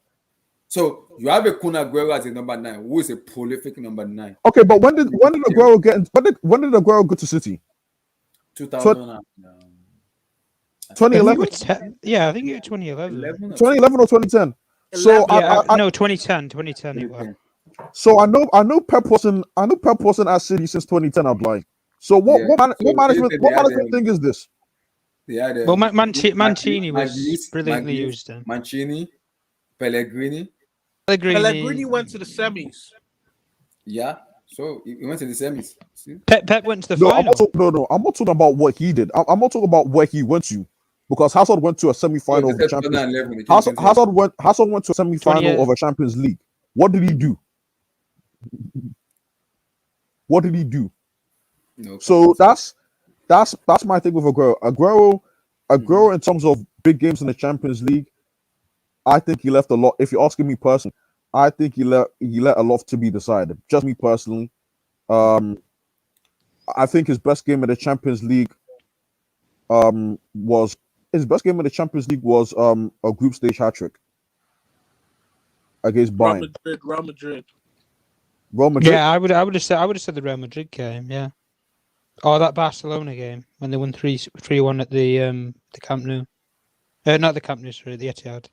So you have a Kun Aguero as a number 9, who is a prolific number 9.
Okay, but when did Aguero get? When did Aguero go to City?
2000.
2011.
Yeah, I think it was 2011.
2011 or 2010. So
no, 2010 it was.
So I know Pep wasn't at City since 2010. I'm like, so what management thing is this?
Well, Mancini was brilliantly used then.
Mancini, Pellegrini
went to the semis.
Yeah, so he went to the semis. See?
Pep went to the final.
I'm not talking about what he did. I'm not talking about where he went to. Because Hazard went to a semi-final of the Champions League. Hazard went to a semi-final of a Champions League. What did he do?
No,
so that's my thing with Aguero. Aguero, in terms of big games in the Champions League, I think he left a lot. If you're asking me personally, I think he let a lot to be decided. Just me personally. I think his best game in the Champions League was a group stage hat trick against Bayern.
Real Madrid.
Yeah, I would have said the Real Madrid game. Yeah, or that Barcelona game when they won 3-1 at the Camp Nou. Not the Camp Nou, sorry, the Etihad.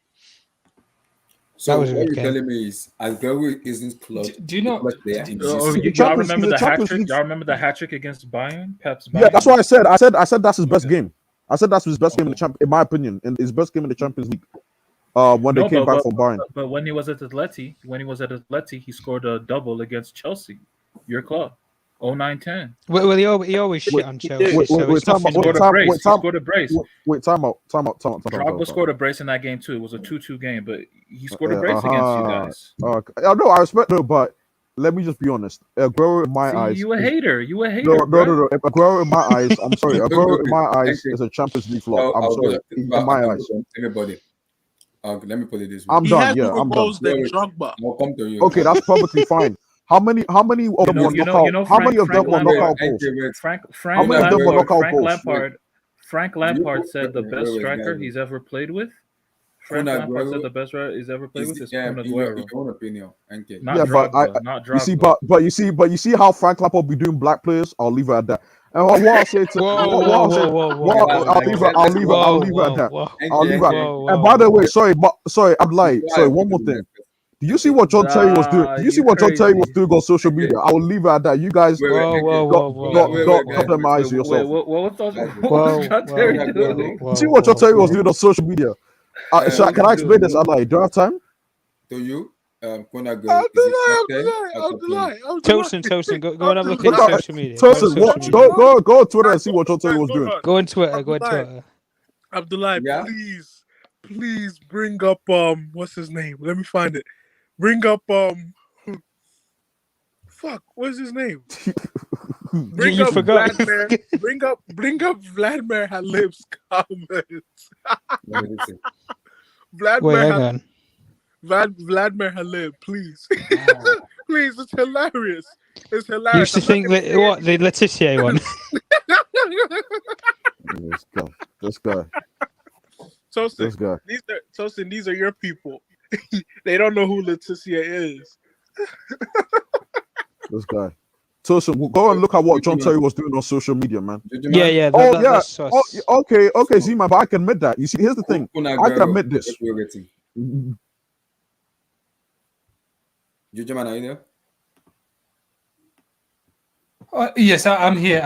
So what you're telling me is Aguero isn't close.
Do you know?
Y'all remember the hat trick? Y'all remember the hat trick against Bayern? Pep's Bayern?
Yeah, that's what I said. I said that's his best game. I said that's his best game in my opinion, and his best game in the Champions League. When they came back from Bayern.
But when he was at Atleti, he scored a double against Chelsea, your club, 09-10.
Well, he always shit on Chelsea.
Wait, time out.
He scored a brace.
Wait, time out.
Drogba scored a brace in that game too. It was a 2-2 game, but he scored a brace against you guys.
No, I respect it, but let me just be honest. Aguero in my eyes.
You a hater. You a hater.
No. Aguero in my eyes. I'm sorry. Aguero in my eyes is a Champions League flop. I'm sorry. In my eyes.
Everybody. Let me put it this way.
I'm done. Yeah, I'm done.
I'll come to you.
Okay, that's perfectly fine. How many of them were knockout? How many of them were knockout goals?
Frank Lampard said the best striker he's ever played with. Frank Lampard said the best striker he's ever played with is Kun Aguero.
Your own opinion.
Not Drogba, not
Drogba. You see how Frank Lampard be doing black players. I'll leave it at that. And what I'll say to I'll leave it at that. And by the way, sorry, I'm lying. Sorry, one more thing. Do you see what John Terry was doing? Do you see what John Terry was doing on social media? I will leave it at that. You guys don't compromise yourself.
What was John Terry doing?
You see what John Terry was doing on social media? Can I explain this? Do you have time?
Do you?
Tosin, go and have a look at social media.
Tosin, go on Twitter and see what John Terry was doing.
Go on Twitter.
Abdullah, please bring up what's his name? Let me find it. Bring up what's his name? Bring up Vladimir. Bring up Vladimir Halib's comments. Vladimir Halib, please. Please, it's hilarious. It's hilarious.
You used to think that the Letitia one.
This guy.
Tosin, these are your people. They don't know who Letitia is.
This guy. Tosin, go and look at what John Terry was doing on social media, man.
Yeah.
Okay, Zima, but I can admit that. You see, here's the thing. I can admit this.
Jujuman, are you
there? Yes, I'm here.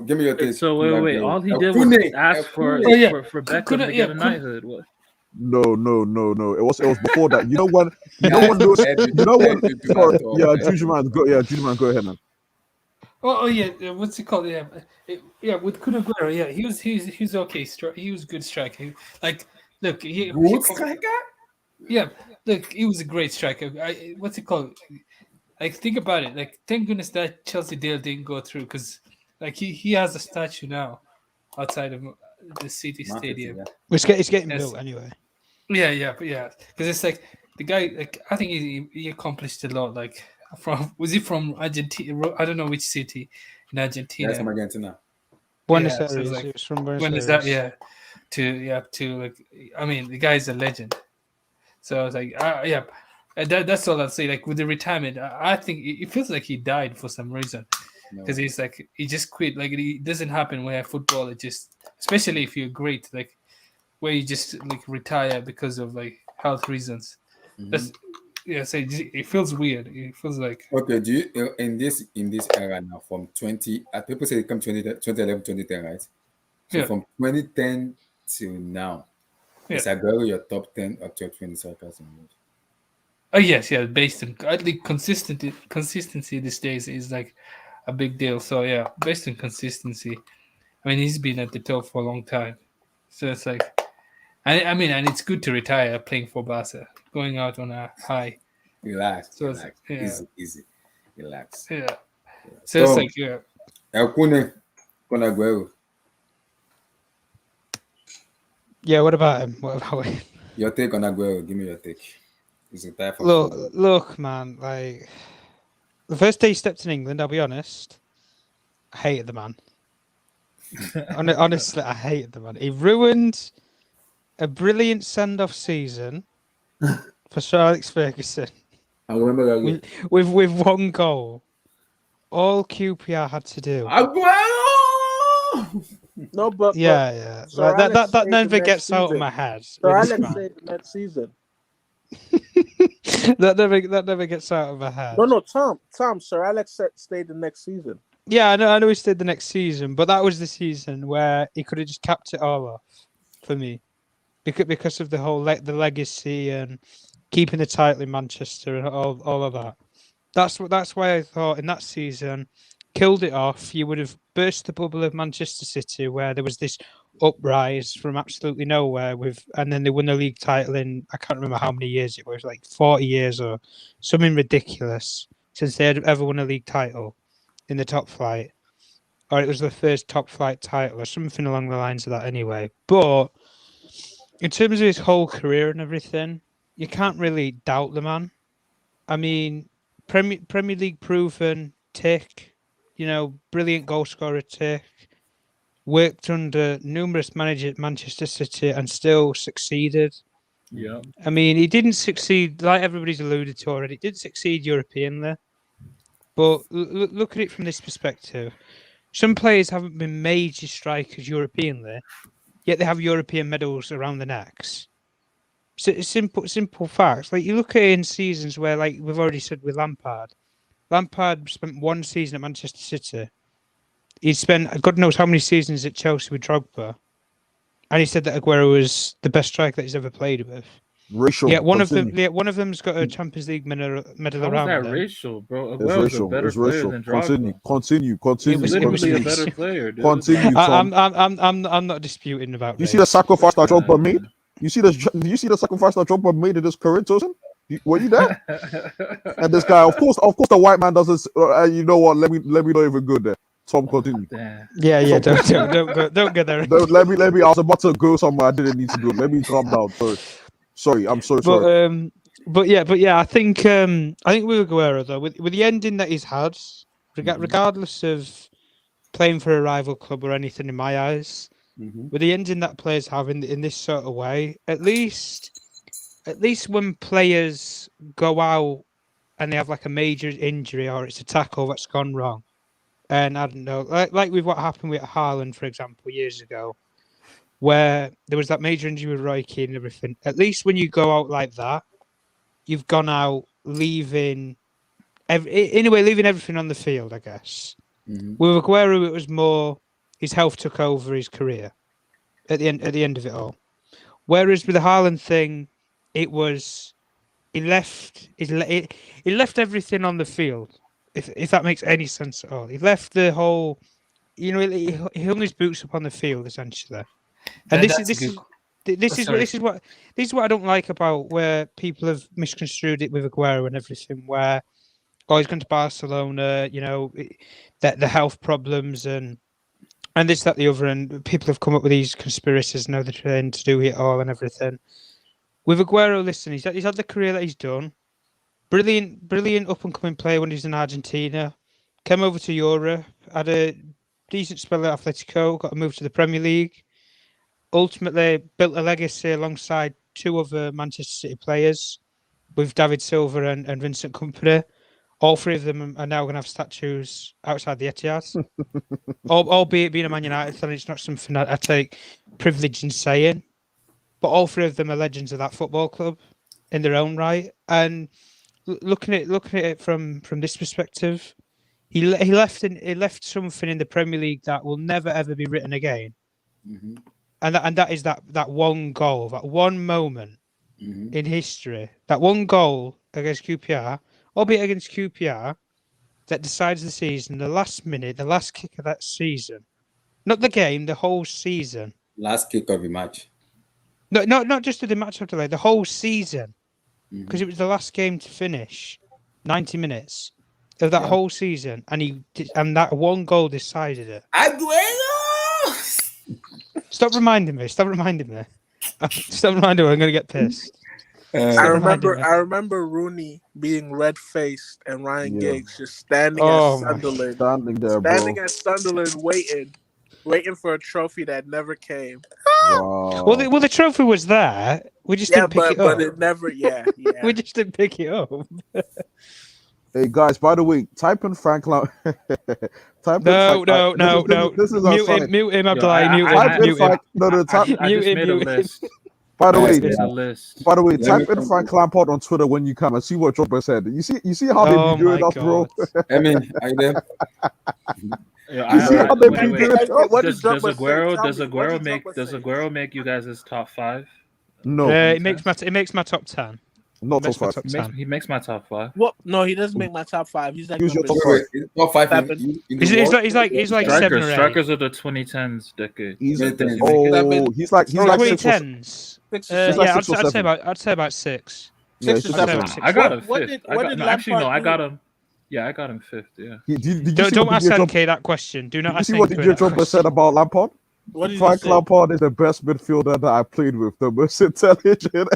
Give me your thing.
So wait. All he did was ask for Beckham to get a knighthood. What?
No. It was before that. You know when? Jujuman, go ahead, man.
What's it called? Yeah. With Kun Aguero, yeah, he was okay. He was good striker. Look, good striker. Yeah, look, he was a great striker. What's it called? Think about it. Thank goodness that Chelsea deal didn't go through because, he has a statue now outside of the City
Man City,
Stadium.
yeah.
It's getting
Yes.
built anyway.
Yeah, because it's like the guy. Like I think he accomplished a lot. Like was he from Argentina? I don't know which city in Argentina.
That's from Argentina.
Buenos
Yeah, so
Aires.
it's like,
It was from Buenos
when
Aires.
is that? Yeah, to like. I mean, the guy's a legend. So I was like, yeah, that's all I'll say. Like with the retirement, I think it feels like he died for some reason, because he's like he just quit. Like it doesn't happen where football, it just, especially if you're great, like where you just like retire because of like health reasons. That's so it feels weird. It feels like
Okay, do you in this era now from 20? People say it come 2011, 2010, right? So
Yeah.
from 2010 till now, is Aguero your top 10 or top 20 strikers in the world?
Oh yes, yeah. Based on I think consistency these days is like a big deal. So yeah, based on consistency, I mean he's been at the top for a long time. So it's like, I mean, and it's good to retire playing for Barca, going out on a high.
Relax,
So
relax, easy, relax.
Yeah. So it's like
El-Kun Aguero.
Yeah, what about him? What about him?
Your take on Aguero? Give me your take. He's retired from football.
Look, man. Like the first day he stepped in England, I'll be honest, I hated the man. Honestly, I hated the man. He ruined a brilliant send-off season for Sir Alex Ferguson.
I remember that
with one goal. All QPR had to do.
Aguero!
No, but
yeah.
Sir
Like,
Alex
that
stayed
never
the next
gets out of
season.
my head.
Sir
with this
Alex
man.
stayed the next season.
that never gets out of my head.
No, Tom. Sir Alex stayed the next season.
Yeah, I know he stayed the next season, but that was the season where he could have just capped it all off for me, because of the whole the legacy and keeping the title in Manchester and all of that. That's why I thought in that season, killed it off. You would have burst the bubble of Manchester City, where there was this uprise from absolutely nowhere and then they won the league title in, I can't remember how many years it was, like 40 years or something ridiculous since they had ever won a league title in the top flight, or it was the first top flight title or something along the lines of that anyway. But in terms of his whole career and everything, you can't really doubt the man. I mean, Premier League proven tick, brilliant goal scorer tick, worked under numerous managers at Manchester City and still succeeded.
Yeah.
I mean, he didn't succeed, like everybody's alluded to already, he didn't succeed Europeanly. But look at it from this perspective. Some players haven't been major strikers Europeanly, yet they have European medals around their necks. So simple facts. Like you look at it in seasons where, like we've already said with Lampard spent one season at Manchester City. He spent God knows how many seasons at Chelsea with Drogba, and he said that Aguero was the best striker that he's ever played with.
Racial.
Yeah, one of them's got a Champions League medal
How
around
is that
them.
racial, bro?
It's
Aguero's
racial.
a better
It's
player
racial.
than Drogba.
Continue.
He's literally a better player, dude.
Continue, Tom.
I'm not disputing about.
You see the sacrifice that Drogba made? You see the sacrifice that Drogba made in his career, Tosin? Were you there? And this guy, of course, the white man doesn't. You know what? Let me not even go there. Tom, continue.
Yeah. Don't go there.
Let me. I was about to go somewhere I didn't need to go. Let me calm down. Sorry. I'm so sorry.
But yeah, I think with Aguero though, with the ending that he's had, regardless of playing for a rival club or anything, in my eyes, with the ending that players have in this sort of way, at least when players go out and they have like a major injury or it's a tackle that's gone wrong, and I don't know, like with what happened with Haaland, for example, years ago, where there was that major injury with Roy Keane and everything. At least when you go out like that, you've gone out leaving everything on the field, I guess. With Aguero, it was more his health took over his career at the end of it all. Whereas with the Haaland thing, it was he left everything on the field. If that makes any sense at all, he left the whole. He hung his boots up on the field essentially. And this is what I don't like about where people have misconstrued it with Aguero and everything. Where he's going to Barcelona, that the health problems and and this, that, the other, and people have come up with these conspiracies, know they're trying to do it all and everything. With Aguero, listen, he's had the career that he's done. Brilliant up and coming player when he's in Argentina. Came over to Europe, had a decent spell at Atletico, got a move to the Premier League. Ultimately, built a legacy alongside two other Manchester City players, with David Silva and Vincent Kompany. All three of them are now going to have statues outside the Etihad. Albeit being a Man United fan, it's not something I take privilege in saying. But all three of them are legends of that football club in their own right. And looking at it from this perspective, he left something in the Premier League that will never ever be written again.
Mm-hmm.
And that is that one goal, that one moment in history, that one goal against QPR, albeit against QPR, that decides the season, the last minute, the last kick of that season. Not the game, the whole season.
Last kick of the match.
No, not just the match of delay, the whole season. Because it was the last game to finish, 90 minutes of that whole season, and that one goal decided it.
Aguero!
Stop reminding me. Stop reminding me. I'm going to get pissed.
I remember Rooney being red-faced and Ryan Giggs just standing at Sunderland. Standing at Sunderland waiting for a trophy that never came.
Wow.
Well, the trophy was there. We just didn't pick it up.
But it never,
We just didn't pick it up.
Hey guys, by the way, type in Frank
No.
This is
mute him, Abdullah. Mute him.
By the way, type in Frank Lampard on Twitter when you come and see what Drogba said. You see how they be doing us, bro.
I mean, are you there?
Does Aguero make you guys' top 5?
No,
it makes my top 10.
Not top 5.
He makes my top 5.
What? No, he doesn't make my top 5. He's like
Who's your top
5?
He's like 7 or 8.
Strikers of the 2010s decade.
He's like
2010s. I'd say about 6.
I got him 5th. I got him. Yeah, I got him 5th. Yeah.
Don't ask NK that question. Do not ask.
You see what Didier Drogba said about Lampard? Frank Lampard is the best midfielder that I played with, the most intelligent.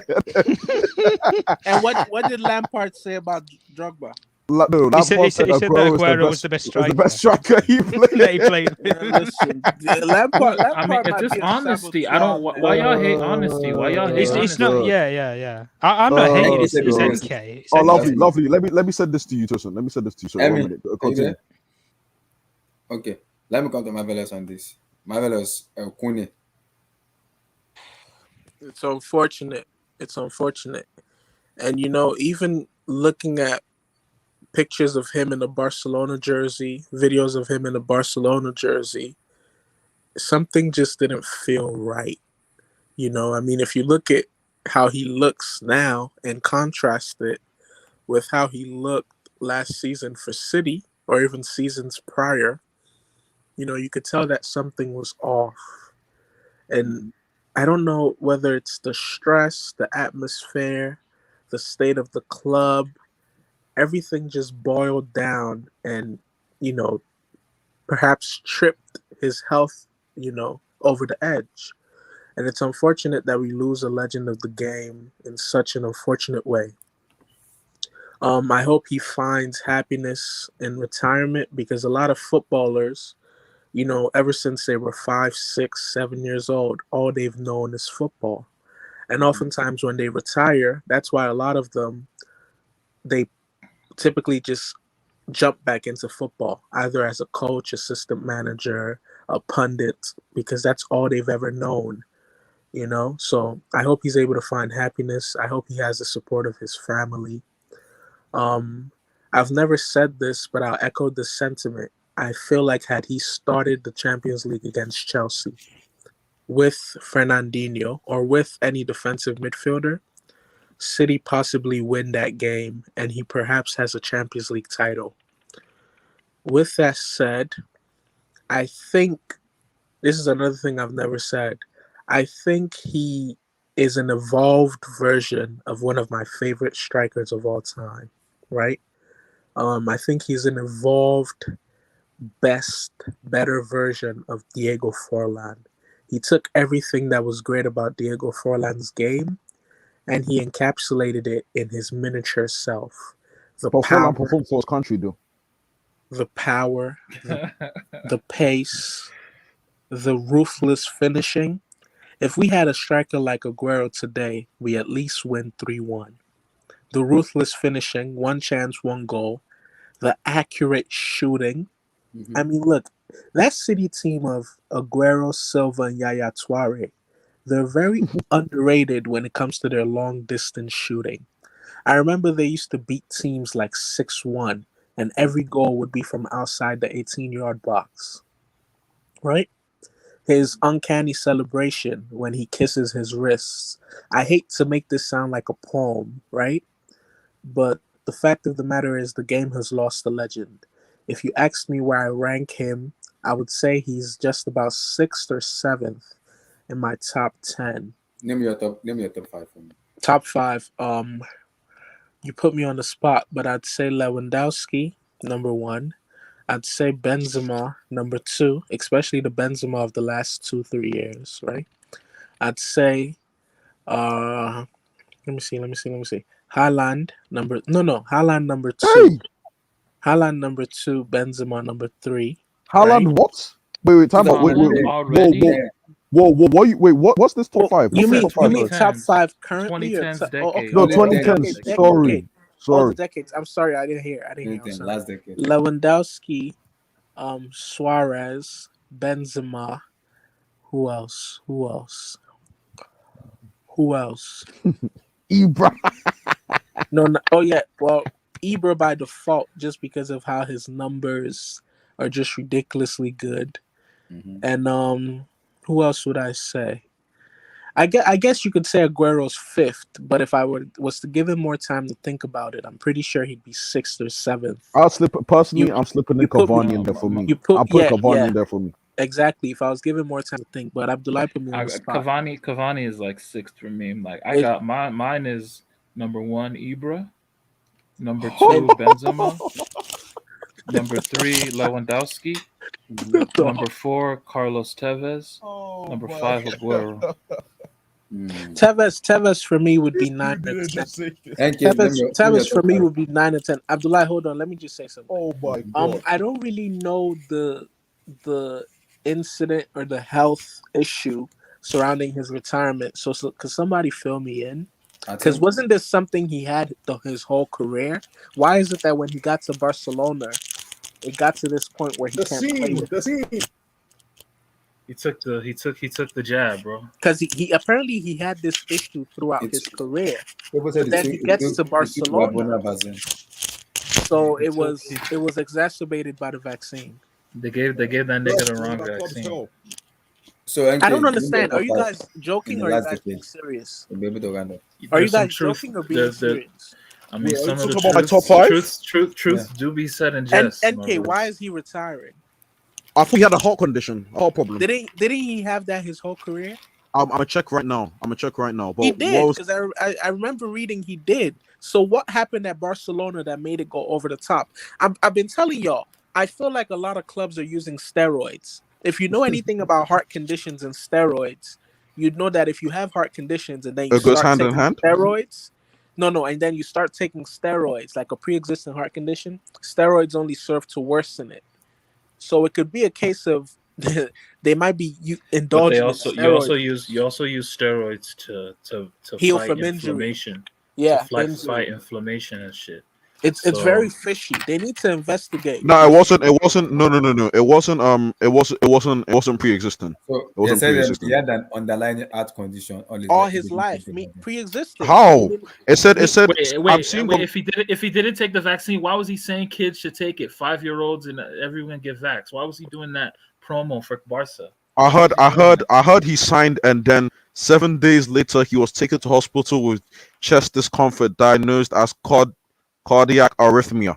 And what did Lampard say about Drogba?
He said that Aguero was the best striker.
The best striker he played.
Listen, Lampard.
I mean, it's just honesty. I don't. Why y'all hate honesty? Why y'all hate honesty?
It's not. Yeah. I'm not hating. It's NK.
Oh, lovely. Let me send this to you, Tosin. Let me send this to you. So 1 minute. Continue.
Okay, let me come to Marvelous on this. Marvelous, El-Kun.
It's unfortunate. And even looking at pictures of him in a Barcelona jersey, videos of him in a Barcelona jersey, something just didn't feel right. I mean, if you look at how he looks now and contrast it with how he looked last season for City or even seasons prior, you could tell that something was off. And I don't know whether it's the stress, the atmosphere, the state of the club, everything just boiled down and, perhaps tripped his health, over the edge. And it's unfortunate that we lose a legend of the game in such an unfortunate way. I hope he finds happiness in retirement because a lot of footballers, ever since they were 5, 6, 7 years old, all they've known is football. And oftentimes when they retire, that's why a lot of them, they typically just jump back into football, either as a coach, assistant manager, a pundit, because that's all they've ever known, So I hope he's able to find happiness. I hope he has the support of his family. I've never said this, but I'll echo the sentiment. I feel like had he started the Champions League against Chelsea with Fernandinho or with any defensive midfielder, City possibly win that game and he perhaps has a Champions League title. With that said, I think this is another thing I've never said. I think he is an evolved version of one of my favorite strikers of all time, right? I think he's an evolved better version of Diego Forlan. He took everything that was great about Diego Forlan's game and he encapsulated it in his miniature self.
But Forlan performed for his country, though.
The power, the pace, the ruthless finishing. If we had a striker like Aguero today, we at least win 3-1. The ruthless finishing, one chance, one goal. The accurate shooting.
Mm-hmm.
I mean, look, that City team of Aguero, Silva, and Yaya Toure, they're very underrated when it comes to their long-distance shooting. I remember they used to beat teams like 6-1, and every goal would be from outside the 18-yard box. Right? His uncanny celebration when he kisses his wrists. I hate to make this sound like a poem, right? But the fact of the matter is the game has lost a legend. If you asked me where I rank him, I would say he's just about 6th or 7th in my top 10.
Name your top 5 for me.
Top 5. You put me on the spot, but I'd say Lewandowski, number 1. I'd say Benzema, number 2, especially the Benzema of the last 2-3 years, right? I'd say, let me see. Haaland, Haaland number 2.
Hey!
Haaland number 2, Benzema number 3.
Haaland,
right?
what? Wait, time out. Wait, what's this top 5?
You mean
top
top 5 currently?
2010s
No,
2010s.
2010s. Sorry.
The decades. I'm sorry, I didn't hear.
Last decade.
Lewandowski, Suarez, Benzema. Who else?
Ibra.
No. Oh yeah. Well, Ibra by default, just because of how his numbers are just ridiculously good.
Mm-hmm.
And who else would I say? I guess you could say Aguero's 5th, but if I was to give him more time to think about it, I'm pretty sure he'd be 6th or 7th.
I'm slipping in Cavani in there for me. I'll put Cavani in there for me.
Exactly. If I was given more time to think, but Abdullah put me on the spot.
Cavani is like 6th for me. Like I got mine is number 1 Ibra, number 2 Benzema, number 3 Lewandowski, number 4 Carlos Tevez, number 5 Aguero.
Tevez for me would be 9 and 10. Tevez for me would be 9 and 10. Abdullah, hold on. Let me just say something.
Oh my God.
I don't really know the incident or the health issue surrounding his retirement. So could somebody fill me in? Because wasn't this something he had his whole career? Why is it that when he got to Barcelona, it got to this point where he can't play with it?
He took the jab, bro.
Because he apparently he had this issue throughout his career. But then he gets to Barcelona. So it was exacerbated by the vaccine.
They gave that nigga the wrong vaccine.
So
I don't understand. Are you guys joking or are you guys being serious? Are you guys joking or being serious?
I mean, some of the truths do be said in jest.
And NK, why is he retiring?
I thought he had a heart condition, a heart problem.
Didn't he have that his whole career?
I'm gonna check right now. But
he did, because I remember reading he did. So what happened at Barcelona that made it go over the top? I've been telling y'all, I feel like a lot of clubs are using steroids. If you know anything about heart conditions and steroids, you'd know that if you have heart conditions and then you start
hand in
taking
hand?
steroids, and then you start taking steroids, like a pre-existing heart condition, steroids only serve to worsen it. So it could be a case of they might be indulging.
But you also use steroids to
heal
fight
from
inflammation.
Injury. Yeah,
fight inflammation and shit.
It's very fishy. They need to investigate.
No, it wasn't. No. It wasn't pre-existing.
So
it wasn't
pre-existing. He had an underlying heart condition
all his life. Pre-existing.
How? It said.
Wait. If he didn't take the vaccine, why was he saying kids should take it? 5-year-olds and everyone get vaxxed. Why was he doing that promo for Barca?
I heard he signed, and then 7 days later he was taken to hospital with chest discomfort, diagnosed as cardiac arrhythmia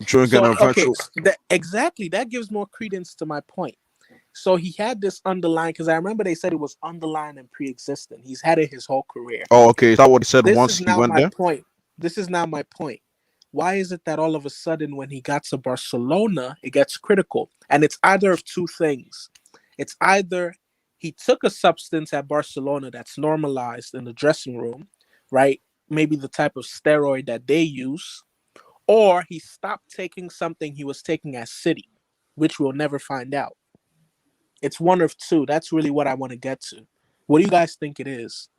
during an eventual.
Exactly, that gives more credence to my point. So he had this underlying, because I remember they said it was underlying and pre-existing. He's had it his whole career.
Oh, okay. Is that what he said once he went there?
This is now my point. why is it that all of a sudden when he got to Barcelona, it gets critical? And it's either of two things. It's either he took a substance at Barcelona that's normalized in the dressing room, right? Maybe the type of steroid that they use, or he stopped taking something he was taking at City, which we'll never find out. It's one of two. That's really what I want to get to. What do you guys think it is?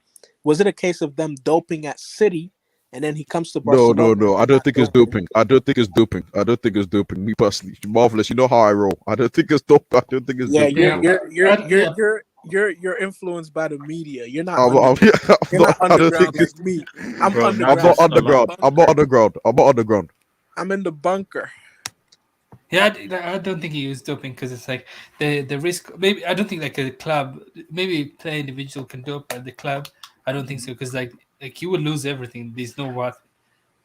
Was it a case of them doping at City, and then he comes to Barcelona?
No. I don't think it's doping. I don't think it's doping. Me personally, Marvelous. You know how I roll. I don't think it's dope. I don't think it's doping.
You're influenced by the media. You're not
underground
like me. I'm underground.
I'm not underground. I'm not underground.
I'm in the bunker.
Yeah, I don't think he used doping because it's like the risk. Maybe I don't think like a club, maybe player individual can dope at the club. I don't think so because like you would lose everything. There's no worth.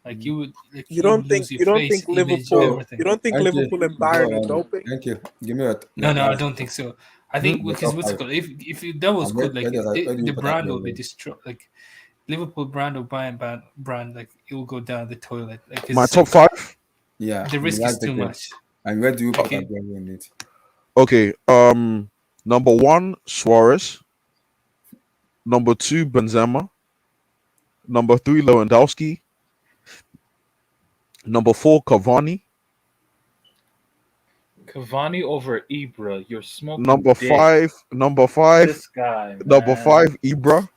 Like you would. Like,
you don't think Liverpool? You don't think Liverpool and Bayern are doping?
Thank you. Give me a.
No, I don't think so. I think because what's it called? If that was good, like the brand will be destroyed. Like Liverpool brand or Bayern brand, like it will go down the toilet. Like,
my top five.
Yeah,
the risk is too much.
And where do you put Aguero in it?
Okay. Number 1, Suarez. Number 2, Benzema. Number 3, Lewandowski. Number 4, Cavani.
Cavani over Ibra. You're smoking.
Number
dick.
5.
This guy.
Number
man.
5, Ibra.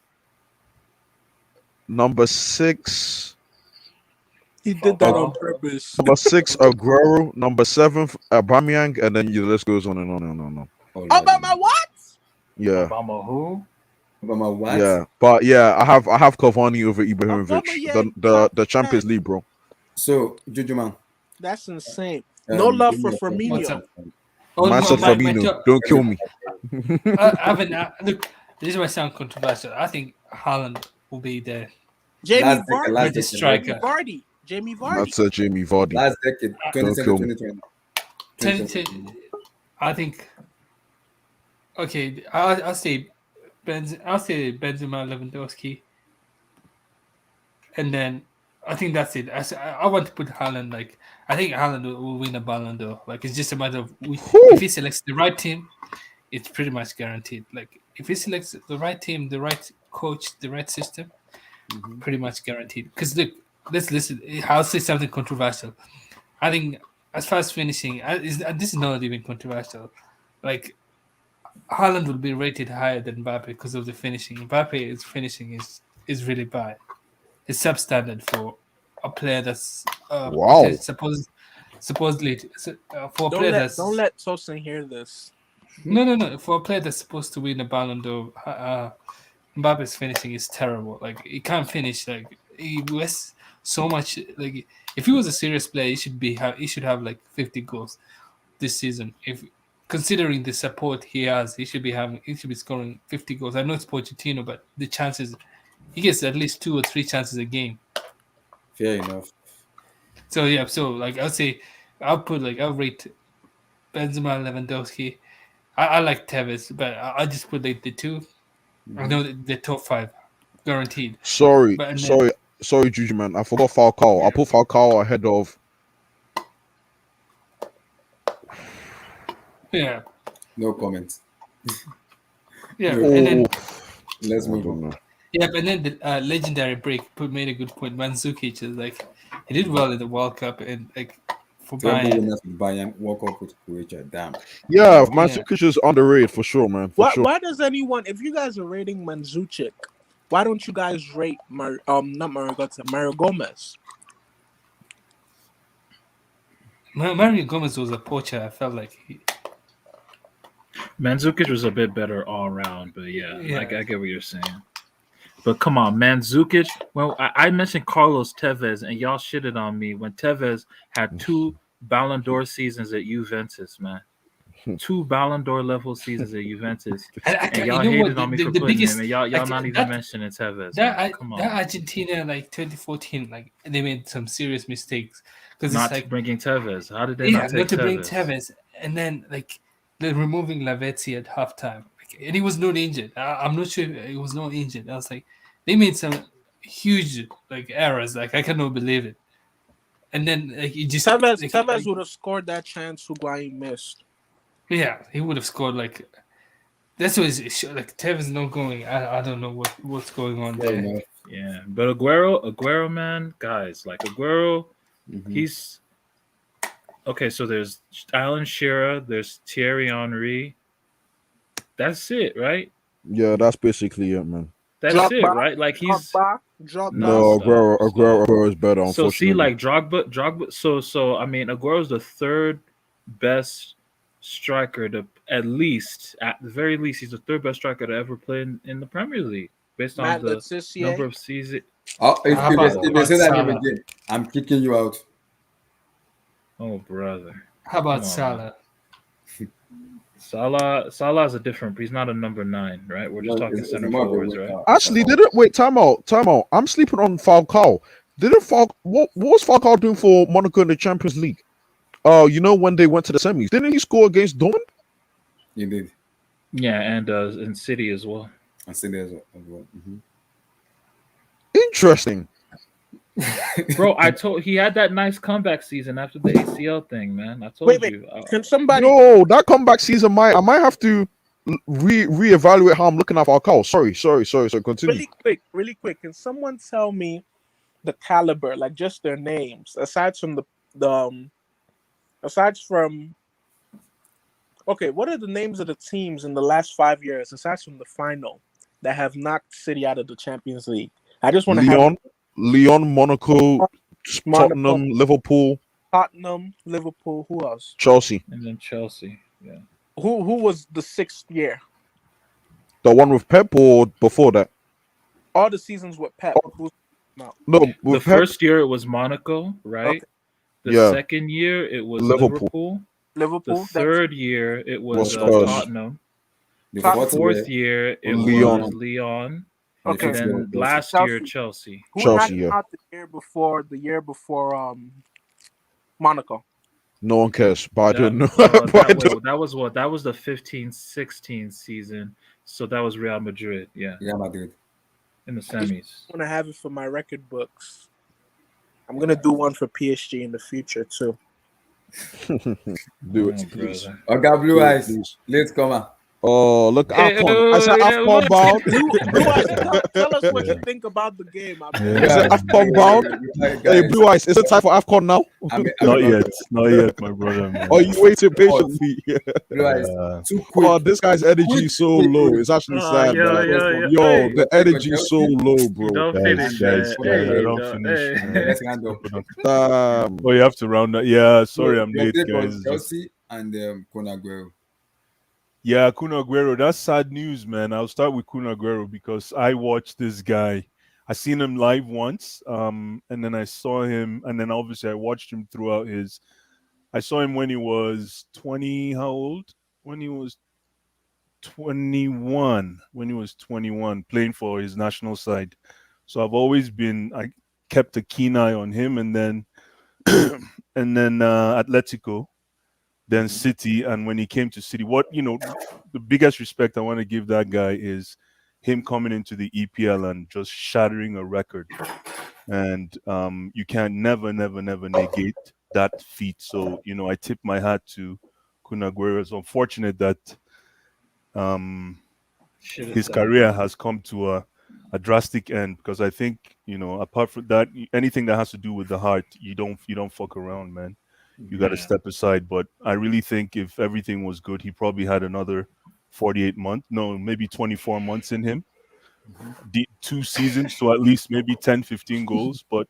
Number 6.
He did that on purpose.
Number 6, Aguero. Number 7, Aubameyang, and then the list goes on and on and on.
Obama what?
Yeah.
Obama who?
Obama what?
Yeah, but yeah, I have Cavani over Ibrahimovic, the Champions League, bro.
So, Juju man,
that's insane. No love for Firmino.
Man said Firmino, don't kill me.
Look, this might sound controversial. I think Haaland will be there.
Jamie Vardy,
the striker.
Jamie Vardy.
That's a Jamie Vardy.
Last decade, 2020.
I think. Okay, I'll say Benzema, Lewandowski, and then I think that's it. I want to put Haaland. Like I think Haaland will win a Ballon d'Or. Like it's just a matter of if he selects the right team, it's pretty much guaranteed. Like if he selects the right team, the right coach, the right system, pretty much guaranteed. Because look, let's listen. I'll say something controversial. I think as far as finishing, this is not even controversial. Like Haaland will be rated higher than Mbappe because of the finishing. Mbappe's finishing is really bad. It's substandard for a player that's supposedly for a player that's.
Don't let Tosin hear this.
No. For a player that's supposed to win a Ballon d'Or, Mbappe's finishing is terrible. Like he can't finish. Like he wastes so much. Like if he was a serious player, he should have like 50 goals this season. If considering the support he has, he should be scoring 50 goals. I know it's Pochettino, but the chances he gets at least 2 or 3 chances a game.
Fair enough.
So yeah, like I'll say I'll rate Benzema, Lewandowski. I like Tevez, but I just put like the 2. I know the top 5 guaranteed.
Sorry, Juju man. I forgot Falcao. I put Falcao ahead of.
Yeah.
No comments.
Yeah, and then
let's move on.
Yeah, but then the legendary break made a good point. Mandzukic is like he did well in the World Cup and like for
Bayern World Cup with Croatia. Damn.
Yeah, Mandzukic is underrated for sure, man.
Why does anyone? If you guys are rating Mandzukic, why don't you guys rate Mario Gomez?
Mario Gomez was a poacher. I felt like
Mandzukic was a bit better all around, but yeah. I get what you're saying. But come on, Mandzukic. Well, I mentioned Carlos Tevez, and y'all shitted on me when Tevez had 2 Ballon d'Or seasons at Juventus, man. 2 Ballon d'Or level seasons at Juventus, and y'all hated on me for putting him. And y'all not even mentioning Tevez. Come on.
That Argentina, like 2014, like they made some serious mistakes because
not
it's like
bringing Tevez. How did they not take Tevez?
Bring Tevez, and then like they're removing Lavezzi at halftime. And he was not injured. I'm not sure he was not injured. I was like, they made some huge like errors. Like I cannot believe it. and then he just
Tevez would have scored that chance Higuain missed.
Yeah, he would have scored like. That's what it's like. Tevez not going. I don't know what's going on there.
Yeah, but Aguero, man, guys, like Aguero, he's okay. So there's Alan Shearer, there's Thierry Henry. That's it, right?
Yeah, that's basically it, man.
That's it, right? Like he's
no Aguero is better. Unfortunately,
so see, like Drogba. So I mean, Aguero's the third best striker to at the very least, he's the third best striker to ever play in the Premier League based on the number of seasons.
Oh, if they say that name again, I'm kicking you out.
Oh, brother.
How about Salah?
Salah is a different. He's not a number 9, right? We're just talking center forwards, right?
Actually, time out. I'm sleeping on Falcao. What was Falcao doing for Monaco in the Champions League? Oh, when they went to the semis, didn't he score against Dortmund?
He did.
Yeah, and in City as well.
And City as well.
Interesting.
Bro, he had that nice comeback season after the ACL thing, man. I told you.
Can somebody?
No, that comeback season I might have to reevaluate how I'm looking at Falcao. Sorry. Continue.
Really quick. Can someone tell me the caliber, like just their names, aside from okay, what are the names of the teams in the last 5 years, aside from the final, that have knocked City out of the Champions League? I just want to
Lyon, Monaco, Tottenham, Liverpool.
Who else?
Chelsea.
And then Chelsea, yeah.
Who was the 6th year?
The one with Pep or before that?
All the seasons with Pep.
No,
the first year it was Monaco, right? Okay. The second year it was Liverpool. The third year it was Tottenham. The fourth year it was Lyon.
Okay.
And then last year Chelsea.
Who knocked out the year before Monaco?
No one cares, but I don't know.
That was what? That was the 15-16 season. So that was Real Madrid. Yeah.
Real Madrid.
In the semis.
I want to have it for my record books. I'm gonna do one for PSG in the future too.
Do it, please.
I got blue eyes. Let's come on.
Oh, look, AFCON. I said AFCON bound.
Blue Eyes, tell us what you think about the game.
AFCON bound. Hey, Blue Eyes, is it time for AFCON now?
Not yet, my brother. Man.
Oh, you waiting patiently.
Blue Eyes, too quick.
Oh, this guy's energy is so low. It's actually sad. Yo, the energy is so low, bro.
Don't finish,
guys.
Don't
Let's hand up.
Oh, you have to round up. Yeah, sorry, I'm late, guys.
Chelsea and El-Kun Aguero.
Yeah, Kun Aguero. That's sad news, man. I'll start with Kun Aguero because I watched this guy. I seen him live once, and then I saw him, and then obviously I watched him throughout his. I saw him when he was 20. How old? When he was 21. When he was 21, playing for his national side. So I kept a keen eye on him, and then Atletico. Then City, and when he came to City, the biggest respect I want to give that guy is him coming into the EPL and just shattering a record. And you can never negate that feat. So, I tip my hat to Kun Aguero. It's unfortunate that his career has come to a drastic end because I think, apart from that, anything that has to do with the heart, you don't fuck around, man. You got to step aside. But I really think if everything was good, he probably had another 48 months, no, maybe 24 months in him. 2 seasons to at least maybe 10, 15 goals. But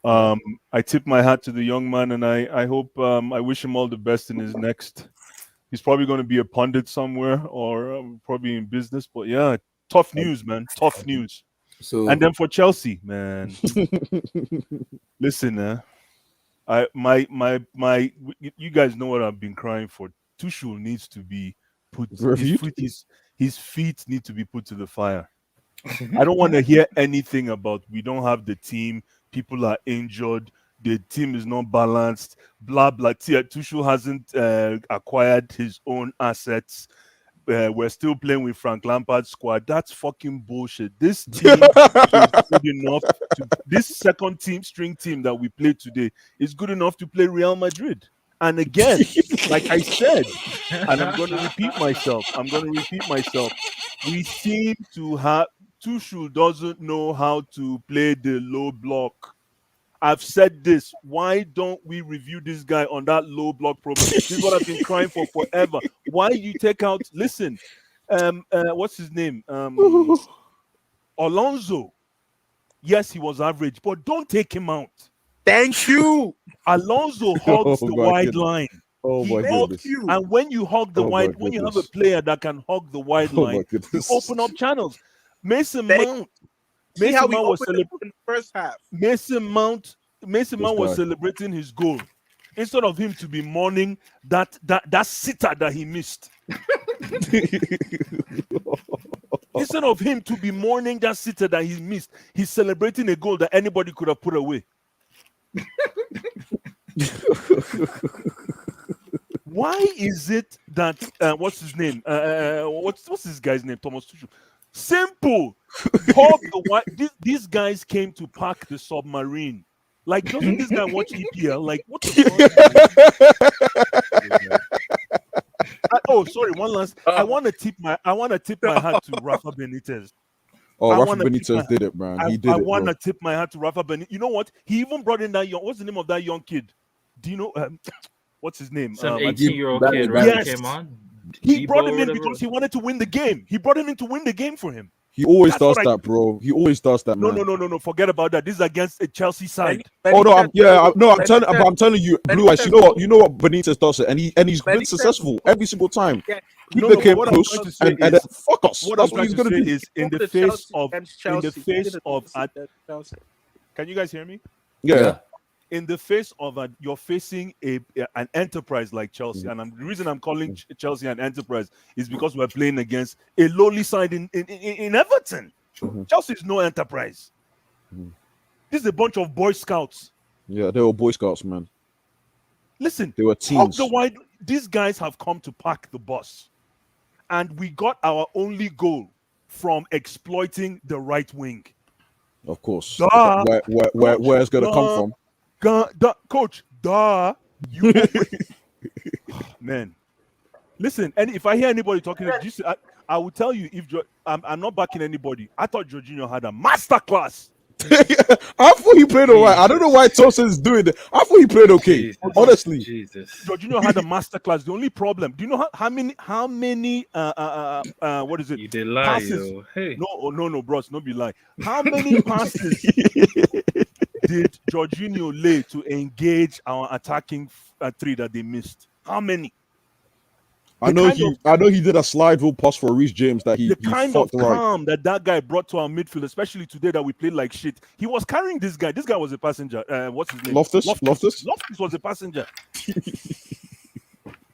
I tip my hat to the young man, and I hope, I wish him all the best in his next. He's probably going to be a pundit somewhere or probably in business. But yeah, tough news, man. Tough news.
So,
and then for Chelsea, man, listen, you guys know what I've been crying for. Tuchel needs to be put. His feet need to be put to the fire. I don't want to hear anything about we don't have the team. People are injured. The team is not balanced. Blah blah. Tuchel hasn't acquired his own assets. we're still playing with Frank Lampard's squad. That's fucking bullshit. This team is good enough to. This second string team that we played today is good enough to play Real Madrid. And again, like I said, and I'm going to repeat myself. We seem to have Tuchel doesn't know how to play the low block. I've said this. Why don't we review this guy on that low block problem? This is what I've been crying for forever. Why you take out? Listen, what's his name? Alonso. Yes, he was average, but don't take him out.
Thank you.
Alonso hogs the wide line.
Oh my goodness!
And when you hog the wide, when you have a player that can hog the wide line, you open up channels. Mason Mount. Mason Mount was celebrating
in the first half.
Mason Mount was celebrating his goal instead of him to be mourning that sitter that he missed. Instead of him to be mourning that sitter that he missed, he's celebrating a goal that anybody could have put away. Why is it that what's his name? What's this guy's name? Thomas Tuchel. Simple. These guys came to park the submarine. Like, doesn't this guy watch EPL? Like, what the fuck? Sorry. One last. I want to tip my hat to Rafa Benitez.
Oh, Rafa Benitez did it, man. He did it.
I want to tip my hat to Rafa Benitez. You know what? He even brought in that young. What's the name of that young kid? Do you know? What's his name?
Some 18-year-old kid, right? Yes. Came on.
He brought him in because he wanted to win the game. He brought him in to win the game for him.
He always does that, bro. He always does that, man.
No. Forget about that. This is against a Chelsea side.
I'm telling you, Blue Eyes. You know what Benitez does it, and he's been successful every single time. Keep the game close, and then fuck us. That's what he's gonna do.
Is in the face of. Can you guys hear me?
Yeah.
In the face of you're facing an enterprise like Chelsea, and the reason I'm calling Chelsea an enterprise is because we're playing against a lowly side in Everton. Chelsea is no enterprise. This is a bunch of Boy Scouts.
Yeah, they were Boy Scouts, man.
Listen,
they were teens.
These guys have come to park the bus, and we got our only goal from exploiting the right wing.
Of course, where it's gonna come from?
Coach, you man. Listen, and if I hear anybody talking, I will tell you. I'm not backing anybody. I thought Jorginho had a masterclass.
I thought he played all right. I don't know why Tosin's doing that. I thought he played okay. Honestly,
Jorginho had a masterclass. The only problem, do you know how many what is it?
You did lie,
passes?
Yo. Hey.
No, bros, no be lie. How many passes did Jorginho lay to engage our attacking three that they missed? How many?
I know he did a slide rule pass for Reece James that he
kind of calm that guy brought to our midfield, especially today that we played like shit. He was carrying this guy. This guy was a passenger. What's his name?
Loftus
was a passenger.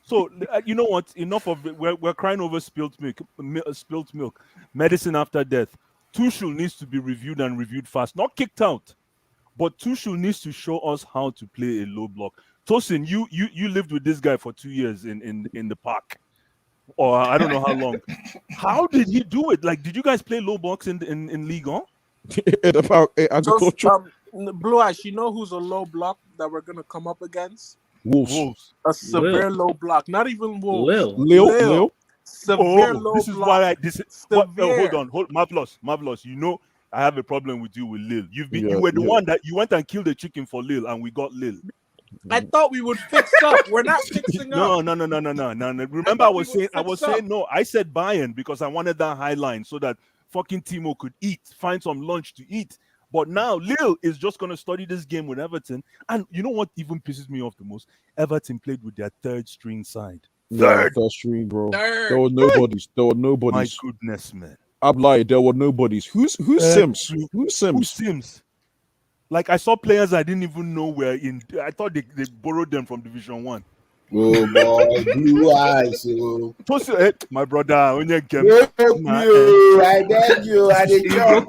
So you know what? Enough of it. We're crying over spilt milk. Medicine after death. Tuchel needs to be reviewed and reviewed fast, not kicked out. But Tuchel needs to show us how to play a low block. Tosin, you lived with this guy for 2 years in the park, or I don't know how long. How did he do it? Like, did you guys play low blocks in Ligue 1?
Agriculture.
Blue Eyes, you know who's a low block that we're gonna come up against?
Wolves.
A severe low block. Not even Wolves.
Lil.
Severe low
this is
block.
why hold on, Marvelous. You know I have a problem with you with Lil. You were the one that you went and killed the chicken for Lil, and we got Lil.
I thought we would fix up. We're not fixing up.
No. Remember, I was saying no. I said Bayern because I wanted that high line so that fucking Timo could find some lunch to eat. But now Lil is just gonna study this game with Everton. And you know what even pisses me off the most? Everton played with their third string side.
Third string, bro. There were nobodies.
My goodness, man.
I'm lying. There were nobodies. Who's Sims? Who's
Sims? Like, I saw players I didn't even know were in. I thought they borrowed them from Division 1.
Oh boy, Blue Eyes.
My brother, when you
I beg you, I did jump.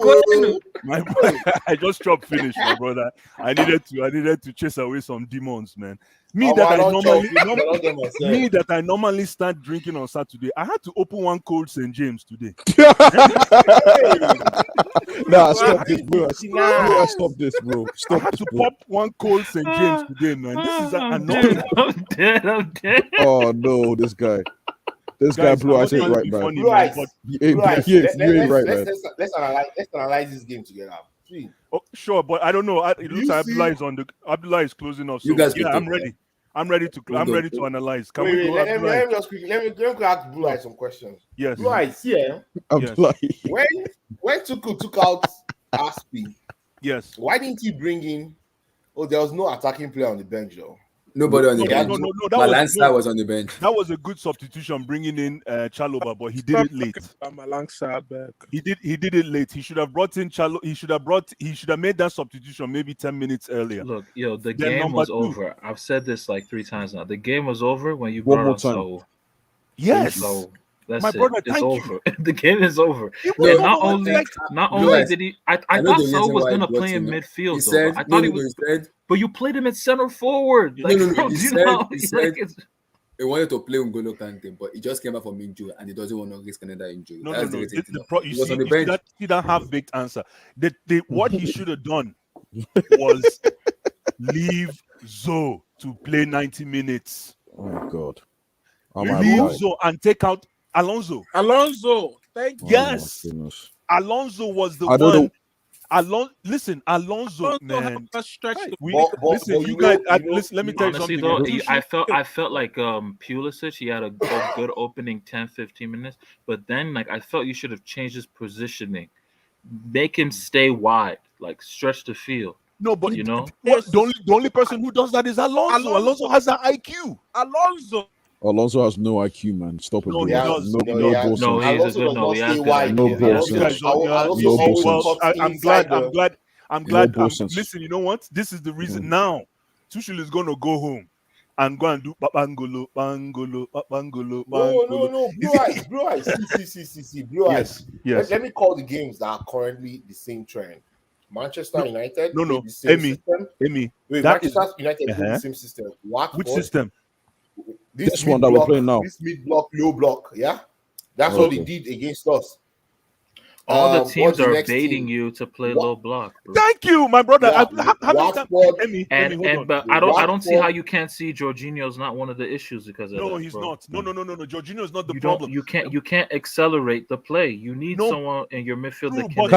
My boy, I just dropped finish, my brother. I needed to chase away some demons, man. Me that I normally start drinking on Saturday, I had to open one cold St. James today.
Nah, stop this, bro. Stop this, bro. Stop.
I had to pop one cold St. James today, man. This is
I'm
annoying.
I'm dead.
Oh no, this guy. This guy
Guys,
Blue
I'm
Eyes
not
ain't
trying to
right,
be
man.
funny,
Blue
man,
Eyes.
but
You ain't right, man.
Let's analyze this game together. See.
oh, sure, but I don't know. It looks
You
like
see-
Abdullah is closing off.
You
So
guys
yeah,
can
I'm
take
ready. I'm ready to analyze. Can
Wait,
we go,
let me
Abdullah?
just quickly let me ask Blue Eyes some questions.
Yes.
Blue Eyes, yeah.
Abdullah.
When Tuchel took out Aspie,
Yes.
why didn't he bring in? Oh, there was no attacking player on the bench, though.
Nobody on the bench.
No,
Malansa was on the bench.
That was a good substitution, bringing in Chalobah, but he did it late. He did it late. He should have brought in Chalo. He should have made that substitution maybe 10 minutes earlier.
Look, the
Then
game
number
was
two.
over. I've said this like 3 times now. The game was over when you
One
brought
more
on
time.
Saul.
Yes.
So that's
My
it.
brother,
It's
thank you.
over. The game is over.
It was
Not
over,
only
like-
not
Blue
only
Eyes,
did he
I
I
know
thought
the
Saul
reason
was
why he
gonna
brought
play in
him.
midfield
He
though.
said,
I thought
he said,
but you played him at center forward. Like, bro,
He
do you
said,
know?
he
Like,
said
it's-
he wanted to play N'Golo Kante, but he just came back from injury and he doesn't want to risk another injury.
No.
That's the reason.
You
He was on the
see
bench.
that half-baked answer. What he should have done was leave Zoe to play 90 minutes.
Oh my god.
Leave Zoe and take out Alonso.
Thank you.
Yes.
Oh,
Alonso was the
I don't
one.
know.
Alonso, man.
Listen,
you guys. Listen, let me tell you
Honestly,
something.
though, I felt like Pulisic. He had a good opening 10-15 minutes, but then like I felt you should have changed his positioning, make him stay wide, like stretch the field.
No, but
you know,
the only person who does that is Alonso. Alonso has that IQ.
Alonso has no IQ, man. Stop it,
No,
bro.
he does.
No bullshit.
No, he's a good. No, he has good.
No
IQ. He has
bullshit.
good-
I'm glad.
No bullshit.
Listen, you know what? This is the reason now. Tuchel is going to go home and go and do Bangolo.
No. Blue Eyes. See. Blue Eyes.
Yes.
Let me call the games that are currently the same trend. Manchester United.
No.
The same
Amy.
Wait,
that
Manchester
is-
United
Uh-huh.
the same system. Watford,
Which system?
This one that we're playing now.
This mid-block, low block. Yeah, that's what they did against us.
All the
what's
teams
the
are
next
baiting
team?
you to play low block. Bro.
Thank you, my brother.
Yeah, Watford.
But I don't see how you can't see Jorginho's not one of the issues because of
No,
that,
he's
bro.
not. No. Jorginho is not the
You
problem.
You can't accelerate the play. You need someone in your midfield that can.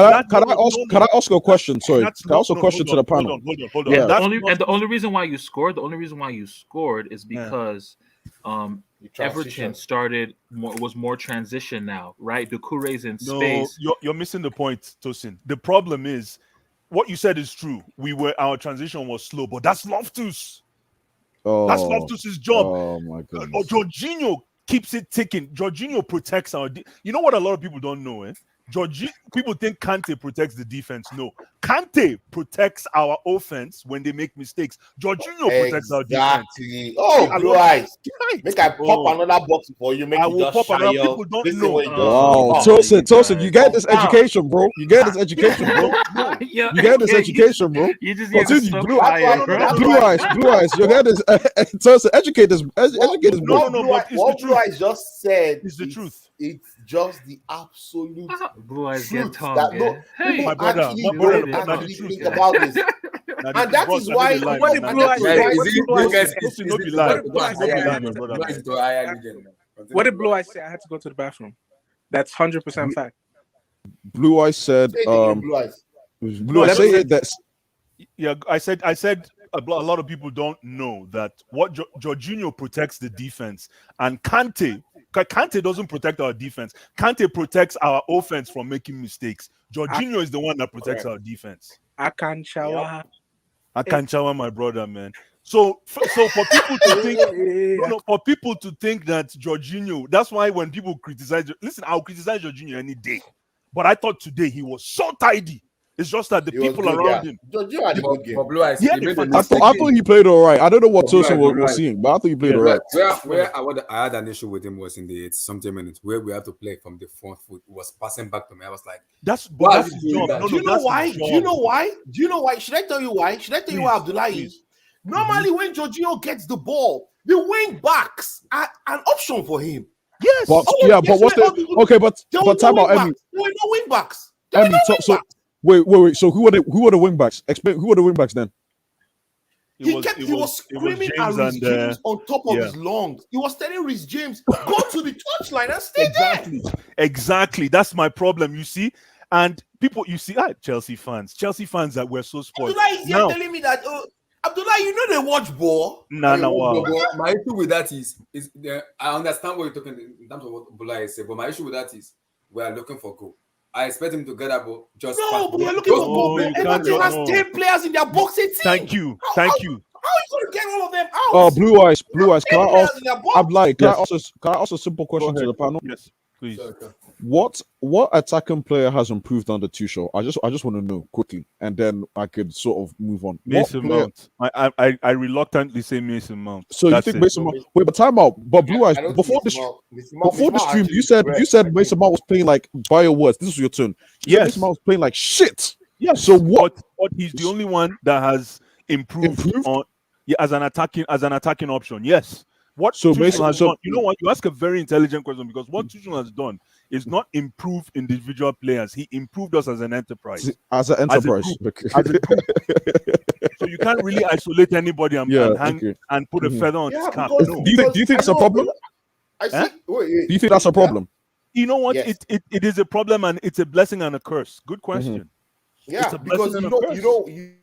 Can I ask a question? Sorry, can I ask a question to the panel?
Hold on.
Yeah.
The only reason why you scored is because Everton was more transition now, right? Doucouré's in space.
You're missing the point, Tosin. The problem is what you said is true. Our transition was slow, but that's Loftus. That's Loftus's job.
Oh my goodness.
Jorginho keeps it ticking. Jorginho protects our. You know what a lot of people don't know, people think Kante protects the defense. No, Kante protects our offense when they make mistakes. Jorginho protects our defense.
Oh, Blue Eyes. Make I pop another box for you. Make
I
you
will
just
pop another. People don't know.
Wow, Tosin, you get this education, bro. You get this education, bro. You get this education, bro.
You just
continue. Blue Eyes. You get this. Tosin, educate this. Educate this, bro.
No, but what Blue Eyes just said
is the truth.
It's just the absolute
Blue Eyes get
truth.
tongue,
That,
yeah.
no,
Hey,
people
my brother,
actually
my brother,
don't
not the
actually
truth,
think
yeah.
about this. And that is why
what did Blue Eyes say? I had to go to the bathroom. That's 100% fact.
Blue Eyes said,
Blue Eyes.
Blue Eyes say it. That's
Yeah, I said a lot of people don't know that what Jorginho protects the defense, and Kante doesn't protect our defense. Kante protects our offense from making mistakes. Jorginho is the one that protects our defense.
Akanchawa,
my brother, man. So for people to think, for people to think that Jorginho, that's why when people criticize, listen, I'll criticize Jorginho any day, but I thought today he was so tidy. It's just that the
He was
people
good,
around
yeah.
him.
Jorginho had a good game.
For Blue Eyes,
He
he
had a
made a
I
fantastic
thought
mistake.
he played all right. I don't know what
For Blue
Tosin
Eyes,
was seeing, but I thought he played
Yeah.
all right.
I had an issue with him was in the something minutes where we have to play from the front foot. He was passing back to me. I was like,
That's
why is
his
he doing
job.
that?
No,
Do you know
that's his
why? Do you
job.
know why? Do you know why? Should I tell you why? Should I tell you why, Abdullahi?
Please.
Normally, when Jorginho gets the ball, the wing backs are an option for him.
Yes.
But yeah, but what's the okay? But time out, Emmy.
There were no wing backs. There were
Emmy,
no wing
so
backs.
wait. So who are the wing backs? Explain who are the wing backs then?
He was screaming at Rhys James on top of his lungs. He was telling Rhys James, go to the touchline and stay there.
Exactly. That's my problem, you see. And people, you see, Chelsea fans that were so spoiled.
Abdullah is here telling me that, Abdullah, you know they watch ball.
Wow. My issue with that is I understand what you're talking in terms of what Abdullah is saying, but my issue with that is we are looking for goal. I expect him to get that ball. But
we're looking for goal. Everton has 10 players in their box 18.
Thank you.
How are you going to get all of them out?
Oh, Blue Eyes. Can I
Yes.
ask a simple question to the panel?
Yes, please.
What attacking player has improved under Tuchel? I just want to know quickly, and then I could sort of move on.
Mason Mount. I reluctantly say Mason Mount.
So you think Mason Mount? Wait, but time out. But Blue Eyes, before the stream, you said Mason Mount was playing like by your words. This was your turn.
Yes,
Mason Mount was playing like shit.
Yeah.
So what?
But he's the only one that has improved? On as an attacking option. Yes. What Tuchel has done, you know what? You ask a very intelligent question because what Tuchel has done is not improve individual players. He improved us as an enterprise.
As an enterprise.
So you can't really isolate anybody and put a feather on his cap.
Do you think it's a problem?
Do
you think that's a problem?
You know what?
Yes.
It is a problem and it's a blessing and a curse. Good question.
Yeah, because you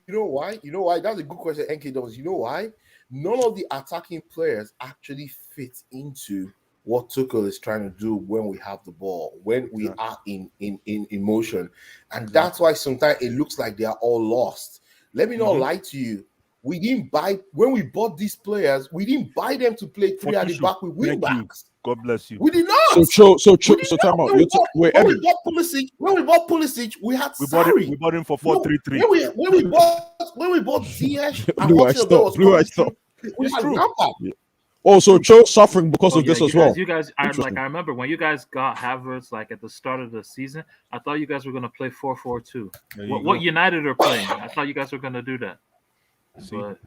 know why? You know why? That's a good question, NK Dons. You know why? None of the attacking players actually fit into what Tuchel is trying to do when we have the ball, when we are in motion. And that's why sometimes it looks like they are all lost. Let me not lie to you. We didn't buy, when we bought these players, we didn't buy them to play three at the back with wing backs.
God bless you.
We did not.
So time out.
When we bought Pulisic, we had Sarri.
We bought him for 4-3-3.
When we bought Ziyech,
Blue Eyes stop.
We had Lampard.
Oh, so Cho's suffering because of this as well.
You guys, I remember when you guys got Havertz like at the start of the season. I thought you guys were gonna play 4-4-2. What United are playing? I thought you guys were gonna do that. But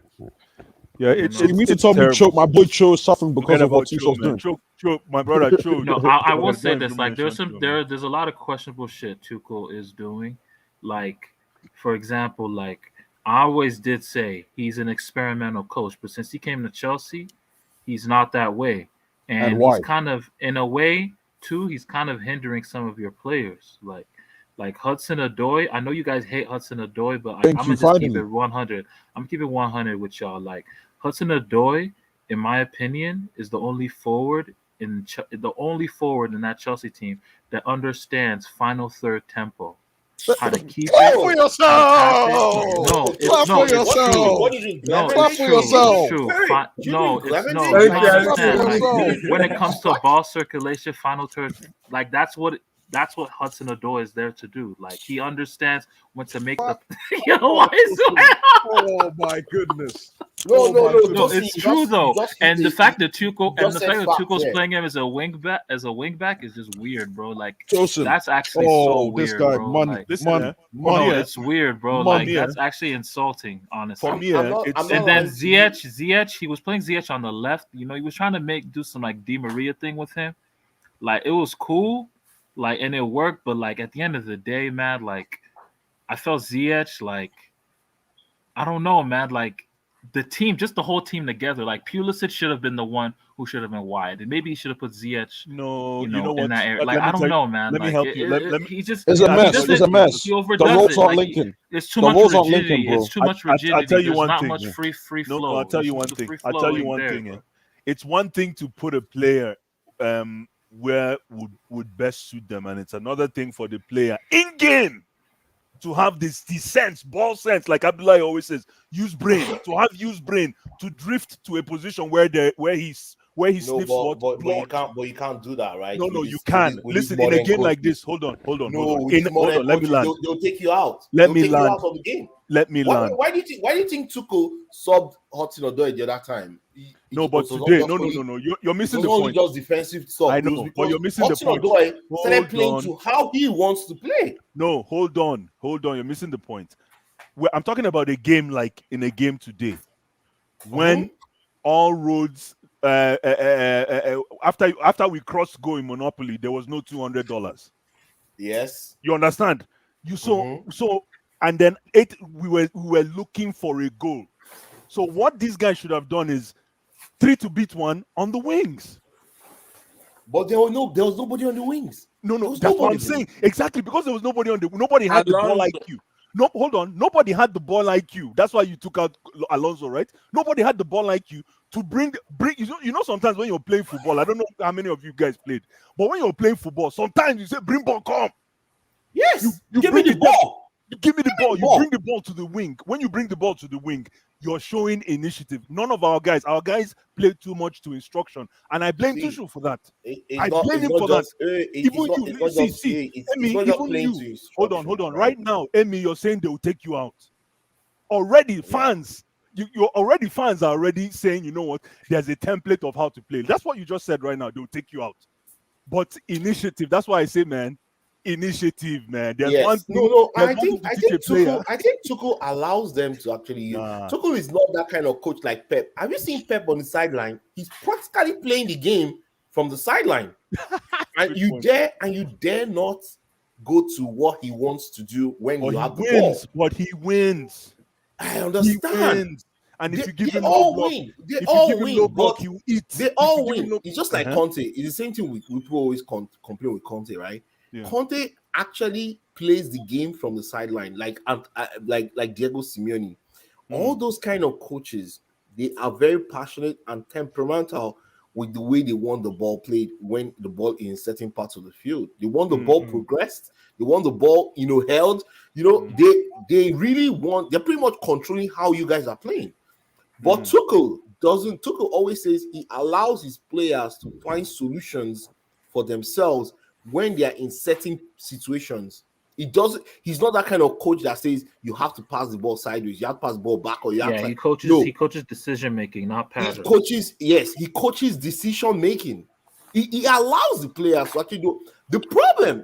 yeah,
you mean to tell me my boy Cho is suffering because of what Tuchel's doing?
Cho, my brother Cho.
No, I will say this: like, there's a lot of questionable shit Tuchel is doing. Like, for example, like I always did say he's an experimental coach, but since he came to Chelsea, he's not that way, and he's kind of, in a way, too. He's kind of hindering some of your players, like Hudson-Odoi. I know you guys hate Hudson-Odoi, but I'm gonna just keep it 100. I'm keeping 100 with y'all. Like Hudson-Odoi, in my opinion, is the only forward in that Chelsea team that understands final third tempo. How to keep
Clap
it
for yourself.
No, it's true. When it comes to ball circulation, final third, like that's what Hudson-Odoi is there to do. Like he understands when to make the.
Oh my goodness!
No, it's true though. And the fact that Tuchel's playing him as a wing back is just weird, bro. Like that's actually so weird, bro.
Money,
it's weird, bro. Like that's actually insulting, honestly.
For me,
and then Ziyech, he was playing Ziyech on the left. You know, he was trying to do some like Di Maria thing with him. Like it was cool, like and it worked. But like at the end of the day, man, like I felt Ziyech, like I don't know, man, like. The team, just the whole team together, like Pulisic should have been the one who should have been wide, and maybe he should have put Ziyech.
No,
in that area. Like I don't know, man.
Let me help you.
It's a mess. It's a mess.
He overdoes
the roles
it.
aren't
Like,
linking.
It's too much rigidity.
Bro.
It's too much rigidity.
I'll tell you one
not
thing.
much free flow.
No, I'll tell you one thing. I'll tell you one thing. It's one thing to put a player where would best suit them, and it's another thing for the player in game to have this sense, ball sense, like Abdullah always says, use brain, to drift to a position where where he
No,
sniffs
but
what
but
blood.
you can't do that, right?
No,
With
you
this,
can.
with this
Listen, in a
modern
game like
coaches.
this, hold on.
No, with
In,
this
hold
modern
on, let me
coaches,
land.
they'll take you out.
Let
They'll
me
take you
land.
out of the game.
Let me land.
Why do you think Tuchel subbed Hudson-Odoi the other time?
No, but today, no. You're missing
it was
the
only
point.
just defensive stuff.
I
It was
know, but
because
you're missing the point.
Hudson-Odoi started
Hold
playing
on.
to how he wants to play.
No, hold on. You're missing the point. I'm talking about a game like in a game today, when all roads after we crossed goal in Monopoly, there was no $200.
Yes,
you understand. You so and then we were looking for a goal. So what this guy should have done is 3 to beat 1 on the wings.
But there was nobody on the wings.
No, that's what I'm saying. Exactly, because there was nobody nobody had the ball like you. No, hold on. Nobody had the ball like you. That's why you took out Alonso, right? Nobody had the ball like you to bring. You know, sometimes when you're playing football, I don't know how many of you guys played, but when you're playing football, sometimes you say, "Bring ball, come."
Yes,
you
give me the ball.
You give me the ball. You bring the ball to the wing. When you bring the ball to the wing, you're showing initiative. None of our guys play too much to instruction, and I blame Tuchel for that. I blame him for that. Even you. Hold on. Right now, Emi, you're saying they will take you out. Already, fans. You're already fans are already saying, you know what? There's a template of how to play. That's what you just said right now. They'll take you out. But initiative. That's why I say, man. Initiative, man. There's one thing.
No. I think Tuchel allows them to actually use. Tuchel is not that kind of coach like Pep. Have you seen Pep on the sideline? He's practically playing the game from the sideline, and you dare not go to what he wants to do when you have the ball.
But he wins.
I understand.
And if you give him
all
low block,
win. They all win. But
he will eat.
They all win. It's just like Conte. It's the same thing we people always complain with Conte, right? Yeah. Conte actually plays the game from the sideline, like Diego Simeone. All those kind of coaches, they are very passionate and temperamental with the way they want the ball played when the ball is in certain parts of the field. They want the ball progressed. They want the ball, held. They really want. They're pretty much controlling how you guys are playing. But Tuchel doesn't. Tuchel always says he allows his players to find solutions for themselves when they are in certain situations. He's not that kind of coach that says you have to pass the ball sideways, you have to pass the ball back, or
he coaches decision making, not patterns.
He coaches decision making. He allows the players to actually do the problem.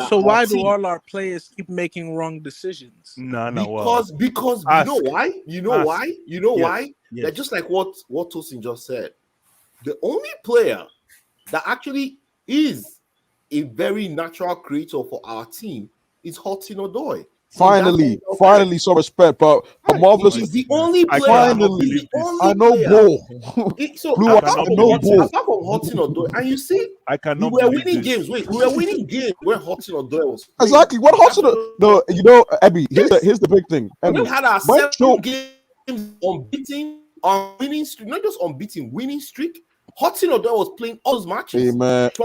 So why do all our players keep making wrong decisions?
Because you know why? They're just like what Tosin just said. The only player that actually is a very natural creator for our team is Hudson-Odoi.
Finally, some respect, but a marvelous.
He's the only player.
Finally, I know ball.
Blue apart from Hudson-Odoi, and you see, we were winning games. We were winning games when Hudson-Odoi was playing.
Exactly. What Hudson-Odoi? Abby, here's the big thing.
We had our 7 games unbeaten, on winning streak, not just unbeaten, winning streak. Hudson-Odoi was playing all those matches.
Hey, man.
But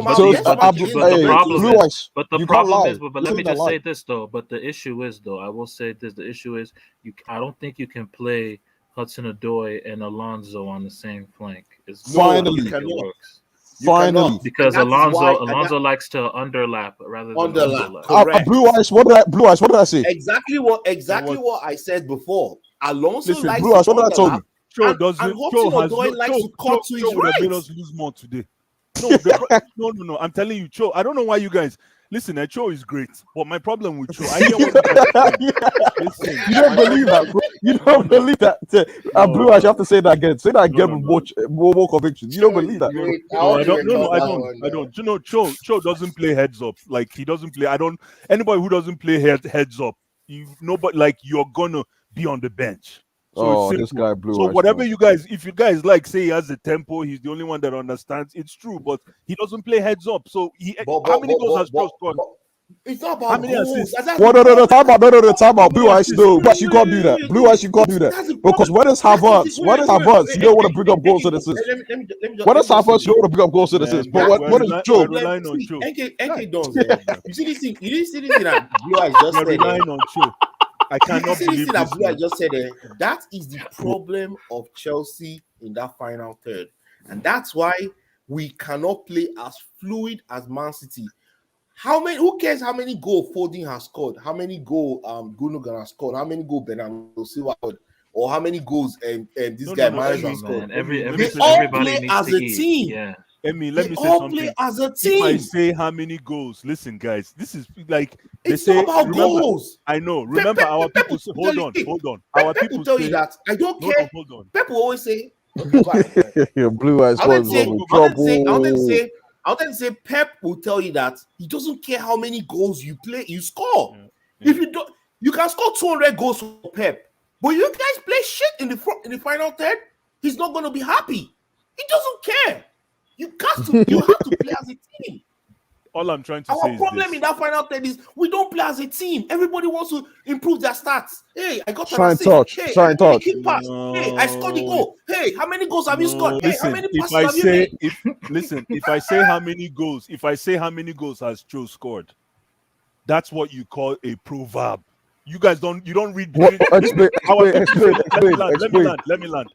the problem is, let me just say this though. But the issue is, though, I will say this: the issue is, I don't think you can play Hudson-Odoi and Alonso on the same flank.
Finally,
Finally, because Alonso likes to underlap rather than underlap.
Blue Eyes. What did I say?
Exactly what I said before. Alonso likes
Blue Eyes. What did I tell you?
Joe doesn't.
Joe likes to cut to his right.
Made us lose more today. No. I'm telling you, Cho. I don't know why you guys listen. Cho is great, but my problem with Cho, I hear what you guys listen.
You don't believe that, bro. You don't believe that. Blue Eyes, you have to say that again. Say that again with more conviction. You don't believe that.
I don't. You know, Cho doesn't play heads up. Like he doesn't play. Anybody who doesn't play heads up, you're gonna be on the bench. So
this guy Blue
So
Eyes,
whatever
man.
if you guys say he has the tempo, he's the only one that understands. It's true, but he doesn't play heads up. So how many goals has Joe scored?
It's not about goals.
No, time out. Blue Eyes, no. But you can't do that. Blue Eyes, you can't do that. Because when it's Havertz, you don't want to bring up goals to the assist. When it's Havertz, you don't want to bring up goals to the assist. But when it's Joe,
NK Dons, you see this thing. You didn't see this thing that Blue Eyes just said.
Relying on Joe. I cannot believe
that Blue Eyes just said. That is the problem of Chelsea in that final third. And that's why we cannot play as fluid as Man City. Who cares how many goals Foden has scored? How many goals Gundogan has scored? How many goals Bernardo Silva scored? Or how many goals this guy Mahrez has scored? They all play as a team.
Yeah. Emmy, let
They
me say
all
something.
play as a
If
team.
I say how many goals, listen, guys, this is like they
It's
say.
not about
Remember,
goals.
I know. Remember, our people say, hold on. Our
Pep
people
will tell
say,
you that. I don't
hold
care.
on, hold on.
Pep will always say, okay, go ahead.
Your blue eyes
I
was
wanted
in
to
trouble.
say Pep will tell you that he doesn't care how many goals you score. If you don't, you can score 200 goals for Pep, but you guys play shit in the final third. He's not going to be happy. He doesn't care. You have to play as a team.
All I'm trying to say
Our
is
problem
this.
in that final third is we don't play as a team. Everybody wants to improve their stats. Hey, I got an
Shine
assist.
touch.
Hey,
Shine
I
touch.
kick pass. Hey, I scored the goal. Hey, how many goals have you scored? Hey, how
Listen,
many
if
passes
I
have you
say
made?
if I say how many goals has Joe scored, that's what you call a proverb. You guys don't read between.
Explain.
Let me land.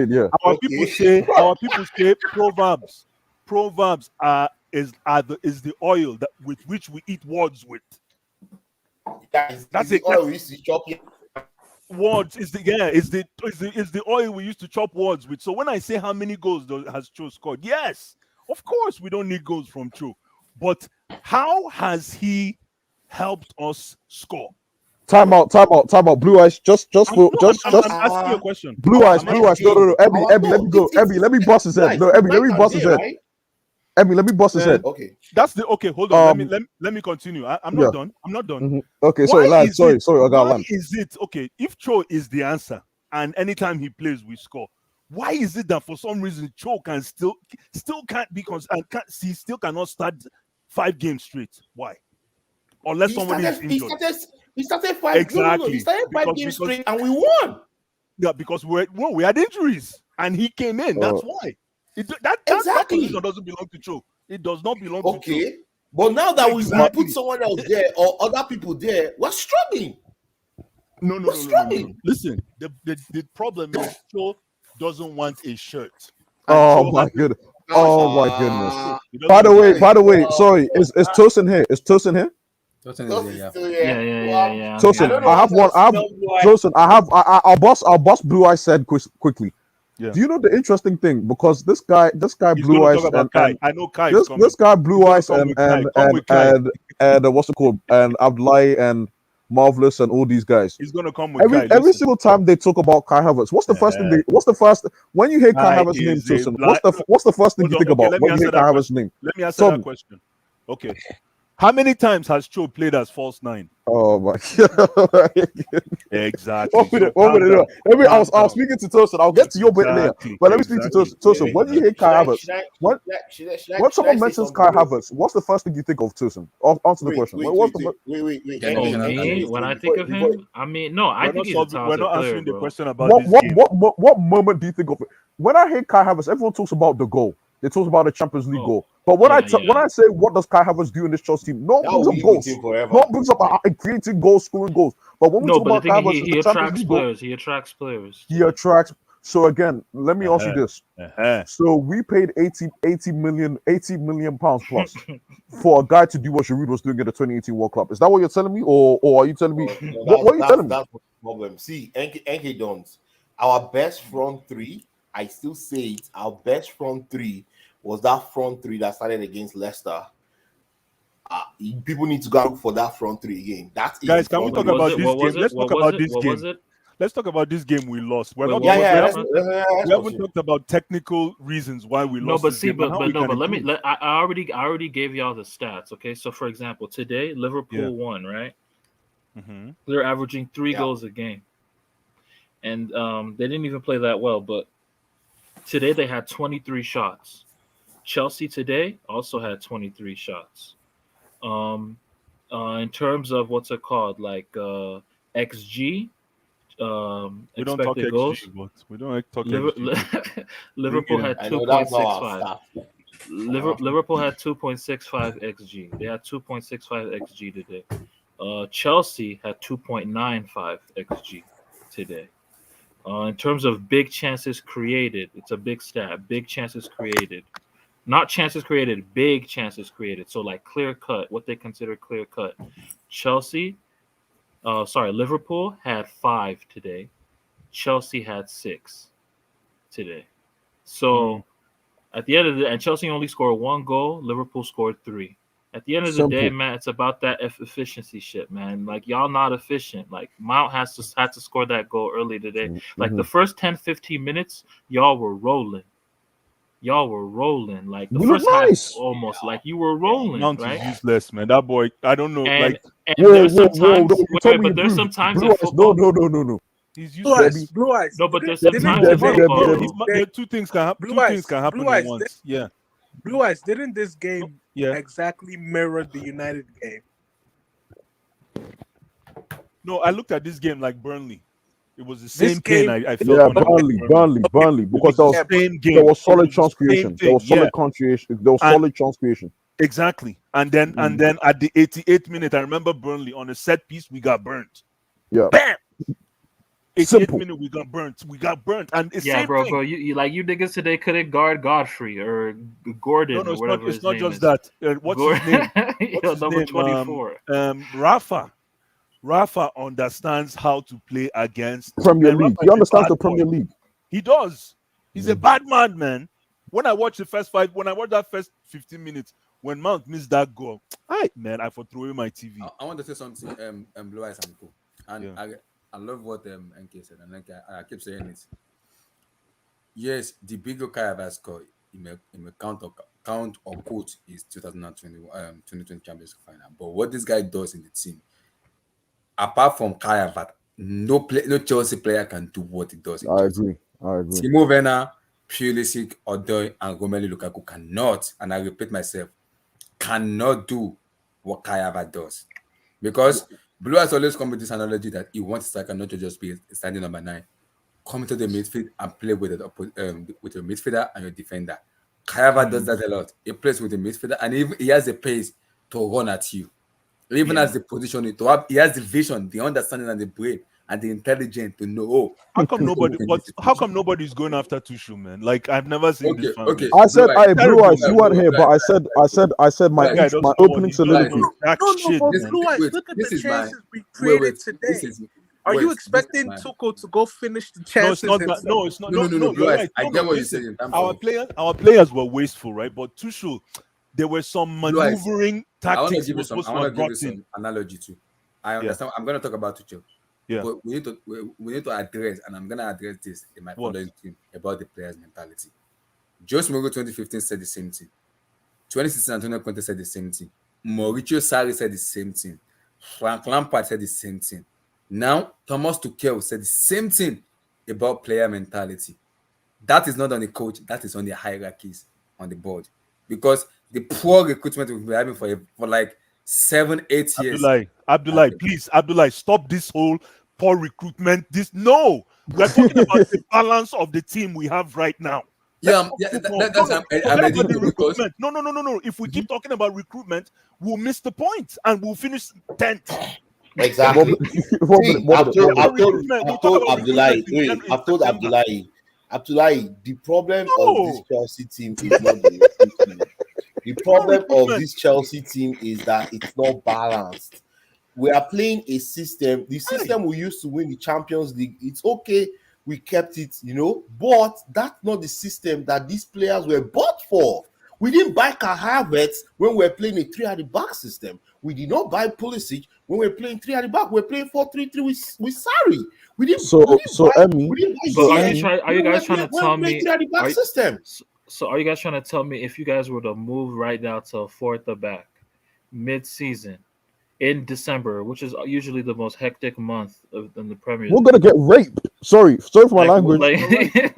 Yeah.
Our people say proverbs. Proverbs is the oil that with which we eat words with.
That's
it.
Oil we used to chop.
Words is the oil we used to chop words with. So when I say how many goals has Cho scored, yes, of course we don't need goals from Cho, but how has he helped us score?
Time out. Blue eyes. I'm
asking you a question.
Blue eyes. No. Emmy, let me go. Emmy, let me bust his head. No, Emmy, let me bust his head. Emmy, let me bust his head.
Okay.
That's the okay. Hold on. Let me continue. I'm not done.
Mm-hmm. Okay, sorry, lad. Sorry, I got land.
Why is it okay? If Cho is the answer, and anytime he plays, we score. Why is it that for some reason Cho can still can't be he still cannot start 5 games straight? Why? Unless somebody is injured.
He started 5.
Exactly.
No. He started 5 games straight and we won.
Yeah, because we had injuries and he came in. That's why. That position doesn't belong to Cho. It does not belong to Cho.
Okay. But now that we put someone else there or other people there, we're struggling.
No. Listen, the problem is Cho doesn't want a shirt.
Oh my goodness. By the way, sorry, is Tosin here? Is Tosin here?
Yeah.
Tosin, I have one. Tosin, I'll bust Blue Eyes said quickly.
Yeah.
Do you know the interesting thing? Because this guy Blue Eyes and
I know Kai
this guy Blue Eyes and what's it called? And Abdullahi and Marvelous and all these guys.
He's gonna come with
every single time they talk about Kai Havertz. What's the first thing when you hear Kai Havertz's name, Tosin? What's the first thing you think about when you hear Kai Havertz's name?
Let me answer that question. Okay. How many times has Cho played as false 9?
Oh my God.
Exactly.
I was speaking to Tosin. I'll get to your bit later. But let me speak to Tosin. Tosin, when you hear Kai Havertz, when someone mentions Kai Havertz, what's the first thing you think of, Tosin? Answer the question.
Wait.
When I think of him, I mean, no, I think he's a talented
We're not
player,
answering the
bro.
question about this game.
What moment do you think of it? When I hear Kai Havertz, everyone talks about the goal. They talk about the Champions League goal. But when I say what does Kai Havertz do in this Chelsea team, no one brings up goals. No one brings up creating goals, scoring goals. But when we talk about Kai Havertz,
he attracts players. He attracts players.
He attracts. So again, let me ask you this. So we paid 80 million pounds plus for a guy to do what Giroud was doing at the 2018 World Cup. Is that what you're telling me, or are you telling me? What are you telling me?
That's the problem. See, Enke Dons, our best front three. I still say it. Our best front three was that front three that started against Leicester. People need to go look for that front three again.
Guys, can we talk about this game? Let's talk about this game. Let's talk about this game we lost. We haven't talked about technical reasons why we lost.
I already gave y'all the stats. Okay, so for example, today Liverpool won, right?
Mm-hmm.
They're averaging 3 goals a game, and they didn't even play that well. But today they had 23 shots. Chelsea today also had 23 shots. In terms of what's it called, like XG.
We don't talk XG,
goals.
But we don't talk XG.
Liverpool had 2.65. Liverpool had 2.65 XG. They had 2.65 XG today. Chelsea had 2.95 XG today. In terms of big chances created, it's a big stat. Big chances created. Not chances created, big chances created. So like clear cut, what they consider clear cut. Liverpool had 5 today. Chelsea had 6 today. So at the end of the day, and Chelsea only scored 1 goal, Liverpool scored 3. At the end of the day, man, it's about that efficiency shit, man. Like y'all not efficient. Like Mount had to score that goal early today. Like the first 10, 15 minutes, y'all were rolling. Like the first half almost like you were rolling.
Mount
right?
is useless, man. That boy, I don't know.
And,
like
there's sometimes but there's sometimes in football.
No.
He's
Blue
useless.
eyes, blue eyes.
No, but there's
Didn't-
sometimes
didn't-
in football.
There are two things can happen.
Blue eyes,
Things can happen
blue
at
eyes,
once. Yeah.
Blue eyes, didn't this game
Yeah.
exactly mirror the United game?
No, I looked at this game like Burnley. It was the
This
same pain
game-
I felt.
Yeah,
when I watched
Burnley, because there was
the same game.
there was solid
It was the
chance
same
creation. There
thing,
was solid
yeah.
creation. There was
And-
solid chance creation.
Exactly. And then at the 88th minute, I remember Burnley on a set piece, we got burnt.
Yeah.
Bam! 88th
Simple.
minute, we got burnt. And it's
Yeah,
same
bro,
thing.
bro. You like you niggas today couldn't guard Godfrey or Gordon
No,
or
it's
whatever
not. It's
his
not
name
just
is.
that. What's his name? What's
Yo,
his
number
name?
24.
Rafa understands how to play against
Premier
man,
League.
Rafa
He
is a
understands
bad
the Premier
boy.
League.
He does. He's a bad man. When I watched that first 15 minutes, when Mount missed that goal, I for throwing my TV.
I want to say something, Blue Eyes and Co. And I love what NK said, and I keep saying it. Yes, the bigger Kaya score in a count or quote is 2020 Champions League final. But what this guy does in the team, apart from Kaya, no Chelsea player can do what he does.
I agree.
Timo Werner, Pulisic, Odoi, and Romelu Lukaku cannot, and I repeat myself, cannot do what Kaya does. Because Blue has always come with this analogy that he wants striker not to just be standing number 9. Come to the midfield and play with your midfielder and your defender. Kaya does that a lot. He plays with the midfielder and he has the pace to run at you. He even has the position he has the vision, the understanding, and the brain and the intelligence to know.
How come nobody's going after Tuchel, man? Like I've never seen this.
Okay.
I said, Blue Eyes, you weren't here, but I said my opening soliloquy.
No, but Blue eyes, look at the chances we created today. Are you expecting Tuchel to go finish the chances?
No, it's not. No.
I get what you're saying.
Our players were wasteful, right? But Tuchel, there were some maneuvering tactics.
I want to give you some analogy too. I understand. I'm going to talk about Tuchel.
Yeah.
But we need to address, and I'm going to address this in my following thing about the players' mentality. Jose Mourinho 2015 said the same thing. 2016 Antonio Conte said the same thing. Mauricio Sarri said the same thing. Frank Lampard said the same thing. Now, Thomas Tuchel said the same thing about player mentality. That is not on the coach, that is on the hierarchies on the board. Because the poor recruitment we've been having for like 7-8 years.
Abdullah, please, stop this whole poor recruitment. We're talking about the balance of the team we have right now.
No.
If we keep talking about recruitment, we'll miss the point and we'll finish 10th.
Exactly. I've told Abdullahi, the problem of this Chelsea team is not the recruitment. The problem of this Chelsea team is that it's not balanced. We are playing a system. The system we used to win the Champions League, it's okay. We kept it, but that's not the system that these players were bought for. We didn't buy Kai Havertz when we were playing a 3 at the back system. We did not buy Pulisic when we were playing 3 at the back. We were playing 4-3-3 with Sarri. We didn't.
Are you guys trying to tell me?
3 at the back system.
So are you guys trying to tell me if you guys were to move right now to 4 at the back, mid-season, in December, which is usually the most hectic month in the Premier League,
we're gonna get raped. Sorry for my language.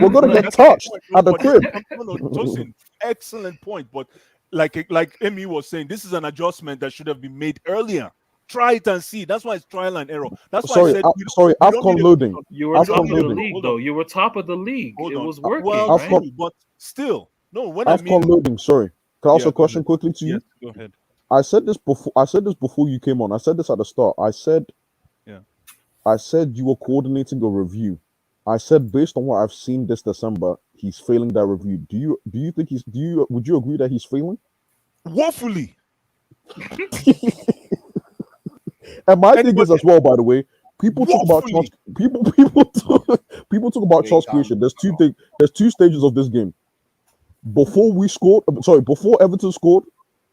We're gonna get touched at the crib.
Tosin, excellent point. But like Emi was saying, this is an adjustment that should have been made earlier. Try it and see. That's why it's trial and error. That's why I said.
AFCON loading.
You were top of the league, though. You were top of the league. It was working, right?
But still, no. When
AFCON loading. Sorry. Can I ask a question quickly to you?
Yes, go ahead.
I said this before you came on. I said this at the start. I said you were coordinating a review I said based on what I've seen this December, he's failing that review. Do you think would you agree that he's failing?
Woefully.
And my thing is as well, by the way, people talk about chance. People talk about chance creation. There's two things. There's two stages of this game. Before we scored, before Everton scored,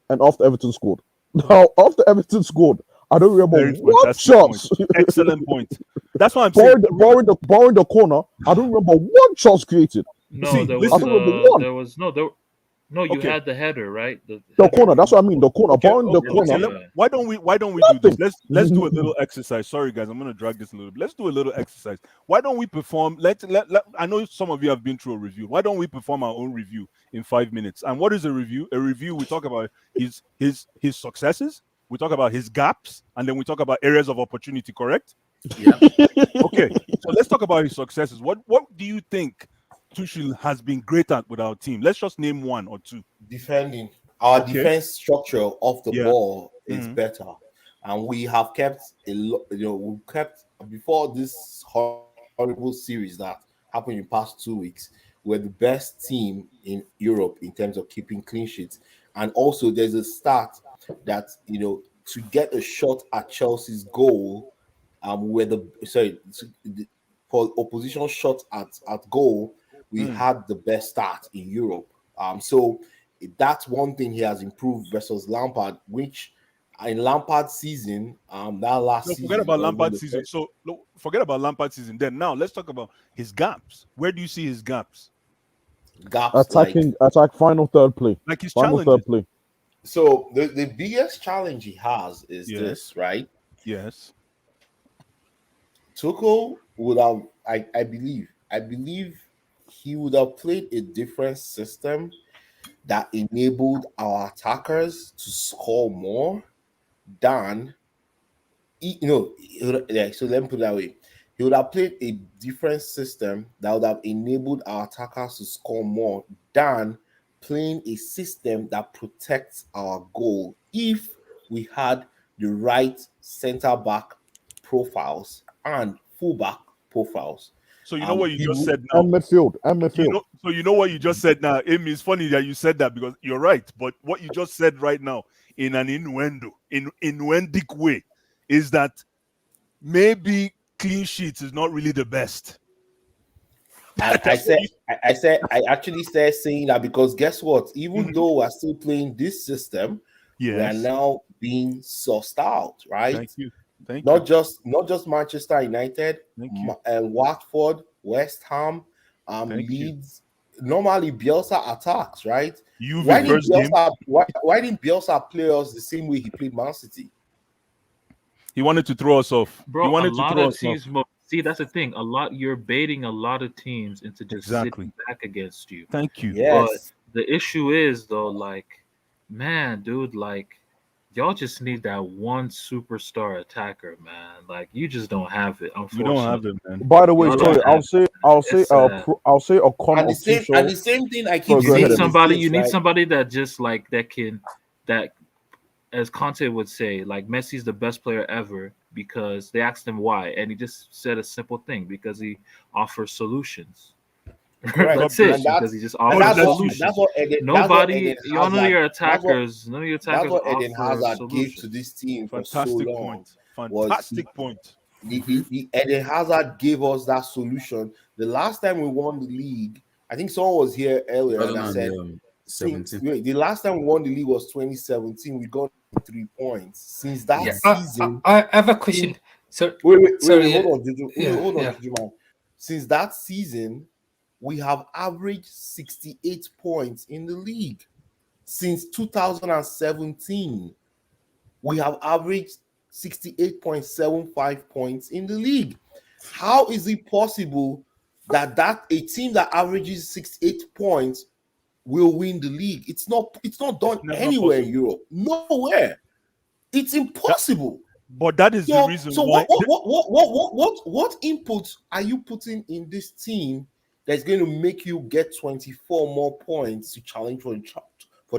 and after Everton scored. Now, after Everton scored, I don't remember one chance.
Excellent point. That's what I'm saying.
Borrowing the corner, I don't remember one chance created.
No, there was
I don't remember one.
there was no. You had the header, right?
The corner. That's what I mean. The corner. Borrowing the corner.
Why don't we do this? Let's do a little exercise. Sorry, guys, I'm gonna drag this a little bit. Let's do a little exercise. Why don't we perform? Let I know some of you have been through a review. Why don't we perform our own review in 5 minutes? And what is a review? A review, we talk about his successes, we talk about his gaps, and then we talk about areas of opportunity. Correct?
Yeah.
Okay. So let's talk about his successes. What do you think Tuchel has been great at with our team? Let's just name one or two.
Defending. Our defense structure off the ball is better, and we have kept we kept before this horrible series that happened in the past 2 weeks. We're the best team in Europe in terms of keeping clean sheets, and also there's a stat that to get a shot at Chelsea's goal, for opposition shots at goal, we had the best start in Europe. So that's one thing he has improved versus Lampard, which in Lampard's season, that last season.
Forget about Lampard's season. So forget about Lampard's season. Then now let's talk about his gaps. Where do you see his gaps?
Attack final third play.
Like his
final
challenges.
third play.
So the biggest challenge he has is this, right?
Yes.
Tuchel would have, I believe he would have played a different system that enabled our attackers to score more than, so let me put it that way. He would have played a different system that would have enabled our attackers to score more than playing a system that protects our goal if we had the right center back profiles and fullback profiles.
So you know what you just said now.
And midfield.
So you know what you just said now. Amy, it's funny that you said that because you're right. But what you just said right now in an innuendic way is that maybe clean sheets is not really the best.
I actually said saying that because guess what? Even though we're still playing this system, we are now being sussed out, right?
Thank you.
Not just Manchester United, Watford, West Ham, Leeds. Normally Bielsa attacks, right? Why didn't Bielsa play us the same way he played Man City?
He wanted to throw us off.
Bro,
he wanted
a lot
to throw
of
us
teams.
off.
See, that's the thing. You're baiting a lot of teams into just sitting back against you.
Thank you.
Yes.
But the issue is though, man, dude, y'all just need that one superstar attacker, man. You just don't have it. Unfortunately,
We don't have it, man.
By the way, sorry, I'll say a comment.
And the same thing I keep
you
saying.
You need somebody that just that as Conte would say, Messi's the best player ever because they asked him why, and he just said a simple thing because he offers solutions. That's it. Because he just offers solutions. None of your attackers
That's what Eden Hazard
solutions.
gave to this team for so long.
Fantastic point.
Eden Hazard gave us that solution. The last time we won the league, I think someone was here earlier and said,
17.
the last time we won the league was 2017. We got 3 points. Since that season,
I have a question. So
wait, hold on, Juju, man. Since that season, we have averaged 68 points in the league. Since 2017, we have averaged 68.75 points in the league. How is it possible that a team that averages 68 points will win the league? It's not done anywhere in Europe. Nowhere. It's impossible.
But that is the reason why.
What input are you putting in this team that's going to make you get 24 more points to challenge for the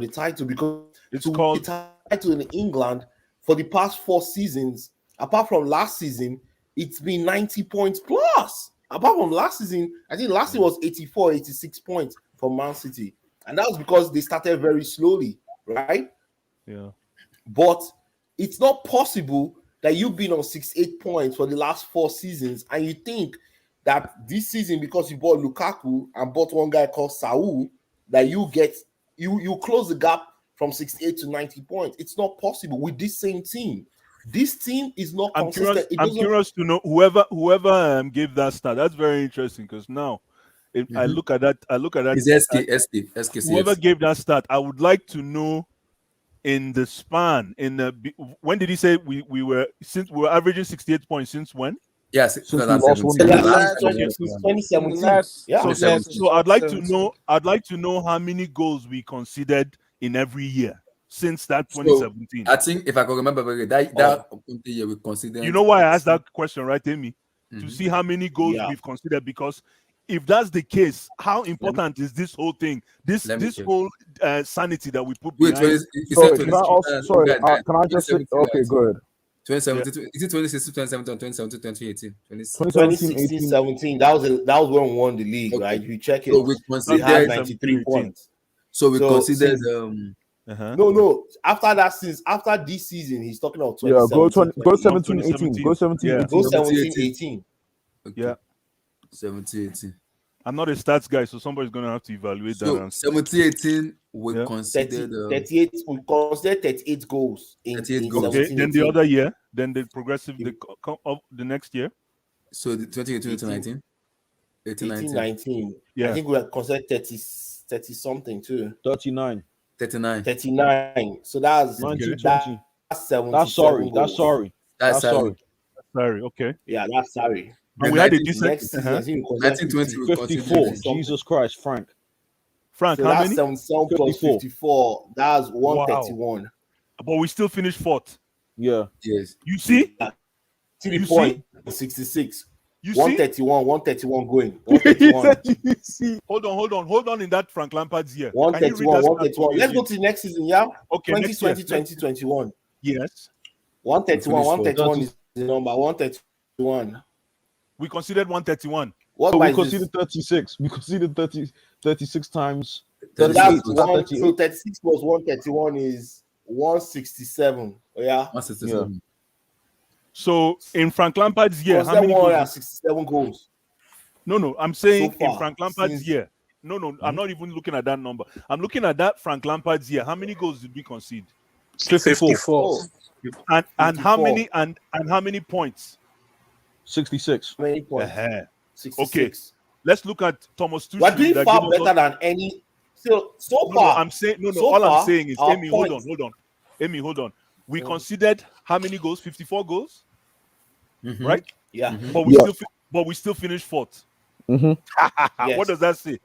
title? Because the title in England for the past 4 seasons, apart from last season, it's been 90 points plus. Apart from last season, I think last season was 84, 86 points for Man City. And that was because they started very slowly, right?
Yeah.
But it's not possible that you've been on 68 points for the last 4 seasons and you think that this season, because you bought Lukaku and bought one guy called Saul, that you close the gap from 68 to 90 points. It's not possible with this same team. This team is not consistent.
I'm curious to know whoever gave that stat. That's very interesting because now I look at that.
It's SK.
Whoever gave that stat, I would like to know in the span. When did he say we were averaging 68 points since when?
Yes,
since 2017.
So I'd like to know how many goals we conceded in every year since that 2017.
So I think if I can remember that year we considered.
You know why I asked that question, right, Amy? To see how many goals we've considered, because if that's the case, how important is this whole thing? This whole sanity that we put behind.
Can I just say, okay, good.
2017, is it 2016, 2017, 2017, 2018?
2016, 17. That was when we won the league, right? You check it.
So we considered
93 points.
So we considered.
No. After this season, he's talking about
2017. Go 17, 18. Go 17, 18.
Go 17, 18.
Okay.
Yeah.
17, 18.
I'm not a stats guy, so somebody's gonna have to evaluate that.
17, 18, we considered
38. We considered 38 goals.
38 goals.
Okay. Then the other year, then the progressive the next year.
So the 2018, 2019,
18, 19.
Yeah.
I think we had considered 30 something too.
39.
39. So that's
19,
that's
20.
70.
That's sorry.
Okay.
Yeah, that's sorry.
And we had a decent
next season, I think
54. Jesus Christ, Frank.
So
how
that's
many?
77 plus 54. That's 131.
Wow. But we still finished fourth.
Yeah.
Yes.
You see?
3 point 66.
You
131, 131 going. 131.
You see? Hold on in that Frank Lampard's year.
131, 131. Let's go to the next season, yeah?
Okay.
2020, 2021.
Yes.
131, 131 is the number. 131.
We considered 131.
What we conceded 36. We conceded 36 times.
So that's 36 plus 131 is 167. Yeah.
167.
Yeah.
So in Frank Lampard's year, how many
167 goals?
No. I'm saying
So
in Frank Lampard's year. No. I'm not even looking at that number. I'm looking at that Frank Lampard's year. How many goals did we concede?
54.
And how many and how many points?
66.
How many points?
66. Okay. Let's look at Thomas Tuchel.
We're doing far better than any. So far.
I'm saying no.
So
all
far,
I'm saying is, Amy, hold on. Amy, hold on. We considered how many goals? 54 goals, right?
Yeah.
But we still finished fourth.
Mm-hmm.
What does that say?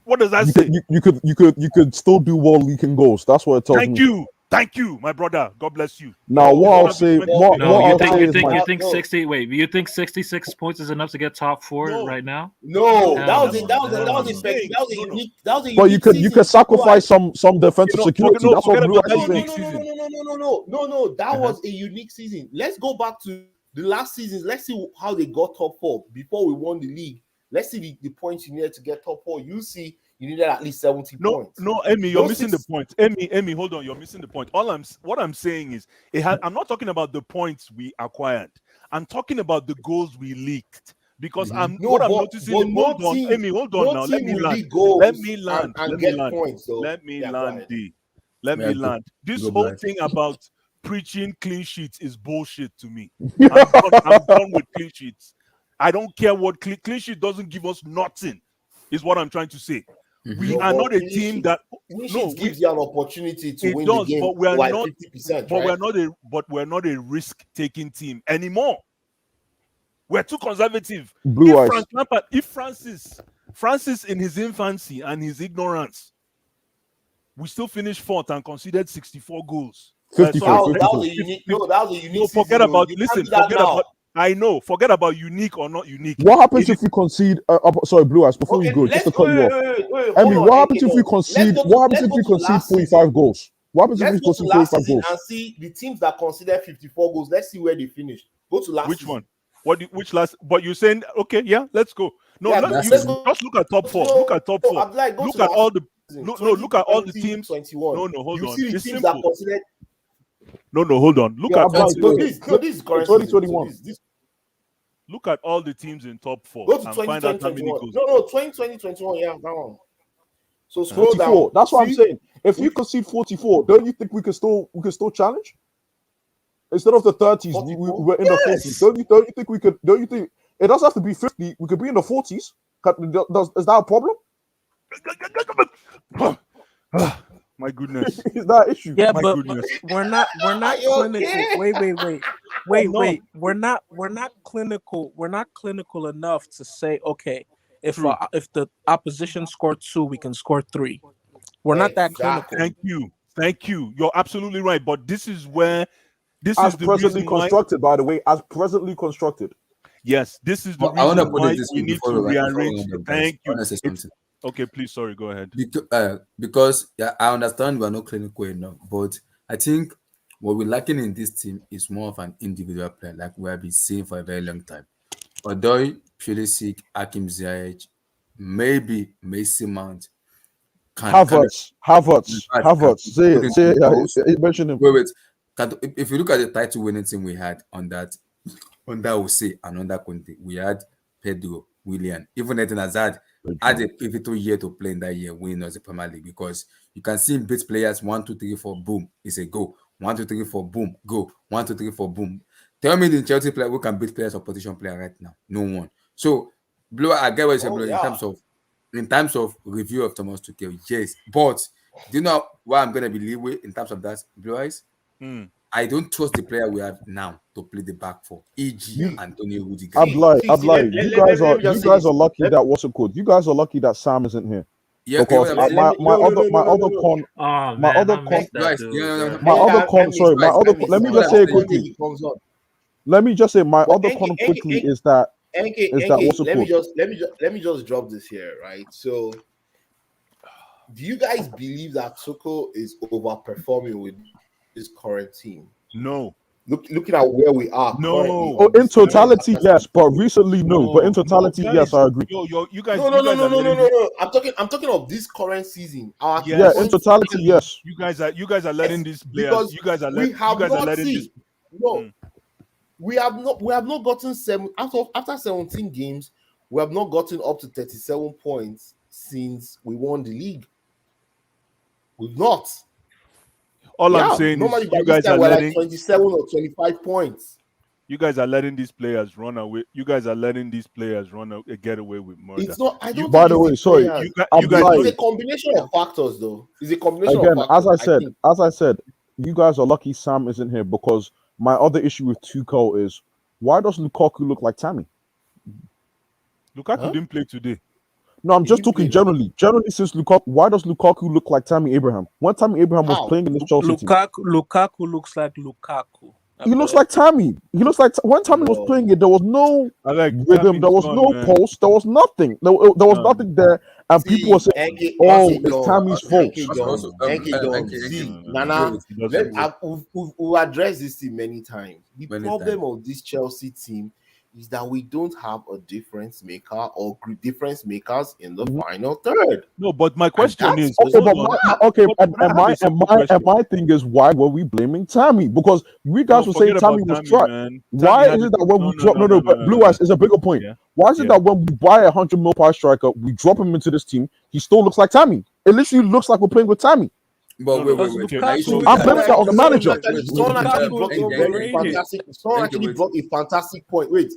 What does that say?
You could still do well leaking goals. That's what it tells me.
Thank you, my brother. God bless you.
Now, what I'll say,
you think 60? Wait, you think 66 points is enough to get top 4 right now?
No, that was a unique.
But you could sacrifice some defensive security. That's what Blue Eyes saying.
No. That was a unique season. Let's go back to the last seasons. Let's see how they got top 4 before we won the league. Let's see the points you needed to get top 4. You see, you needed at least 70 points.
No, Amy, you're missing the point. Amy, hold on, you're missing the point. What I'm saying is, I'm not talking about the points we acquired. I'm talking about the goals we leaked. Because I'm noticing. Hold on, Amy, hold on now. Let me land. This whole thing about preaching clean sheets is bullshit to me. I'm done with clean sheets. I don't care what clean sheet doesn't give us nothing, is what I'm trying to say. We are not a team that
gives you an opportunity to win the game.
But we are
like
not
50%,
we're not a risk-taking team anymore. We're too conservative. If Francis in his infancy and his ignorance, we still finished fourth and conceded 64 goals.
54.
That was a unique. No, that was a unique.
No, forget about. Listen, forget about. I know. Forget about unique or not unique.
What happens if we concede? Sorry, Blue Eyes. Before you go, just to cut you off. I mean, what happens if we concede? What happens if we concede 45 goals? What happens if we concede 45 goals?
And see the teams that consider 54 goals. Let's see where they finished. Go to last.
Which one? Which last? But you're saying okay, yeah, let's go. No,
Yeah,
just look at top four. Look at top four.
Abdullah, go
Look
to
at all
last
the
season,
no. Look at all the
2020,
teams.
21.
No, hold
You
on.
see the
It's
teams that
simple.
considered.
No, hold on. Look
Yeah,
at
I'm
all
like,
the,
No, this is current season. So
2021.
this
look at all the teams in top four
go to
and find out
2020,
how many
21.
goals.
No, 2020, 21. Yeah, that one. So scroll
44.
down.
That's what I'm
See?
saying. If you concede 44, don't you think we can still challenge? Instead of the 30s, we were in the 40s. Don't you think we could? Don't you think it doesn't have to be 50? We could be in the 40s. Is that a problem?
My goodness.
Is that an issue?
Yeah,
My
but
goodness.
we're not clinical.
okay?
Wait. We're not clinical. We're not clinical enough to say, okay, if the opposition scored 2, we can score 3. We're not that clinical.
Thank you. You're absolutely right. But this is where
as presently constructed, by the way, as presently constructed.
Yes, this is the
I want to
reason
put
why
it this
we
way
need
before
to
we
rearrange.
round up, guys.
Thank
I
you.
want to say something.
Okay, please, sorry, go ahead.
Because I understand we're not clinical enough, but I think what we're lacking in this team is more of an individual player, like we have been seeing for a very long time. Odoi, Pulisic, Hakim Ziyech, maybe Mason Mount.
Havertz. Say it. Mention him.
Wait. If you look at the title winning team we had under Jose and under Conte, we had Pedro, Willian, even Eden Hazard had a pivotal year to play in that year, winning us the Premier League, because you can see him beat players 1, 2, 3, 4, boom, it's a go. 1, 2, 3, 4, boom, go. 1, 2, 3, 4, boom. Tell me the Chelsea player who can beat players or position player right now. No one. So, Blue, I get what you're saying, Blue, in terms of review of Thomas Tuchel, yes. But do you know why I'm gonna be leeway in terms of that, Blue Eyes? I don't trust the player we have now to play the back four, e.g. Antonio Rudiger.
I'm like, you guys are lucky that what's it called? You guys are lucky that Sam isn't here.
Yeah,
because my other con. Let me just say quickly. Let me just say my other con quickly is that.
Let me just drop this here, right? So, do you guys believe that Tuchel is overperforming with his current team?
No.
Looking at where we are.
No.
Oh, in totality, yes, but recently, no. But in totality, yes, I agree.
You guys.
No. I'm talking of this current season.
In totality, yes.
You guys are letting these players. You guys are letting this.
No. We have not gotten after 17 games. We have not gotten up to 37 points since we won the league. We've not.
All I'm saying is you guys are letting
like 27 or 25 points.
You guys are letting these players run away. You guys are letting these players get away with murder.
It's not. I don't.
By the way, sorry.
You guys. It's a combination of factors, though. It's a combination
of
factors.
As I said, you guys are lucky Sam isn't here, because my other issue with Tuchel is, why does Lukaku look like Tammy?
Lukaku didn't play today.
No, I'm just talking generally. Generally, since Lukaku, why does Lukaku look like Tammy Abraham? When Tammy Abraham was playing in this Chelsea team,
Lukaku looks like Lukaku.
He looks like Tammy. He looks like when Tammy was playing it, there was no rhythm, there was no pulse, there was nothing. There was nothing there, and people were saying, "Oh, it's Tammy's fault."
Nana, we've addressed this team many times. The problem of this Chelsea team is that we don't have a difference maker or difference makers in the final third.
No, but my question is
my thing is, why were we blaming Tammy? Because we guys were saying Tammy was trash. Why is it that when we drop but Blue Eyes is a bigger point. Yeah. Why is it that when we buy a $100 million striker, we drop him into this team, he still looks like Tammy? It literally looks like we're playing with Tammy.
But wait.
I'm blaming that on the manager.
Someone actually brought a fantastic point. Wait,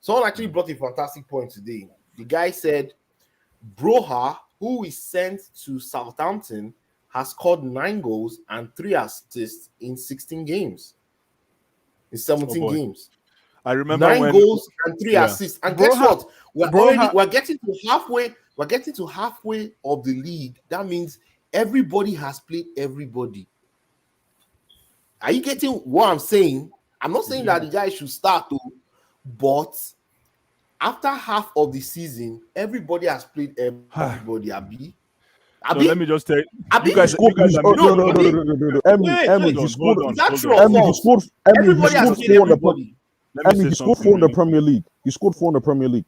someone actually brought a fantastic point today. The guy said, Broha, who is sent to Southampton, has scored 9 goals and 3 assists in 16 games. In 17 games.
I remember
9 goals and 3 assists. And guess what? We're getting to halfway. We're getting to halfway of the league. That means everybody has played everybody. Are you getting what I'm saying? I'm not saying that the guy should start to, but after half of the season, everybody has played everybody. Abi,
so let me just tell you,
you guys are
Emmy, he scored 4 on the
Let me
I mean,
say
he scored
something
4 in the
really
Premier
quick.
League. He scored 4 in the Premier League.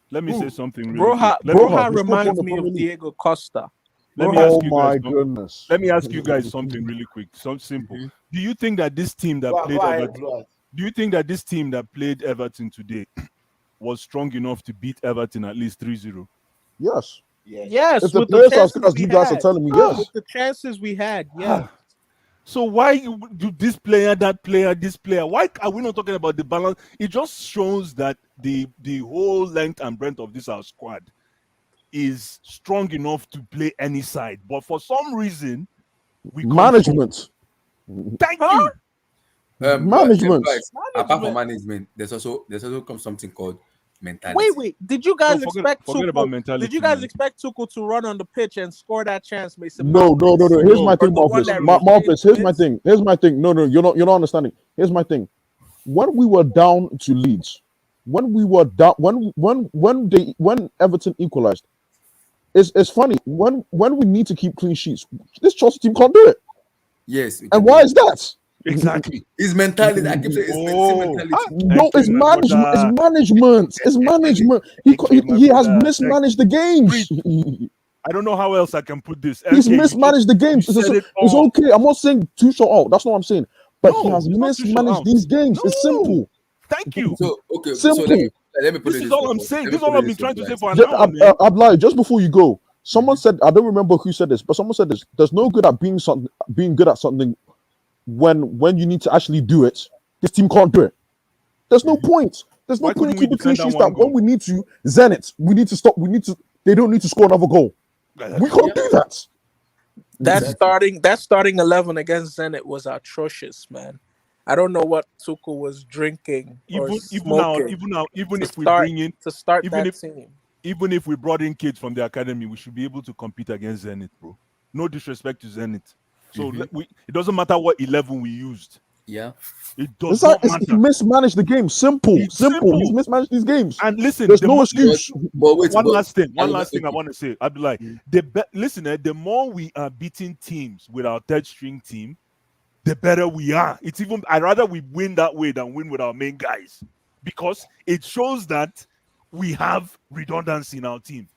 Let me say something really quick.
Broha
He scored 4 in
reminds
the
me
Premier
of
League.
Diego Costa.
Let me ask
Oh
you guys
my
something.
goodness.
Let me ask you guys something really quick. Something simple. Do you think that this team that played Everton, do you think that this team that played Everton today was strong enough to beat Everton at least 3-0?
Yes.
Yes,
If the
with the
players
chances
as
we
you guys are
had.
telling me, yes.
With the chances we had, yeah.
So why you do this player, that player, this player? Why are we not talking about the balance? It just shows that the whole length and breadth of this our squad is strong enough to play any side. But for some reason, we
Management.
Thank you.
Management.
Guys, apart from management, there's also come something called mentality.
Wait. Did you guys
No,
expect
forget about
Tuchel?
mentality,
Did you guys
man.
expect Tuchel to run on the pitch and score that chance, Mason
No.
Mount?
Here's my thing,
Or the one
Marvelous.
that
Here's my thing. No, you're not understanding. Here's my thing. When we were down to Leeds, when we were down, when Everton equalized, it's funny when we need to keep clean sheets, this Chelsea team can't do it.
Yes.
And why is that?
Exactly.
His mentality. I keep saying it's mentality.
No, it's management. It's management. It's management. He has mismanaged the games.
I don't know how else I can put this.
He's
LK, you
mismanaged the games.
said it
It's
all.
okay. I'm not saying too short out. That's not what I'm saying. But he
No,
has
it's not too short
mismanaged
out.
these games. It's simple.
Thank you.
So okay.
Simple.
So let me put
This
it
is
this
all
way.
I'm saying.
Let
This
me
is all
put
I've
it
been
this way,
trying to say
guys.
for an hour, man.
Abdullah, just before you go, someone said, I don't remember who said this, but someone said this. There's no good at being good at something when you need to actually do it. This team can't do it. There's no point. There's no
Why
point in
couldn't we
keeping clean
defend that
sheets that
one goal?
when we need to Zenit, we need to stop. They don't need to score another goal. We can't do that.
That starting 11 against Zenit was atrocious, man. I don't know what Tuchel was drinking or smoking.
Even if we
start
bring in
that team.
even if we brought in kids from the academy, we should be able to compete against Zenit, bro. No disrespect to Zenit. So it doesn't matter what 11 we used.
Yeah.
It does not matter.
He mismanaged the game. Simple. He's mismanaged these games.
And listen,
there's no excuse.
One last thing I want to say, Abdullah. The more we are beating teams with our third string team, the better we are. I'd rather we win that way than win with our main guys, because it shows that we have redundancy in our team.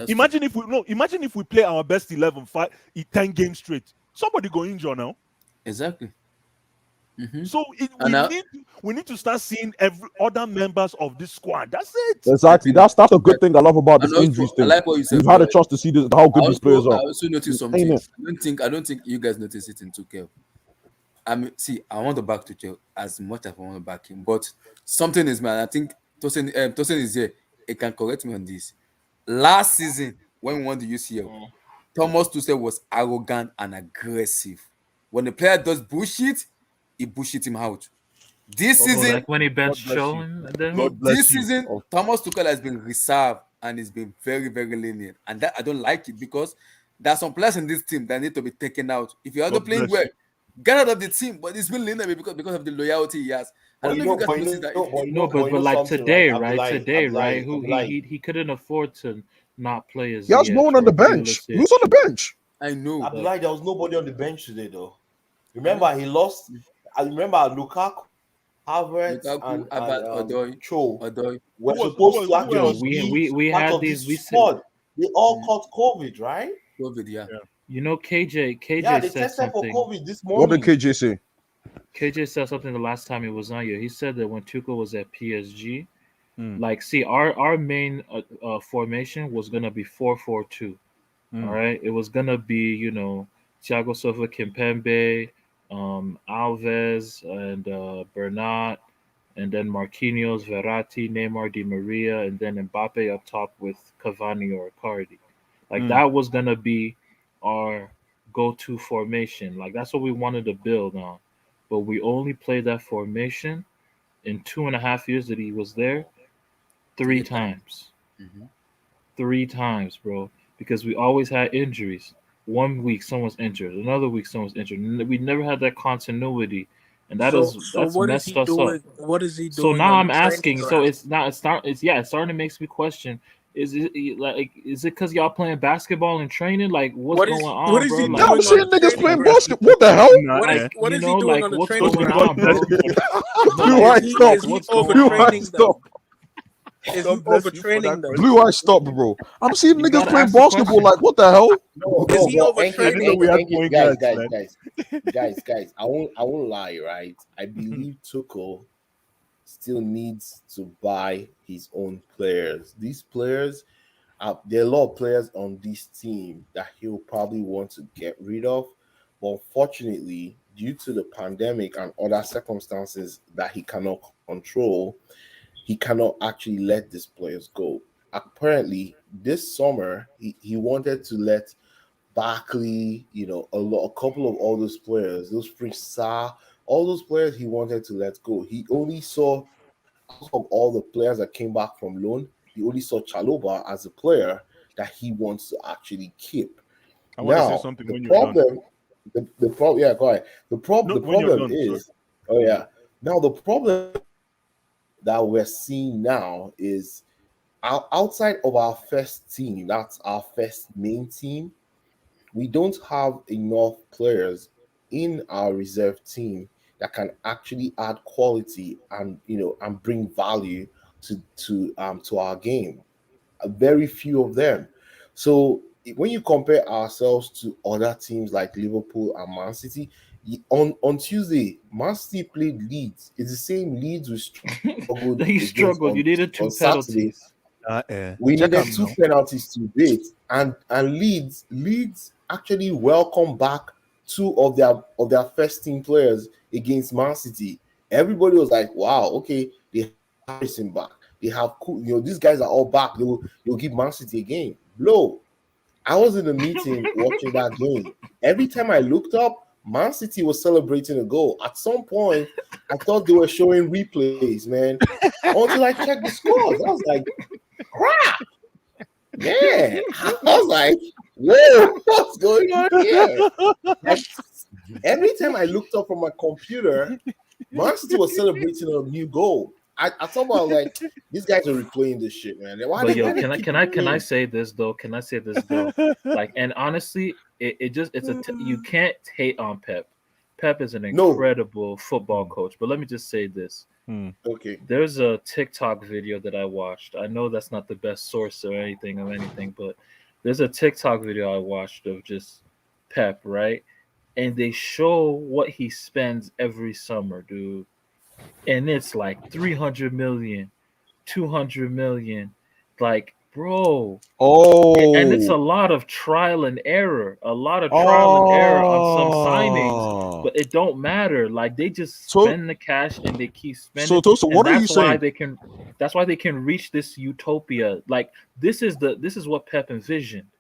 Imagine if we play our best 11 10 games straight. Somebody go injure now.
Exactly.
So we need to start seeing every other members of this squad. That's it.
Exactly. That's a good thing I love about this injuries thing.
I like what you said.
We've had a chance to see how good these players are.
I also noticed something. I don't think you guys noticed it in Tuchel. I mean, see, I want to back Tuchel as much as I want to back him, but something is, man. I think Tosin is here. He can correct me on this. Last season, when we won the UCL, Thomas Tuchel was arrogant and aggressive. When the player does bullshit, he bullshit him out. This season,
like when he benched Shaw,
this season, Thomas Tuchel has been reserved and he's been very, very lenient, and that I don't like it, because there are some players in this team that need to be taken out. If you're not playing well, get out of the team. But it's been lenient because of the loyalty he has. I don't know if you guys noticed that.
But like today, right? Who he couldn't afford to not play as.
He has no one on the bench. Who's on the bench?
I know.
Abdullah, there was nobody on the bench today, though. Remember, he lost. I remember Lukaku, Havertz, and Odoi were supposed to actually
we
part
had
of
these.
this squad. They all caught COVID, right?
COVID, yeah.
You know, KJ
they
said
tested
something.
for COVID this morning.
What did KJ say?
KJ said something the last time he was on here. He said that when Tuchel was at PSG, like, see, our main formation was gonna be 4-4-2. All right, it was gonna be, Thiago Silva, Kimpembe, Alves, and Bernat, and then Marquinhos, Verratti, Neymar, Di Maria, and then Mbappe up top with Cavani or Icardi. Like that was gonna be our go-to formation. Like that's what we wanted to build on. But we only played that formation in 2.5 years that he was there 3 times. 3 times, bro. Because we always had injuries. 1 week someone's injured, another week someone's injured. We never had that continuity, and that's messed us up.
What is he doing?
So now I'm asking. So it's starting to make me question Is it like? Is it because y'all playing basketball and training? Like, what's
What
going
is
on, bro?
he
Like,
doing
I'm
on
seeing
the
niggas
training
playing
ground?
basketball. What the hell?
What is
like,
what
you
is he
know,
doing
like
on the
what's
training
going
ground,
on, bro?
bro?
Blue
Like,
eye stop.
Is he
what's going
Blue eye
on?
stop.
overtraining them? Is he
God bless you for that
overtraining them?
Blue eye
question.
stop, bro. I'm seeing
You
niggas
gotta
playing
ask the
basketball.
question.
Like, what the hell?
No,
Is
no,
he
but
I didn't know we
overtraining?
had point
guys,
guards, man.
guys. I won't lie, right? I believe Tuchel still needs to buy his own players. These players, there are a lot of players on this team that he'll probably want to get rid of. But unfortunately, due to the pandemic and other circumstances that he cannot control, he cannot actually let these players go. Apparently, this summer, he wanted to let Barkley, a couple of all those players, those Prince Sarr, all those players he wanted to let go. He only saw, out of all the players that came back from loan, he only saw Chaloba as a player that he wants to actually keep.
I want to say
Now,
something
the
when you're done.
problem, the problem, yeah, go ahead.
No,
The
when you're
problem
done, sorry.
is, oh yeah. Now the problem that we're seeing now is outside of our first team, that's our first main team, we don't have enough players in our reserve team that can actually add quality and and bring value to our game. Very few of them. So when you compare ourselves to other teams like Liverpool and Man City, on Tuesday, Man City played Leeds. It's the same Leeds we struggled
He
against
struggled. You needed
on
two
Saturday.
penalties.
We
Check
needed
him
two
now.
penalties to beat, and Leeds actually welcomed back two of their first team players against Man City. Everybody was like, "Wow, okay, they have Harrison back. They have cool. These guys are all back. They'll give Man City a game." Blow. I was in the meeting watching that game. Every time I looked up, Man City was celebrating a goal. At some point, I thought they were showing replays, man. Until I checked the scores, I was like, crap, man. I was like, whoa, what's going on here? Like, every time I looked up from my computer, Man City was celebrating a new goal. I thought about like these guys are replaying this shit, man.
But yo,
They keep
can I
playing?
say this though? Can I say this though? Like, and honestly, you can't hate on Pep. Pep is an
No.
incredible football coach. But let me just say this.
Okay.
There's a TikTok video that I watched. I know that's not the best source or anything, but there's a TikTok video I watched of just Pep, right? And they show what he spends every summer, dude. And it's like 300 million, 200 million. Like, bro. And it's a
Oh.
lot of trial and error. A lot of trial and error on some signings,
Oh.
but it don't matter. Like, they just
So,
spend the cash and they keep spending.
so
And
what are you saying?
that's why they can reach this utopia. Like, this is what Pep envisioned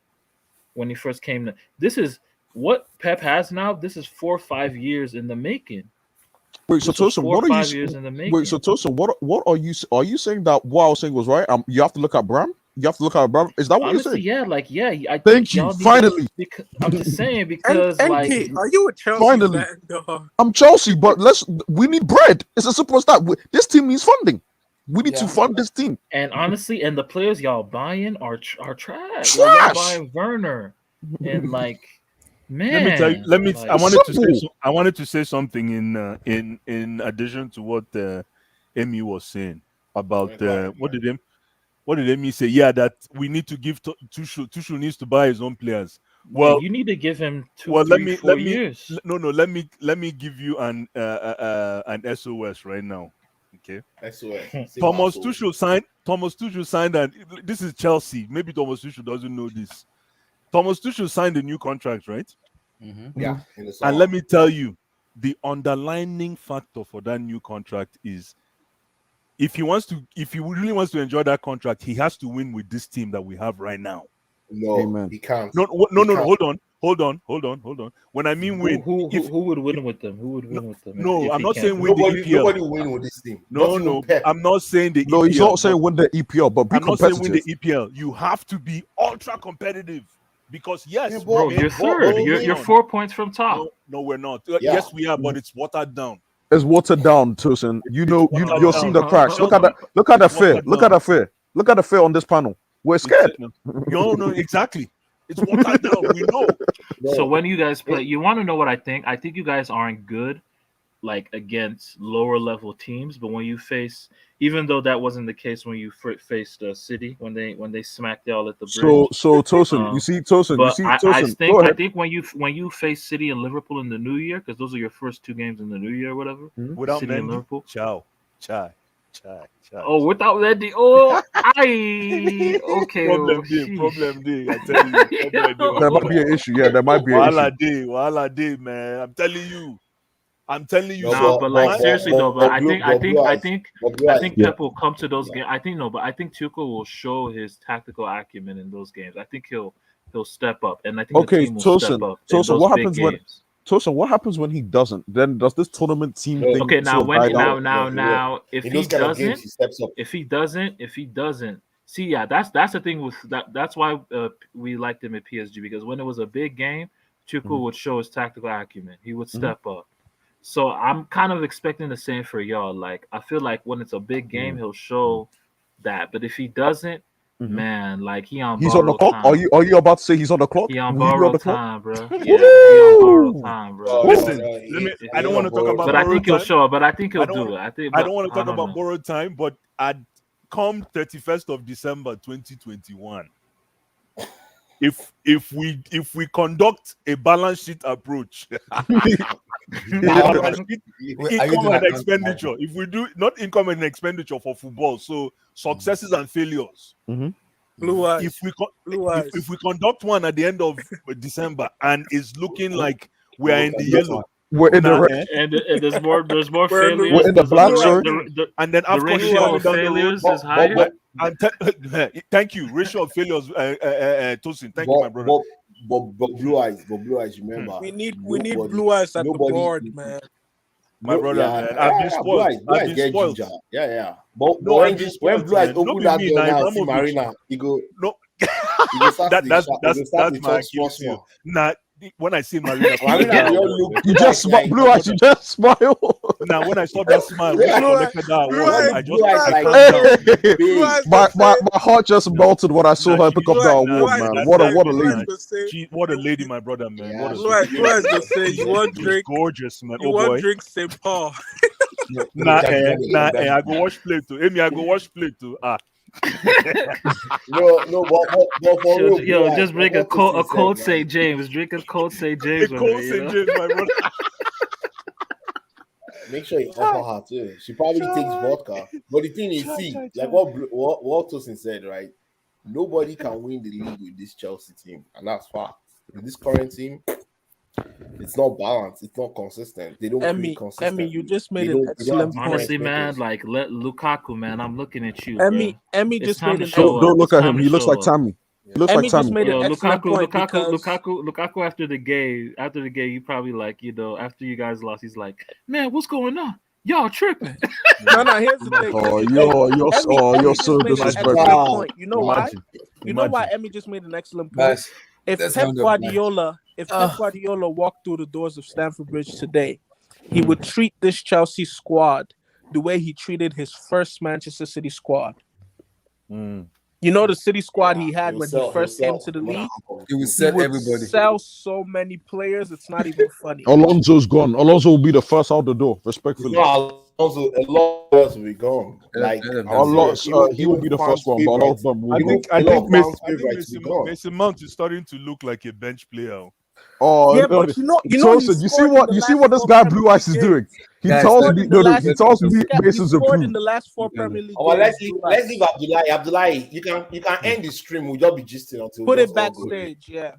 when he first came to. This is what Pep has now. This is 4 or 5 years in the making.
Wait, so
This was
Tosin,
4 or
what are
5
you?
years in the
Wait, so
making.
Tosin, what are you saying that what I was saying was right? You have to look at Bram. You have to look at Bram. Is that what
Honestly,
you're saying?
I
Thank
think
you.
y'all need
Finally.
because I'm just saying because like
NK, are you a Chelsea
Finally.
fan, dog?
I'm Chelsea, but we need bread. It's as simple as that. This team needs funding. We need to fund this team.
and honestly, and the players y'all buying are trash. Like, y'all buying Werner and like,
Let me tell you.
man,
I
like,
wanted to say something in addition to what Emi was saying about what did Emi say? Yeah, that we need to give Tuchel. Tuchel needs to buy his own players.
Well, you need to give him 2, 3, 4 years.
Let me give you an SOS right now. Okay.
SOS.
Thomas Tuchel signed, and this is Chelsea. Maybe Thomas Tuchel doesn't know this. Thomas Tuchel signed a new contract, right?
Yeah.
And let me tell you, the underlining factor for that new contract is if he really wants to enjoy that contract, he has to win with this team that we have right now.
No, Amen. He can't.
No, hold on. When I mean win,
who would win with them? Who would win with them?
No, I'm not saying
win
the EPL.
Nobody will win with this team.
No, I'm not saying the EPL.
No, he's not saying win the EPL, but be
I'm
competitive.
not saying win the EPL. You have to be ultra competitive. Because yes,
bro, you're third. You're 4 points from top.
No, we're not. Yes, we are, but it's watered down.
It's watered down, Tosin. You're seeing the cracks. Look at that fear. Look at the fear on this panel. We're scared.
No, exactly. It's watered down. We know.
So when you guys play, you want to know what I think? I think you guys aren't good, like against lower level teams. But when you face, even though that wasn't the case when you faced City, when they smacked y'all at the bridge.
So Tosin, you see Tosin.
I think when you face City and Liverpool in the new year, because those are your first 2 games in the new year, or whatever.
Without
City and
Mendy,
Liverpool.
Chai.
Oh, without Mendy. Oh, okay.
Problem day. I tell you,
there might be an issue. Yeah, there might be an issue.
Wahala day, man. I'm telling you.
No, but like seriously though, but I think Pep will come to those games. I think Tuchel will show his tactical acumen in those games. I think he'll step up, and I think the team will step up.
Tosin, what happens when? Tosin, what happens when he doesn't? Then does this tournament team thing?
Okay, now if he doesn't, see, yeah, that's the thing with that. That's why we liked him at PSG, because when it was a big game, Tuchel would show his tactical acumen. He would step up. So I'm kind of expecting the same for y'all. Like, I feel like when it's a big game, he'll show that. But if he doesn't, man, like he's on the
clock.
Time.
Are you about to say he's on the clock?
He on borrowed time, bro. Yeah, he on borrowed time, bro.
Listen, I don't want to talk about.
But I think he'll show up. But I think he'll do it.
I don't want to talk about borrowed time. But come 31st of December 2021. If we conduct a balance sheet approach, income and expenditure. If we do not income and expenditure for football, so successes and failures.
Blue eyes.
If we conduct one at the end of December and it's looking like we are in the yellow,
we're in the red,
and there's more failures.
We're in the black, sir.
And then
the ratio of failures is higher.
Thank you. Ratio of failures, Tosin. Thank you, my brother.
But blue eyes, remember.
We need blue eyes at the board, man.
My brother, man. I've been spoiled. I've been spoiled.
Yeah. But when blue eyes open that door now, see Marina, he go.
No, that's my Achilles. Nah. When I see Marina,
you just smile. Blue eyes, you just smile.
Now, when I saw that smile,
my heart just melted when I saw her pick up the award, man. What a lady!
What a lady, my brother, man.
Blue eyes go say you want drink,
gorgeous, man.
You want drink St. Paul?
I go wash plate too. Amy, I go wash plate too.
No, but
yo, just drink a cold St. James. Drink a cold St. James.
James, my brother.
Make sure you offer her too. She probably takes vodka. But the thing is, see, like what Tosin said, right? Nobody can win the league with this Chelsea team, and that's fact. With this current team, it's not balanced. It's not consistent. They don't play consistent.
You just made an excellent point.
Honestly, man, like let Lukaku, man, I'm looking at you.
Emmy just made an
don't look at him. He looks like Tammy. He looks like Tammy.
Lukaku after the game, you probably like, after you guys lost, he's like, man, what's going on? Y'all tripping.
No, here's the thing.
You're so disrespectful.
You know why? You know why Emmy just made an excellent point? If Pep Guardiola walked through the doors of Stamford Bridge today, he would treat this Chelsea squad the way he treated his first Manchester City squad. You know the City squad he had when he first came to the league?
He would sell everybody.
Sell so many players, it's not even funny.
Alonso's gone. Alonso will be the first out the door, respectfully.
No, Alonso, a lot of us will be gone. Like
he will be the first one, but a lot of them will go.
I think Mason Mount is starting to look like a bench player.
Oh,
yeah, but
you see what this guy Blue Eyes is doing. He tells me Mason's approved.
In the last 4 Premier League
games. Let's leave Abdullahi. You can end the stream. We'll just be gisting until
put it backstage. Yeah.